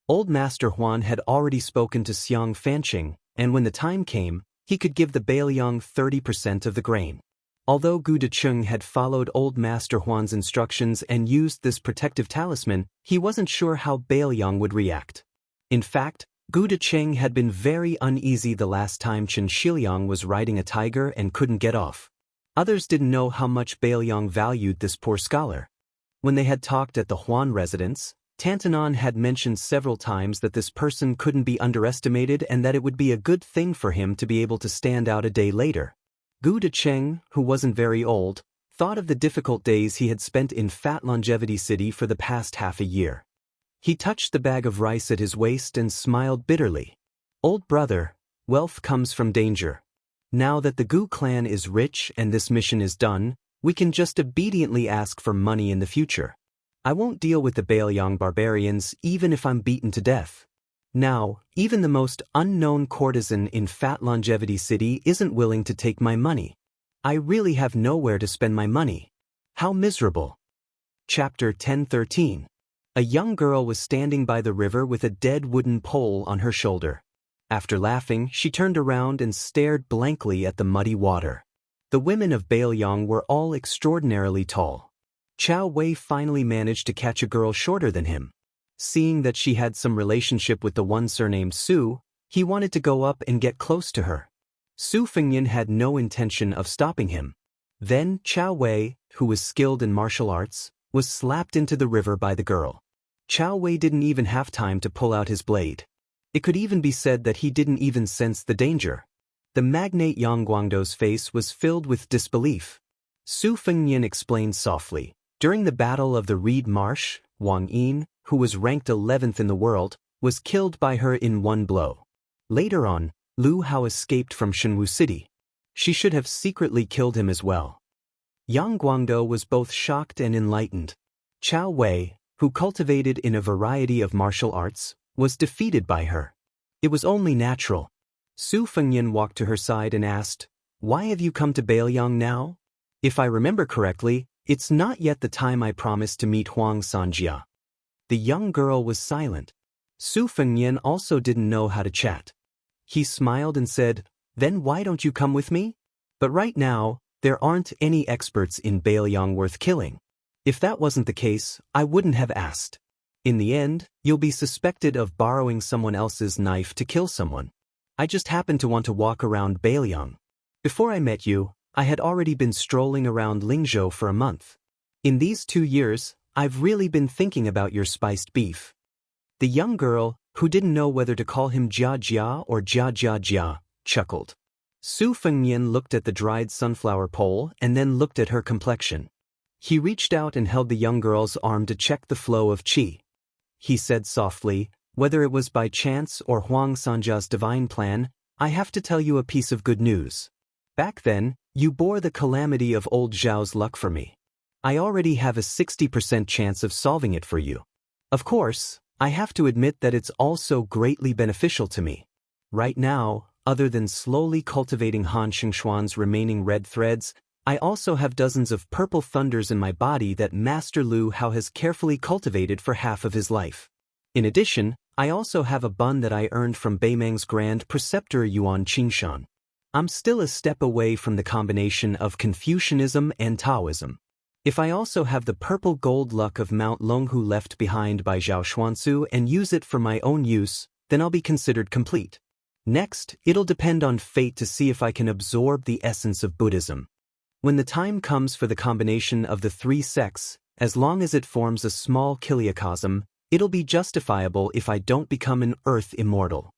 Old Master Huan had already spoken to Xiang Fanqing, and when the time came, he could give the Bailiang 30% of the grain. Although Gu Decheng had followed Old Master Huan's instructions and used this protective talisman, he wasn't sure how Bailiang would react. In fact, Gu Decheng had been very uneasy the last time Chen Shiliang was riding a tiger and couldn't get off. Others didn't know how much Bailiang valued this poor scholar. When they had talked at the Huan residence, Tantanon had mentioned several times that this person couldn't be underestimated and that it would be a good thing for him to be able to stand out a day later. Gu Decheng, who wasn't very old, thought of the difficult days he had spent in Fat Longevity City for the past half a year. He touched the bag of rice at his waist and smiled bitterly. Old brother, wealth comes from danger. Now that the Gu clan is rich and this mission is done, we can just obediently ask for money in the future. I won't deal with the Baoyang barbarians even if I'm beaten to death. Now, even the most unknown courtesan in Fat Longevity City isn't willing to take my money. I really have nowhere to spend my money. How miserable. Chapter 10:13. A young girl was standing by the river with a dead wooden pole on her shoulder. After laughing, she turned around and stared blankly at the muddy water. The women of Baoyang were all extraordinarily tall. Chao Wei finally managed to catch a girl shorter than him. Seeing that she had some relationship with the one surnamed Su, he wanted to go up and get close to her. Su Fengyan had no intention of stopping him. Then Chao Wei, who was skilled in martial arts, was slapped into the river by the girl. Chao Wei didn't even have time to pull out his blade. It could even be said that he didn't even sense the danger. The magnate Yang Guangdou's face was filled with disbelief. Su Fengyan explained softly, during the Battle of the Reed Marsh, Wang Lin, who was ranked 11th in the world, was killed by her in one blow. Later on, Lu Hao escaped from Shenwu City. She should have secretly killed him as well. Yang Guangdou was both shocked and enlightened. Chao Wei, who cultivated in a variety of martial arts, was defeated by her. It was only natural. Su Fengyan walked to her side and asked, "Why have you come to Baoyang now? If I remember correctly, it's not yet the time I promised to meet Huang Sanjia." The young girl was silent. Su Fengyan also didn't know how to chat. He smiled and said, "Then why don't you come with me? But right now, there aren't any experts in Baoyang worth killing. If that wasn't the case, I wouldn't have asked. In the end, you'll be suspected of borrowing someone else's knife to kill someone. I just happened to want to walk around Baoyang. Before I met you, I had already been strolling around Lingzhou for a month. In these 2 years, I've really been thinking about your spiced beef." The young girl, who didn't know whether to call him Jia Jia or Jia Jia Jia, chuckled. Su Fengyan looked at the dried sunflower pole and then looked at her complexion. He reached out and held the young girl's arm to check the flow of qi. He said softly, "Whether it was by chance or Huang Sanjia's divine plan, I have to tell you a piece of good news. Back then, you bore the calamity of old Zhao's luck for me. I already have a 60% chance of solving it for you. Of course, I have to admit that it's also greatly beneficial to me. Right now, other than slowly cultivating Han Xingxuan's remaining red threads, I also have dozens of purple thunders in my body that Master Lu Hao has carefully cultivated for half of his life. In addition, I also have a bun that I earned from Beimeng's Grand Preceptor Yuan Qingshan. I'm still a step away from the combination of Confucianism and Taoism. If I also have the purple gold luck of Mount Longhu left behind by Zhao Xuansu and use it for my own use, then I'll be considered complete. Next, it'll depend on fate to see if I can absorb the essence of Buddhism. When the time comes for the combination of the 3 sects, as long as it forms a small kiliacosm, it'll be justifiable if I don't become an earth immortal.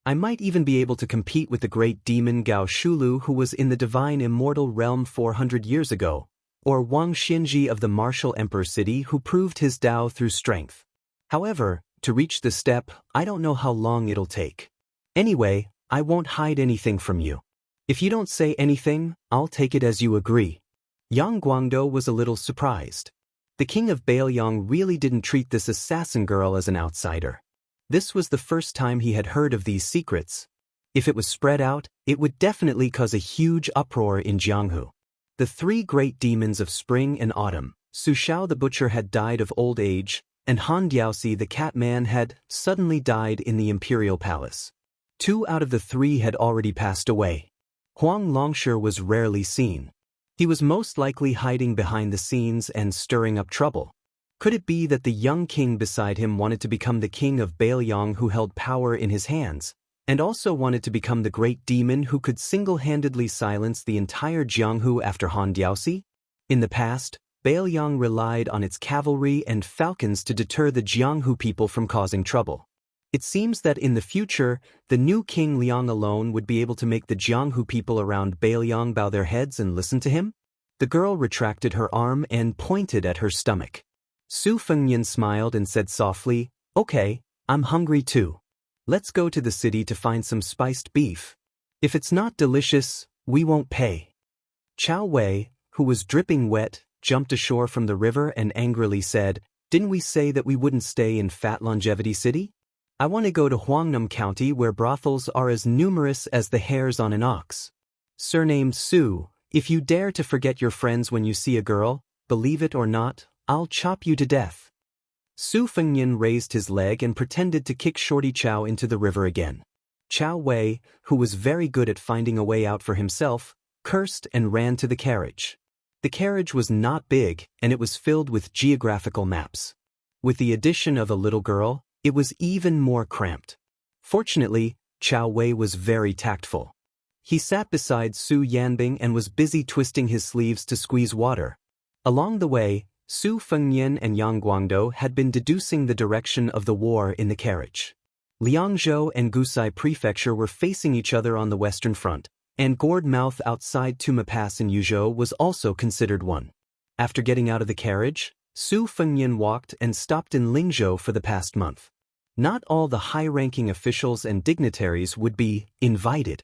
I might even be able to compete with the great demon Gao Shulu who was in the divine immortal realm 400 years ago, or Wang Xinji of the martial emperor city who proved his Dao through strength. However, to reach this step, I don't know how long it'll take. Anyway, I won't hide anything from you. If you don't say anything, I'll take it as you agree." Yang Guangdou was a little surprised. The king of Baoyang really didn't treat this assassin girl as an outsider. This was the first time he had heard of these secrets. If it was spread out, it would definitely cause a huge uproar in Jianghu. The 3 great demons of spring and autumn, Su Shao the butcher had died of old age, and Han Diaosi the cat man had suddenly died in the imperial palace. 2 out of the 3 had already passed away. Huang Longshi was rarely seen. He was most likely hiding behind the scenes and stirring up trouble. Could it be that the young king beside him wanted to become the king of Baoyang who held power in his hands, and also wanted to become the great demon who could single-handedly silence the entire Jianghu after Han Diaosi? In the past, Baoyang relied on its cavalry and falcons to deter the Jianghu people from causing trouble. It seems that in the future, the new King Liang alone would be able to make the Jianghu people around Beiliang bow their heads and listen to him? The girl retracted her arm and pointed at her stomach. Su Fengnian smiled and said softly, "Okay, I'm hungry too. Let's go to the city to find some spiced beef. If it's not delicious, we won't pay." Chao Wei, who was dripping wet, jumped ashore from the river and angrily said, "Didn't we say that we wouldn't stay in Fat Longevity City? I want to go to Huangnam County where brothels are as numerous as the hairs on an ox. Surnamed Su, if you dare to forget your friends when you see a girl, believe it or not, I'll chop you to death." Su Fengnian raised his leg and pretended to kick Shorty Chow into the river again. Chao Wei, who was very good at finding a way out for himself, cursed and ran to the carriage. The carriage was not big, and it was filled with geographical maps. With the addition of a little girl, it was even more cramped. Fortunately, Chao Wei was very tactful. He sat beside Su Yanbing and was busy twisting his sleeves to squeeze water. Along the way, Su Fengnian and Yang Guangdou had been deducing the direction of the war in the carriage. Liangzhou and Gusai Prefecture were facing each other on the western front, and Gourd Mouth outside Tuma Pass in Yuzhou was also considered one. After getting out of the carriage, Su Fengnian walked and stopped in Lingzhou for the past month. Not all the high-ranking officials and dignitaries would be invited.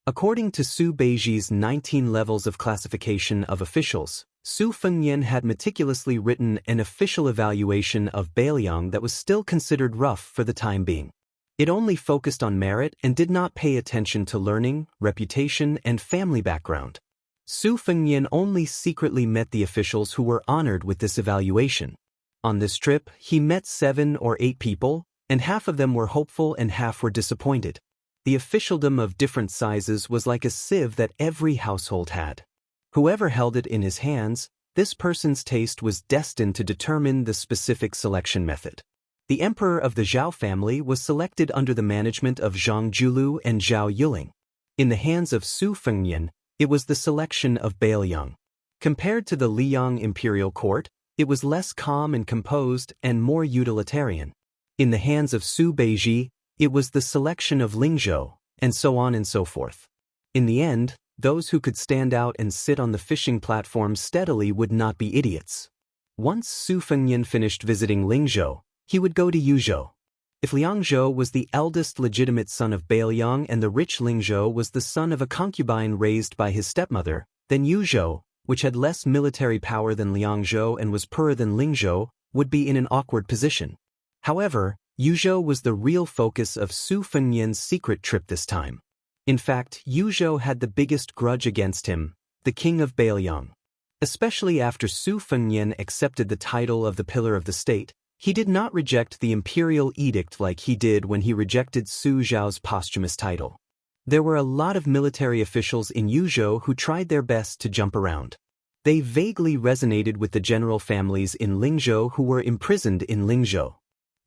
According to Su Beiji's 19 levels of classification of officials, Su Fengnian had meticulously written an official evaluation of Beiliang that was still considered rough for the time being. It only focused on merit and did not pay attention to learning, reputation, and family background. Su Fengnian only secretly met the officials who were honored with this evaluation. On this trip, he met 7 or 8 people, and half of them were hopeful and half were disappointed. The officialdom of different sizes was like a sieve that every household had. Whoever held it in his hands, this person's taste was destined to determine the specific selection method. The emperor of the Zhao family was selected under the management of Zhang Julu and Zhao Yuling. In the hands of Su Fengnian, it was the selection of Beiliang. Compared to the Liang imperial court, it was less calm and composed and more utilitarian. In the hands of Su Beiji, it was the selection of Lingzhou, and so on and so forth. In the end, those who could stand out and sit on the fishing platform steadily would not be idiots. Once Su Fengnian finished visiting Lingzhou, he would go to Yuzhou. If Liangzhou was the eldest legitimate son of Beiliang and the rich Lingzhou was the son of a concubine raised by his stepmother, then Yuzhou, which had less military power than Liangzhou and was poorer than Lingzhou, would be in an awkward position. However, Yuzhou was the real focus of Su Fengnian's secret trip this time. In fact, Yuzhou had the biggest grudge against him, the king of Beiliang. Especially after Su Fengnian accepted the title of the pillar of the state, he did not reject the imperial edict like he did when he rejected Su Zhao's posthumous title. There were a lot of military officials in Yuzhou who tried their best to jump around. They vaguely resonated with the general families in Lingzhou who were imprisoned in Lingzhou.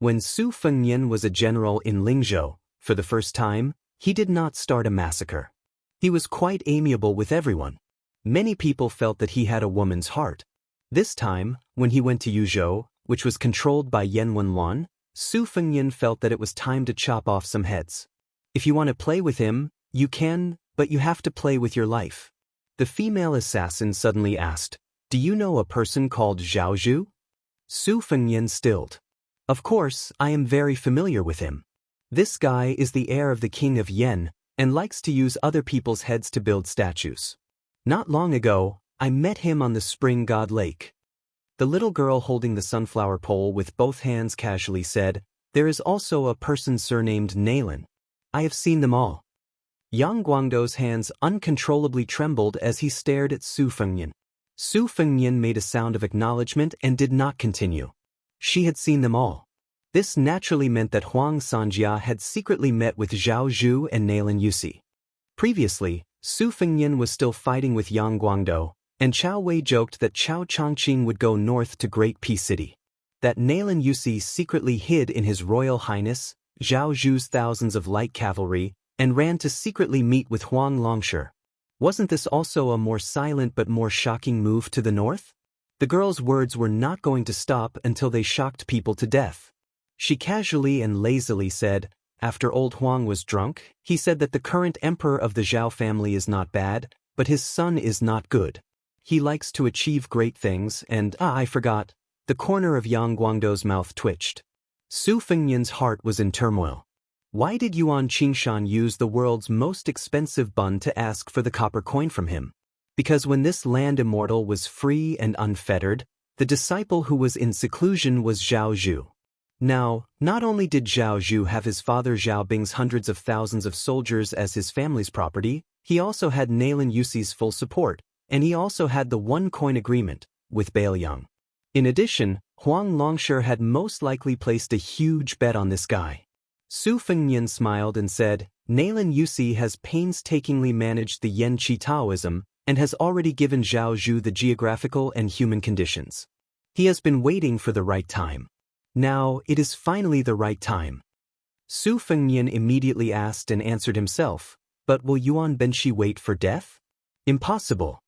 When Su Fengnian was a general in Lingzhou, for the first time, he did not start a massacre. He was quite amiable with everyone. Many people felt that he had a woman's heart. This time, when he went to Yuzhou, which was controlled by Yan Wenluan, Su Fengnian felt that it was time to chop off some heads. If you want to play with him, you can, but you have to play with your life. The female assassin suddenly asked, "Do you know a person called Zhao Zhu?" Su Fengnian stilled. "Of course, I am very familiar with him. This guy is the heir of the king of Yen, and likes to use other people's heads to build statues. Not long ago, I met him on the Spring God Lake." The little girl holding the sunflower pole with both hands casually said, "There is also a person surnamed Nalin. I have seen them all." Yang Guangdou's hands uncontrollably trembled as he stared at Su Fengnian. Su Fengnian made a sound of acknowledgement and did not continue. She had seen them all. This naturally meant that Huang Sanjia had secretly met with Zhao Zhu and Nalin Yusi. Previously, Su Fengnian was still fighting with Yang Guangdou, and Chao Wei joked that Chao Chongqing would go north to Great Peace City. That Nalin Yusi secretly hid in His Royal Highness, Zhao Zhu's thousands of light cavalry, and ran to secretly meet with Huang Longshi. Wasn't this also a more silent but more shocking move to the north? The girl's words were not going to stop until they shocked people to death. She casually and lazily said, after old Huang was drunk, he said that the current emperor of the Zhao family is not bad, but his son is not good. He likes to achieve great things and, I forgot. The corner of Yang Guangdou's mouth twitched. Su Fengnian's heart was in turmoil. Why did Yuan Qingshan use the world's most expensive bun to ask for the copper coin from him? Because when this land immortal was free and unfettered, the disciple who was in seclusion was Zhao Zhu. Now, not only did Zhao Zhu have his father Zhao Bing's hundreds of thousands of soldiers as his family's property, he also had Nalin Yuxi's full support, and he also had the one-coin agreement with Baoyang. In addition, Huang Longshi had most likely placed a huge bet on this guy. Su Fengnian smiled and said, Nalin Yuxi has painstakingly managed the Yanqi Taoism and has already given Zhao Zhu the geographical and human conditions. He has been waiting for the right time. Now, it is finally the right time. Su Fengnian immediately asked and answered himself, but will Yuan Benshi wait for death? Impossible.